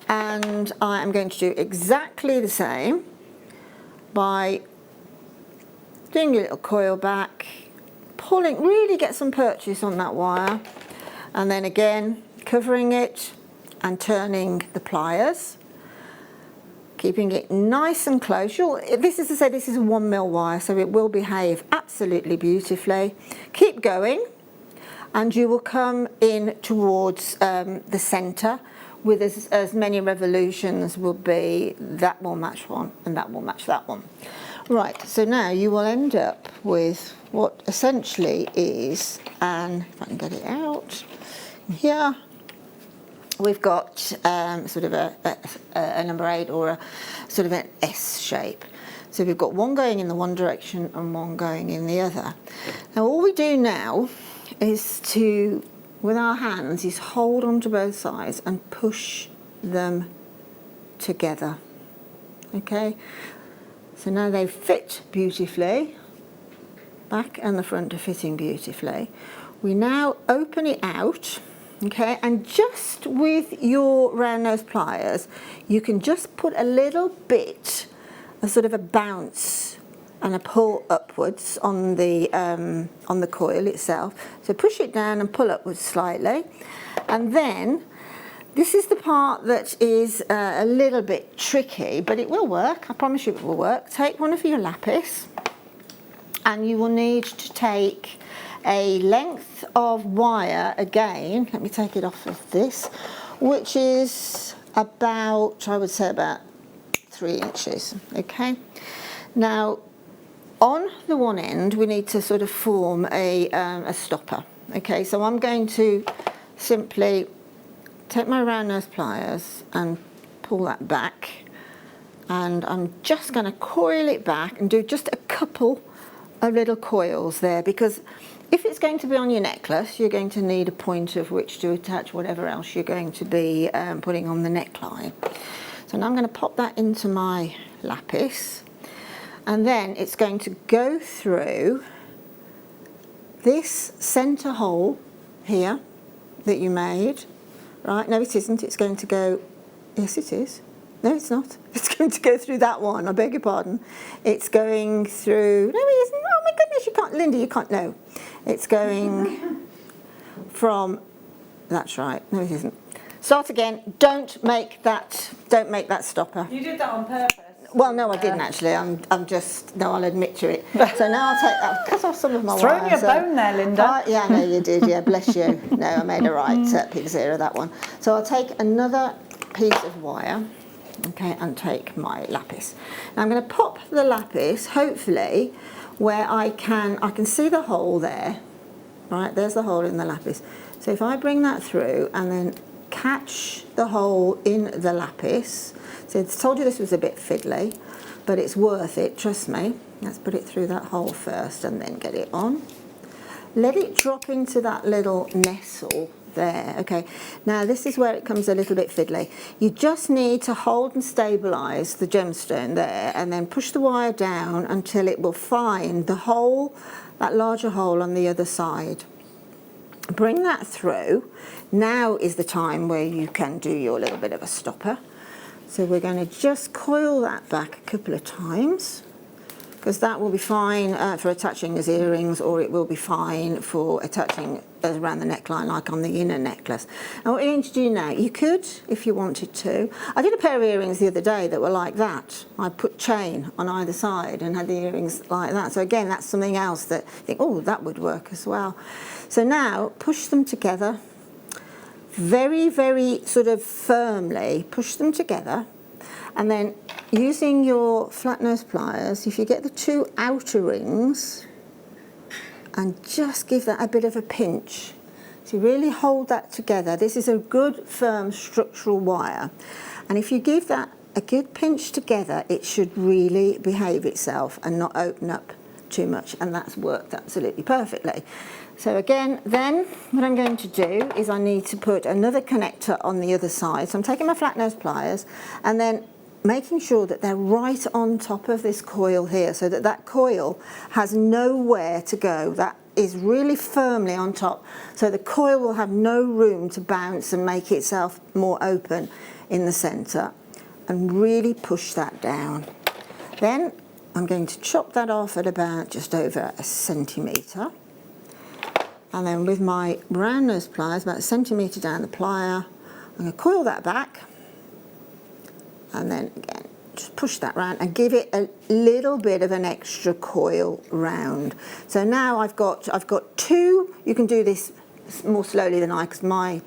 and I am going to do exactly the same by doing a little coil back, pulling, really get some purchase on that wire, and then again covering it and turning the pliers, keeping it nice and close. This is to say, this is a 1mm wire, so it will behave absolutely beautifully. Keep going, and you will come in towards the centre with as many revolutions will be, that will match one and that will match that one. Right, so now you will end up with what essentially is, and if I can get it out, here we've got sort of a number 8 or a sort of an S shape. So we've got one going in the one direction and one going in the other. Now all we do now is to, with our hands, is hold onto both sides and push them together. Okay, so now they fit beautifully, back and the front are fitting beautifully. We now open it out. Okay, and just with your round nose pliers, you can just put a little bit, a sort of a bounce and a pull upwards on the coil itself. So push it down and pull upwards slightly, and then this is the part that is a little bit tricky, but it will work. I promise you it will work. Take one of your lapis, and you will need to take a length of wire again, let me take it off of this, which is about, I would say about 3 inches, okay? Now, on the one end, we need to sort of form a stopper, okay? So I'm going to simply take my round nose pliers and pull that back, and I'm just going to coil it back and do just a couple of little coils there, because if it's going to be on your necklace, you're going to need a point of which to attach whatever else you're going to be putting on the neckline. So now I'm going to pop that into my lapis, and then it's going to go through this centre hole here that you made. Right, no it isn't, it's going to go, yes it is. No, it's not. It's going to go through that one. I beg your pardon. It's going through. No, it isn't. Oh my goodness, you can't, Linda. You can't. No, it's going from. That's right. No, it isn't. Start again. Don't make that. Don't make that stopper. You did that on purpose. Well, no, I didn't actually. I'm just. No, I'll admit to it. So now I'll take. I'll cut off some of my wire. Throwing your bone there, Linda. Yeah, no, you did. Yeah, bless you. No, I made a right pig zero that one. So I'll take another piece of wire. Okay, and take my lapis. Now I'm going to pop the lapis, hopefully, where I can see the hole there. Right, there's the hole in the lapis. So if I bring that through and then catch the hole in the lapis. So I told you this was a bit fiddly, but it's worth it, trust me. Let's put it through that hole first and then get it on. Let it drop into that little nestle there. Okay, now this is where it comes a little bit fiddly. You just need to hold and stabilise the gemstone there, and then push the wire down until it will find the hole, that larger hole on the other side. Bring that through. Now is the time where you can do your little bit of a stopper. So we're going to just coil that back a couple of times, because that will be fine for attaching as earrings, or it will be fine for attaching around the neckline, like on the inner necklace. And what you're going to do now, you could, if you wanted to. I did a pair of earrings the other day that were like that. I put chain on either side and had the earrings like that. So again, that's something else that you think, oh, that would work as well. So now push them together, very, very sort of firmly push them together. And then using your flat nose pliers, if you get the two outer rings and just give that a bit of a pinch. So really hold that together. This is a good firm structural wire. And if you give that a good pinch together, it should really behave itself and not open up too much. And that's worked absolutely perfectly. So again, then what I'm going to do is I need to put another connector on the other side. So I'm taking my flat nose pliers and then making sure that they're right on top of this coil here, so that that coil has nowhere to go. That is really firmly on top, so the coil will have no room to bounce and make itself more open in the centre, and really push that down. Then I'm going to chop that off at about just over 1 centimetre, and then with my round nose pliers, about 1 centimetre down the plier, I'm going to coil that back, and then again just push that round and give it a little bit of an extra coil round. So now I've got 2. You can do this more slowly than I, because my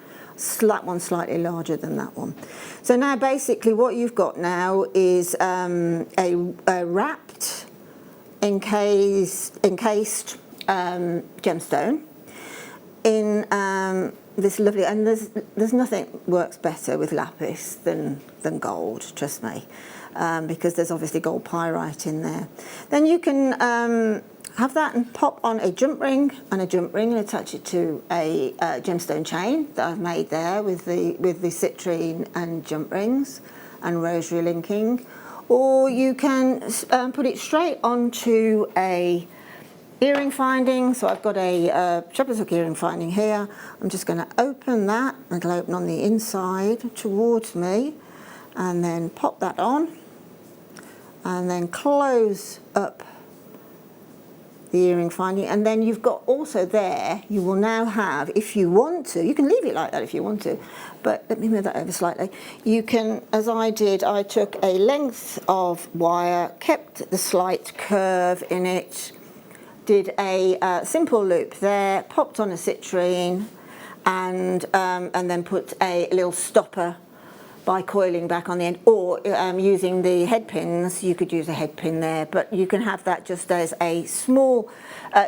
one's slightly larger than that one. So now basically what you've got now is a wrapped, encased gemstone in this lovely, and there's nothing works better with lapis than gold, trust me, because there's obviously gold pyrite in there. Then you can have that and pop on a jump ring and attach it to a gemstone chain that I've made there with the citrine and jump rings and rosary linking, or you can put it straight onto a earring finding. So I've got a shepherd's hook earring finding here. I'm just going to open that. It'll open on the inside towards me, and then pop that on, and then close up the earring finding. And then you've got also there, you will now have, if you want to, you can leave it like that if you want to, but let me move that over slightly. You can, as I did, I took a length of wire, kept the slight curve in it, did a simple loop there, popped on a citrine, and then put a little stopper by coiling back on the end, or using the head pins. You could use a head pin there, but you can have that just as a small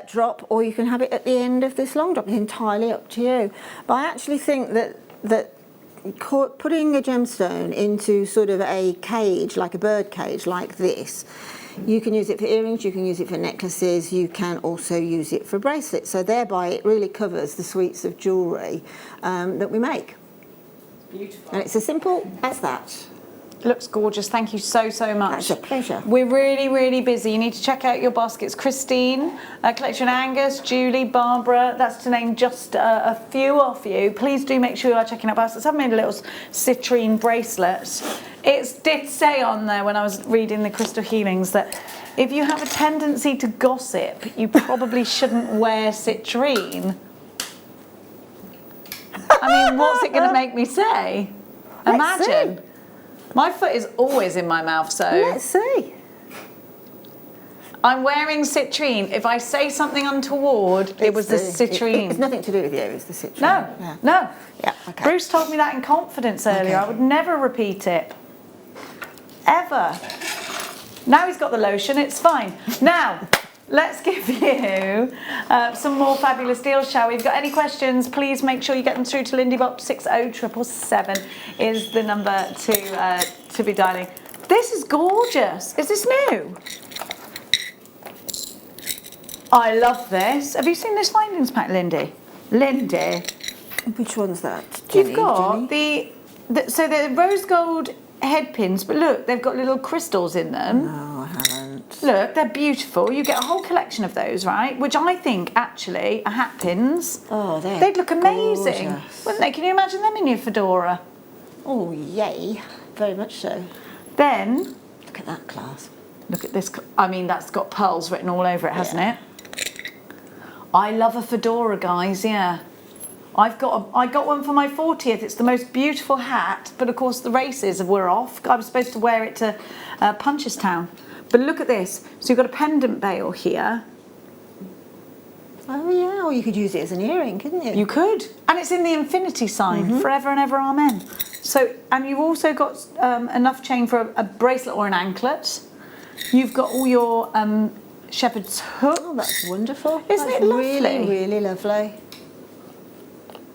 drop, or you can have it at the end of this long drop. It's entirely up to you. But I actually think that putting a gemstone into sort of a cage, like a bird cage like this, you can use it for earrings, you can use it for necklaces, you can also use it for bracelets. So thereby it really covers the suites of jewellery that we make. Beautiful. And it's as simple as that. Looks gorgeous. Thank you so much. That's a pleasure. We're really busy. You need to check out your baskets. Christine, Collection Angus, Julie, Barbara, that's to name just a few of you. Please do make sure you are checking out baskets. I've made a little citrine bracelet. It did say on there when I was reading the crystal healings that if you have a tendency to gossip, you probably shouldn't wear citrine. I mean, what's it going to make me say? Imagine. My foot is always in my mouth, so... Let's see. I'm wearing citrine. If I say something untoward, it was the citrine. It's nothing to do with you, it's the citrine. No, yeah. no. Yeah, okay. Bruce told me that in confidence earlier. Okay. I would never repeat it. Ever. Now he's got the lotion, it's fine. Now, let's give you some more fabulous deals, shall we? If you've got any questions, please make sure you get them through to Lindy Bop. 60777 is the number to be dialing. This is gorgeous. Is this new? I love this. Have you seen this findings pack, Lindy? Lindy. Which one's that, Jenny? You've got Jenny? so the rose gold head pins, but look, they've got little crystals in them. No, I haven't. Look, they're beautiful. You get a whole collection of those, right? Which I think, actually, are hat pins. Oh, they'd look amazing, gorgeous. wouldn't they? Can you imagine them in your fedora? Oh, yay. Very much so. Then, Look at that clasp. look at this. I mean, that's got pearls written all over it, hasn't it? I love a fedora, guys, yeah. I got one for my 40th. It's the most beautiful hat, but of course the races were off. I was supposed to wear it to Punchestown. But look at this. So you've got a pendant bail here. Oh, yeah, or you could use it as an earring, couldn't you? You could. And it's in the infinity sign, forever and ever, amen. So, and you've also got enough chain for a bracelet or an anklet. You've got all your shepherd's hook. Oh, that's wonderful. Isn't That's it lovely? Really, really lovely.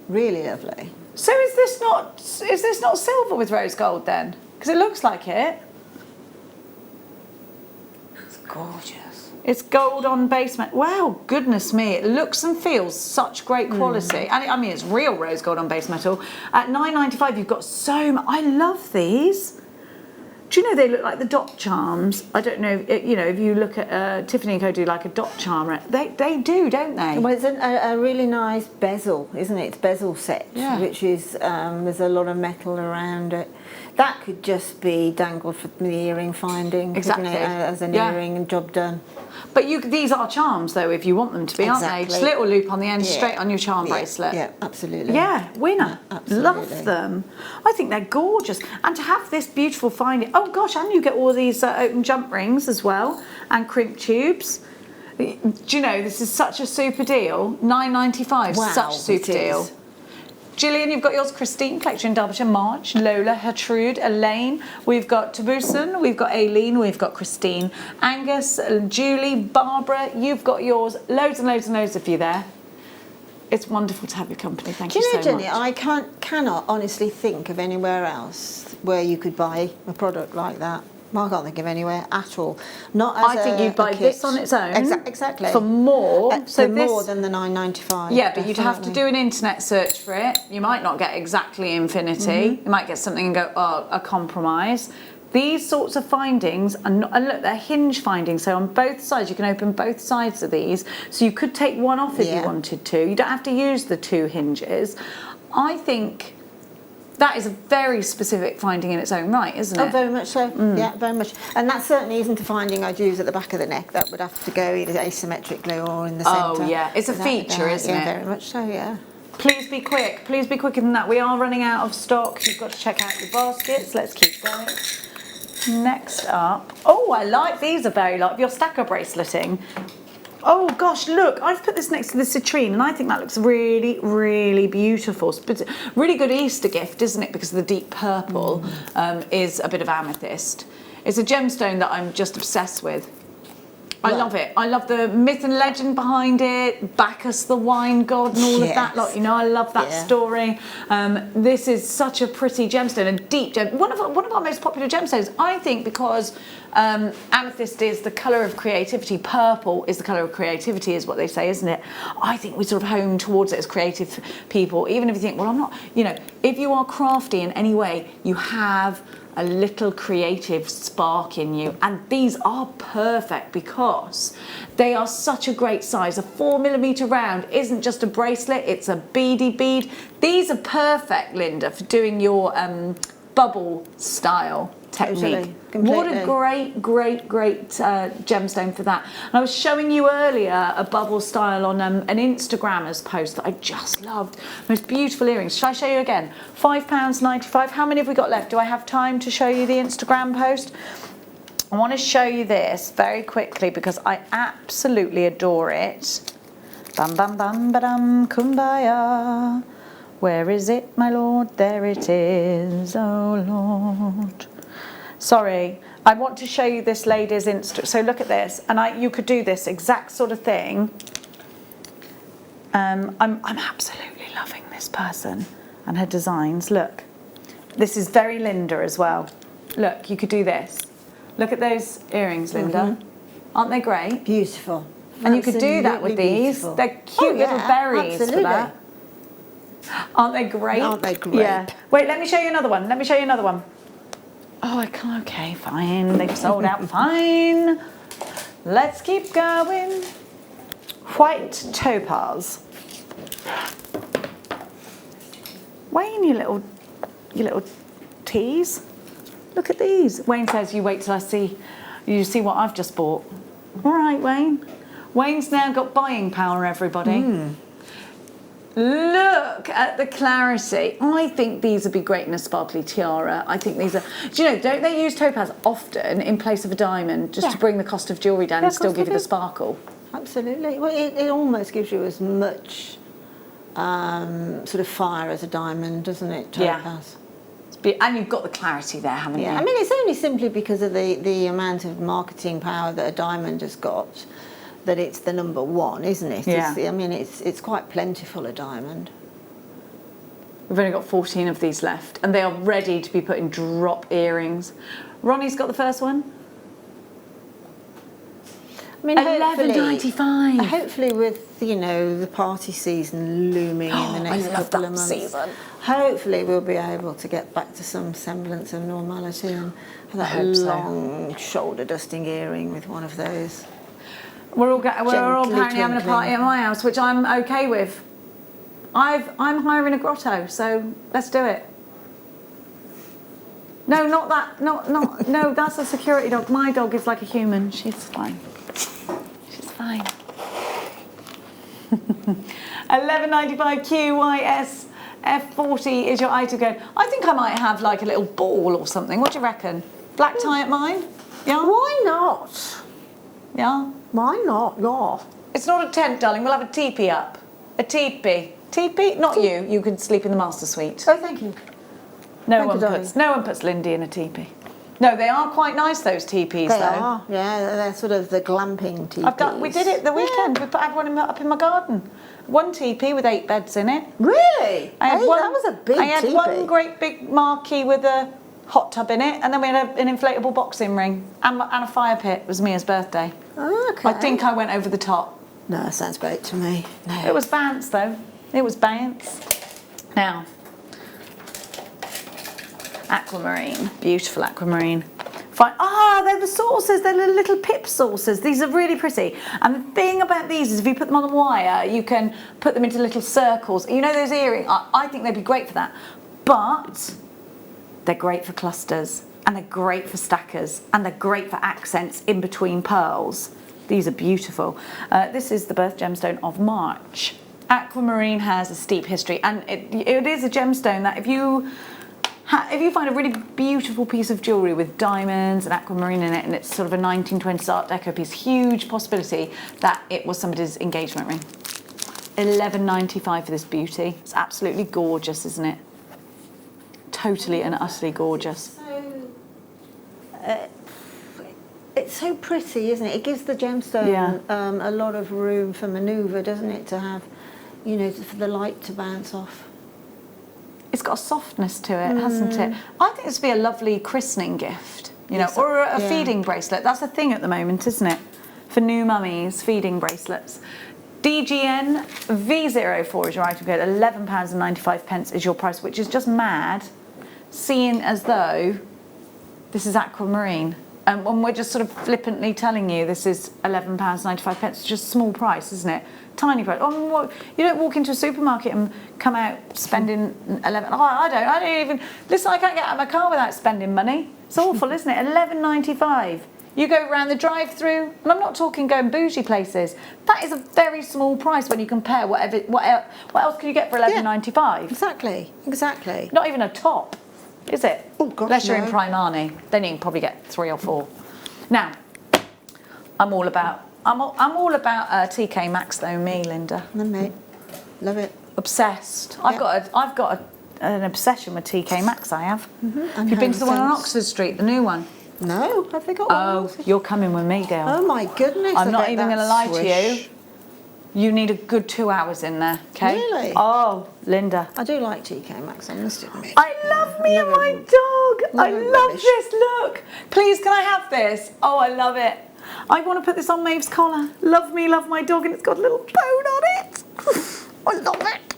Really lovely. So is this not silver with rose gold then? Because it looks like it. It's gorgeous. It's gold on base metal. Wow, goodness me. It looks and feels such great quality. And I mean, it's real rose gold on base metal. At $9.95, you've got so much. I love these. Do you know they look like the dot charms? I don't know, you know, if you look at Tiffany & Co do like a dot charm, they do, don't they? Well, it's a really nice bezel, isn't it? It's bezel set, which is, there's a lot of metal around it. That could just be dangled for the earring finding, exactly, couldn't it, as an earring and job done. But these are charms, though, if you want them to be, aren't they? Just a little loop on the end, straight on your charm bracelet. Yeah, absolutely. Yeah, winner. Yeah, absolutely. Love them. I think they're gorgeous. And to have this beautiful finding, oh gosh, and you get all these open jump rings as well, and crimp tubes. Do you know, this is such a super deal. $9.95, wow, such a super deal. Gillian, you've got yours. Christine, Collection Derbyshire, March, Lola, Gertrude, Elaine. We've got Tabusan, we've got Aileen, we've got Christine, Angus, Julie, Barbara. You've got yours. Loads and loads and loads of you there. It's wonderful to have your company. Thank you so much. Do you know, Jenny, I cannot honestly think of anywhere else where you could buy a product like that. I can't think of anywhere at all. Not as I think you'd buy this on its own. Exactly. For more. For more than the $9.95. Yeah, but you'd have to do an internet search for it. You might not get exactly infinity. You might get something and go, oh, a compromise. These sorts of findings, and look, they're hinge findings, so on both sides, you can open both sides of these. So you could take one off if you wanted to. You don't have to use the two hinges. I think that is a very specific finding in its own right, isn't it? Oh, very much so. Yeah, very much. And that certainly isn't a finding I'd use at the back of the neck. That would have to go either asymmetrically or in the centre. Oh, yeah. It's a feature, isn't it? Yeah, very much so, yeah. Please be quick. Please be quicker than that. We are running out of stock. You've got to check out your baskets. Let's keep going. Next up. Oh, I like these. Are very like your stacker braceleting. Oh gosh, look, I've put this next to the citrine and I think that looks really, really beautiful. It's a really good Easter gift, isn't it? Because the deep purple is a bit of amethyst. It's a gemstone that I'm just obsessed with. I love it. I love the myth and legend behind it, Bacchus the wine god and all of that lot. You know, I love that story. This is such a pretty gemstone, a deep gem. One of our most popular gemstones, I think, because amethyst is the colour of creativity. Purple is the colour of creativity, is what they say, isn't it? I think we sort of hone towards it as creative people, even if you think, well, I'm not, you know, if you are crafty in any way, you have a little creative spark in you, and these are perfect because they are such a great size. A 4mm round isn't just a bracelet, it's a beady bead. These are perfect, Linda, for doing your bubble style technique. What a great gemstone for that. And I was showing you earlier a bubble style on an Instagrammer's post that I just loved. Most beautiful earrings. Shall I show you again? £5.95. How many have we got left? Do I have time to show you the Instagram post? I want to show you this very quickly because I absolutely adore it. Bam bam bam ba-dum, kumbaya. Where is it, my lord? There it is, oh Lord. Sorry, I want to show you this lady's Insta. So look at this, and you could do this exact sort of thing. I'm absolutely loving this person and her designs. Look, this is very Linda as well. Look, you could do this. Look at those earrings, Linda. Aren't they great? Beautiful. And you could do that with these. Beautiful. They're cute little berries for that. Aren't they great? Aren't they great? Yeah. Wait, let me show you another one. Let me show you another one. Oh, I can't. Okay, fine. They've sold out. Fine. Let's keep going. White topaz. Wayne, you little tease. Look at these. Wayne says, "You wait till you see what I've just bought." All right, Wayne. Wayne's now got buying power, everybody. Look at the clarity. I think these would be great in a sparkly tiara. I think these are, do you know, don't they use topaz often in place of a diamond just to bring the cost of jewellery down and still give you the sparkle? Absolutely. Well, it almost gives you as much sort of fire as a diamond, doesn't it, topaz? Yeah. And you've got the clarity there, haven't you? I mean, it's only simply because of the amount of marketing power that a diamond has got that it's the number one, isn't it? Yeah. I mean, it's quite plentiful, a diamond. We've only got 14 of these left, and they are ready to be put in drop earrings. Ronnie's got the first one. I mean, $11.95. Hopefully, with the party season looming in the next couple of months, season. hopefully we'll be able to get back to some semblance of normality and have that long shoulder dusting earring with one of those. We're all apparently having a party at my house, which I'm okay with. I'm hiring a grotto, so let's do it. No, not that. No, that's a security dog. My dog is like a human. She's fine. She's fine. 11.95 QYS F40 is your item code. I think I might have like a little ball or something. What do you reckon? Black tie at mine? Yeah. Why not? Yeah. Why not? Yeah. It's not a tent, darling. We'll have a teepee up. A teepee. Teepee? Not you. You could sleep in the master suite. Oh, thank you. No one puts Lindy in a teepee. No, they are quite nice, those teepees, They though. are, yeah. They're sort of the glamping teepees. We did it the weekend. We had one up in my garden. One teepee with 8 beds in it. Really? That was a big I had teepee. one great big marquee with a hot tub in it, and then we had an inflatable boxing ring and a fire pit. It was Mia's birthday. Oh, okay. I think I went over the top. No, that sounds great to me. No. It was bounce, though. It was bounce. Now, aquamarine. Beautiful aquamarine. Fine. They're the saucers. They're the little pip saucers. These are really pretty. And the thing about these is if you put them on the wire, you can put them into little circles. You know those earrings? I think they'd be great for that. But they're great for clusters. And they're great for stackers. And they're great for accents in between pearls. These are beautiful. This is the birth gemstone of March. Aquamarine has a steep history. And it is a gemstone that if you find a really beautiful piece of jewellery with diamonds and aquamarine in it, and it's sort of a 1920s Art Deco piece, huge possibility that it was somebody's engagement ring. $11.95 for this beauty. It's absolutely gorgeous, isn't it? Totally and utterly gorgeous. It's so pretty, isn't it? It gives the gemstone a lot of room for manoeuvre, doesn't it? To have, for the light to bounce off. It's got a softness to it, hasn't it? I think this would be a lovely christening gift, or a feeding bracelet. That's a thing at the moment, isn't it? For new mummies, feeding bracelets. DGN V04 is your item code. £11.95 is your price, which is just mad, seeing as though this is aquamarine. And when we're just sort of flippantly telling you this is £11.95, it's just a small price, isn't it? Tiny price. You don't walk into a supermarket and come out spending 11. I don't even. Listen, I can't get out of my car without spending money. It's awful, isn't it? £11.95. You go around the drive-through, and I'm not talking going bougie places. That is a very small price when you compare what else can you get for £11.95? Yeah, exactly. Not even a top, is it? Oh gosh, unless you're in Primani, then you can probably get 3 or 4. Now, I'm all about TK Maxx though, me, Linda. Mate, love it. Obsessed. I've got an obsession with TK Maxx. I have. Have you been to the one on Oxford Street, the new one? No, have they got one? Oh, you're coming with me, girl. Oh my goodness! I'm not even going to lie to you. You need a good 2 hours in there, okay? Really? Oh, Linda. I do like TK Maxx, I must admit. I love me and my dog. I love this look. Please, can I have this? Oh, I love it. I want to put this on Maeve's collar. Love me, love my dog, and it's got a little bone on it. I love it.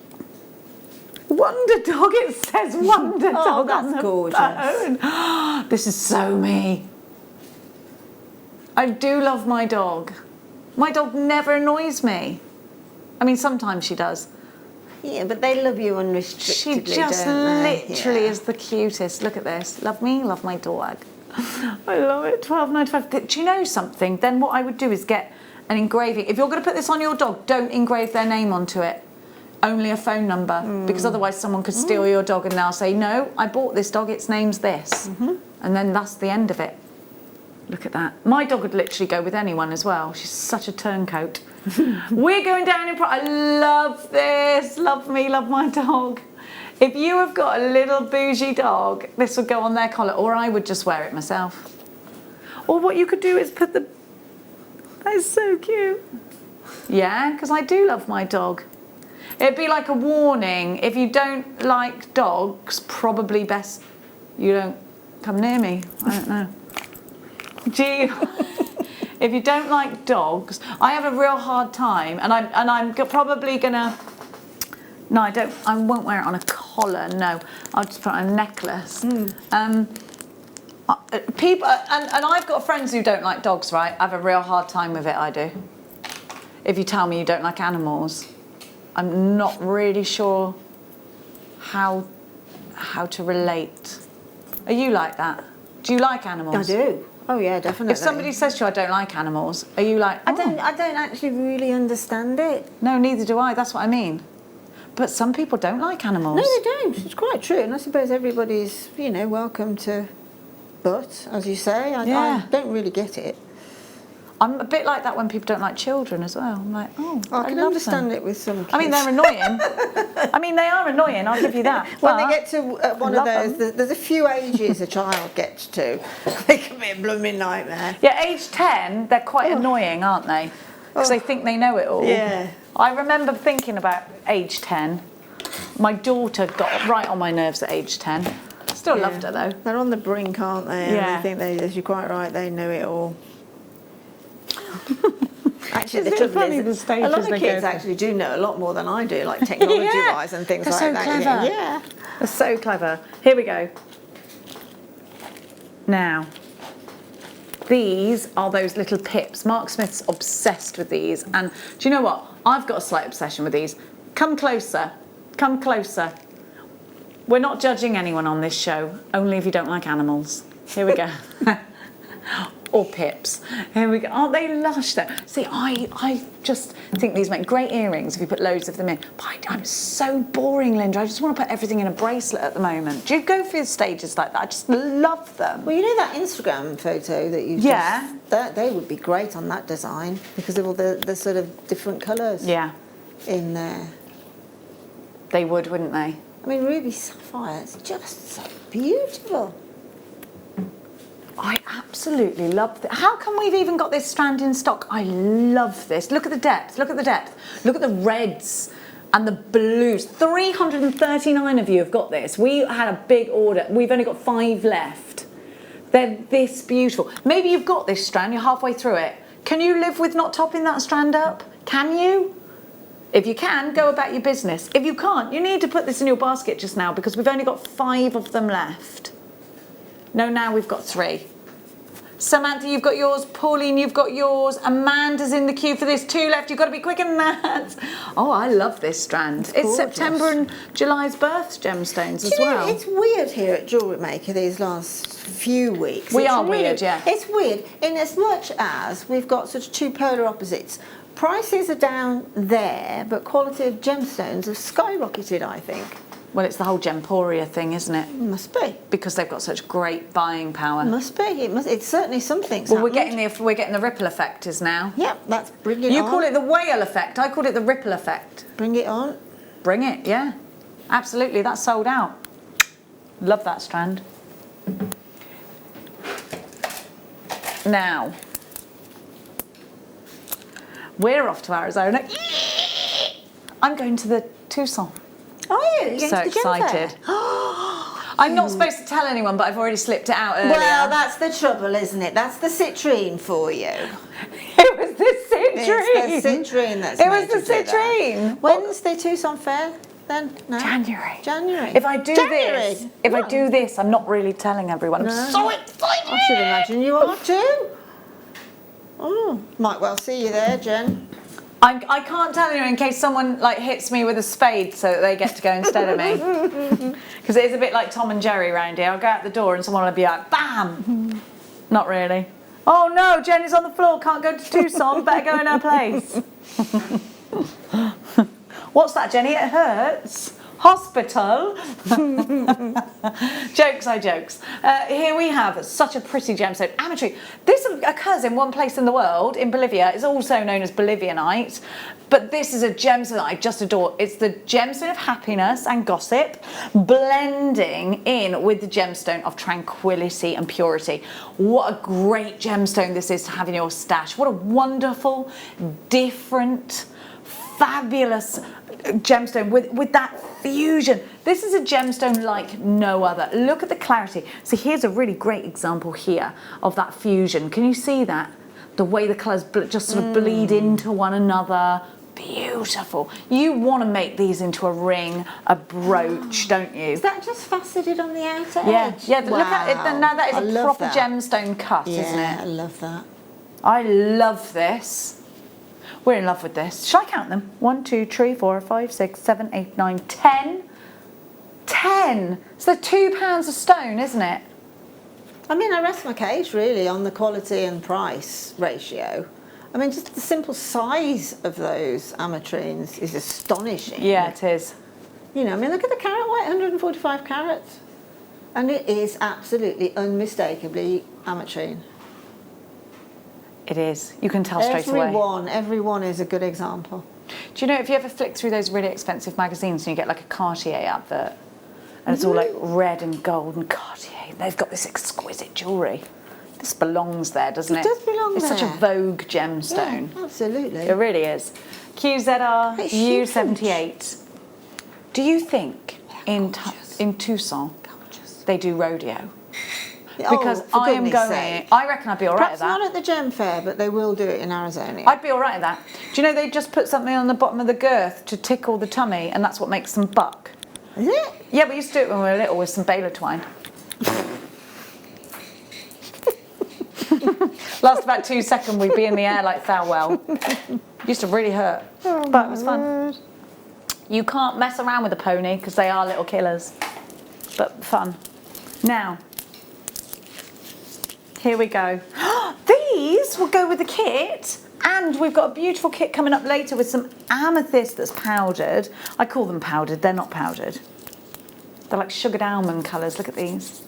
Wonder Dog, it says Wonder Dog on the gorgeous. bone. This is so me. I do love my dog. My dog never annoys me. I mean, sometimes she does. Yeah, but they love you unrestrictedly, She just don't they? literally is the cutest. Look at this. Love me, love my dog. I love it. £12.95. Do you know something? Then what I would do is get an engraving. If you're going to put this on your dog, don't engrave their name onto it. Only a phone number, because otherwise someone could steal your dog and they'll say, no, I bought this dog, its name's this. And then that's the end of it. Look at that. My dog would literally go with anyone as well. She's such a turncoat. We're going down in price. I love this. Love me, love my dog. If you have got a little bougie dog, this would go on their collar, or I would just wear it myself. Or what you could do is put the... That is so cute. Yeah, because I do love my dog. It'd be like a warning. If you don't like dogs, probably best you don't come near me. I don't know. If you don't like dogs, I have a real hard time, and I'm probably gonna. No, I don't. I won't wear it on a collar. No, I'll just put it on a necklace. People, and I've got friends who don't like dogs. Right, I have a real hard time with it. I do. If you tell me you don't like animals, I'm not really sure how to relate. Are you like that? Do you like animals? I do. Oh yeah, definitely. If somebody says to you, I don't like animals, are you like, oh. I don't actually really understand it. No, neither do I. That's what I mean. But some people don't like animals. No, they don't. It's quite true. And I suppose everybody's, you know, welcome to butt, as you say. I don't really get it. I'm a bit like that when people don't like children as well. I'm like, oh, I can understand it with some kids. I mean, they're annoying. I mean, they are annoying, I'll give you that. When they get to one of those, there's a few ages a child gets to. They can be a blooming nightmare. Yeah, age 10, they're quite annoying, aren't they? Because they think they know it all. Yeah. I remember thinking about age 10. My daughter got right on my nerves at age 10. Still loved her, though. They're on the brink, aren't they? Yeah. And they think, as you're quite right, they know it all. Actually, the trouble is, a lot of kids actually do know a lot more than I do, like technology-wise and things like that. Clever. Yeah, they're so clever. Here we go. Now, these are those little pips. Mark Smith's obsessed with these, and do you know what? I've got a slight obsession with these. Come closer. Come closer. We're not judging anyone on this show, only if you don't like animals. Here we go. Or pips. Here we go. Aren't they lush though? See, I just think these make great earrings if you put loads of them in. But I'm so boring, Linda. I just want to put everything in a bracelet at the moment. Do you go through stages like that? I just love them. Well, you know that Instagram photo that you just... they would be great on that design because of all the sort of different colours in there. They would, wouldn't they? I mean, ruby sapphire, it's just so beautiful. I absolutely love this. How come we've even got this strand in stock? I love this. Look at the depth, look at the depth. Look at the reds and the blues. 339 of you have got this. We had a big order. We've only got 5 left. They're this beautiful. Maybe you've got this strand, you're halfway through it. Can you live with not topping that strand up? Can you? If you can, go about your business. If you can't, you need to put this in your basket just now because we've only got 5 of them left. No, now we've got 3. Samantha, you've got yours. Pauline, you've got yours. Amanda's in the queue for this. 2 left. You've got to be quicker than that. Oh, I love this strand. It's September and July's birth gemstones as well. It's weird here at Jewellery Maker these last few weeks. We are weird, yeah. It's weird in as much as we've got sort of 2 polar opposites. Prices are down there, but quality of gemstones have skyrocketed, I think. Well, it's the whole Gemporia thing, isn't it? Must be. Because they've got such great buying power. Must be. It's certainly something. Well, we're getting the ripple effectors now. Yep, that's bring it on. You call it the whale effect. I call it the ripple effect. Bring it on. Bring it, yeah. Absolutely, that's sold out. Love that strand. Now, we're off to Arizona. I'm going to the Tucson. Are you? So excited. I'm not supposed to tell anyone, but I've already slipped it out earlier. Well, that's the trouble, isn't it? That's the citrine for you. It was the citrine. It's the citrine that's It was the citrine. When's the Tucson Fair then? No? January. January. If I do this, I do this, I'm not really telling everyone. No. I'm so excited. I should imagine you are too. Oh, might well see you there, Jen. I can't tell you in case someone like hits me with a spade so that they get to go instead of me. Because it is a bit like Tom and Jerry around here. I'll go out the door and someone will be like, bam! Not really. Oh no, Jen is on the floor, can't go to Tucson, better go in her place. What's that, Jenny? It hurts. Hospital. Jokes, I jokes. Here we have such a pretty gemstone, amethyst. This occurs in one place in the world, in Bolivia. It's also known as Bolivianite, but this is a gemstone that I just adore. It's the gemstone of happiness and gossip, blending in with the gemstone of tranquility and purity. What a great gemstone this is to have in your stash. What a wonderful, different, fabulous gemstone with that fusion. This is a gemstone like no other. Look at the clarity. So here's a really great example here of that fusion. Can you see that? the way the colours just sort of bleed into one another. Beautiful. You want to make these into a ring, a brooch, don't you? Is that just faceted on the outer edge? Yeah. Look at it. Now that is a proper that. gemstone cut, isn't it? Yeah, I love that. I love this. We're in love with this. Shall I count them? 1, 2, 3, 4, 5, 6, 7, 8, 9, 10. 10. So £2 a stone, isn't it? I mean, I rest my case really on the quality and price ratio. I mean, just the simple size of those ametrines is astonishing. Yeah, it is. You know, I mean, look at the carat weight, 145 carats. And it is absolutely unmistakably ametrine. It is. You can tell straight away. Every one is a good example. Do you know, if you ever flick through those really expensive magazines and you get like a Cartier advert, and it's all like red and gold and Cartier, they've got this exquisite jewellery. This belongs there, doesn't it? It does belong there. It's such a vogue gemstone. Yeah, absolutely. It really is. QZR It's U78. Do you think in Tucson they do rodeo? Because for I am goodness going. sake. I reckon I'd be all right Perhaps at that. not at the gem fair, but they will do it in Arizona. I'd be all right at that. Do you know they just put something on the bottom of the girth to tickle the tummy, and that's what makes them buck? Is it? Yeah, we used to do it when we were little with some baler twine. Last about 2 seconds, we'd be in the air like Falwell. Used to really hurt, but it was fun. You can't mess around with a pony because they are little killers, but fun. Now, here we go. These will go with the kit, and we've got a beautiful kit coming up later with some amethyst that's powdered. I call them powdered, they're not powdered. They're like sugared almond colours, look at these.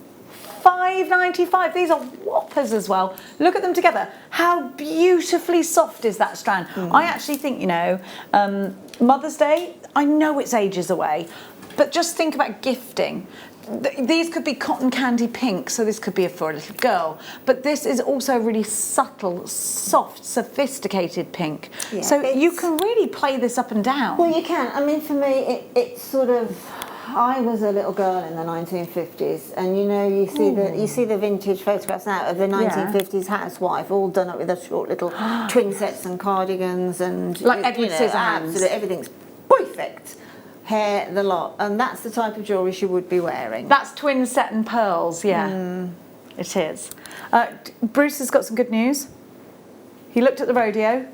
£5.95, these are whoppers as well. Look at them together. How beautifully soft is that strand? I actually think, you know, Mother's Day, I know it's ages away, but just think about gifting. These could be cotton candy pink, so this could be for a little girl. But this is also a really subtle, soft, sophisticated pink. Yeah, so you can really play this up and down. Well, you can. I mean, for me, it's sort of... I was a little girl in the 1950s, and you know, you see the vintage photographs now of the 1950s housewife, all done up with a short little twin sets and cardigans and like Edward Scissorhands. Absolutely, everything's perfect. Hair, the lot, and that's the type of jewellery she would be wearing. That's twin set and pearls, yeah. It is. Bruce has got some good news. He looked at the rodeo.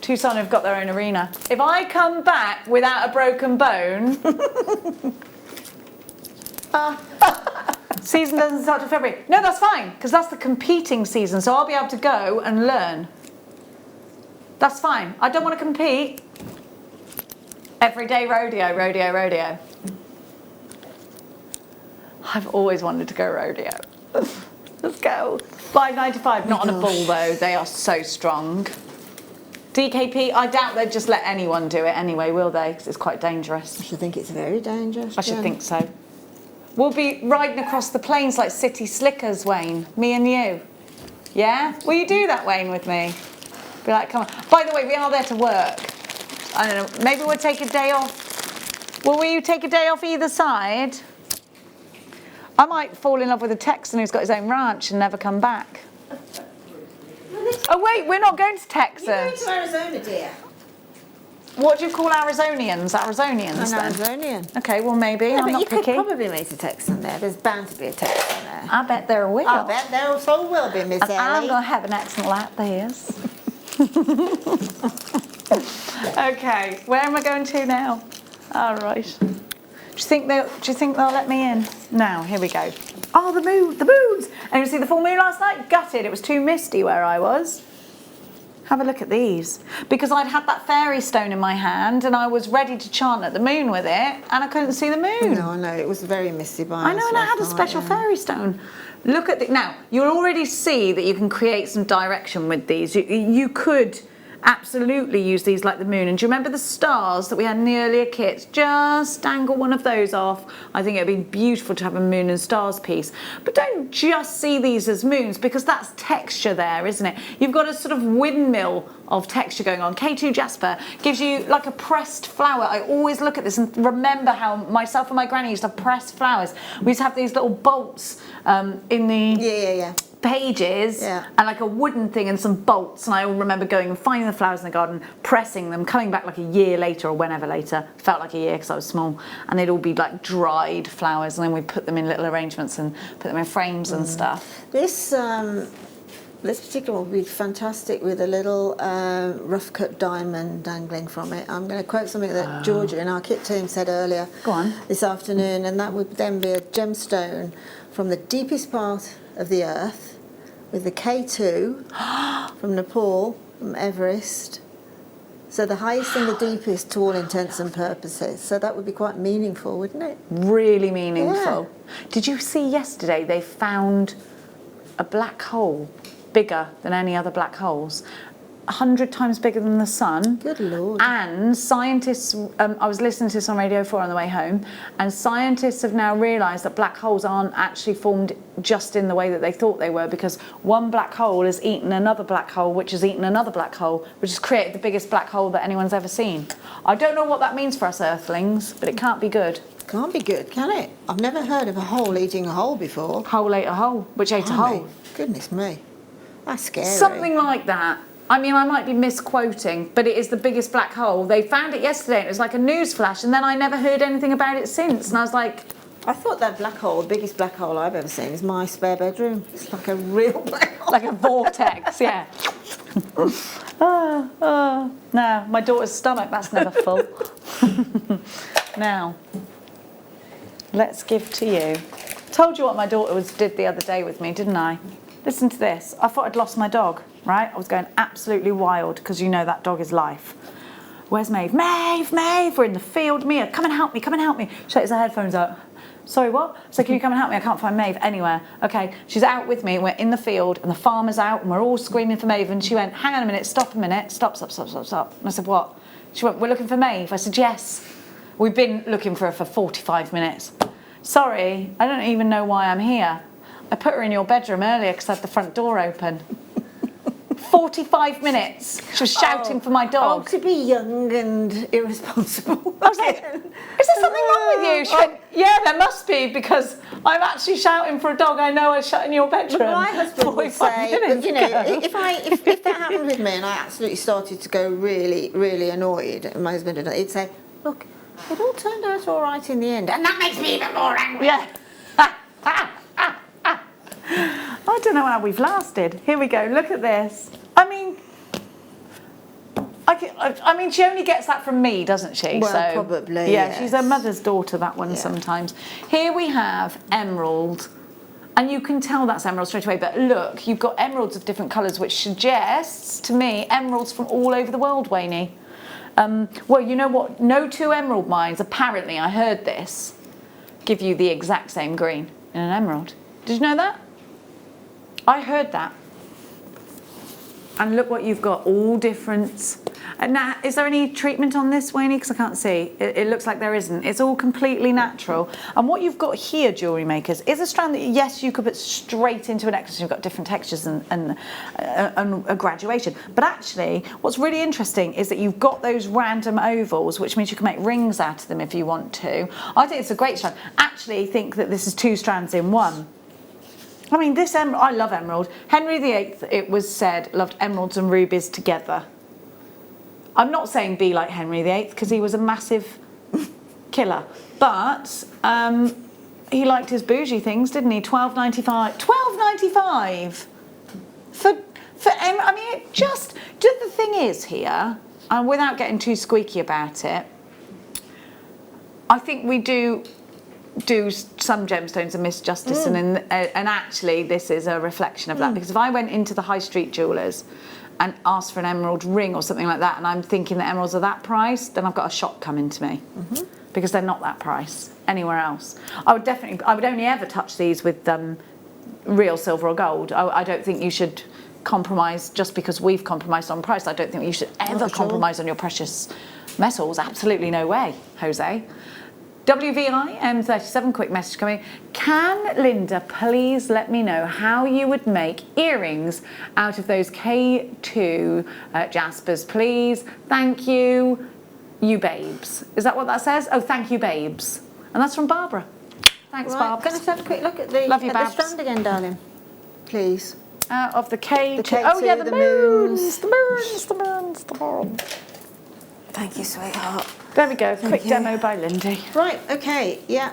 Tucson have got their own arena. If I come back without a broken bone, season doesn't start till February. No, that's fine, because that's the competing season, so I'll be able to go and learn. That's fine. I don't want to compete. Everyday rodeo, rodeo, rodeo. I've always wanted to go rodeo. Let's go. $5.95, not on a bull though. They are so strong. DKP, I doubt they'd just let anyone do it anyway, will they? Because it's quite dangerous. I should think it's very dangerous. I should think so. We'll be riding across the plains like city slickers, Wayne. Me and you. Yeah? Will you do that, Wayne, with me? Be like, come on. By the way, we are there to work. I don't know, maybe we'll take a day off. Will you take a day off either side? I might fall in love with a Texan who's got his own ranch and never come back. Oh wait, we're not going to Texas. You're going to Arizona, dear. What do you call Arizonians? Arizonians An then? Arizonian. Okay, well maybe, I'm not you picky. could probably meet a Texan there. There's bound to be a Texan there. I bet there will. I bet there also will be, Miss And I'm Ellie. going to have an accent like this. Okay, where am I going to now? All right. Do you think they'll let me in? Now, here we go. Oh, the moons! And you see the full moon last night? Gutted, it was too misty where I was. Have a look at these. Because I'd had that fairy stone in my hand and I was ready to chant at the moon with it and I couldn't see the moon. No, I know, it was very misty by I know, and I had a special fairy stone. Look at the, now, you'll already see that you can create some direction with these. You could absolutely use these like the moon. And do you remember the stars that we had in the earlier kits? Just dangle one of those off. I think it'd be beautiful to have a moon and stars piece. But don't just see these as moons, because that's texture there, isn't it? You've got a sort of windmill of texture going on. K2 Jasper gives you like a pressed flower. I always look at this and remember how myself and my granny used to have pressed flowers. We used to have these little bolts in the pages and like a wooden thing and some bolts, and I remember going and finding the flowers in the garden, pressing them, coming back like a year later or whenever later, felt like a year because I was small, and they'd all be like dried flowers, and then we put them in little arrangements and put them in frames and stuff. This particular one would be fantastic with a little rough cut diamond dangling from it. I'm going to quote something that Georgia in our kit team said earlier this afternoon, and that would then be a gemstone from the deepest part of the earth, with the K2 from Nepal, from Everest. So the highest and the deepest to all intents and purposes. So that would be quite meaningful, wouldn't it? Really meaningful. Did you see yesterday they found a black hole bigger than any other black holes? 100 times bigger than the sun. Good Lord. And scientists, I was listening to this on Radio 4 on the way home, and scientists have now realised that black holes aren't actually formed just in the way that they thought they were, because one black hole has eaten another black hole, which has eaten another black hole, which has created the biggest black hole that anyone's ever seen. I don't know what that means for us Earthlings, but it can't be good. Can't be good, can it? I've never heard of a hole eating a hole before. Hole ate a hole, which ate a hole. Goodness me. That's scary. Something like that. I mean, I might be misquoting, but it is the biggest black hole. They found it yesterday, and it was like a news flash, and then I never heard anything about it since. And I was like... I thought that black hole, the biggest black hole I've ever seen, is my spare bedroom. It's like a real black hole. Like a vortex, yeah. No, my daughter's stomach, that's never full. Now, let's give to you. Told you what my daughter did the other day with me, didn't I? Listen to this. I thought I'd lost my dog, right? I was going absolutely wild because you know that dog is life. Where's Maeve? Maeve, Maeve, we're in the field. Mia, come and help me, come and help me. She takes her headphones out. Sorry, what? So can you come and help me? I can't find Maeve anywhere. Okay, she's out with me, we're in the field, and the farmer's out, and we're all screaming for Maeve, and she went, hang on a minute, stop a minute, stop. And I said, what? She went, we're looking for Maeve. I said, yes. We've been looking for her for 45 minutes. Sorry, I don't even know why I'm here. I put her in your bedroom earlier because I had the front door open. 45 minutes. She was shouting for my dog. Oh, to be young and irresponsible. I was like, is there something wrong with you? She went, yeah, there must be, because I'm actually shouting for a dog I know is shut in your bedroom. But my husband would say, you know, if that happened with me and I absolutely started to go really, really annoyed, and my husband would, he'd say, look, it all turned out all right in the end. And that makes me even more angry. Yeah. I don't know how we've lasted. Here we go. Look at this. I mean, she only gets that from me, doesn't she? Well, so, probably. Yeah, yes. She's her mother's daughter, that one sometimes. Here we have emerald. And you can tell that's emerald straight away. But look, you've got emeralds of different colours, which suggests to me emeralds from all over the world, Wayne. Well, you know what? No two emerald mines, apparently, I heard this, give you the exact same green in an emerald. Did you know that? I heard that. And look what you've got, all different. And now, is there any treatment on this, Wayne? Because I can't see. It looks like there isn't. It's all completely natural. And what you've got here, Jewellery Makers, is a strand that, yes, you could put straight into a necklace. You've got different textures and a graduation. But actually, what's really interesting is that you've got those random ovals, which means you can make rings out of them if you want to. I think it's a great strand. Actually, think that this is 2 strands in one. I mean, this emerald, I love emerald. Henry VIII, it was said, loved emeralds and rubies together. I'm not saying be like Henry VIII, because he was a massive killer. But he liked his bougie things, didn't he? $12.95. $12.95 for I mean, it just the thing is here, and without getting too squeaky about it, I think we do some gemstones a misjustice, and actually this is a reflection of that, because if I went into the high street jewellers and asked for an emerald ring or something like that, and I'm thinking that emeralds are that price, then I've got a shock coming to me, because they're not that price anywhere else. I would only ever touch these with real silver or gold. I don't think you should compromise just because we've compromised on price. I don't think you should ever compromise on your precious metals. Absolutely no way, Jose. WVI M37, quick message coming. Can Linda please let me know how you would make earrings out of those K2 Jaspers, please? Thank you, you babes. Is that what that says? Oh, thank you, babes. And that's from Barbara. Thanks, Right, Barb. I'm going to have a quick look at the, Love you, the strand again, darling. please. Out of the cage. The cake Oh yeah, too, the the moons. moons. The moons, the moons, the moons. Thank you, sweetheart. There we go, quick you. demo by Lindy. Right, okay, yeah.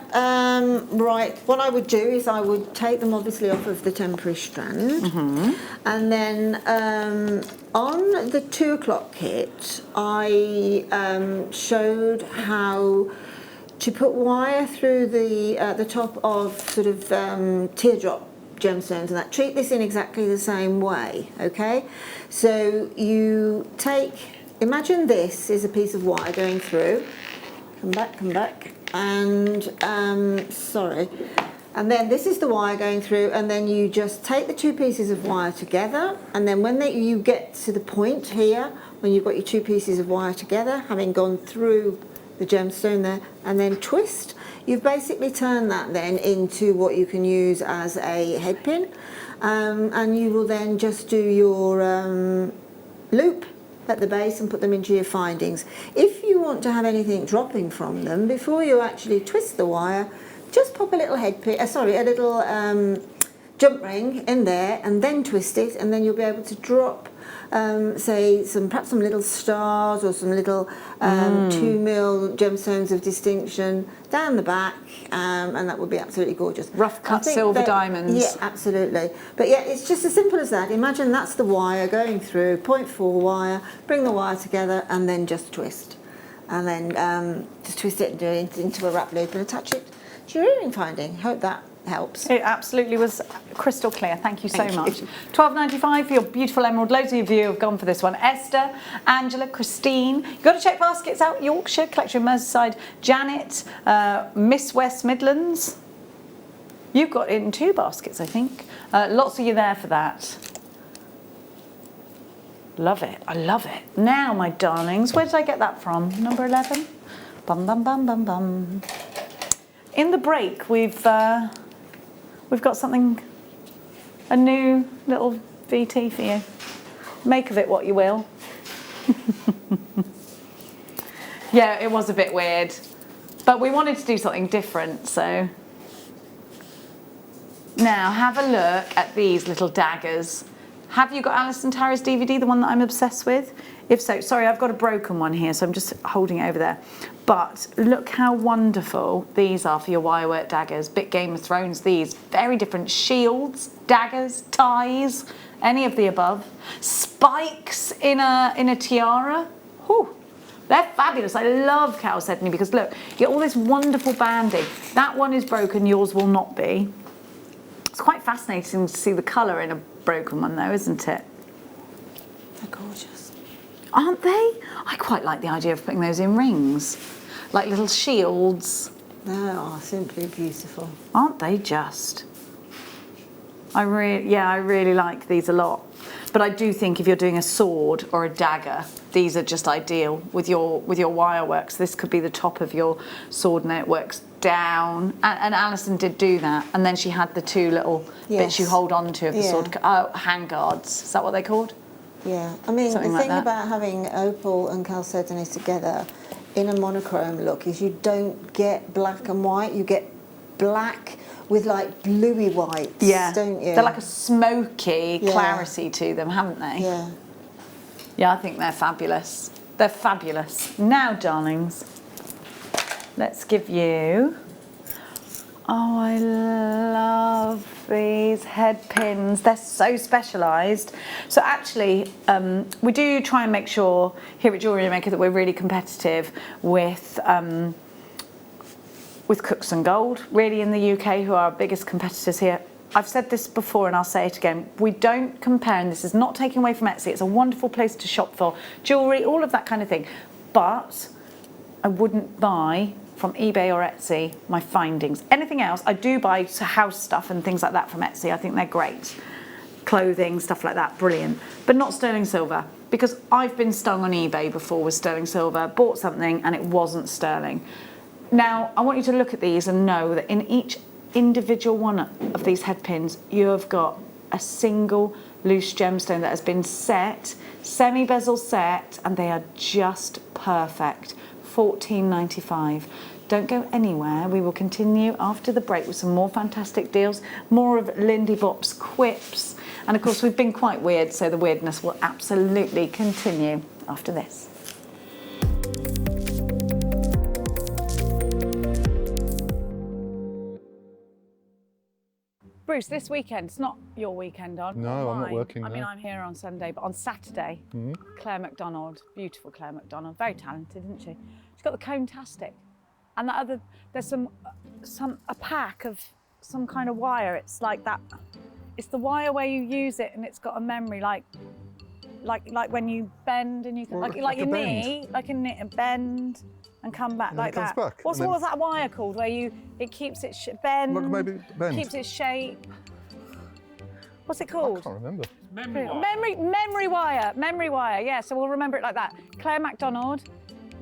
Right, what I would do is I would take them obviously off of the temporary strand. And then on the 2 o'clock kit, I showed how to put wire through the top of sort of teardrop gemstones and that. Treat this in exactly the same way, okay? So you take, imagine this is a piece of wire going through. Come back, and sorry. And then this is the wire going through, and then you just take the 2 pieces of wire together, and then when you get to the point here, when you've got your 2 pieces of wire together, having gone through the gemstone there, and then twist, you've basically turned that then into what you can use as a head pin, and you will then just do your loop at the base and put them into your findings. If you want to have anything dropping from them, before you actually twist the wire, just pop a little head pin, a little jump ring in there, and then twist it, and then you'll be able to drop say perhaps some little stars or some little 2mm gemstones of distinction down the back, and that would be absolutely gorgeous. Rough cut silver diamonds. Yeah, absolutely. But yeah, it's just as simple as that. Imagine that's the wire going through, 0.4 wire, bring the wire together and then just twist. And then just twist it and do it into a wrap loop and attach it to your earring finding. Hope that helps. It absolutely was crystal clear. Thank you so much. £12.95 for your beautiful emerald. Loads of you have gone for this one. Esther, Angela, Christine. You've got to check baskets out. Yorkshire, Collection Merseyside. Janet, Miss West Midlands. You've got it in 2 baskets, I think. Lots of you there for that. Love it. I love it. Now, my darlings, where did I get that from? Number 11? Bum, bum, bum, bum, bum. In the break, we've got something, a new little VT for you. Make of it what you will. Yeah, it was a bit weird, but we wanted to do something different, so. Now, have a look at these little daggers. Have you got Alison Tara's DVD, the one that I'm obsessed with? If so, sorry, I've got a broken one here, so I'm just holding it over there. But look how wonderful these are for your wirework daggers. Bit Game of Thrones, these. Very different shields, daggers, ties, any of the above. Spikes in a tiara. Whew. They're fabulous. I love chalcedony because look, you get all this wonderful banding. That one is broken, yours will not be. It's quite fascinating to see the colour in a broken one though, isn't it? They're gorgeous. Aren't they? I quite like the idea of putting those in rings, like little shields. They are simply beautiful. Aren't they just? I really like these a lot. But I do think if you're doing a sword or a dagger, these are just ideal with your wire work. So this could be the top of your sword and then it works down. And Alison did do that. And then she had the 2 little bits you hold on to of the sword. Oh, hand guards. Is that what they're called? Yeah. I mean, Something the like thing that. about having opal and chalcedony together in a monochrome look is you don't get black and white. You get black with like bluey whites, don't you? They're like a smoky clarity to them, haven't they? Yeah. Yeah, I think they're fabulous. They're fabulous. Now, darlings, let's give you... Oh, I love these head pins. They're so specialised. So actually, we do try and make sure here at Jewellery Maker that we're really competitive with Cooks and Gold, really in the UK, who are our biggest competitors here. I've said this before and I'll say it again. We don't compare, and this is not taking away from Etsy. It's a wonderful place to shop for jewellery, all of that kind of thing. But I wouldn't buy from eBay or Etsy my findings. Anything else, I do buy house stuff and things like that from Etsy. I think they're great. Clothing, stuff like that, brilliant. But not sterling silver, because I've been stung on eBay before with sterling silver, bought something and it wasn't sterling. Now, I want you to look at these and know that in each individual one of these head pins, you have got a single loose gemstone that has been set, semi-bezel set, and they are just perfect. $14.95. Don't go anywhere. We will continue after the break with some more fantastic deals, more of Lindy Bop's quips, and of course we've been quite weird, so the weirdness will absolutely continue after this. Bruce, this weekend, it's not your weekend on. No, I'm not mine. working. I mean, no. I'm here on Sunday, but on Saturday, Claire McDonald, beautiful Claire McDonald, very talented, isn't she? She's got the Cone-tastic. And that other, there's a pack of some kind of wire. It's like that. It's the wire where you use it, and it's got a memory, like when you bend and you can, like your knee, like a bend and come back and like it comes that. Back, What was that wire called? Where it keeps its bend, maybe bend. keeps its shape. What's it called? I can't remember. Memory wire. Yeah. So we'll remember it like that. Claire McDonald,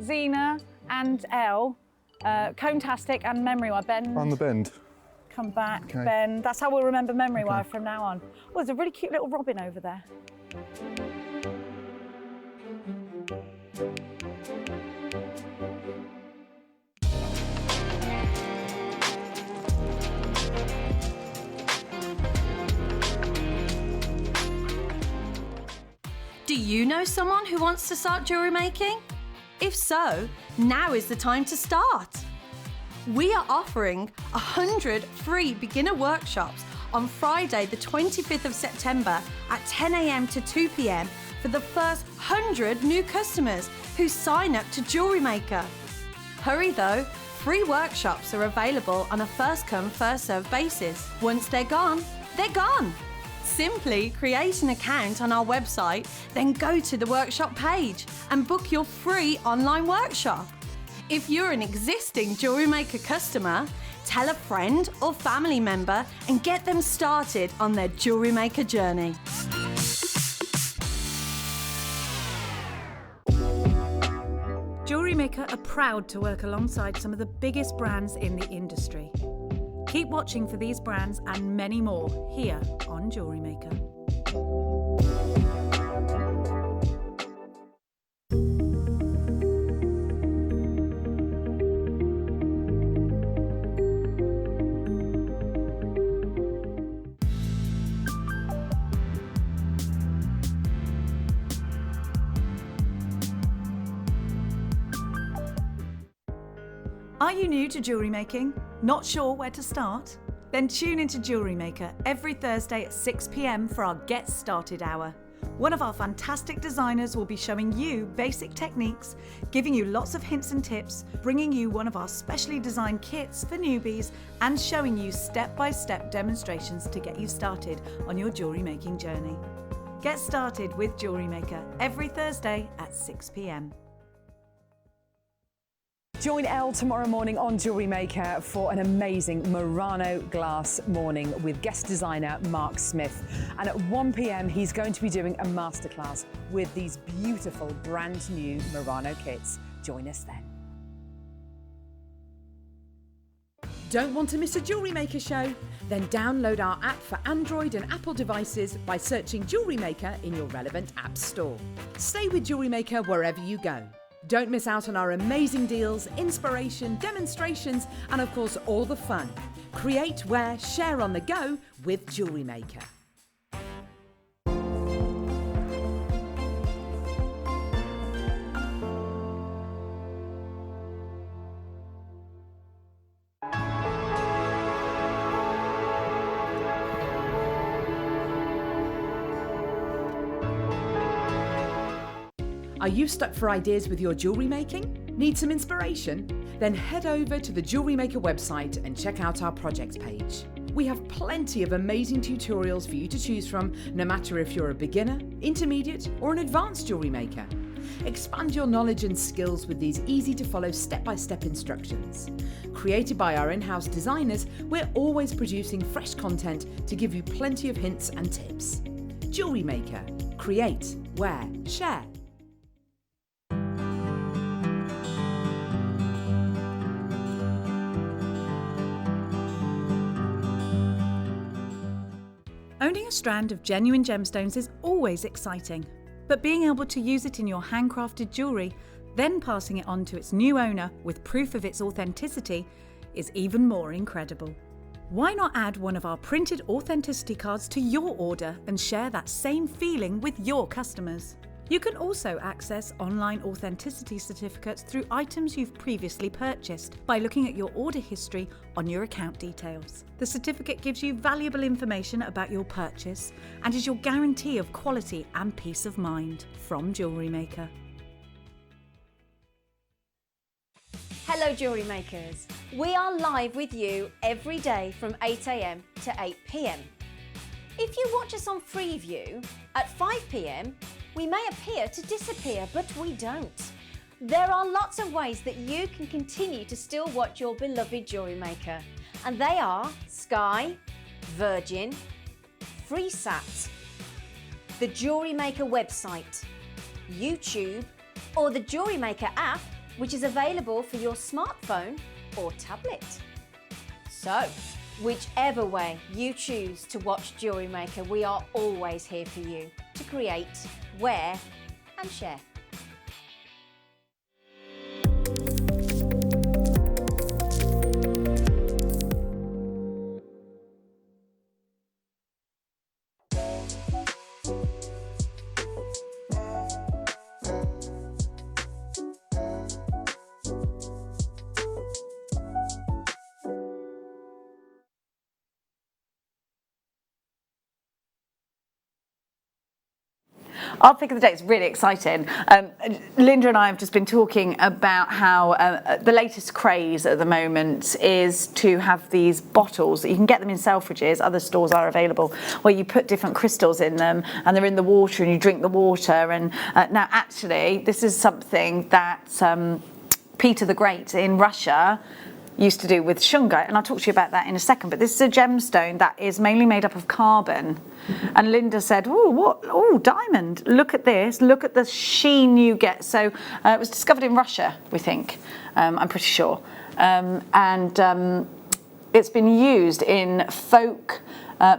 Zena, and Elle. Cone-tastic and memory wire. Bend. On the bend. Come back, Okay. bend. That's how we'll remember memory wire from now on. Oh, there's a really cute little robin over there. Do you know someone who wants to start jewellery making? If so, now is the time to start. We are offering 100 free beginner workshops on Friday the 25th of September at 10 a.m. to 2 p.m. for the first 100 new customers who sign up to Jewellery Maker. Hurry though, free workshops are available on a first come, first served basis. Once they're gone, they're gone. Simply create an account on our website, then go to the workshop page and book your free online workshop. If you're an existing Jewellery Maker customer, tell a friend or family member and get them started on their Jewellery Maker journey. Jewellery Maker are proud to work alongside some of the biggest brands in the industry. Keep watching for these brands and many more here on Jewellery Maker. Are you new to jewellery making? Not sure where to start? Then tune into Jewellery Maker every Thursday at 6 p.m. for our Get Started Hour. One of our fantastic designers will be showing you basic techniques, giving you lots of hints and tips, bringing you one of our specially designed kits for newbies, and showing you step-by-step demonstrations to get you started on your jewellery making journey. Get started with Jewellery Maker every Thursday at 6 p.m. Join Elle tomorrow morning on Jewellery Maker for an amazing Murano glass morning with guest designer Mark Smith. And at 1 p.m, he's going to be doing a masterclass with these beautiful brand new Murano kits. Join us then. Don't want to miss a Jewellery Maker show? Then download our app for Android and Apple devices by searching Jewellery Maker in your relevant app store. Stay with Jewellery Maker wherever you go. Don't miss out on our amazing deals, inspiration, demonstrations, and of course all the fun. Create, wear, share on the go with Jewellery Maker. Are you stuck for ideas with your jewellery making? Need some inspiration? Then head over to the Jewellery Maker website and check out our projects page. We have plenty of amazing tutorials for you to choose from, no matter if you're a beginner, intermediate, or an advanced jewellery maker. Expand your knowledge and skills with these easy to follow step-by-step instructions. Created by our in-house designers, we're always producing fresh content to give you plenty of hints and tips. Jewellery Maker. Create, wear, share. Owning a strand of genuine gemstones is always exciting, but being able to use it in your handcrafted jewellery, then passing it on to its new owner with proof of its authenticity, is even more incredible. Why not add one of our printed authenticity cards to your order and share that same feeling with your customers? You can also access online authenticity certificates through items you've previously purchased by looking at your order history on your account details. The certificate gives you valuable information about your purchase and is your guarantee of quality and peace of mind from Jewellery Maker. Hello Jewellery Makers. We are live with you every day from 8 AM to 8 PM. If you watch us on Freeview at 5 PM, we may appear to disappear, but we don't. There are lots of ways that you can continue to still watch your beloved Jewellery Maker, and they are Sky, Virgin, FreeSat, the Jewellery Maker website, YouTube, or the Jewellery Maker app, which is available for your smartphone or tablet. So, whichever way you choose to watch Jewellery Maker, we are always here for you to create, wear and share. Our pick of the day is really exciting. Linda and I have just been talking about how the latest craze at the moment is to have these bottles. You can get them in Selfridges, other stores are available, where you put different crystals in them and they're in the water and you drink the water. And now actually this is something that Peter the Great in Russia used to do with Shungite, and I'll talk to you about that in a second. But this is a gemstone that is mainly made up of carbon. And Linda said, "Oh, what? Oh, diamond! Look at this! Look at the sheen you get." So it was discovered in Russia, we think. I'm pretty sure, and it's been used in folk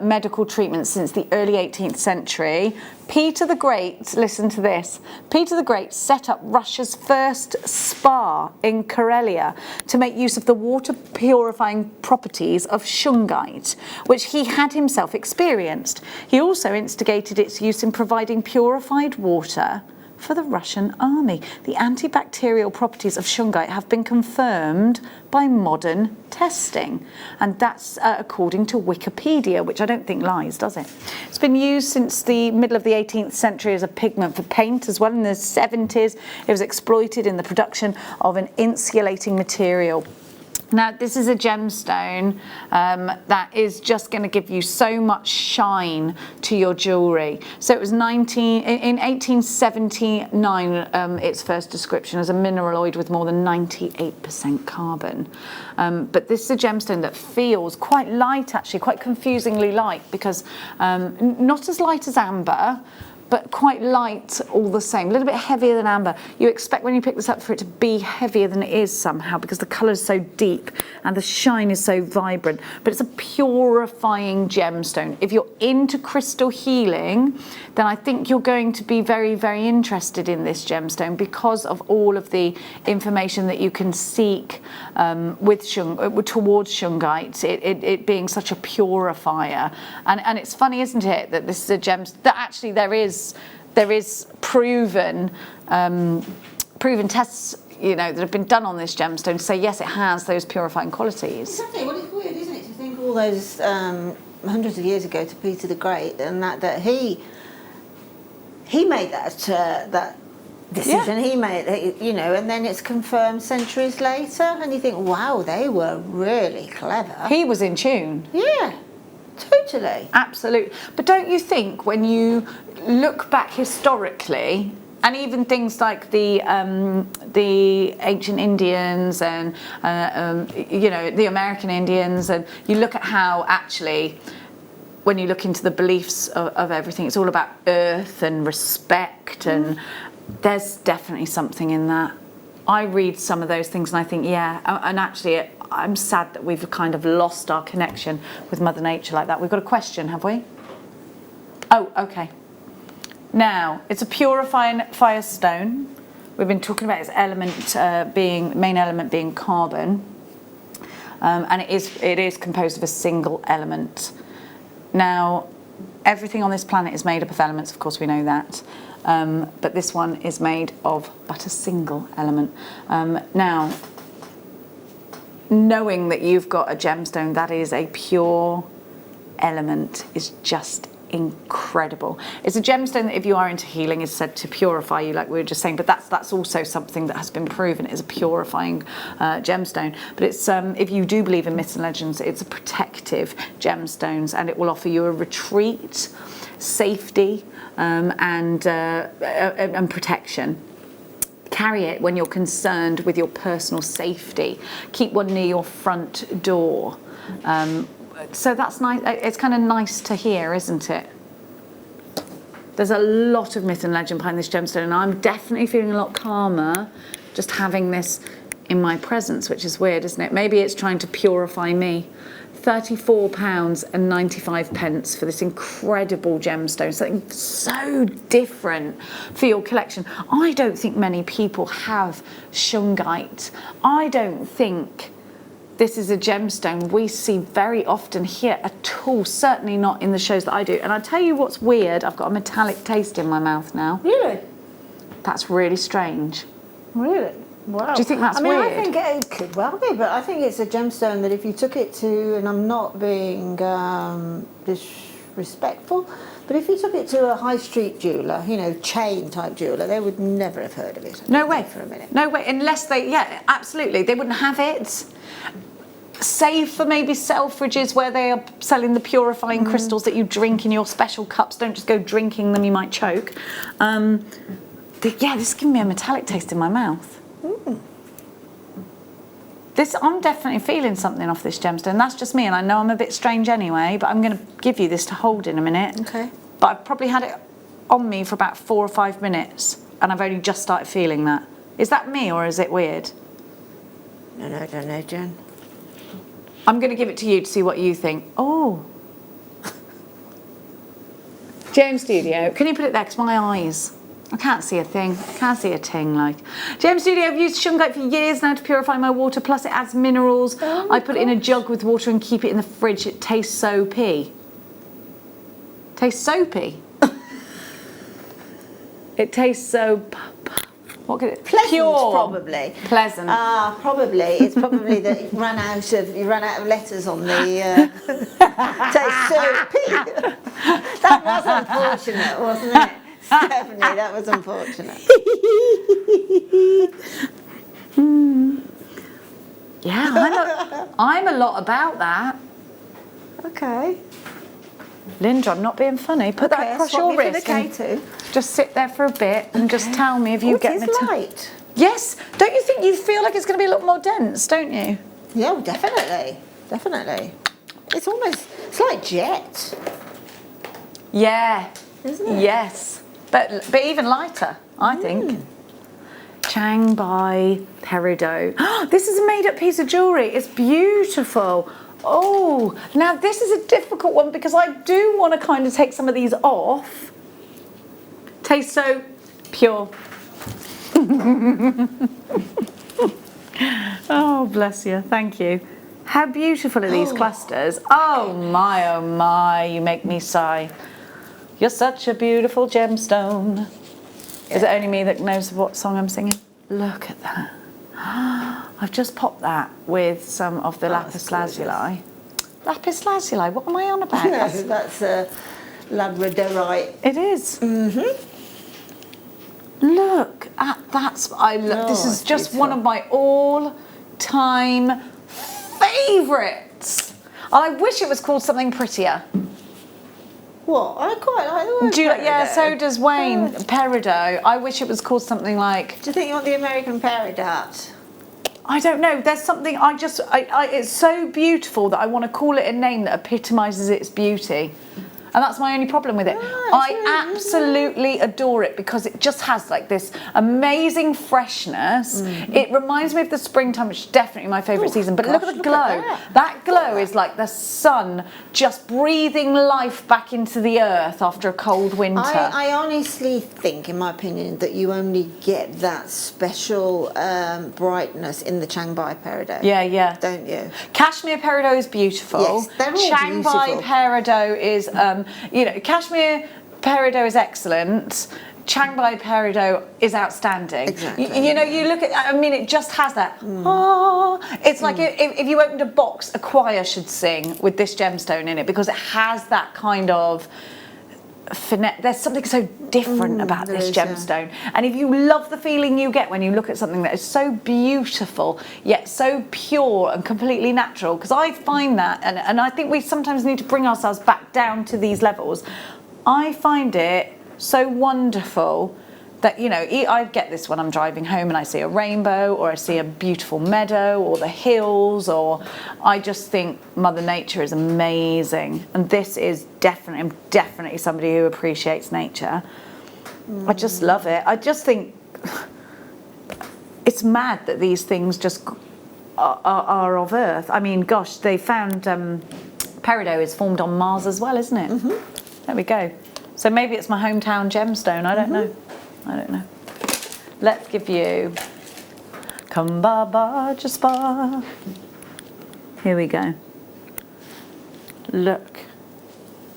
medical treatments since the early 18th century. Peter the Great, listen to this, Peter the Great set up Russia's first spa in Karelia to make use of the water purifying properties of Shungite, which he had himself experienced. He also instigated its use in providing purified water for the Russian army. The antibacterial properties of Shungite have been confirmed by modern testing, and that's according to Wikipedia, which I don't think lies, does it? It's been used since the middle of the 18th century as a pigment for paint as well. In the 70s, it was exploited in the production of an insulating material. Now, this is a gemstone that is just going to give you so much shine to your jewellery. So it was in 1879, its first description as a mineraloid with more than 98% carbon. But this is a gemstone that feels quite light, actually, quite confusingly light, because not as light as amber, but quite light all the same, a little bit heavier than amber. You expect when you pick this up for it to be heavier than it is somehow, because the colour is so deep and the shine is so vibrant. But it's a purifying gemstone. If you're into crystal healing, then I think you're going to be very, very interested in this gemstone because of all of the information that you can seek towards Shungite, it being such a purifier. And it's funny, isn't it, that this is a gemstone that actually there is proven tests, you know, that have been done on this gemstone to say yes, it has those purifying qualities. Exactly. Well, it's weird, isn't it, to think all those hundreds of years ago to Peter the Great, and that he made that decision. Yeah. He made, you know, and then it's confirmed centuries later, and you think, wow, they were really clever. He was in tune. Yeah. Totally. Absolutely. But don't you think when you look back historically, and even things like the ancient Indians and you know, the American Indians, and you look at how actually when you look into the beliefs of everything, it's all about earth and respect, and there's definitely something in that. I read some of those things and I think, yeah, and actually I'm sad that we've kind of lost our connection with Mother Nature like that. We've got a question, have we? Oh, okay. Now, it's a purifying fire stone. We've been talking about its main element being carbon. And it is composed of a single element. Now, everything on this planet is made up of elements, of course we know that. But this one is made of but a single element. Now, knowing that you've got a gemstone that is a pure element is just incredible. It's a gemstone that if you are into healing is said to purify you, like we were just saying, but that's also something that has been proven is a purifying gemstone. But it's if you do believe in myths and legends, it's a protective gemstones, and it will offer you a retreat, safety, and protection. Carry it when you're concerned with your personal safety. Keep one near your front door. So that's nice. It's kind of nice to hear, isn't it? There's a lot of myth and legend behind this gemstone, and I'm definitely feeling a lot calmer just having this in my presence, which is weird, isn't it? Maybe it's trying to purify me. £34.95 for this incredible gemstone, something so different for your collection. I don't think many people have Shungite. I don't think this is a gemstone we see very often here at all, certainly not in the shows that I do. And I'll tell you what's weird, I've got a metallic taste in my mouth now. Really? That's really strange. Really? Wow. Do you think that's weird? I think it could well be, but I think it's a gemstone that if you took it to, and I'm not being disrespectful, but if you took it to a high street jeweller, you know, chain type jeweller, they would never have heard of it. No way. For a minute. No way, unless they, yeah, absolutely, they wouldn't have it. Save for maybe Selfridges where they are selling the purifying crystals that you drink in your special cups. Don't just go drinking them, you might choke. Yeah, this is giving me a metallic taste in my mouth. I'm definitely feeling something off this gemstone. That's just me, and I know I'm a bit strange anyway, but I'm going to give you this to hold in a minute. Okay. But I've probably had it on me for about 4 or 5 minutes, and I've only just started feeling that. Is that me, or is it weird? No, I don't know, Jen. I'm going to give it to you to see what you think. Oh. James Studio, can you put it there? Because my eyes, I can't see a thing. I can't see a ting, like. James Studio, I've used Shungite for years now to purify my water, plus it adds minerals. I put it in a jug with water and keep it in the fridge. It tastes soapy. Tastes soapy? It tastes so... What could it? Pleasant, pure. probably. Pleasant. Probably. It's probably that you ran out of letters on the taste soapy. That was unfortunate, wasn't it? Stephanie, that was unfortunate. Yeah, I'm a lot about that. Okay. Linda, I'm not being funny. Put that across your wrist. And just sit there for a bit and just tell me if you get it the is light. Yes. Don't you think you feel like it's going to be a lot more dense, don't you? Yeah, well, definitely. Definitely. It's almost, it's like jet. Yeah. Isn't it? Yes. But even lighter, I think. Chang by Peridot. This is a made-up piece of jewellery. It's beautiful. Oh, now this is a difficult one because I do want to kind of take some of these off. Tastes so pure. Oh, bless you. Thank you. How beautiful are these clusters? Oh my, you make me sigh. You're such a beautiful gemstone. Is it only me that knows what song I'm singing? Look at that. I've just popped that with some of the lapis lazuli. Lapis lazuli, what am I on about? No, that's labradorite. It is. Look at that. This is just one of my all-time favourites. I wish it was called something prettier. What? I quite like the word peridot. Yeah, so does Wayne. Peridot. I wish it was called something like... Do you think you want the American peridot? I don't know. There's something it's so beautiful that I want to call it a name that epitomises its beauty. And that's my only problem with it. I absolutely adore it because it just has like this amazing freshness. It reminds me of the springtime, which is definitely my favourite season. But look at the glow. That glow is like the sun just breathing life back into the earth after a cold winter. I honestly think, in my opinion, that you only get that special brightness in the Changbai peridot. Yeah. Don't you? Cashmere peridot is beautiful. Yes, they're all Changbai beautiful. peridot is, Cashmere peridot is excellent. Changbai peridot is outstanding. Exactly. You look at, it just has that. It's like if you opened a box, a choir should sing with this gemstone in it because it has that kind of finesse. There's something so different about this gemstone. And if you love the feeling you get when you look at something that is so beautiful, yet so pure and completely natural, because I find that, and I think we sometimes need to bring ourselves back down to these levels. I find it so wonderful that, I get this when I'm driving home and I see a rainbow or I see a beautiful meadow or the hills, or I just think Mother Nature is amazing. And this is definitely somebody who appreciates nature. I just love it. I just think it's mad that these things just are of Earth. I mean, gosh, they found peridot is formed on Mars as well, isn't it? There we go. So maybe it's my hometown gemstone. I don't know. Let's give you Kumbaba Jaspa. Here we go. Look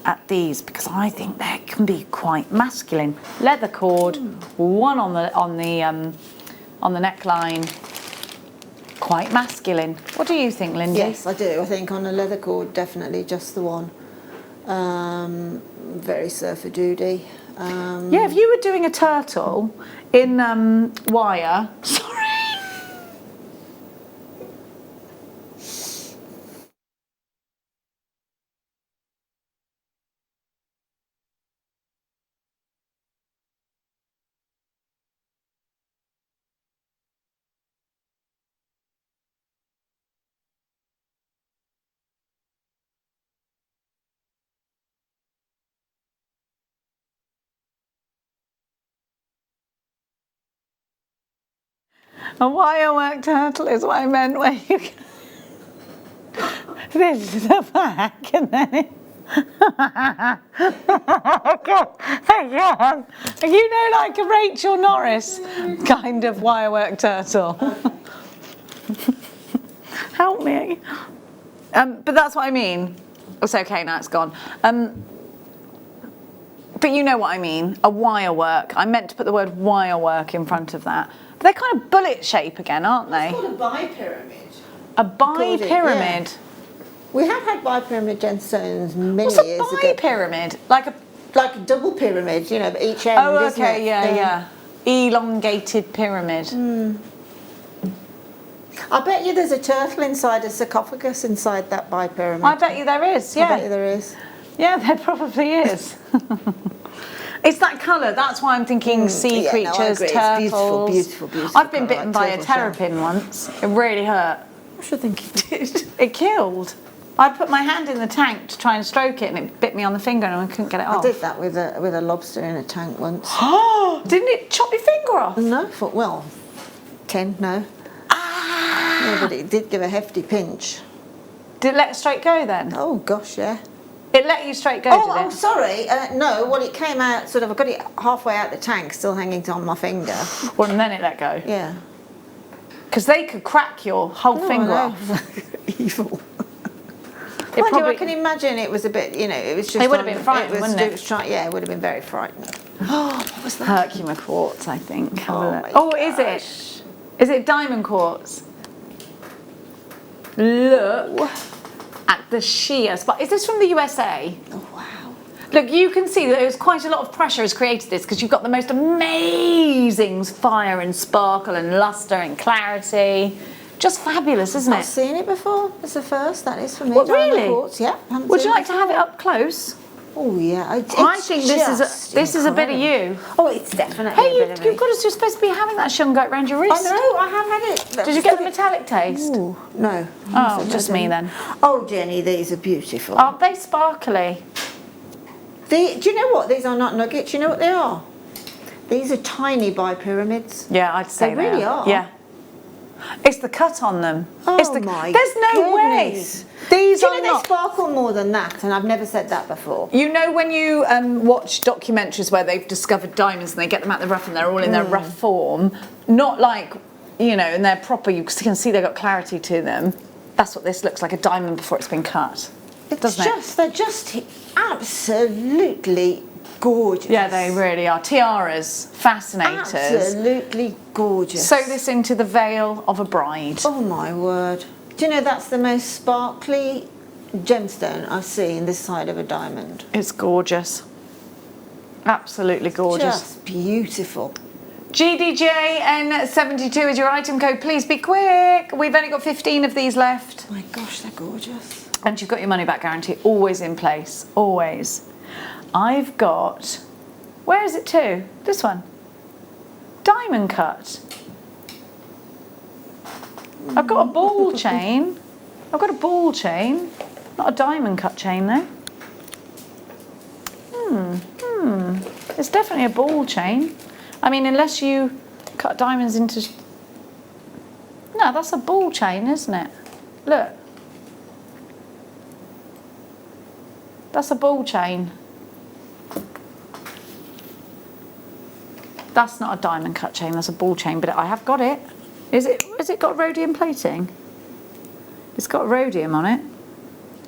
at these because I think they can be quite masculine. Leather cord, one on the neckline. Quite masculine. What do you think, Lindy? Yes, I do. I think on a leather cord, definitely just the one. Very surfer duty. Yeah, if you were doing a turtle in wire. Sorry. A wirework turtle is what I meant, where you can... This is the back and then it... Oh God, thank God. Like a Rachel Norris kind of wirework turtle. Help me. But that's what I mean. It's okay, now it's gone. But you know what I mean, a wirework. I meant to put the word wirework in front of that. But they're kind of bullet shape again, aren't they? It's called a bipyramid. A bipyramid? Yeah. We have had bipyramid gemstones many years ago. What's a bipyramid? Like a double pyramid, but each end, isn't it? Yeah. Elongated pyramid. I bet you there's a turtle inside a sarcophagus inside that bipyramid. I bet you there is, yeah. I bet you there is. Yeah, there probably is. It's that colour, that's why I'm thinking sea creatures, turtles. It's beautiful. I've been bitten by a terrapin once. It really hurt. I should think it did. It killed. I put my hand in the tank to try and stroke it and it bit me on the finger and I couldn't get it off. I did that with a lobster in a tank once. Didn't it chop your finger off? No, no. Yeah, but it did give a hefty pinch. Did it let it straight go then? Oh gosh, yeah. It let you straight go, did it? Oh, sorry. No, well, it came out I got it halfway out the tank, still hanging on my finger. Well, and then it let go? Yeah. Because they could crack your whole finger off. Evil. I can imagine it was a bit, it was just... It would have been frightening, wouldn't it? It would have been very frightening. What was that? Herkimer quartz, I think. Is it? Is it diamond quartz? Look at the sheer spot. Is this from the USA? Oh, wow. Look, you can see that there's quite a lot of pressure has created this because you've got the most amazing fire and sparkle and luster and clarity. Just fabulous, isn't it? I've seen it before. It's the first, that is for me. What, really? Quartz, yeah. Would you like to have it up close? Oh yeah, I think this is a bit of you. Oh, it's definitely. Hey, you're supposed to be having that shungite around your wrist. I know, I have had it. Did you get the metallic taste? Ooh, no. Oh, just me then. Oh, Jenny, these are beautiful. Aren't they sparkly? Do you know what? These are not nuggets. You know what they are? These are tiny bipyramids. Yeah, I'd say they really are. Yeah. It's the cut on them. Oh it's my There's no goodness. way. These Do are you know they sparkle more than that? And I've never said that before. You know when you watch documentaries where they've discovered diamonds and they get them out the rough and they're all in their rough form, not like, you know, and they're proper, you can see they've got clarity to them. That's what this looks like, a diamond before it's been cut. They're just absolutely gorgeous. Yeah, they really are. Tiaras, fascinators. Absolutely gorgeous. Sew this into the veil of a bride. Oh my word. Do you know that's the most sparkly gemstone I've seen this side of a diamond? It's gorgeous. Absolutely gorgeous. Just beautiful. GDJN72 is your item code. Please be quick. We've only got 15 of these left. Oh my gosh, they're gorgeous. And you've got your money back guarantee always in place. Always. I've got, where is it to? This one. Diamond cut. I've got a ball chain. I've got a ball chain. Not a diamond cut chain though. It's definitely a ball chain. I mean, unless you cut diamonds into... No, that's a ball chain, isn't it? Look. That's a ball chain. That's not a diamond cut chain, that's a ball chain, but I have got it. Has it got rhodium plating? It's got rhodium on it.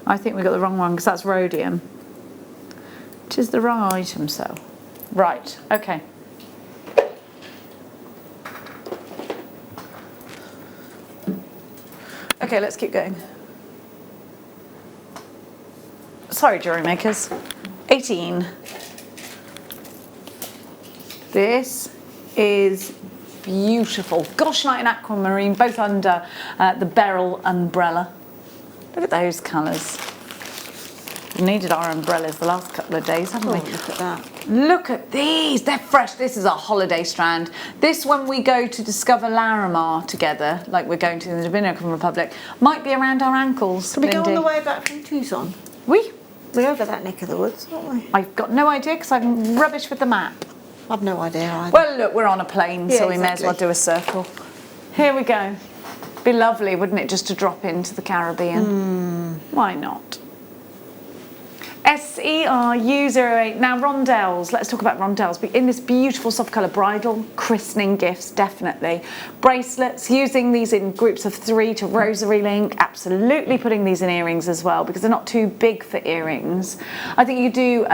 I think we got the wrong one because that's rhodium. It is the wrong item, so. Right, okay. Okay, let's keep going. Sorry, jewellery makers. 18. This is beautiful. Gosh light and aquamarine, both under the beryl umbrella. Look at those colours. We needed our umbrellas the last couple of days, haven't we? Look at that. Look at these, they're fresh. This is a holiday strand. This, when we go to discover Larimar together, like we're going to the Dominican Republic, might be around our ankles. Can we go on the way back from Tucson? We're over that neck of the woods, aren't we? I've got no idea because I'm rubbish with the map. I've no idea either. Well, look, we're on a plane, so we may as exactly. well do a circle. Here we go. Be lovely, wouldn't it, just to drop into the Caribbean? Why not? SERU08. Now, rondelles. Let's talk about rondelles. In this beautiful soft colour, bridal, christening gifts, definitely. Bracelets, using these in groups of 3 to rosary link. Absolutely putting these in earrings as well because they're not too big for earrings. I think you do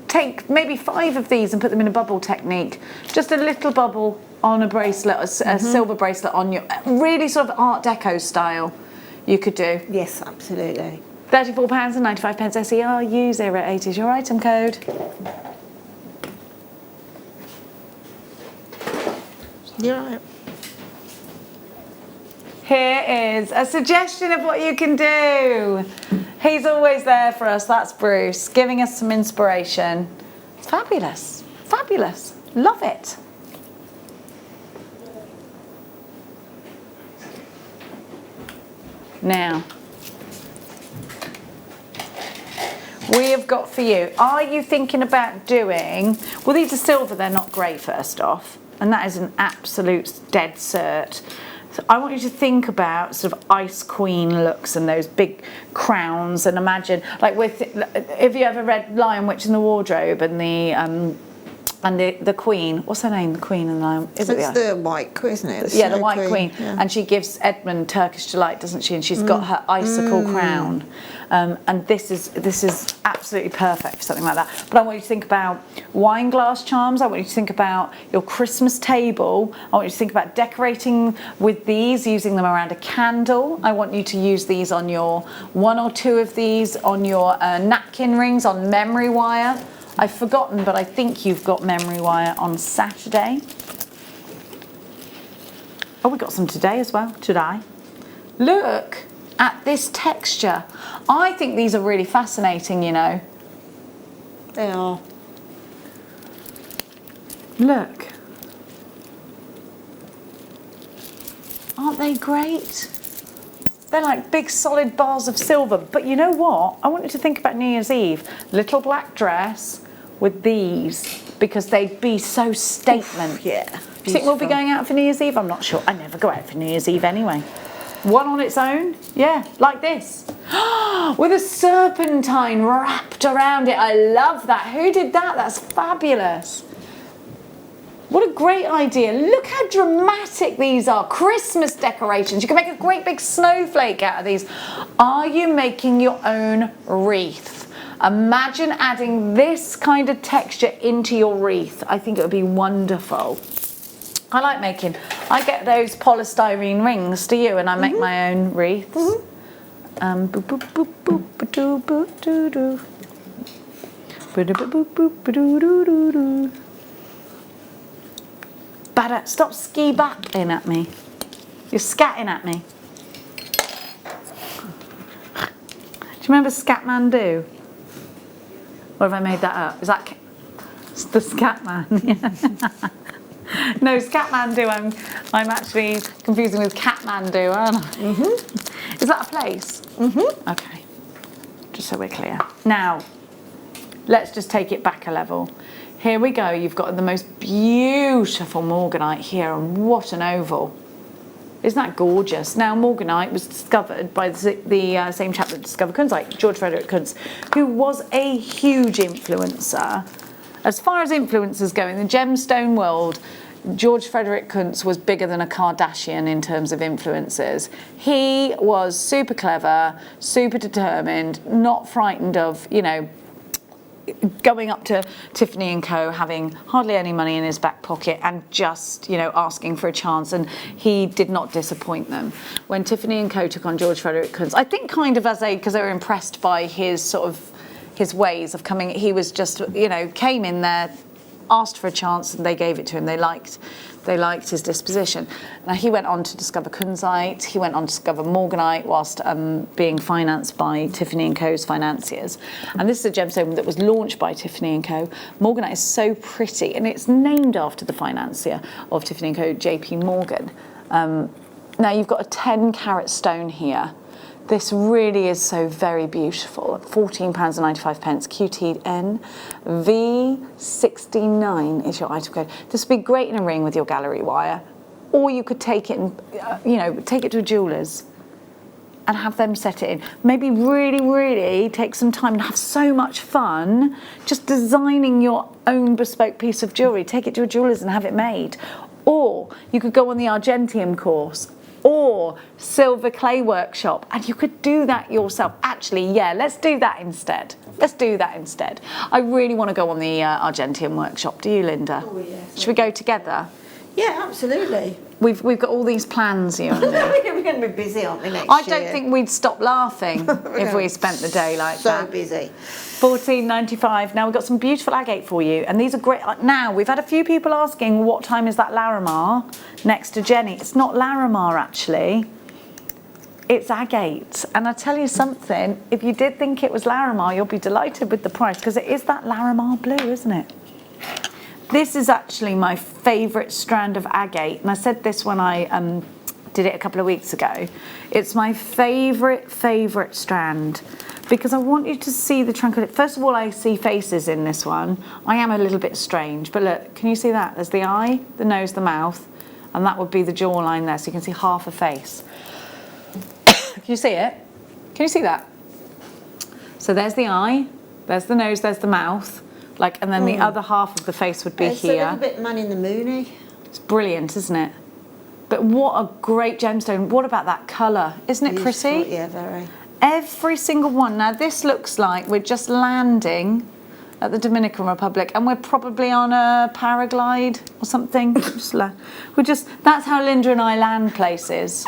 take maybe 5 of these and put them in a bubble technique. Just a little bubble on a bracelet, a silver bracelet on your, really sort of Art Deco style you could do. Yes, absolutely. £34.95 SERU08 is your item code. You're right. Here is a suggestion of what you can do. He's always there for us, that's Bruce, giving us some inspiration. It's fabulous, fabulous, love it. Now, we have got for you, are you thinking about doing, well these are silver, they're not grey first off, and that is an absolute dead cert. So I want you to think about sort of Ice Queen looks and those big crowns, and imagine, like with, have you ever read Lion, Witch and the Wardrobe and the Queen, what's her name, the Queen and the Lion? It's the White Queen, isn't it? Yeah, the White Queen. Yeah. And she gives Edmund Turkish delight, doesn't she? And she's got her icicle crown. And this is absolutely perfect for something like that. But I want you to think about wine glass charms. I want you to think about your Christmas table. I want you to think about decorating with these, using them around a candle. I want you to use these on your 1 or 2 of these on your napkin rings, on memory wire. I've forgotten, but I think you've got memory wire on Saturday. Oh, we got some today as well, today. Look at this texture. I think these are really fascinating, you know. They are. Look. Aren't they great? They're like big solid bars of silver. But you know what? I want you to think about New Year's Eve. Little black dress with these, because they'd be so statement. Yeah. Do you think we'll be going out for New Year's Eve? I'm not sure. I never go out for New Year's Eve anyway. One on its own? Yeah, like this. With a serpentine wrapped around it. I love that. Who did that? That's fabulous. What a great idea. Look how dramatic these are. Christmas decorations. You can make a great big snowflake out of these. Are you making your own wreath? Imagine adding this kind of texture into your wreath. I think it would be wonderful. I like making, I get those polystyrene rings, do you? And I make my own wreaths. Boop, boop, boop, boop, ba-doo, boop, doo, doo. Ba-da, boop, boop, boop, ba-doo, doo, doo, doo. Bada, stop ski-battling at me. You're scatting at me. Do you remember Scatman-Doo? Or have I made that up? Is that it's the Scatman? Yeah. No, Scatman-Doo, I'm actually confusing with Catman-Doo, aren't I? Is that a place? Okay, just so we're clear. Now, let's just take it back a level. Here we go, you've got the most beautiful morganite here, and what an oval. Isn't that gorgeous? Now, morganite was discovered by the same chap that discovered kunzite, George Frederick Kunz, who was a huge influencer. As far as influencers go in the gemstone world, George Frederick Kunz was bigger than a Kardashian in terms of influencers. He was super clever, super determined, not frightened of, you know, going up to Tiffany & Co, having hardly any money in his back pocket and just, you know, asking for a chance, and he did not disappoint them. When Tiffany & Co took on George Frederick Kunz, I think kind of because they were impressed by his sort of, his ways of coming, he was just, you know, came in there, asked for a chance, and they gave it to him. They liked his disposition. Now, he went on to discover kunzite, he went on to discover morganite whilst being financed by Tiffany & Co.'s financiers. And this is a gemstone that was launched by Tiffany & Co. Morganite is so pretty, and it's named after the financier of Tiffany & Co., JP Morgan. Now, you've got a 10-carat stone here. This really is so very beautiful. £14.95, QTN V69 is your item code. This would be great in a ring with your gallery wire, or you could take it and, you know, take it to a jeweller's and have them set it in. Maybe really, really take some time and have so much fun just designing your own bespoke piece of jewellery. Take it to a jeweller's and have it made. Or you could go on the Argentium course, or silver clay workshop, and you could do that yourself. Actually, yeah, let's do that instead. Let's do that instead. I really want to go on the Argentium workshop. Do you, Linda? Oh, yes. Should we go together? Yeah, absolutely. We've got all these plans, you and me. We're going to be busy, aren't we, next year? I don't think we'd stop laughing if we spent the day like that. So busy. £14.95. Now, we've got some beautiful agate for you, and these are great. Now, we've had a few people asking, what time is that Larimar next to Jenny? It's not Larimar, actually. It's agate. And I tell you something, if you did think it was Larimar, you'll be delighted with the price, because it is that Larimar blue, isn't it? This is actually my favourite strand of agate, and I said this when I did it a couple of weeks ago. It's my favourite strand, because I want you to see the tranquility. First of all, I see faces in this one. I am a little bit strange, but look, can you see that? There's the eye, the nose, the mouth, and that would be the jawline there, so you can see half a face. Can you see it? Can you see that? So there's the eye, there's the nose, there's the mouth. Like, and then the other half of the face would be here. It's a little bit man in the moony. It's brilliant, isn't it? But what a great gemstone. What about that colour? Isn't it pretty? Yeah, very. Every single one. Now, this looks like we're just landing at the Dominican Republic, and we're probably on a paraglide or something. That's how Linda and I land places.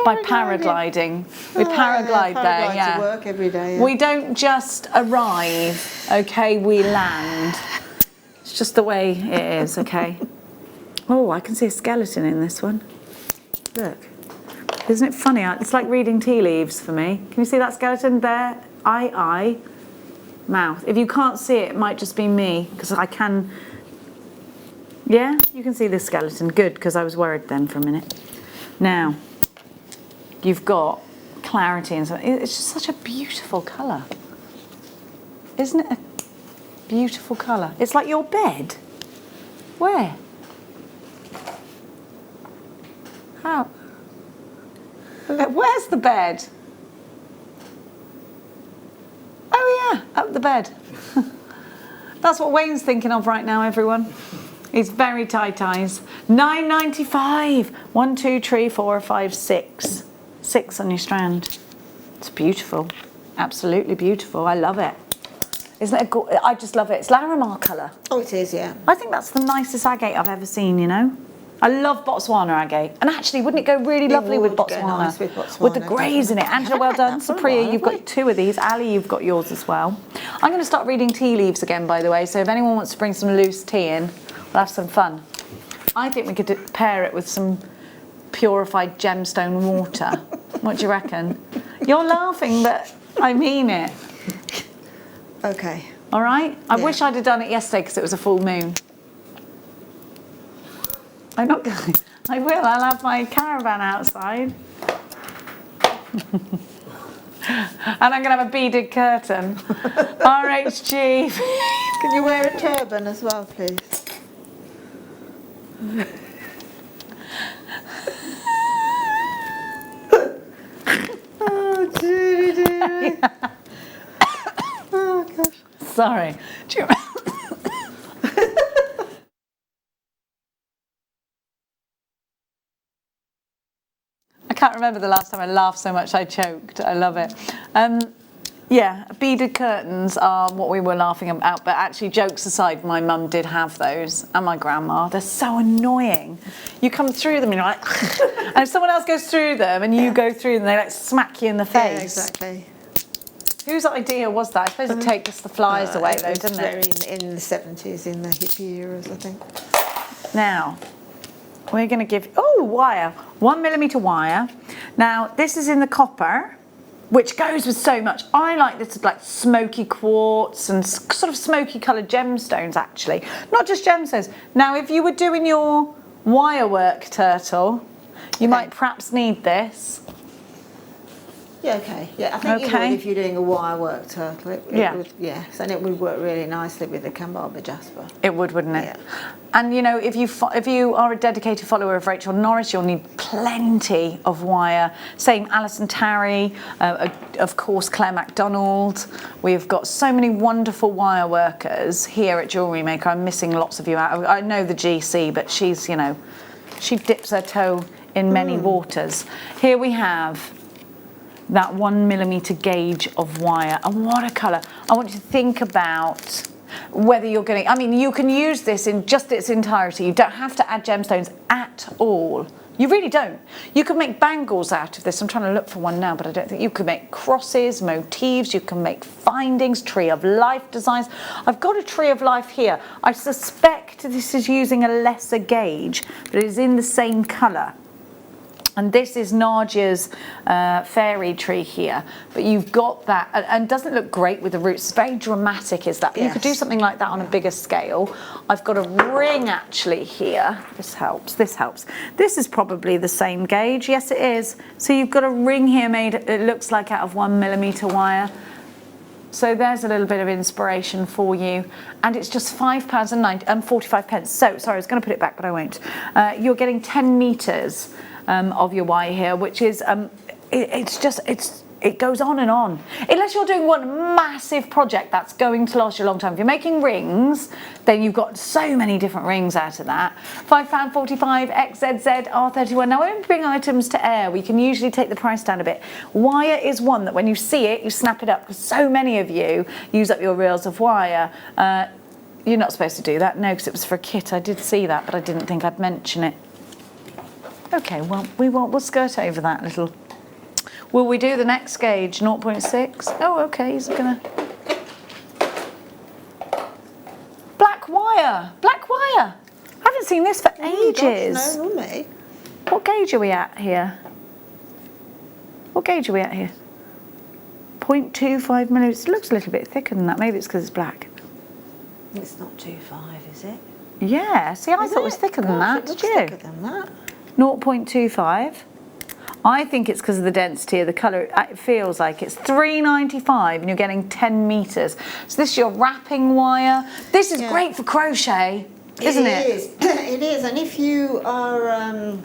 By paragliding. We paraglide there, yeah. To work every day. Yeah. We don't just arrive, okay, we land. It's just the way it is, okay. Oh, I can see a skeleton in this one. Look. Isn't it funny? It's like reading tea leaves for me. Can you see that skeleton there? Eye, mouth. If you can't see it, it might just be me, because I can... Yeah, you can see the skeleton. Good, because I was worried then for a minute. Now, you've got clarity and so it's just such a beautiful colour. Isn't it a beautiful colour? It's like your bed. Where? How? Where's the bed? Oh yeah, up the bed. That's what Wayne's thinking of right now, everyone. He's very tight eyes. £9.95. 1, 2, 3, 4, 5, 6. 6 on your strand. It's beautiful. Absolutely beautiful. I love it. Isn't it I just love it. It's Larimar colour. Oh, it is, yeah. I think that's the nicest agate I've ever seen, you know. I love Botswana agate. And actually, wouldn't it go really lovely with Botswana? Nice with Botswana? With the greys in it. Angela, well done. Supriya, you've got 2 of these. Ali, you've got yours as well. I'm going to start reading tea leaves again, by the way. So if anyone wants to bring some loose tea in, we'll have some fun. I think we could pair it with some purified gemstone water. What do you reckon? You're laughing, but I mean it. Okay. All right? I wish I'd have done it yesterday because it was a full moon. I'm not going to. I will. I'll have my caravan outside. And I'm going to have a beaded curtain. RHG. Can you wear a turban as well, please? Oh, dear. Oh, gosh. Sorry. Do you I can't remember the last time I laughed so much I choked. I love it. Yeah, beaded curtains are what we were laughing about, but actually, jokes aside, my mum did have those, and my grandma. They're so annoying. You come through them and you're like, and if someone else goes through them and you go through them, they like smack you in the face. Yeah, exactly. Whose idea was that? I suppose it takes just the flies away, though, didn't it? Very in the 70s, in the hippie eras, I think. Now, we're going to give, wire, 1mm wire. Now, this is in the copper, which goes with so much. I like this like smoky quartz and sort of smoky coloured gemstones, actually. Not just gemstones. Now, if you were doing your wire work, Turtle, you might perhaps need this. Yeah, okay. Yeah, I think you would if you're doing a wire work turtle. It would, yes, and it would work really nicely with the Cambarba Jasper. It would, wouldn't it? Yeah. And you know, if you are a dedicated follower of Rachel Norris, you'll need plenty of wire. Same Alison Tarry, of course Claire MacDonald. We've got so many wonderful wire workers here at Jewellery Maker. I'm missing lots of you out. I know the GC, but she's, you know, she dips her toe in many waters. Here we have that 1mm gauge of wire, and what a colour. I want you to think about whether you're going to, I mean, you can use this in just its entirety. You don't have to add gemstones at all. You really don't. You can make bangles out of this. I'm trying to look for one now, but I don't think. You can make crosses, motifs, you can make findings, tree of life designs. I've got a tree of life here. I suspect this is using a lesser gauge, but it is in the same colour. And this is Nadia's fairy tree here, but you've got that, and doesn't look great with the roots. It's very dramatic, is that? Yes. You could do something like that on a bigger scale. I've got a ring actually here. This helps, this helps. This is probably the same gauge. Yes, it is. So you've got a ring here made, it looks like out of 1mm wire. So there's a little bit of inspiration for you. And it's just £5.45. So, sorry, I was gonna put it back, but I won't. You're getting 10 metres. Of your wire here, which is it goes on and on. Unless you're doing one massive project that's going to last you a long time. If you're making rings, then you've got so many different rings out of that. £5.45 XZZ R31. Now, when we bring items to air, we can usually take the price down a bit. Wire is one that when you see it, you snap it up, because so many of you use up your reels of wire. You're not supposed to do that, no, because it was for a kit. I did see that, but I didn't think I'd mention it. Okay, well, we'll skirt over that little. Will we do the next gauge, 0.6? Oh, okay, he's gonna. Black wire, black wire. I haven't seen this for ages. Gosh, no, mummy. What gauge are we at here? What gauge are we at here? 0.25 millimeters. It looks a little bit thicker than that. Maybe it's because it's black. It's not 2.5, is it? Yeah, see, I thought it was thicker than that. Did you? Thicker than that. 0.25. I think it's because of the density of the colour. It feels like it's £3.95 and you're getting 10 metres. So this is your wrapping wire. This is great for crochet, isn't it? It is. It is. And if you are,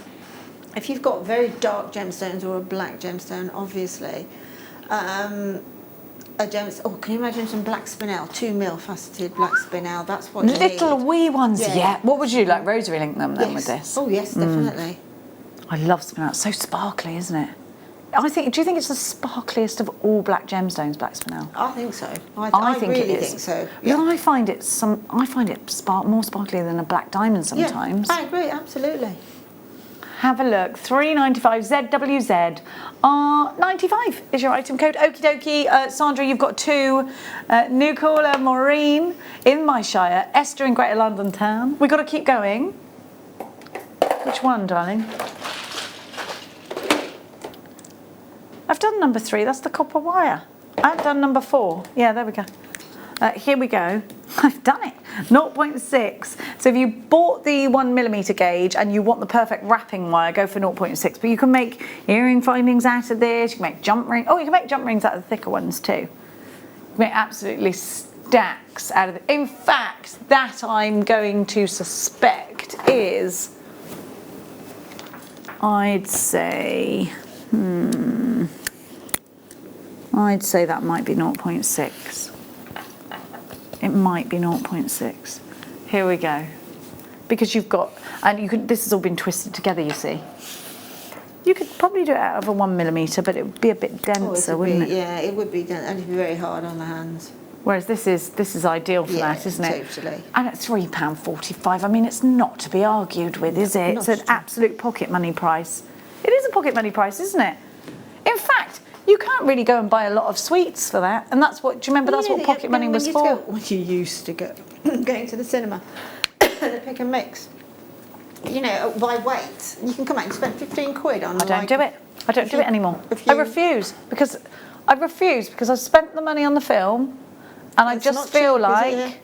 if you've got very dark gemstones or a black gemstone, obviously, oh, can you imagine some black spinel, 2mm faceted black spinel? That's what you Little need. wee ones, Yeah. What would you like, rosary link them then with this? Oh yes, definitely. I love spinel. It's so sparkly, isn't it? Do you think it's the sparkliest of all black gemstones, black spinel? I think so. I think really it is. think so. Yeah. I find it more sparkly than a black diamond sometimes. Yeah, I agree, absolutely. Have a look. $3.95 ZWZ. R95 is your item code. Okie dokie. Sandra, you've got two. Nicola, Maureen in my Shire. Esther in Greater London Town. We've got to keep going. Which one, darling? I've done number 3. That's the copper wire. I've done number 4. Yeah, there we go. Here we go. I've done it. 0.6. So if you bought the 1mm gauge and you want the perfect wrapping wire, go for 0.6. But you can make earring findings out of this. You can make jump rings. Oh, you can make jump rings out of the thicker ones too. You can make absolutely stacks out of it. In fact, that I'm going to suspect is, I'd say that might be 0.6. It might be 0.6. Here we go. Because you've got, and you could, this has all been twisted together, you see. You could probably do it out of a 1mm, but it would be a bit denser, wouldn't it? Yeah, it would be dense, and it'd be very hard on the hands. Whereas this is ideal for that, isn't it? Totally. And at £3.45, I mean, it's not to be argued with, is it? It's an absolute pocket money price. It is a pocket money price, isn't it? In fact, you can't really go and buy a lot of sweets for that, and that's what. Do you remember that's what pocket money was for? When you used to go going to the cinema, the pick and mix. You know, by weight, you can come out and spend 15 quid on. I don't do it. I don't do it anymore. I refuse because I've spent the money on the film, and I just feel like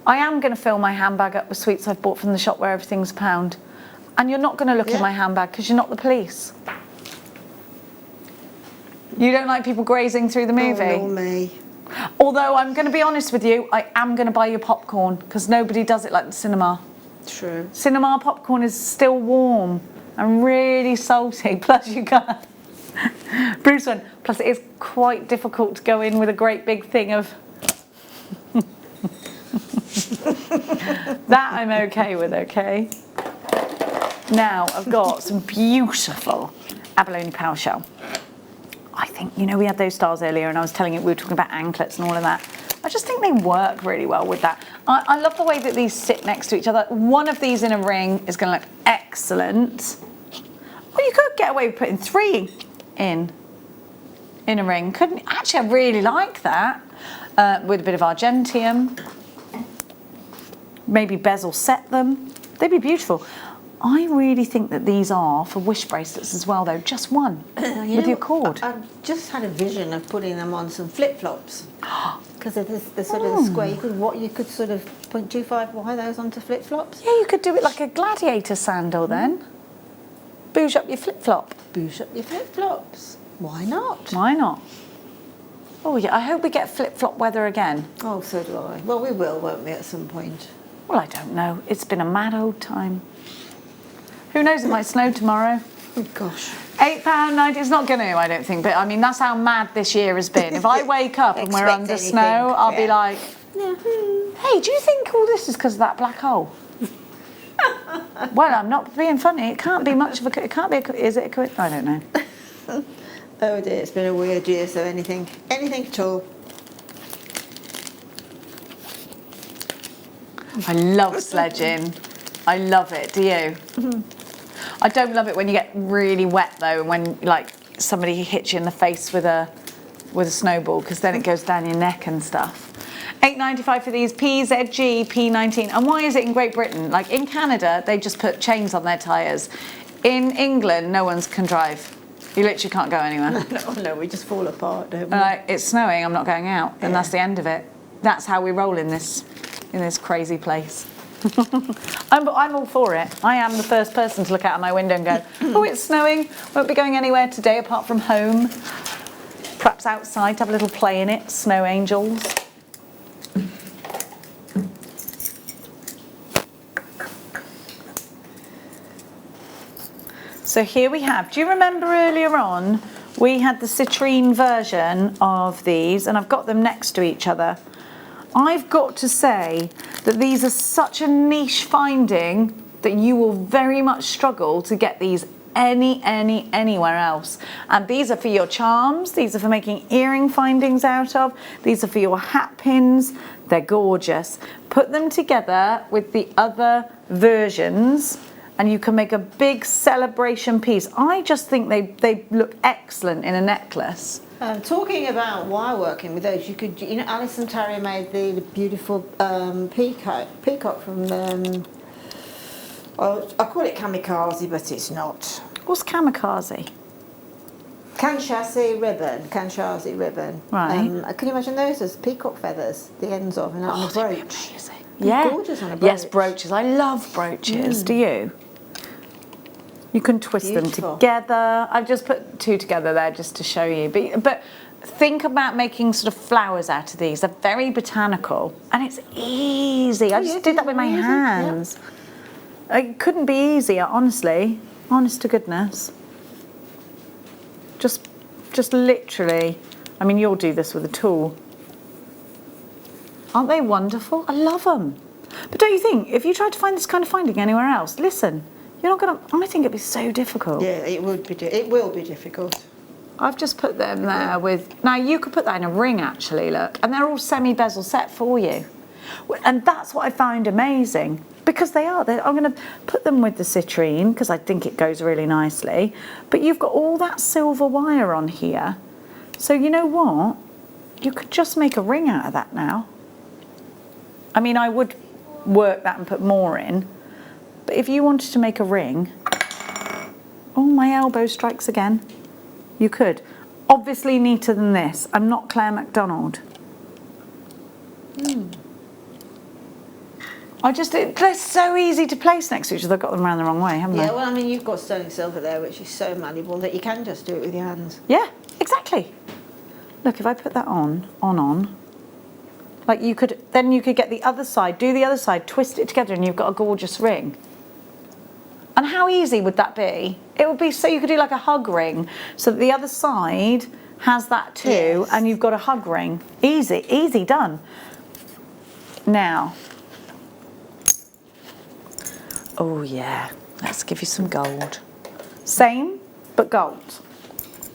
I am going to fill my handbag up with sweets I've bought from the shop where everything's £1, and you're not going to look in my handbag because you're not the police. You don't like people grazing through the movie? Oh, no, me. Although I'm going to be honest with you, I am going to buy you popcorn because nobody does it like the cinema. True. Cinema popcorn is still warm and really salty. Plus you can't. Bruce went. Plus it is quite difficult to go in with a great big thing of. That I'm okay with. Okay. Now I've got some beautiful abalone power shell. I think, you know, we had those stars earlier and I was telling you we were talking about anklets and all of that. I just think they work really well with that. I love the way that these sit next to each other. One of these in a ring is going to look excellent. Well, you could get away with putting 3 in a ring, couldn't you? Actually, I really like that. With a bit of argentium. Maybe bezel set them. They'd be beautiful. I really think that these are for wish bracelets as well, though. Just one with your cord. I've just had a vision of putting them on some flip-flops because of the sort of the square. You could sort of 0.25 wire those onto flip-flops. Yeah, you could do it like a gladiator sandal then. Bouge up your flip-flop. Bouge up your flip-flops. Why not? Why not? Oh yeah, I hope we get flip-flop weather again. Oh, so do I. Well, we will, won't we, at some point? Well, I don't know. It's been a mad old time. Who knows, it might snow tomorrow. Oh, gosh. £8.90, it's not going to, I don't think. But, I mean, that's how mad this year has been. If I wake up and we're under snow, I'll be like, hey, do you think all this is because of that black hole? Well, I'm not being funny. It can't be much of a... It can't be a... Is it a coincidence? I don't know. Oh, dear, it's been a weird year, so anything at all. I love sledging. I love it. Do you? I don't love it when you get really wet though, and when like somebody hits you in the face with a snowball, because then it goes down your neck and stuff. $8.95 for these PZG P19. And why is it in Great Britain? Like in Canada, they just put chains on their tyres. In England, no one can drive. You literally can't go anywhere. No, we just fall apart, don't we? It's snowing, I'm not going out, and that's the end of it. That's how we roll in this crazy place. I'm all for it. I am the first person to look out of my window and go, oh, it's snowing. Won't be going anywhere today apart from home. Perhaps outside to have a little play in it. Snow angels. So here we have, do you remember earlier on we had the citrine version of these, and I've got them next to each other. I've got to say that these are such a niche finding that you will very much struggle to get these anywhere else. And these are for your charms, these are for making earring findings out of, these are for your hat pins. They're gorgeous. Put them together with the other versions and you can make a big celebration piece. I just think they look excellent in a necklace. Talking about wire working with those, you could, you know, Alison Tarrier made the beautiful peacock from, well, I call it kamikaze, but it's not. What's kamikaze? Kanshazi ribbon. Right. Can you imagine those as peacock feathers, the ends of, and that on a brooch? Yeah. Gorgeous on a brooch. Yes, brooches. I love brooches. Do you? You can twist them together. I've just put two together there just to show you. But think about making sort of flowers out of these. They're very botanical and it's easy. I just did that with my hands. Yeah. It couldn't be easier, honestly. Honest to goodness. Just literally. I mean, you'll do this with a tool. Aren't they wonderful? I love them. But don't you think, if you tried to find this kind of finding anywhere else, listen, you're not going to, I think it'd be so difficult. Yeah, it will be difficult. I've just put them there with, now you could put that in a ring actually, look, and they're all semi-bezel set for you. And that's what I found amazing, because they are. I'm going to put them with the citrine, because I think it goes really nicely. But you've got all that silver wire on here. So you know what? You could just make a ring out of that now. I mean, I would work that and put more in. But if you wanted to make a ring, oh, my elbow strikes again. You could. Obviously neater than this. I'm not Claire MacDonald. They're so easy to place next to each other. I've got them around the wrong way, haven't I? Yeah, well, I mean, you've got sterling silver there, which is so malleable that you can just do it with your hands. Yeah, exactly. Look, if I put that on, like you could, then you could get the other side, do the other side, twist it together and you've got a gorgeous ring. And how easy would that be? It would be, so you could do like a hug ring, so that the other side has that too, yes. And you've got a hug ring. Easy, easy done. Now, oh yeah, let's give you some gold. Same, but gold.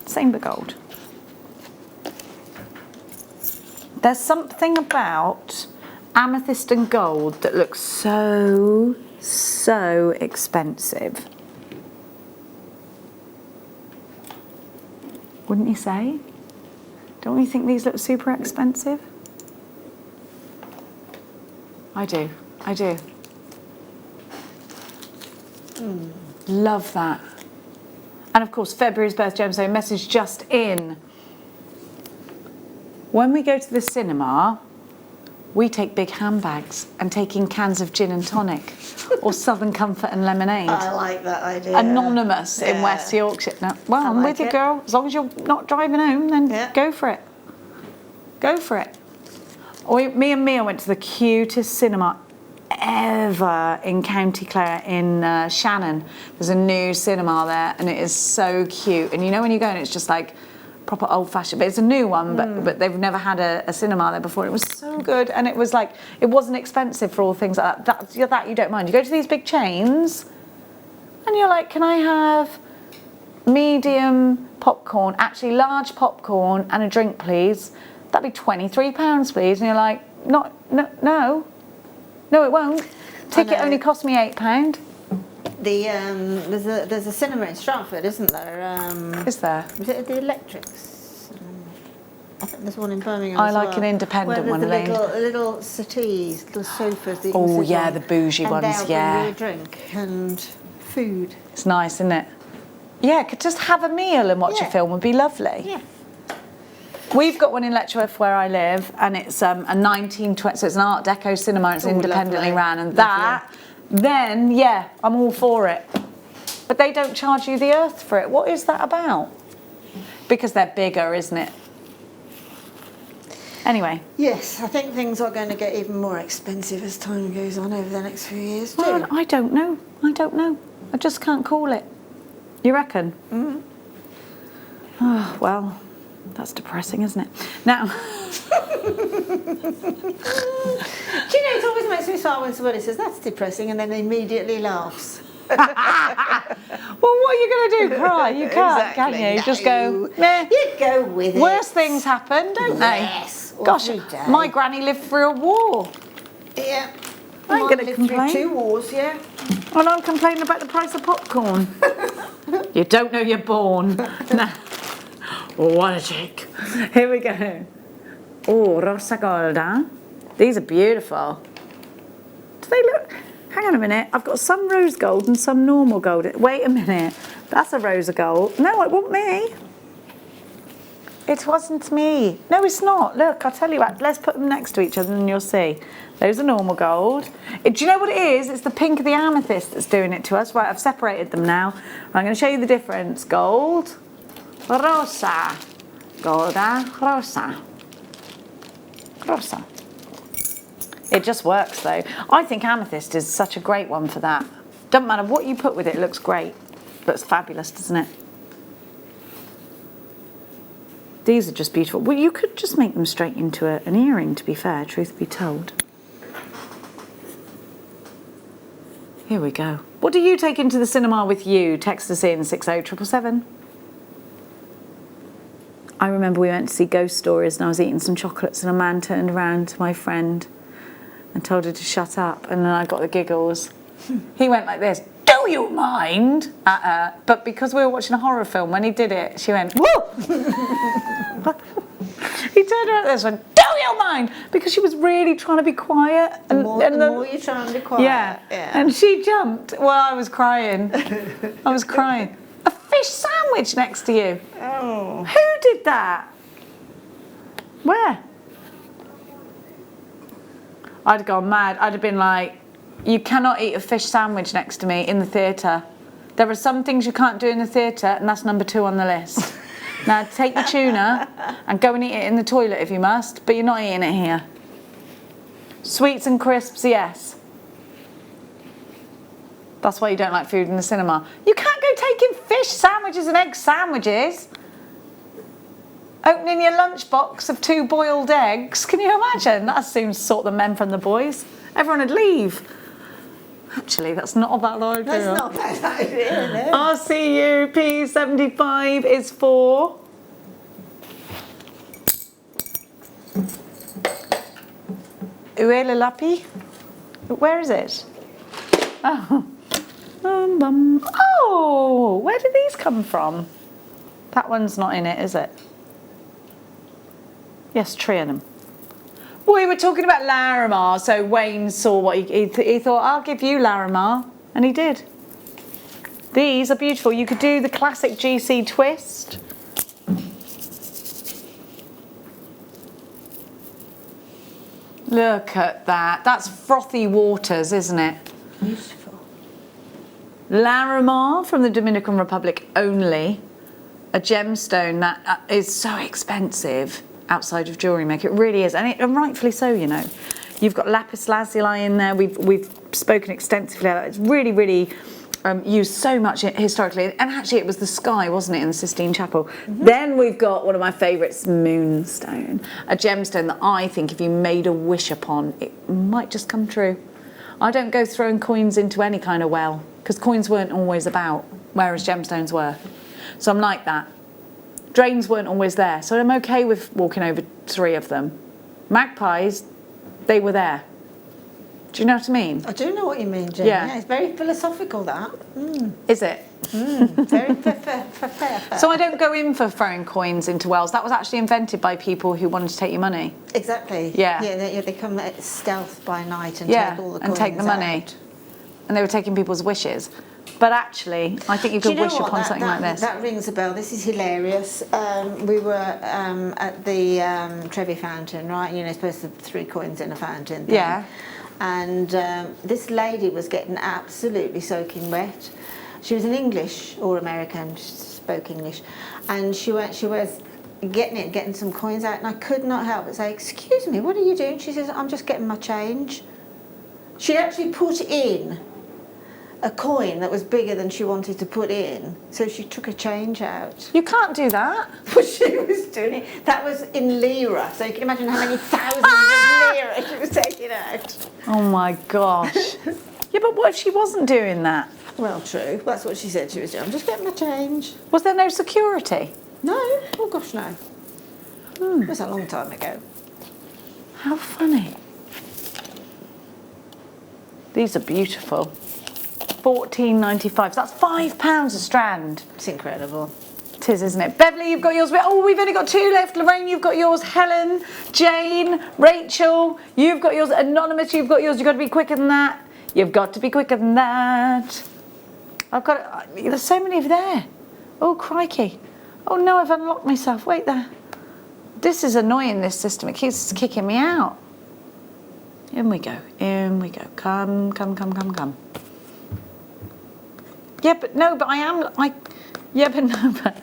Same, but gold. There's something about amethyst and gold that looks so expensive. Wouldn't you say? Don't you think these look super expensive? I do. Love that. And of course, February's birth gemstone message just in. When we go to the cinema, we take big handbags and take in cans of gin and tonic or Southern Comfort and lemonade. I like that idea. Anonymous in West Yorkshire. No, well, I'm with you, girl. As long as you're not driving home, then go for it. Go for it. Me and Mia went to the cutest cinema ever in County Clare in Shannon. There's a new cinema there and it is so cute. And you know when you go and it's just like proper old-fashioned, but it's a new one, but they've never had a cinema there before. It was so good, and it was like, it wasn't expensive for all things like that. That you don't mind. You go to these big chains and you're like, can I have medium popcorn, actually large popcorn and a drink please? That'd be £23 please. And you're like, no it won't. Ticket only cost me £8. There's a cinema in Stratford, isn't there? Is there? Is it the Electrics? I think there's one in Birmingham. I like an independent one, Elaine. Little settees, little sofas that you can sit on, the bougie ones, and they'll bring you a drink and food. It's nice, isn't it? Yeah, could just have a meal and watch a film would be lovely. Yeah. We've got one in Letchworth where I live, and it's a 1920, so it's an Art Deco cinema. It's independently ran, and that, then yeah, I'm all for it. But they don't charge you the earth for it. What is that about? Because they're bigger, isn't it? Anyway. Yes, I think things are going to get even more expensive as time goes on over the next few years too. Well, I don't know. I just can't call it. You reckon? Mm-hmm. Oh, well, that's depressing, isn't it? Now. Do you know, it always makes me smile when somebody says that's depressing and then immediately laughs. Well, what are you going to do? Cry? You can't, Exactly, can you? no. Just go, meh. You go with it. Worse things happen, don't they? Yes. Gosh, every day. my granny lived through a war. Yeah. I ain't going to Through complain. 2 wars, yeah. And I'm complaining about the price of popcorn. You don't know you're born. Nah. What a cheek. Here we go. Oh, rosa gold, huh? These are beautiful. Do they look... Hang on a minute. I've got some rose gold and some normal gold. Wait a minute. That's a rose of gold. No, it wasn't me. It wasn't me. No, it's not. Look, I'll tell you what. Let's put them next to each other and you'll see. Those are normal gold. Do you know what it is? It's the pink of the amethyst that's doing it to us. Right, I've separated them now. I'm going to show you the difference. Gold, rosa, golda, rosa, rosa. It just works though. I think amethyst is such a great one for that. Doesn't matter what you put with it, it looks great. Looks fabulous, doesn't it? These are just beautiful. Well, you could just make them straight into an earring, to be fair, truth be told. Here we go. What do you take into the cinema with you? Text us in 60777. I remember we went to see Ghost Stories and I was eating some chocolates and a man turned around to my friend and told her to shut up, and then I got the giggles. He went like this, "Do you mind?" But because we were watching a horror film, when he did it, she went, "Whoa!" He turned around like this and went, "Do you mind?" Because she was really trying to be quiet. The more you're trying to be quiet. Yeah. And she jumped. Well, I was crying. I was crying. A fish sandwich next to you. Oh. Who did that? Where? I'd have gone mad. I'd have been like, you cannot eat a fish sandwich next to me in the theatre. There are some things you can't do in the theatre, and that's number 2 on the list. Now, take the tuna and go and eat it in the toilet if you must, but you're not eating it here. Sweets and crisps, yes. That's why you don't like food in the cinema. You can't go taking fish sandwiches and egg sandwiches. Opening your lunchbox of 2 boiled eggs. Can you imagine? That seems to sort the men from the boys. Everyone would leave. Actually, that's not a bad idea. That's not a bad idea, no. RCU P75 is for... Uelelapi? Where is it? Oh. Oh, where did these come from? That one's not in it, is it? Yes, Trianum. We were talking about Larimar, so Wayne saw what he thought, I'll give you Larimar, and he did. These are beautiful. You could do the classic GC twist. Look at that. That's frothy waters, isn't it? Beautiful. Larimar from the Dominican Republic only. A gemstone that is so expensive outside of Jewellery Maker. It really is, and rightfully so, you know. You've got lapis lazuli in there. We've spoken extensively about it. It's really, really used so much historically. And actually, it was the sky, wasn't it, in the Sistine Chapel? Mm-hmm. Then we've got one of my favourites, Moonstone, a gemstone that I think if you made a wish upon, it might just come true. I don't go throwing coins into any kind of well because coins weren't always about, whereas gemstones were. So I'm like that. Drains weren't always there, so I'm okay with walking over 3 of them. Magpies, they were there. Do you know what I mean? I do know what you mean, Jen. Yeah, it's very philosophical, that. Mm. Is it? Very fair. So I don't go in for throwing coins into wells. That was actually invented by people who wanted to take your money. Exactly. Yeah. Yeah, they come at stealth by night and take all the coins and take the money. out. And they were taking people's wishes. But actually, I think you could wish upon something like this. That rings a bell. This is hilarious. We were at the Trevi Fountain, right? You know, supposed to 3 coins in a fountain thing. Yeah. And this lady was getting absolutely soaking wet. She was an English or American, she spoke English, and she was getting some coins out, and I could not help but say, "Excuse me, what are you doing?" She says, "I'm just getting my change." She actually put in a coin that was bigger than she wanted to put in, so she took a change out. You can't do that. But she was doing it. That was in lira, so you can imagine how many thousands of lira she was taking out. Oh my gosh. Yeah, but what if she wasn't doing that? Well, true. That's what she said she was doing. I'm just getting my change. Was there no security? No. Oh gosh, no. It was a long time ago. How funny. These are beautiful. $14.95. So that's £5 a strand. It's incredible. It is, isn't it? Beverly, you've got yours. Oh, we've only got 2 left. Lorraine, you've got yours. Helen, Jane, Rachel, you've got yours. Anonymous, you've got yours. You've got to be quicker than that. You've got to be quicker than that. I've got. There's so many over there. Oh, crikey. Oh no, I've unlocked myself. Wait there. This is annoying, this system. It keeps kicking me out. In we go. In we go. Come, come, come, come, come. Yeah, but no, but I am. Yeah, but no, but.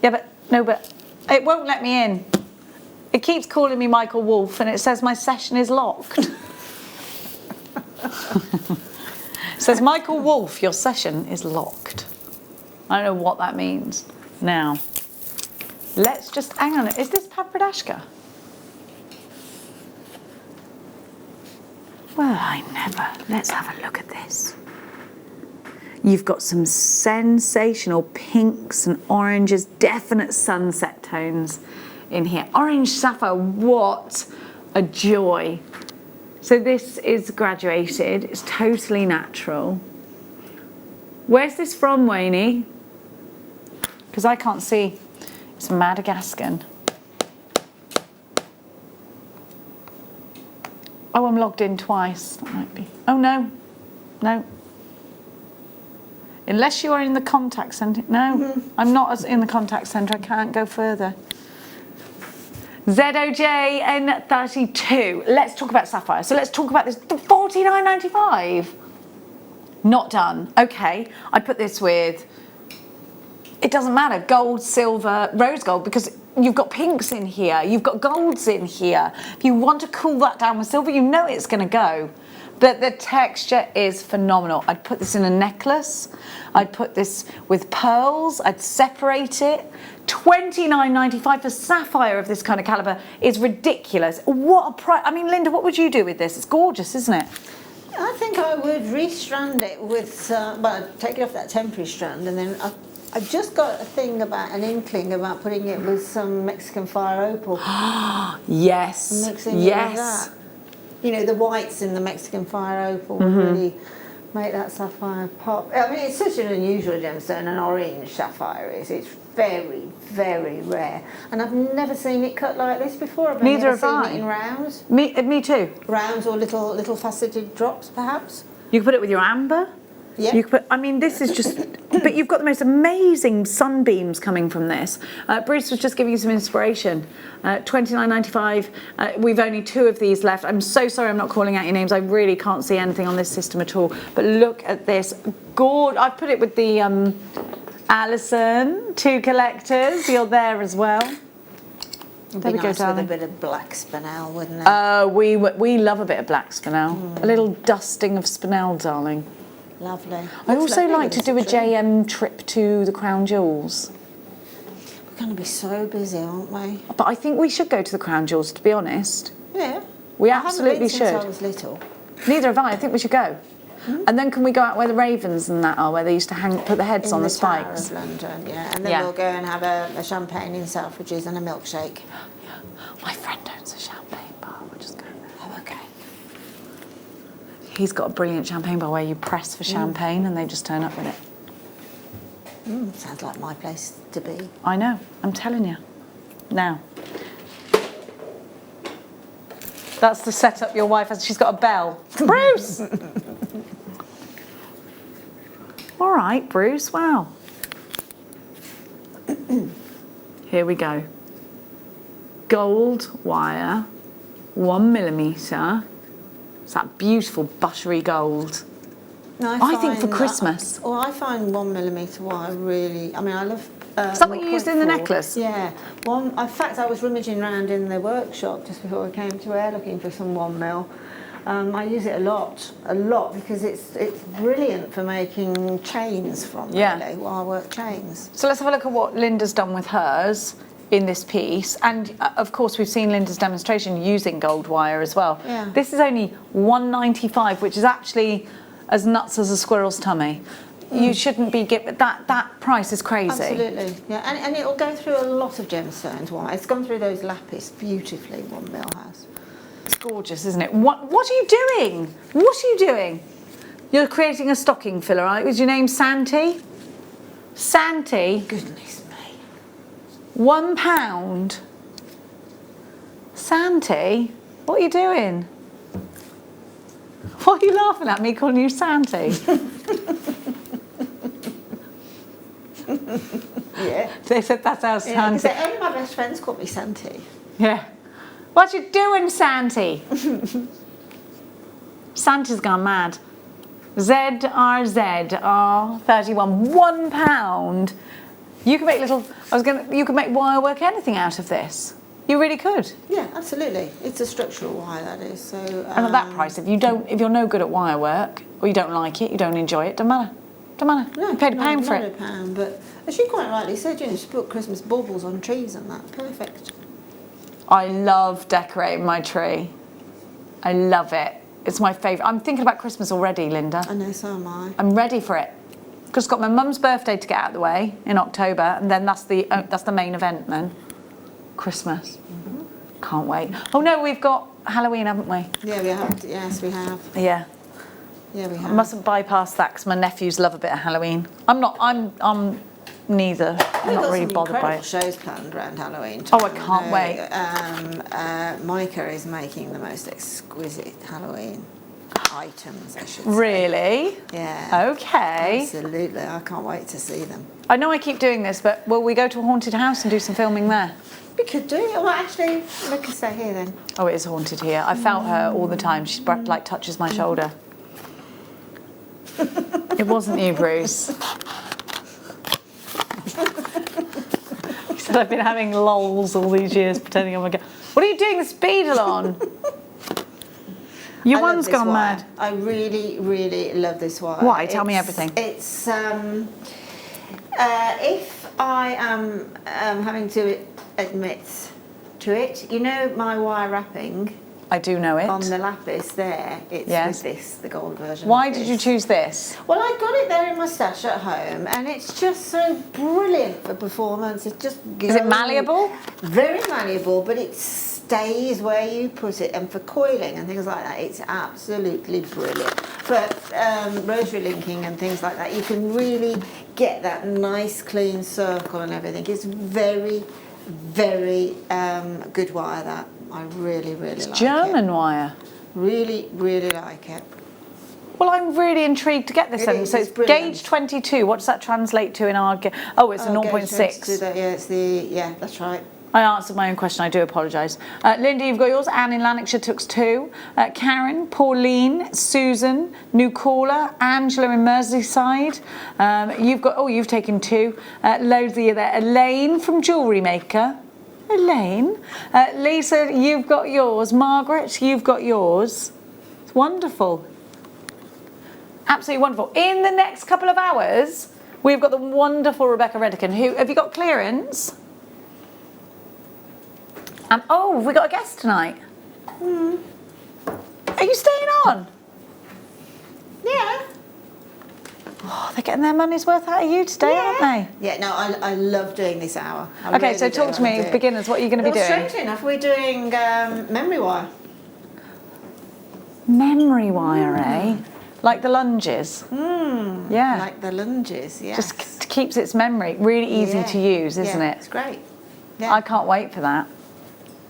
Yeah, but no, but. It won't let me in. It keeps calling me Michael Wolf, and it says my session is locked. It says, Michael Wolf, your session is locked. I don't know what that means. Now, let's just, hang on, is this Papradashka? Well, I never. Let's have a look at this. You've got some sensational pinks and oranges, definite sunset tones in here. Orange sapphire, what a joy. So this is graduated, it's totally natural. Where's this from, Wayne? Because I can't see. It's Madagascan. Oh, I'm logged in twice. That might be. Oh, no. No. Unless you are in the contact centre. No, I'm not in the contact centre. I can't go further. ZOJN32. Let's talk about Sapphire. So let's talk about this. $49.95. Not done. Okay, I'd put this with, it doesn't matter, gold, silver, rose gold, because you've got pinks in here, you've got golds in here. If you want to cool that down with silver, you know it's going to go. But the texture is phenomenal. I'd put this in a necklace. I'd put this with pearls. I'd separate it. $29.95 for sapphire of this kind of caliber is ridiculous. What a price. I mean, Linda, what would you do with this? It's gorgeous, isn't it? I think I would restrand it with, well, take it off that temporary strand, and then I've just got a thing about, an inkling about putting it with some Mexican fire opal. Yes. Mixing it with that. You know, the whites in the Mexican fire opal would really make that sapphire pop. I mean, it's such an unusual gemstone, an orange sapphire is. It's very, very rare. And I've never seen it cut like this before. I've never seen it in rounds. Me too. Rounds or little faceted drops, perhaps. You can put it with your amber. Yeah. You could put, I mean, this is just, but you've got the most amazing sunbeams coming from this. Bruce was just giving you some inspiration. $29.95. We've only 2 of these left. I'm so sorry I'm not calling out your names. I really can't see anything on this system at all. But look at this. I put it with the Alison, 2 collectors. You're there as well. There we go, darling. With a bit of black spinel, wouldn't it? We love a bit of black spinel. A little dusting of spinel, darling. Lovely. I also like to do a JM trip to the Crown Jewels. We're going to be so busy, aren't we? But I think we should go to the Crown Jewels, to be honest. Yeah. We absolutely should. should. I was little. Neither have I think we should go. And then can we go out where the ravens and that are, where they used to put the heads on the spikes? In the Tower of London, yeah. And then we'll go and have a champagne in Selfridges and a milkshake. Yeah. My friend owns a champagne bar. We'll just go there. Oh, okay. He's got a brilliant champagne bar where you press for champagne and they just turn up with it. Sounds like my place to be. I know. I'm telling you. Now. That's the setup your wife has. She's got a bell. Bruce! All right, Bruce, wow. Here we go. Gold wire, 1mm. It's that beautiful buttery gold. No, I think for find Christmas. Well, I find 1mm wire really. I mean, I love. Is that what you used in the 0.4. necklace? Yeah. In fact, I was rummaging around in the workshop just before I came to air looking for some 1mm. I use it a lot, because it's brilliant for making chains from. Really, wire work chains. So let's have a look at what Linda's done with hers in this piece, and of course we've seen Linda's demonstration using gold wire as well. Yeah. This is only $1.95, which is actually as nuts as a squirrel's tummy. You shouldn't be giving that price is crazy. Absolutely, yeah, and it'll go through a lot of gemstones. Wire. It's gone through those lapis beautifully. 1mm has. It's gorgeous, isn't it? What are you doing? What are you doing? You're creating a stocking filler, right? Was your name Santi? Santi? Goodness me. £1. Santi? What are you doing? What are you laughing at, me calling you Santi? Yeah. They said that's how Santi. Yeah, only my best friends call me Santi. Yeah. What you doing, Santi? Santi's gone mad. ZRZR31, £1. You can make you can make wire work anything out of this. You really could. Yeah, absolutely. It's a structural wire, that is. So. And at that price, if you're no good at wire work, or you don't like it, you don't enjoy it, don't matter. Don't matter. No, you paid £1 for not it. £1, but as you quite rightly said, you know, just put Christmas baubles on trees and that. Perfect. I love decorating my tree. I love it. It's my favourite. I'm thinking about Christmas already, Linda. I know, so am I. I'm ready for it. Because I've got my mum's birthday to get out of the way in October, and then that's the main event then. Christmas. Can't wait. Oh no, we've got Halloween, haven't we? Yeah, we have. Yes, we have. Yeah. Yeah, we have. I mustn't bypass that because my nephews love a bit of Halloween. I'm neither. I'm not really bothered by it. Shows planned around Halloween. Oh, I can't wait. Micah is making the most exquisite Halloween items, I should say. Really? Yeah. Okay. Absolutely. I can't wait to see them. I know I keep doing this, but will we go to a haunted house and do some filming there? We could do it. Well, actually, we could stay here then. Oh, it is haunted here. I felt her all the time. She like touches my shoulder. It wasn't you, Bruce. He said I've been having lols all these years pretending I'm a girl. What are you doing this beadle on? Your one's gone mad. I really, really love this wire. Why? Tell me everything. It's if I am having to admit to it, you know my wire wrapping. I do know it. On the lapis there, it's with this, the gold version. Why did you choose this? Well, I got it there in my stash at home, and it's just so brilliant for performance. It's just Is it malleable? Very malleable, but it stays where you put it, and for coiling and things like that, it's absolutely brilliant. For rosary linking and things like that, you can really get that nice clean circle and everything. It's very, very good wire, that. I really, really like it. German wire. Really, really like it. Well, I'm really intrigued to get this then. So it's gauge 22. What does that translate to in our... Oh, it's a 0.6. Yeah, that's right. I answered my own question. I do apologise. Linda, you've got yours. Anne in Lanarkshire took 2. Karen, Pauline, Susan, new caller, Angela in Merseyside. You've taken 2. Loads of you there. Elaine from Jewellery Maker. Elaine. Lisa, you've got yours. Margaret, you've got yours. It's wonderful. Absolutely wonderful. In the next couple of hours, we've got the wonderful Rebecca Redican. Have you got clearance? Have we got a guest tonight? Are you staying on? Yeah. Oh, they're getting their money's worth out of you today, aren't they? Yeah, no, I love doing this hour. Okay, so talk to me, beginners, what are you going to be doing? Strangely enough, we're doing memory wire. Memory wire, eh? Like the lunges? Yeah. Like the lunges, yes. Just keeps its memory. Really easy to use, isn't it? It's great. Yeah. I can't wait for that.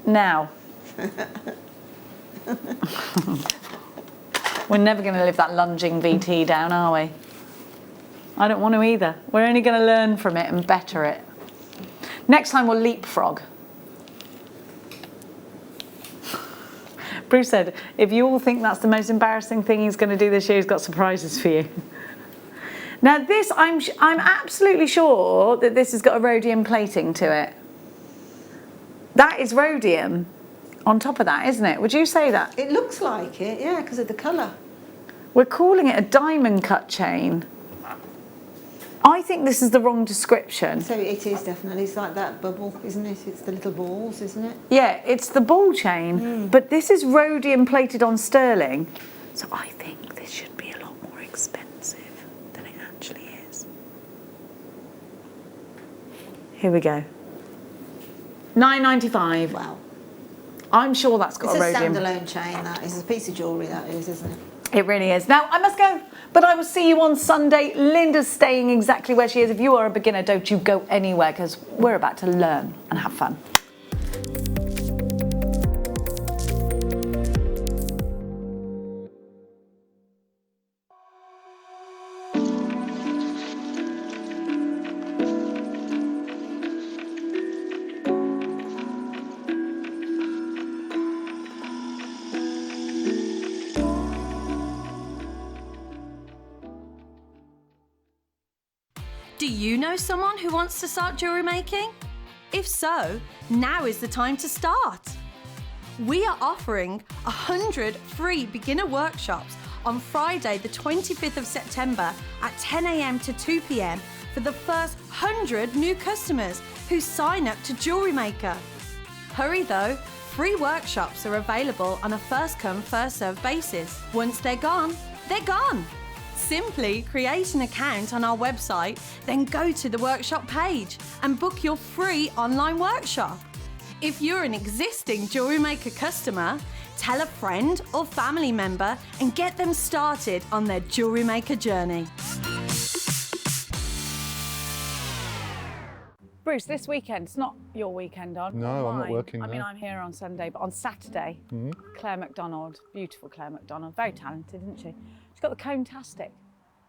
Now. We're never going to live that lunging VT down, are we? I don't want to either. We're only going to learn from it and better it. Next time we'll leapfrog. Bruce said, if you all think that's the most embarrassing thing he's going to do this year, he's got surprises for you. Now this, I'm absolutely sure that this has got a rhodium plating to it. That is rhodium on top of that, isn't it? Would you say that? It looks like it, yeah, because of the colour. We're calling it a diamond cut chain. I think this is the wrong description. So it is definitely, it's like that bubble, isn't it? It's the little balls, isn't it? Yeah, it's the ball chain, but this is rhodium plated on sterling. So I think this should be a lot more expensive than it actually is. Here we go. £9.95. Wow. I'm sure that's got It's a a rhodium. standalone chain, that is. It's a piece of jewellery, that is, isn't it? It really is. Now, I must go, but I will see you on Sunday. Linda's staying exactly where she is. If you are a beginner, don't you go anywhere, because we're about to learn and have fun. Do you know someone who wants to start jewellery making? If so, now is the time to start. We are offering 100 free beginner workshops on Friday the 25th of September at 10 a.m. to 2 p.m. for the first 100 new customers who sign up to Jewellery Maker. Hurry though, free workshops are available on a first come, first served basis. Once they're gone, they're gone. Simply create an account on our website, then go to the workshop page and book your free online workshop. If you're an existing Jewellery Maker customer, tell a friend or family member and get them started on their Jewellery Maker journey. Bruce, this weekend, it's not your weekend on. No, I'm not mine. working, I mean, no. I'm here on Sunday, but on Saturday, Claire MacDonald, beautiful Claire MacDonald, very talented, isn't she? She's got the Cone-tastic.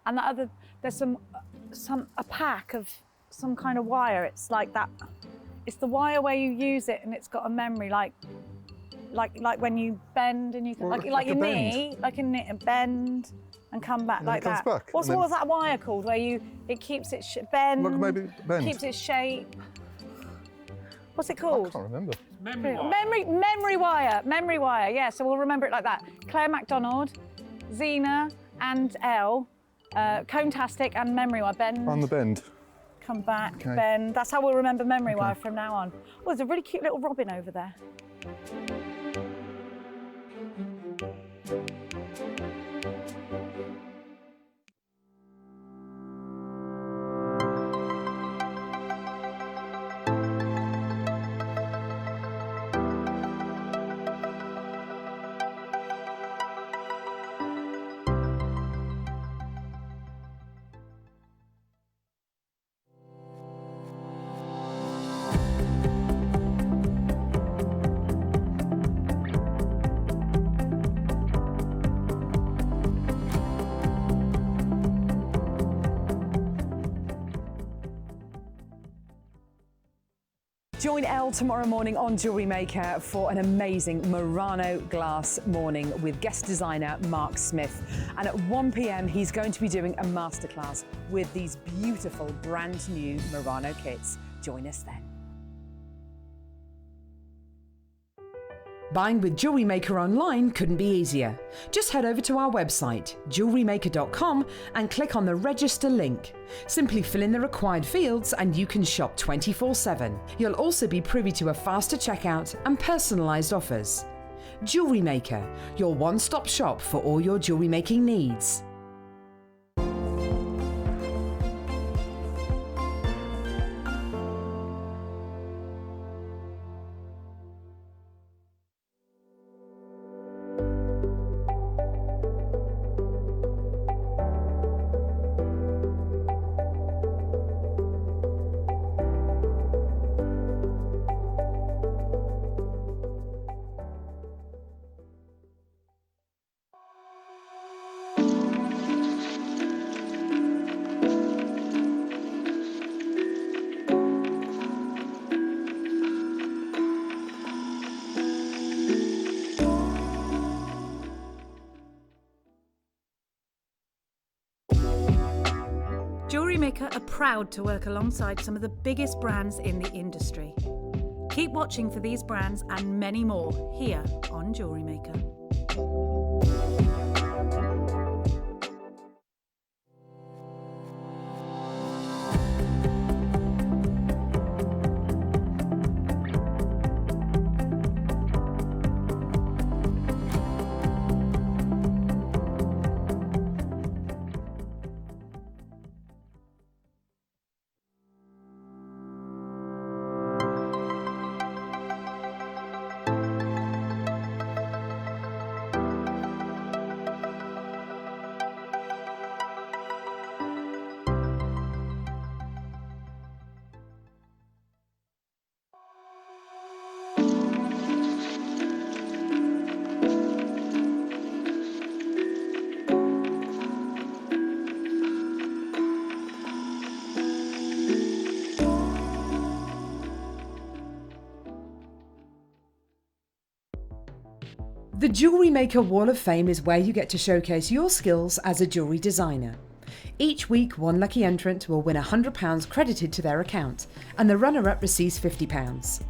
And that other, there's a pack of some kind of wire. It's like that. It's the wire where you use it and it's got a memory, like when you bend and you can, like your knee, like a bend and come back And like it comes that. back, What and then- was that wire called? Where it keeps its bend, Like maybe bend. keeps its shape. What's it called? I can't remember. Memory wire. Yeah, so we'll remember it like that. Claire MacDonald, Zena, and Elle. Cone-tastic and memory wire. Bend. On the bend. Come back, Okay. bend. That's how we'll remember memory wire from now on. Oh, there's a really cute little robin over there. Join Elle tomorrow morning on Jewellery Maker for an amazing Murano glass morning with guest designer Mark Smith. And at 1 p.m, he's going to be doing a masterclass with these beautiful brand new Murano kits. Join us then. Buying with Jewellery Maker online couldn't be easier. Just head over to our website, JewelleryMaker.com, and click on the register link. Simply fill in the required fields and you can shop 24/7. You'll also be privy to a faster checkout and personalised offers. Jewellery Maker, your one-stop shop for all your jewellery making needs. Jewellery Maker are proud to work alongside some of the biggest brands in the industry. Keep watching for these brands and many more here on Jewellery Maker. The Jewellery Maker Wall of Fame is where you get to showcase your skills as a jewellery designer. Each week, one lucky entrant will win £100 credited to their account, and the runner-up receives £50.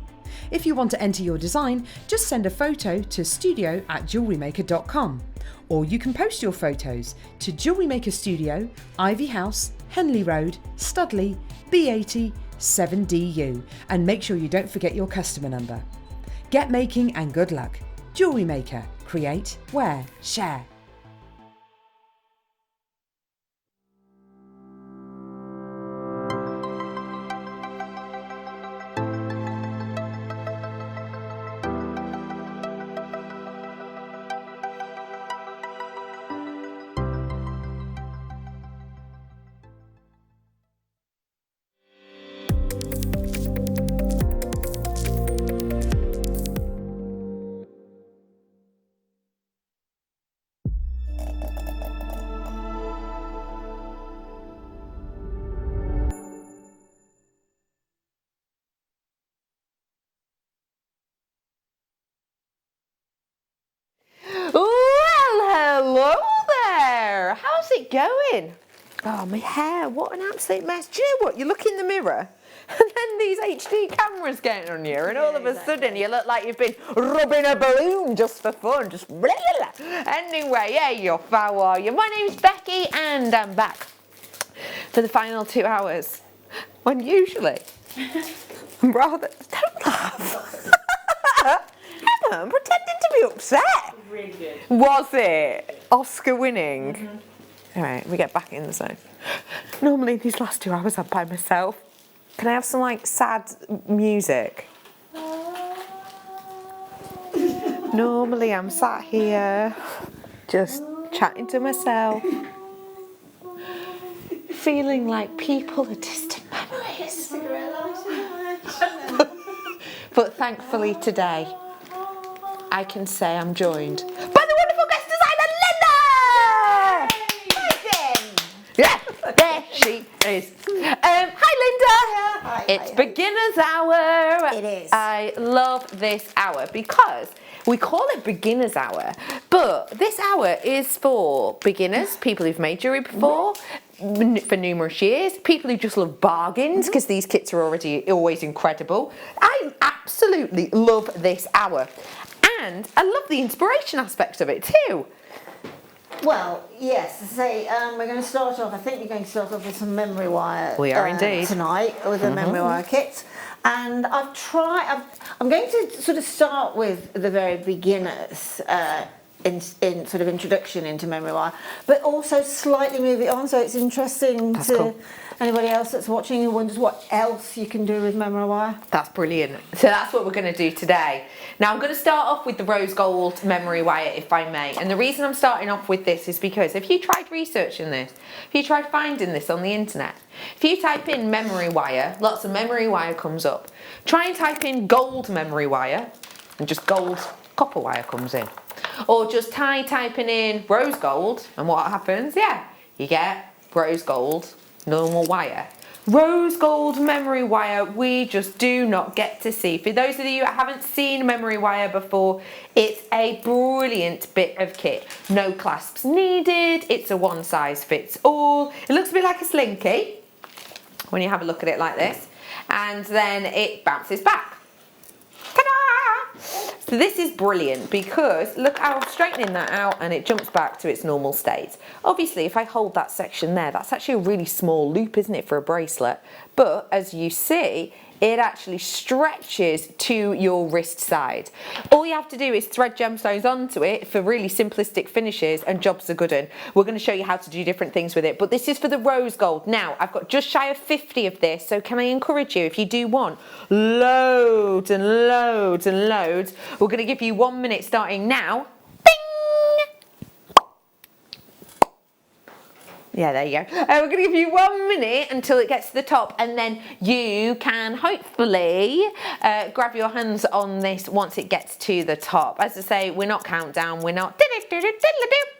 If you want to enter your design, just send a photo to studio@jewellerymaker.com, or you can post your photos to Jewellery Maker Studio, Ivy House, Henley Road, Studley, B80 7DU, and make sure you don't forget your customer number. Get making and good luck. Jewellery Maker. Create, wear, share. Hello there! How's it going? Oh, my hair, what an absolute mess. Do you know what? You look in the mirror and then these HD cameras get on you and all of a sudden you look like you've been rubbing a balloon just for fun. Just blah, blah, blah. Anyway, yeah, you're how are you? My name's Becky and I'm back for the final 2 hours. When usually I'm rather... Don't laugh. Emma, I'm pretending to be upset. Really good. Was it? Oscar winning? Mm-hmm. All right, we get back in the zone. Normally these last 2 hours I'm by myself. Can I have some like sad music? Normally I'm sat here just chatting to myself, feeling like people are distant memories. But thankfully today I can say I'm joined by the wonderful guest designer, Linda! Yeah, there she is. Hi, Linda. Hi, it's beginner's hour. It is. I love this hour because we call it beginner's hour, but this hour is for beginners, people who've made jewellery before, for numerous years, people who just love bargains because these kits are already always incredible. I absolutely love this hour. And I love the inspiration aspect of it too. Well, yes. Say we're going to start off. I think you're going to start off with some memory wire. We are indeed tonight with a memory wire kit. And I'm going to sort of start with the very beginners in sort of introduction into memory wire, but also slightly move it on so it's interesting to anybody else that's watching who wonders what else you can do with memory wire. That's brilliant. So that's what we're going to do today. Now I'm going to start off with the rose gold memory wire, if I may. And the reason I'm starting off with this is because if you tried researching this, if you tried finding this on the internet, if you type in memory wire, lots of memory wire comes up. Try and type in gold memory wire and just gold copper wire comes in. Or just typing in rose gold and what happens? Yeah, you get rose gold normal wire. Rose gold memory wire we just do not get to see. For those of you that haven't seen memory wire before, it's a brilliant bit of kit. No clasps needed, it's a one size fits all. It looks a bit like a slinky. when you have a look at it like this, and then it bounces back. Ta-da! So this is brilliant because look how I'm straightening that out and it jumps back to its normal state. Obviously, if I hold that section there, that's actually a really small loop, isn't it, for a bracelet? But as you see, it actually stretches to your wrist side. All you have to do is thread gemstones onto it for really simplistic finishes and jobs are good un. We're going to show you how to do different things with it, but this is for the rose gold. Now, I've got just shy of 50 of this, so can I encourage you, if you do want loads and loads and loads, we're going to give you 1 minute starting now. Yeah, there you go. We're going to give you 1 minute until it gets to the top, and then you can hopefully grab your hands on this once it gets to the top. As I say, we're not countdown, we're not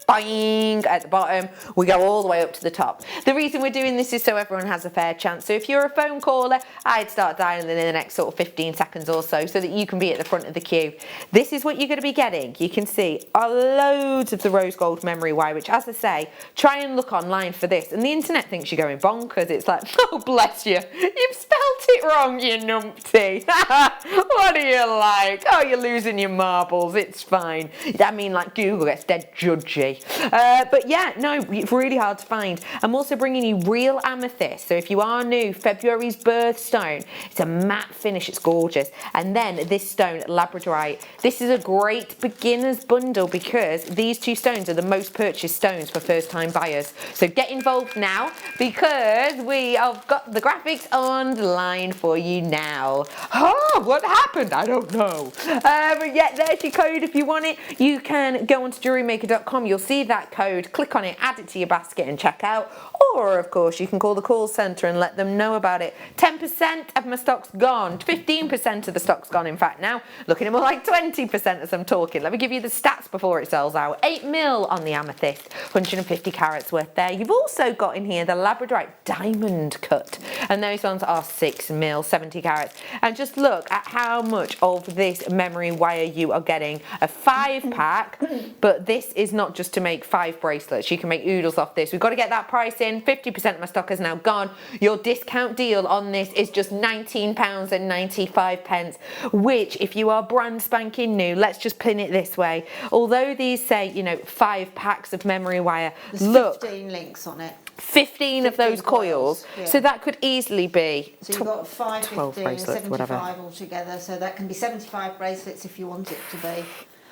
boing at the bottom, we go all the way up to the top. The reason we're doing this is so everyone has a fair chance. So if you're a phone caller, I'd start dialing in the next sort of 15 seconds or so that you can be at the front of the queue. This is what you're going to be getting. You can see loads of the rose gold memory wire, which, as I say, try and look online for this, and the internet thinks you're going bonkers. It's like, oh bless you, you've spelt it wrong, you numpty. What are you like? Oh, you're losing your marbles, it's fine. I mean, like, Google gets dead judgy. But yeah, no, it's really hard to find. I'm also bringing you real amethyst, so if you are new, February's birthstone. It's a matte finish, it's gorgeous. And then this stone, labradorite. This is a great beginner's bundle because these two stones are the most purchased stones for first time buyers. So get involved now because we have got the graphics on the line for you now. Oh, what happened? I don't know. But yeah, there's your code if you want it. You can go onto JewelleryMaker.com. You'll see that code, click on it, add it to your basket and check out. Or, of course, you can call the call centre and let them know about it. 10% of my stock's gone. 15% of the stock's gone, in fact, now. Looking at more like 20% as I'm talking. Let me give you the stats before it sells out. 8 mil on the amethyst, 150 carats worth there. You've also got in here the labradorite diamond cut. And those ones are 6 mil, 70 carats. And just look at how much of this memory wire you are getting. A 5-pack, but this is not just to make 5 bracelets. You can make oodles off this. We've got to get that price in. 50% of my stock is now gone. Your discount deal on this is just £19.95, which if you are brand spanking new, let's just pin it this way. Although these say, you know, 5 packs of memory wire, there's look, 15 links on it. 15 of those coils. Yeah. So that could easily be so you've got 5, 12 15, bracelets, 75 whatever. altogether. So that can be 75 bracelets if you want it to be.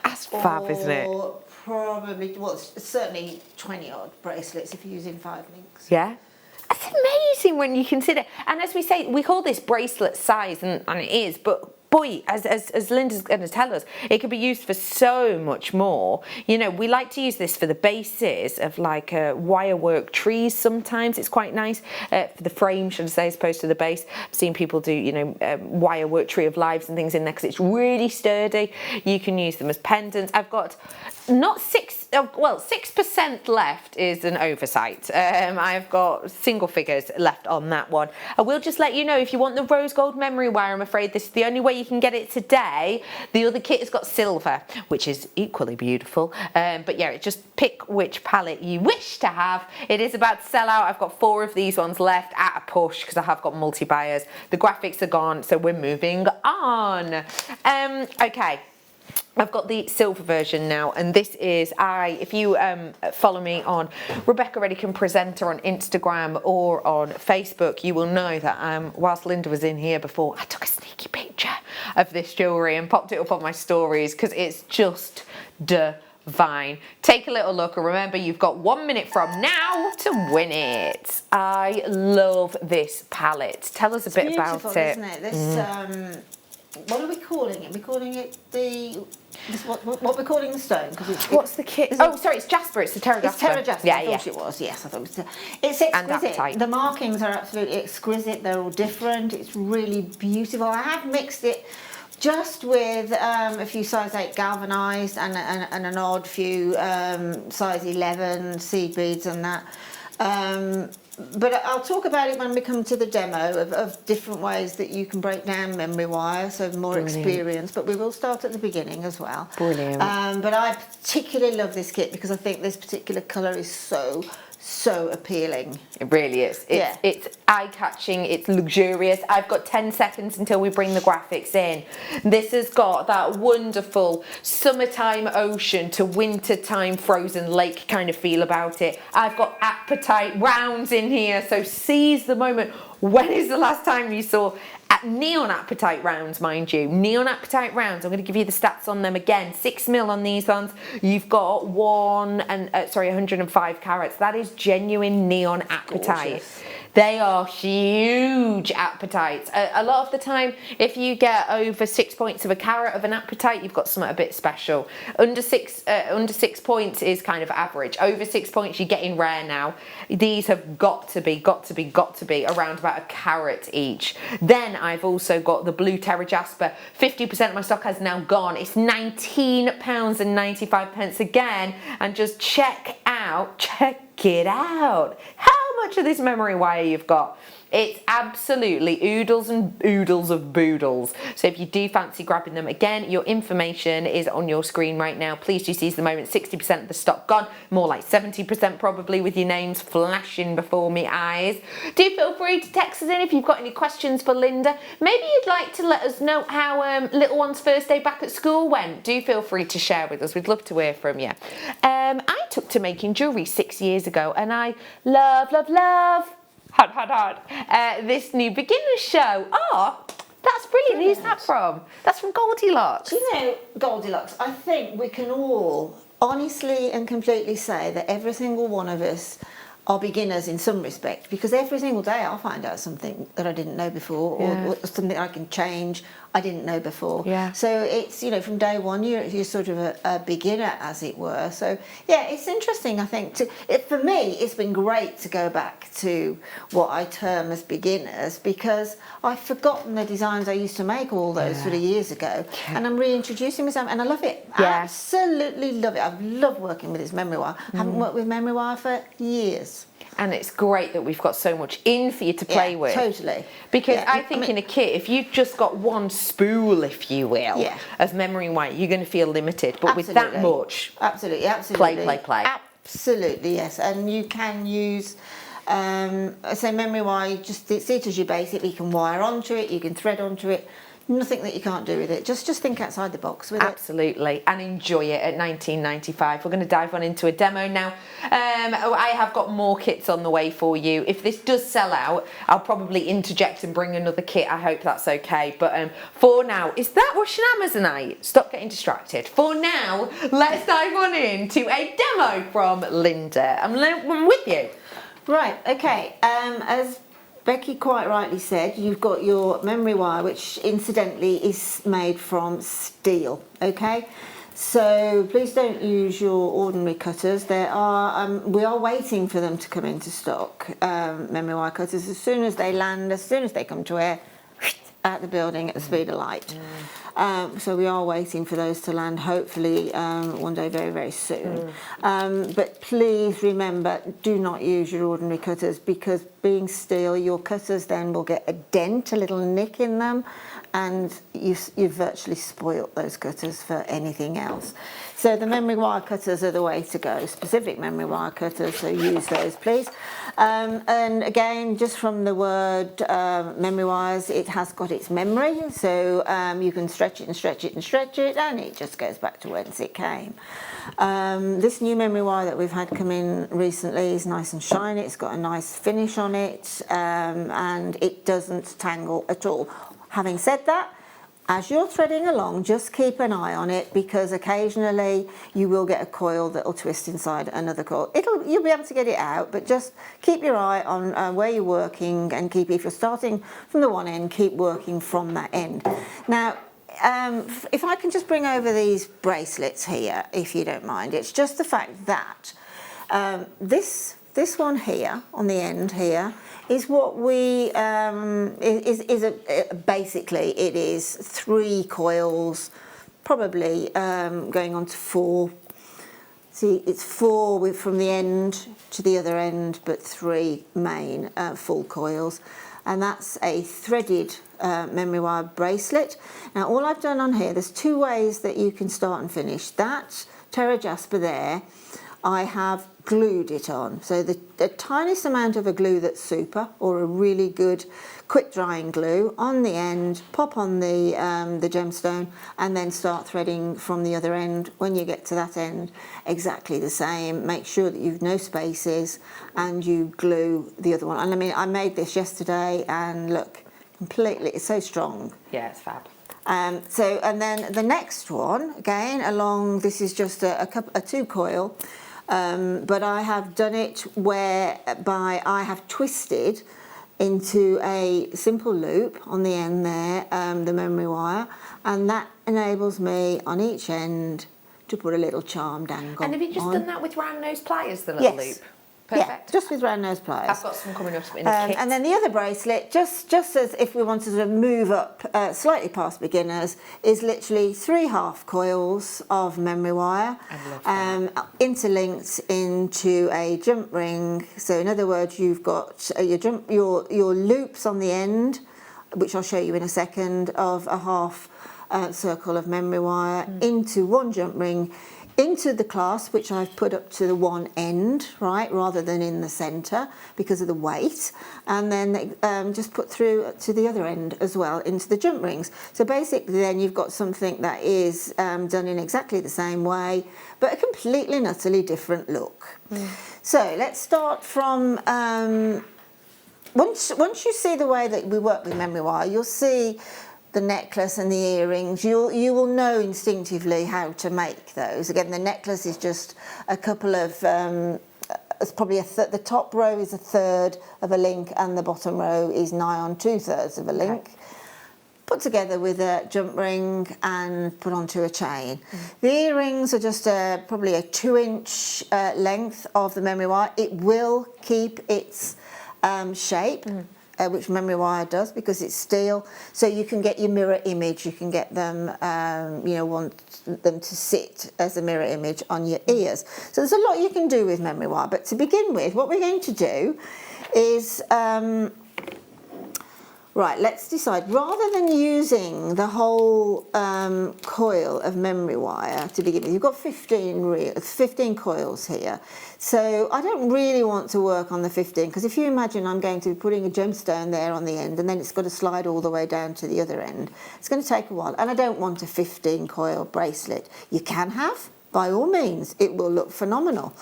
That's fab, isn't it? Or probably, well, certainly 20 odd bracelets if you're using 5 links. Yeah. It's amazing when you consider, and as we say, we call this bracelet size, and it is, but boy, as Linda's going to tell us, it could be used for so much more. You know, we like to use this for the bases of like wire work trees sometimes. It's quite nice for the frame, should I say, as opposed to the base. I've seen people do, you know, wire work tree of lives and things in there because it's really sturdy. You can use them as pendants. I've got not 6% left is an oversight. I've got single figures left on that one. I will just let you know, if you want the rose gold memory wire, I'm afraid this is the only way you can get it today. The other kit has got silver, which is equally beautiful. But yeah, just pick which palette you wish to have. It is about to sell out. I've got 4 of these ones left at a push because I have got multi-buyers. The graphics are gone, so we're moving on. Okay. I've got the silver version now, and this is, if you follow me on Rebecca Redican Presenter on Instagram or on Facebook, you will know that whilst Linda was in here before, I took a sneaky picture of this jewellery and popped it up on my stories because it's just divine. Take a little look, and remember, you've got 1 minute from now to win it. I love this palette. Tell us a bit about it. Isn't it? This, what are we calling it? We're calling it what we're calling the stone. What's the kit? Oh, sorry, it's jasper. It's the Terra Jasper. It's Terra Jasper. Yeah, I thought it was. Yes, I thought it was. It's exquisite. The markings are absolutely exquisite. They're all different. It's really beautiful. I have mixed it just with a few size 8 galvanised and an odd few size 11 seed beads and that. But I'll talk about it when we come to the demo of different ways that you can break down memory wire, so more experience. But we will start at the beginning as well. Brilliant. But I particularly love this kit because I think this particular colour is so so appealing. It really is. It's eye-catching, it's luxurious. I've got 10 seconds until we bring the graphics in. This has got that wonderful summertime ocean to wintertime frozen lake kind of feel about it. I've got apatite rounds in here, so seize the moment. When is the last time you saw neon apatite rounds, mind you? Neon apatite rounds, I'm going to give you the stats on them again. 6 mil on these ones. You've got 105 carats. That is genuine neon apatite. Gorgeous. They are huge apatites. A lot of the time, if you get over 6 points of a carat of an apatite, you've got something a bit special. Under 6 points is kind of average. Over 6 points, you're getting rare now. These have got to be around about a carat each. Then I've also got the blue terra jasper. 50% of my stock has now gone. It's £19.95 again. And just check it out. How much of this memory wire you've got? It's absolutely oodles and oodles of boodles. So if you do fancy grabbing them, again, your information is on your screen right now. Please do seize the moment. 60% of the stock gone, more like 70% probably, with your names flashing before me eyes. Do feel free to text us in if you've got any questions for Linda. Maybe you'd like to let us know how little one's first day back at school went. Do feel free to share with us. We'd love to hear from you. I took to making jewellery 6 years ago, and I love this new beginner show. Oh, that's brilliant. Who's that from? That's from Goldilocks. Do you know, Goldilocks, I think we can all honestly and completely say that every single one of us are beginners in some respect, because every single day I'll find out something that I didn't know before, or something I can change I didn't know before. Yeah. So it's, you know, from day one you're sort of a beginner, as it were. So yeah, it's interesting, I think. For me, it's been great to go back to what I term as beginners, because I've forgotten the designs I used to make all those sort of years ago, and I'm reintroducing myself, and I love it. I absolutely love it. I've loved working with this memory wire. I haven't worked with memory wire for years. And it's great that we've got so much in for you to play with. Totally. Because I think in a kit, if you've just got one spool, if you will, of memory wire, you're going to feel limited. But with that much, absolutely. Play. Absolutely, yes. And you can use, say, memory wire, just see it as your basic. You can wire onto it, you can thread onto it. Nothing that you can't do with it. Just think outside the box with it. Absolutely, and enjoy it at $19.95. We're going to dive on into a demo now. I have got more kits on the way for you. If this does sell out, I'll probably interject and bring another kit. I hope that's okay. But for now, is that Russian Amazonite? Stop getting distracted. For now, let's dive on into a demo from Linda. I'm with you. Right. Okay. As Becky quite rightly said, you've got your memory wire, which incidentally is made from steel, okay? So please don't use your ordinary cutters. We are waiting for them to come into stock, memory wire cutters. As soon as they land, as soon as they come to air, out the building at the speed of light. So we are waiting for those to land, hopefully one day very, very soon. But please remember, do not use your ordinary cutters, because being steel, your cutters then will get a dent, a little nick in them, and you've virtually spoilt those cutters for anything else. So the memory wire cutters are the way to go, specific memory wire cutters, so use those please. And again, just from the word memory wires, it has got its memory, so you can stretch it and stretch it and stretch it, and it just goes back to whence it came. This new memory wire that we've had come in recently is nice and shiny. It's got a nice finish on it, and it doesn't tangle at all. Having said that, as you're threading along, just keep an eye on it, because occasionally you will get a coil that will twist inside another coil. You'll be able to get it out, but just keep your eye on where you're working, and if you're starting from the one end, keep working from that end. Now, if I can just bring over these bracelets here, if you don't mind, it's just the fact that this one here, on the end here, is what we, basically it is 3 coils, probably going on to 4. See, it's 4 from the end to the other end, but 3 main full coils. And that's a threaded memory wire bracelet. Now all I've done on here, there's 2 ways that you can start and finish. That Terra Jasper there, I have glued it on. So the tiniest amount of a glue that's super, or a really good quick drying glue on the end, pop on the gemstone, and then start threading from the other end. When you get to that end, exactly the same. Make sure that you've no spaces, and you glue the other one. And I mean, I made this yesterday, and look, completely, it's so strong. Yeah, it's fab. And then the next one, again, along, this is just a 2 coil, but I have done it whereby I have twisted into a simple loop on the end there, the memory wire, and that enables me on each end to put a little charm dangle. And have you just on. done that with round nose pliers, the little loop? Perfect. Yeah, just with round nose pliers. I've got some coming up in a kit. And then the other bracelet, just as if we wanted to move up slightly past beginners, is literally 3 half coils of memory wire, interlinked into a jump ring. So in other words, you've got your loops on the end, which I'll show you in a second, of a half circle of memory wire into one jump ring, into the clasp, which I've put up to the one end, right, rather than in the centre because of the weight, and then just put through to the other end as well into the jump rings. So basically then you've got something that is done in exactly the same way, but a completely and utterly different look. So let's start from, once you see the way that we work with memory wire, you'll see the necklace and the earrings. You will know instinctively how to make those. Again, the necklace is just a couple of, it's probably the top row is 1/3 of a link, and the bottom row is nigh on 2/3 of a link. Put together with a jump ring and put onto a chain. The earrings are just probably a 2-inch length of the memory wire. It will keep its shape, which memory wire does, because it's steel. So you can get your mirror image. You can get them, want them to sit as a mirror image on your ears. So there's a lot you can do with memory wire. But to begin with, what we're going to do is, right, let's decide. Rather than using the whole coil of memory wire to begin with, you've got 15 coils here. So I don't really want to work on the 15, because if you imagine I'm going to be putting a gemstone there on the end, and then it's got to slide all the way down to the other end, it's going to take a while, and I don't want a 15 coil bracelet. You can have, by all means, it will look phenomenal.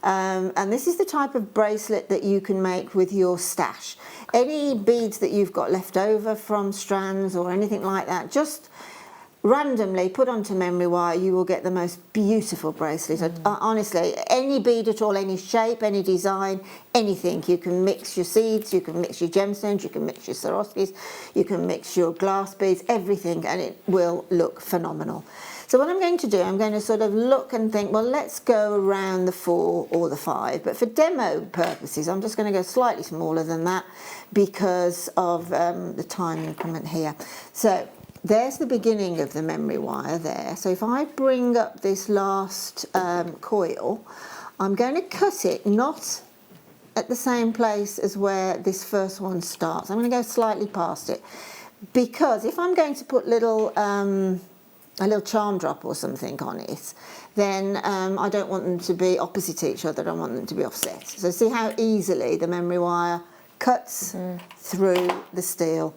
And this is the type of bracelet that you can make with your stash. Any beads that you've got left over from strands or anything like that, just randomly put onto memory wire, you will get the most beautiful bracelet. Honestly, any bead at all, any shape, any design, anything. You can mix your seeds, you can mix your gemstones, you can mix your Swarovskis, you can mix your glass beads, everything, and it will look phenomenal. So what I'm going to do, I'm going to sort of look and think, well, let's go around the 4 or the 5. But for demo purposes, I'm just going to go slightly smaller than that because of the time increment here. So there's the beginning of the memory wire there. So if I bring up this last coil, I'm going to cut it not at the same place as where this first one starts. I'm going to go slightly past it, because if I'm going to put a little charm drop or something on it, then I don't want them to be opposite each other. I don't want them to be offset. So see how easily the memory wire cuts through the steel.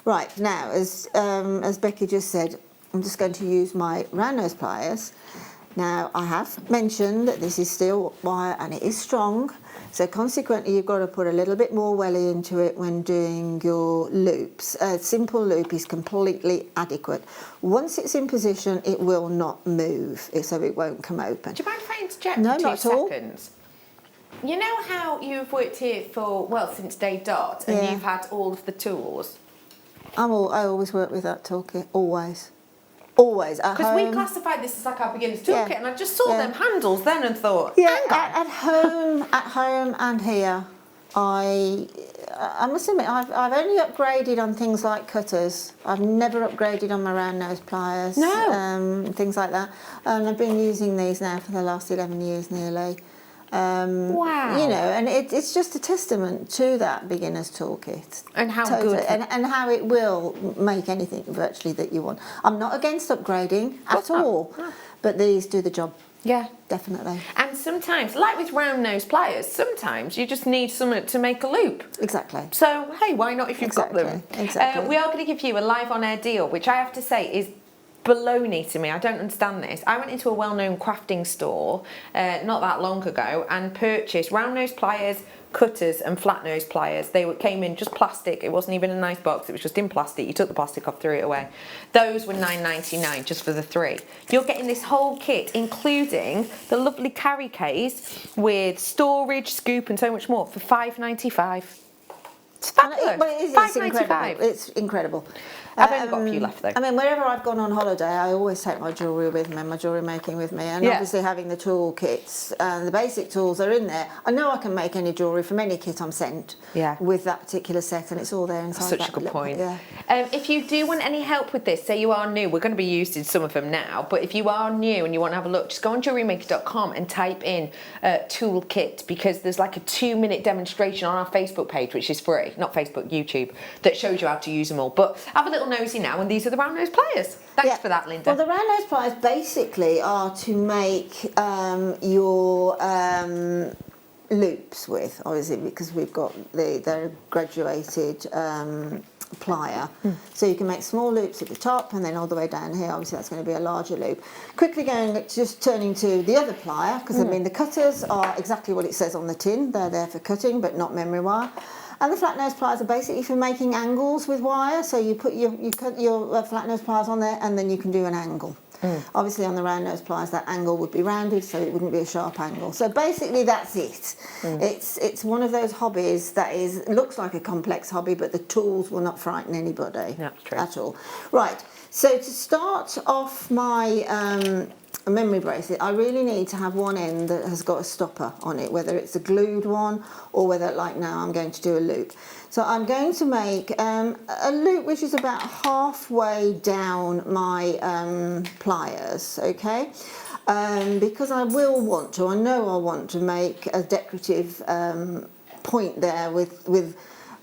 Right, now, as Becky just said, I'm just going to use my round nose pliers. Now, I have mentioned that this is steel wire and it is strong, so consequently you've got to put a little bit more welly into it when doing your loops. A simple loop is completely adequate. Once it's in position, it will not move, so it won't come open. Do you mind if I interject No, for 2 not at all. seconds? You know how you've worked here for, well, since day dot, and you've had all of the tools? I always work with that toolkit, always. Always, at home. Because we classified this as like our beginner's toolkit, and I just saw them handles then and thought, at home and here, I must admit, I've only upgraded on things like cutters. I've never upgraded on my round nose pliers. No. Things like that. And I've been using these now for the last 11 years nearly. Wow. You know, and it's just a testament to that beginner's toolkit. And how totally. good. And how it will make anything virtually that you want. I'm not against upgrading at all, but these do the job. Yeah. Definitely. And sometimes, like with round nose pliers, sometimes you just need something to make a loop. Exactly. So, hey, why not if you've got them? Exactly. We are going to give you a live on-air deal, which I have to say is baloney to me. I don't understand this. I went into a well-known crafting store not that long ago and purchased round nose pliers, cutters and flat nose pliers. They came in just plastic. It wasn't even a nice box. It was just in plastic. You took the plastic off, threw it away. Those were $9.99 just for the 3. You're getting this whole kit, including the lovely carry case with storage, scoop and so much more for $5.95. It's fabulous. Well, it is, it's incredible. It's incredible. I've only got a few left though. I mean, wherever I've gone on holiday, I always take my jewellery with me, my jewellery making with me, and obviously having the tool kits and the basic tools are in there. I know I can make any jewellery from any kit I'm sent with that particular set, and it's all there inside. Such a good point. If you do want any help with this, say you are new, we're going to be using some of them now, but if you are new and you want to have a look, just go on JewelleryMaker.com and type in toolkit, because there's like a 2-minute demonstration on our Facebook page, which is free, not Facebook, YouTube, that shows you how to use them all. But have a little nosy now, and these are the round nose pliers. Thanks for that, Linda. Well, the round nose pliers basically are to make your loops with, obviously, because we've got they're graduated plier, so you can make small loops at the top and then all the way down here. Obviously that's going to be a larger loop. Quickly turning to the other plier, because I mean the cutters are exactly what it says on the tin. They're there for cutting but not memory wire. And the flat nose pliers are basically for making angles with wire. So you put you cut your flat nose pliers on there, and then you can do an angle. Obviously on the round nose pliers that angle would be rounded, so it wouldn't be a sharp angle. So basically that's it. It's one of those hobbies that looks like a complex hobby, but the tools will not frighten anybody at all. Right, so to start off my memory bracelet, I really need to have one end that has got a stopper on it, whether it's a glued one or whether, like now, I'm going to do a loop. So I'm going to make a loop which is about halfway down my pliers, okay? Because I will want to, I know I want to make a decorative point there with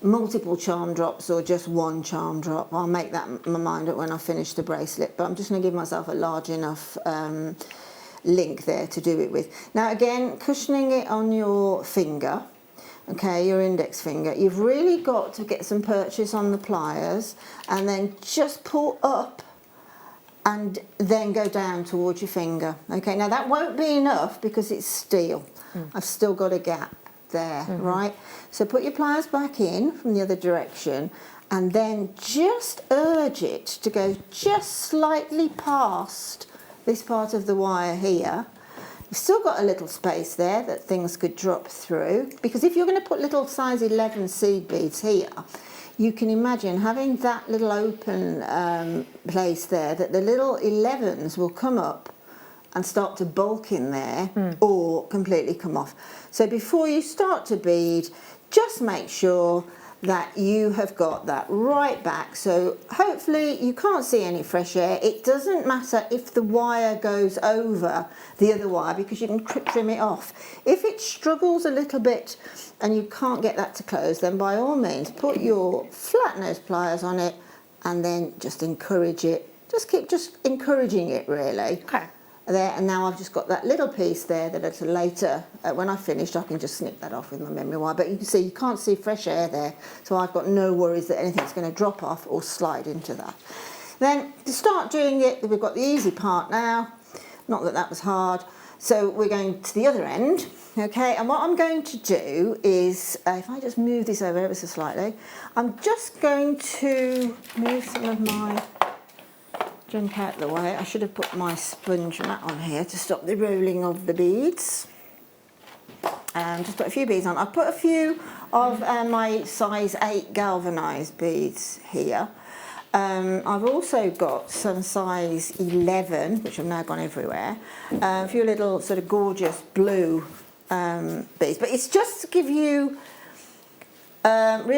multiple charm drops or just one charm drop. I'll make that my mind up when I finish the bracelet, but I'm just going to give myself a large enough link there to do it with. Now again, cushioning it on your finger, okay, your index finger, you've really got to get some purchase on the pliers and then just pull up and then go down towards your finger. Okay, now that won't be enough because it's steel. I've still got a gap there, right? So put your pliers back in from the other direction and then just urge it to go just slightly past this part of the wire here. You've still got a little space there that things could drop through, because if you're going to put little size 11 seed beads here, you can imagine having that little open place there, that the little 11s will come up and start to bulk in there or completely come off. So before you start to bead, just make sure that you have got that right back. So hopefully you can't see any fresh air. It doesn't matter if the wire goes over the other wire, because you can trim it off. If it struggles a little bit and you can't get that to close, then by all means put your flat nose pliers on it and then just encourage it. Just keep encouraging it, really. Okay. There, and now I've just got that little piece there that at a later, when I finished, I can just snip that off with my memory wire. But you can see, you can't see fresh air there, so I've got no worries that anything's going to drop off or slide into that. Then to start doing it, we've got the easy part now. Not that that was hard. So we're going to the other end, okay? And what I'm going to do is, if I just move this over ever so slightly, I'm just going to move some of my junk out of the way. I should have put my sponge mat on here to stop the rolling of the beads. And just put a few beads on. I've put a few of my size 8 galvanised beads here. I've also got some size 11, which have now gone everywhere. A few little sort of gorgeous blue beads. But it's just to give you really